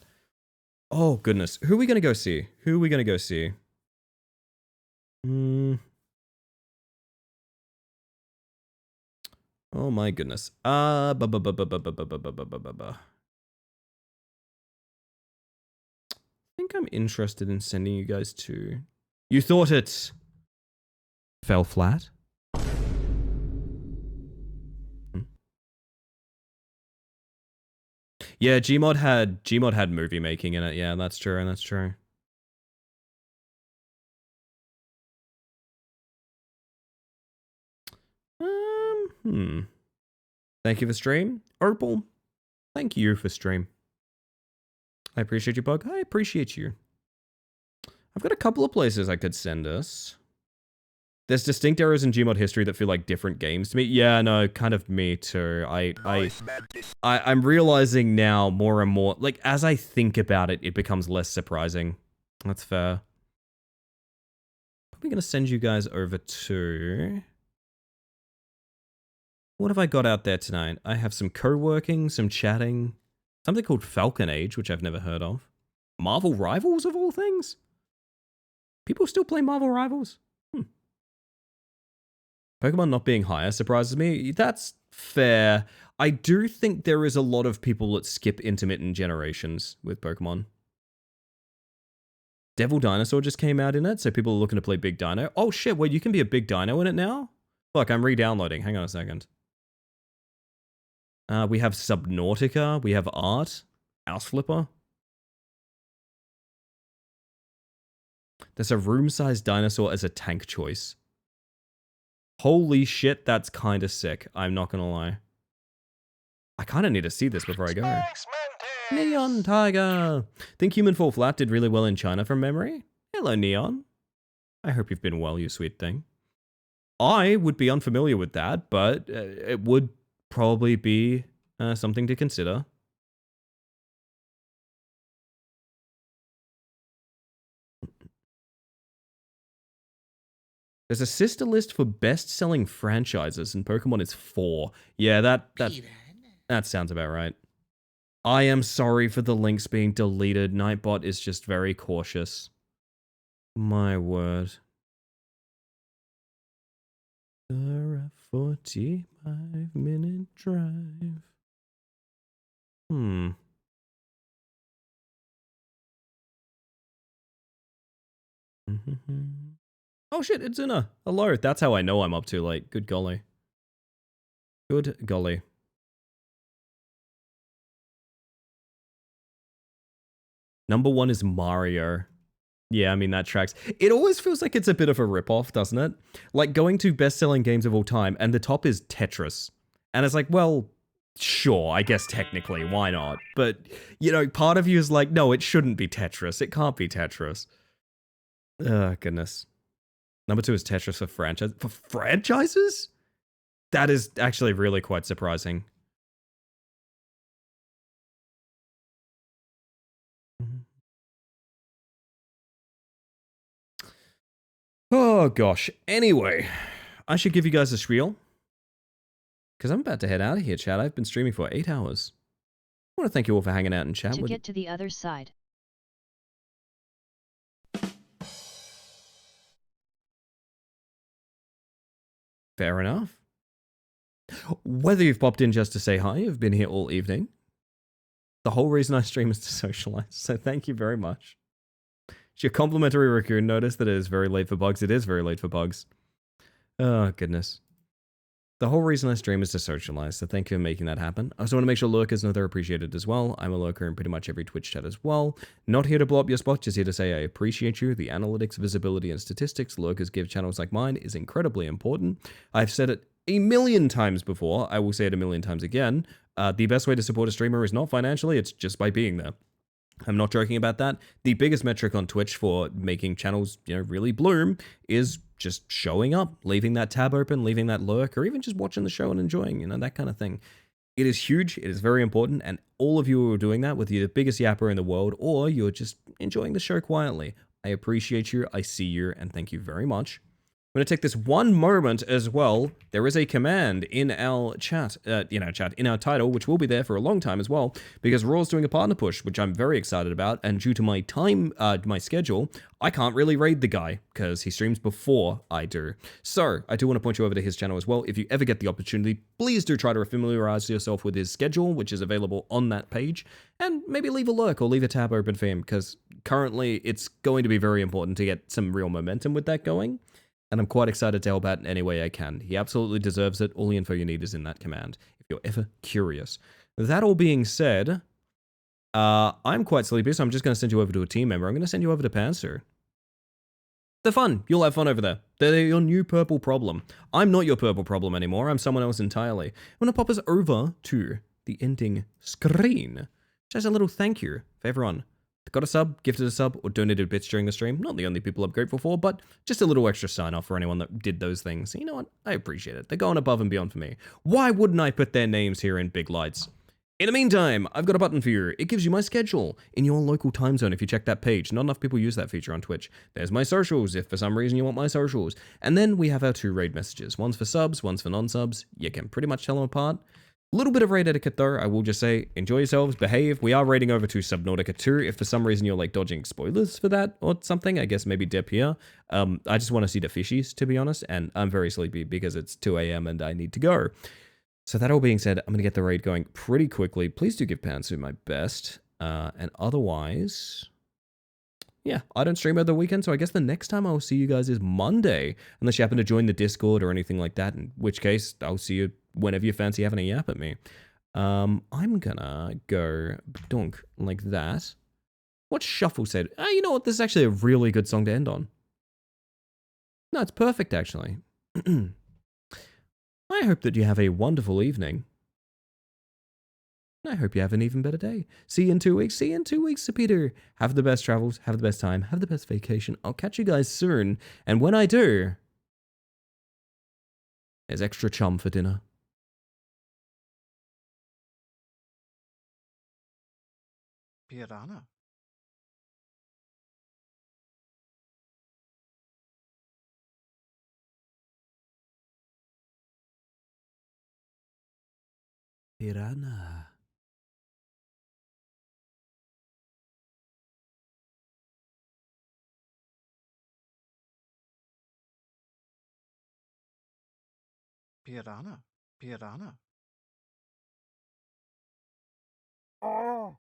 S2: Oh, goodness. Who are we going to go see? Who are we going to go see? Oh my goodness. I think I'm interested in sending you guys to... You thought it fell flat? Yeah, Gmod had movie making in it. Yeah, that's true. Thank you for stream. Opal, thank you for stream. I appreciate you, Bug. I appreciate you. I've got a couple of places I could send us. There's distinct errors in Gmod history that feel like different games to me. Yeah, no, kind of me too. I'm realizing now more and more, like, as I think about it, it becomes less surprising. That's fair. Probably gonna send you guys over to... What have I got out there tonight? I have some co-working, some chatting, something called Falcon Age, which I've never heard of. Marvel Rivals, of all things? People still play Marvel Rivals? Pokemon not being higher surprises me. That's fair. I do think there is a lot of people that skip intermittent generations with Pokemon. Devil Dinosaur just came out in it, so people are looking to play Big Dino. Oh shit, wait, you can be a Big Dino in it now? Fuck, I'm re-downloading. Hang on a second. We have Subnautica, we have Art, House Flipper. There's a room-sized dinosaur as a tank choice. Holy shit, that's kind of sick. I'm not gonna lie. I kind of need to see this before I go. Neon Tiger! Think Human Fall Flat did really well in China from memory? Hello, Neon. I hope you've been well, you sweet thing. I would be unfamiliar with that, but it would probably be something to consider. There's a sister list for best-selling franchises, and Pokemon is 4. Yeah, that sounds about right. I am sorry for the links being deleted. Nightbot is just very cautious. My word. A 45-minute drive. Oh shit, it's Una. Hello. That's how I know I'm up too late. Good golly. Good golly. Number 1 is Mario. Yeah, I mean, that tracks. It always feels like it's a bit of a ripoff, doesn't it? Like going to best-selling games of all time, and the top is Tetris. And it's like, well, sure, I guess technically, why not? But, you know, part of you is like, no, it shouldn't be Tetris. It can't be Tetris. Oh, goodness. Number 2 is Tetris for franchise. For franchises? That is actually really quite surprising. Oh, gosh. Anyway, I should give you guys a spiel. Because I'm about to head out of here, chat. I've been streaming for 8 hours. I want to thank you all for hanging out in chat.
S3: To get to the other side.
S2: Fair enough. Whether you've popped in just to say hi, you've been here all evening. The whole reason I stream is to socialize, so thank you very much. It's your complimentary raccoon notice that it is very late for bugs. It is very late for bugs. Oh, goodness. The whole reason I stream is to socialize, so thank you for making that happen. I also want to make sure lurkers know they're appreciated as well. I'm a lurker in pretty much every Twitch chat as well. Not here to blow up your spot, just here to say I appreciate you. The analytics, visibility, and statistics lurkers give channels like mine is incredibly important. I've said it a million times before. I will say it a million times again. The best way to support a streamer is not financially, it's just by being there. I'm not joking about that. The biggest metric on Twitch for making channels, you know, really bloom is just showing up, leaving that tab open, leaving that lurk, or even just watching the show and enjoying, you know, that kind of thing. It is huge, it is very important, and all of you who are doing that, whether you're the biggest yapper in the world or you're just enjoying the show quietly, I appreciate you, I see you, and thank you very much. I'm going to take this one moment as well. There is a command in our chat, in our title, which will be there for a long time as well, because Raw's doing a partner push, which I'm very excited about, and due to my time, my schedule, I can't really raid the guy, because he streams before I do. So, I do want to point you over to his channel as well. If you ever get the opportunity, please do try to familiarize yourself with his schedule, which is available on that page, and maybe leave a lurk or leave a tab open for him, because currently it's going to be very important to get some real momentum with that going. And I'm quite excited to help out in any way I can. He absolutely deserves it. All the info you need is in that command, if you're ever curious. That all being said, I'm quite sleepy, so I'm just going to send you over to a team member. I'm going to send you over to Panzer. They're fun. You'll have fun over there. They're your new purple problem. I'm not your purple problem anymore. I'm someone else entirely. I'm going to pop us over to the ending screen. Just a little thank you for everyone that got a sub, gifted a sub, or donated bits during the stream. Not the only people I'm grateful for, but just a little extra sign off for anyone that did those things. You know what? I appreciate it. They're going above and beyond for me. Why wouldn't I put their names here in big lights? In the meantime, I've got a button for you. It gives you my schedule in your local time zone if you check that page. Not enough people use that feature on Twitch. There's my socials if for some reason you want my socials. And then we have our 2 raid messages. One's for subs, one's for non-subs. You can pretty much tell them apart. A little bit of raid etiquette though, I will just say, enjoy yourselves, behave. We are raiding over to Subnautica 2. If for some reason you're like dodging spoilers for that or something, I guess maybe dip here. I just want to see the fishies, to be honest, and I'm very sleepy because it's 2 a.m. and I need to go. So that all being said, I'm going to get the raid going pretty quickly. Please do give Pantsu my best. And otherwise, yeah, I don't stream over the weekend, so I guess the next time I'll see you guys is Monday. Unless you happen to join the Discord or anything like that, in which case I'll see you whenever you fancy having a yap at me. I'm gonna go dunk like that. What Shuffle said? You know what? This is actually a really good song to end on. No, it's perfect, actually. I hope that you have a wonderful evening. I hope you have an even better day. See you in 2 weeks. See you in 2 weeks, Sir Peter. Have the best travels. Have the best time. Have the best vacation. I'll catch you guys soon. And when I do, there's extra chum for dinner.
S8: Piranha.
S2: Piranha.
S8: Piranha. Piranha.
S4: Oh.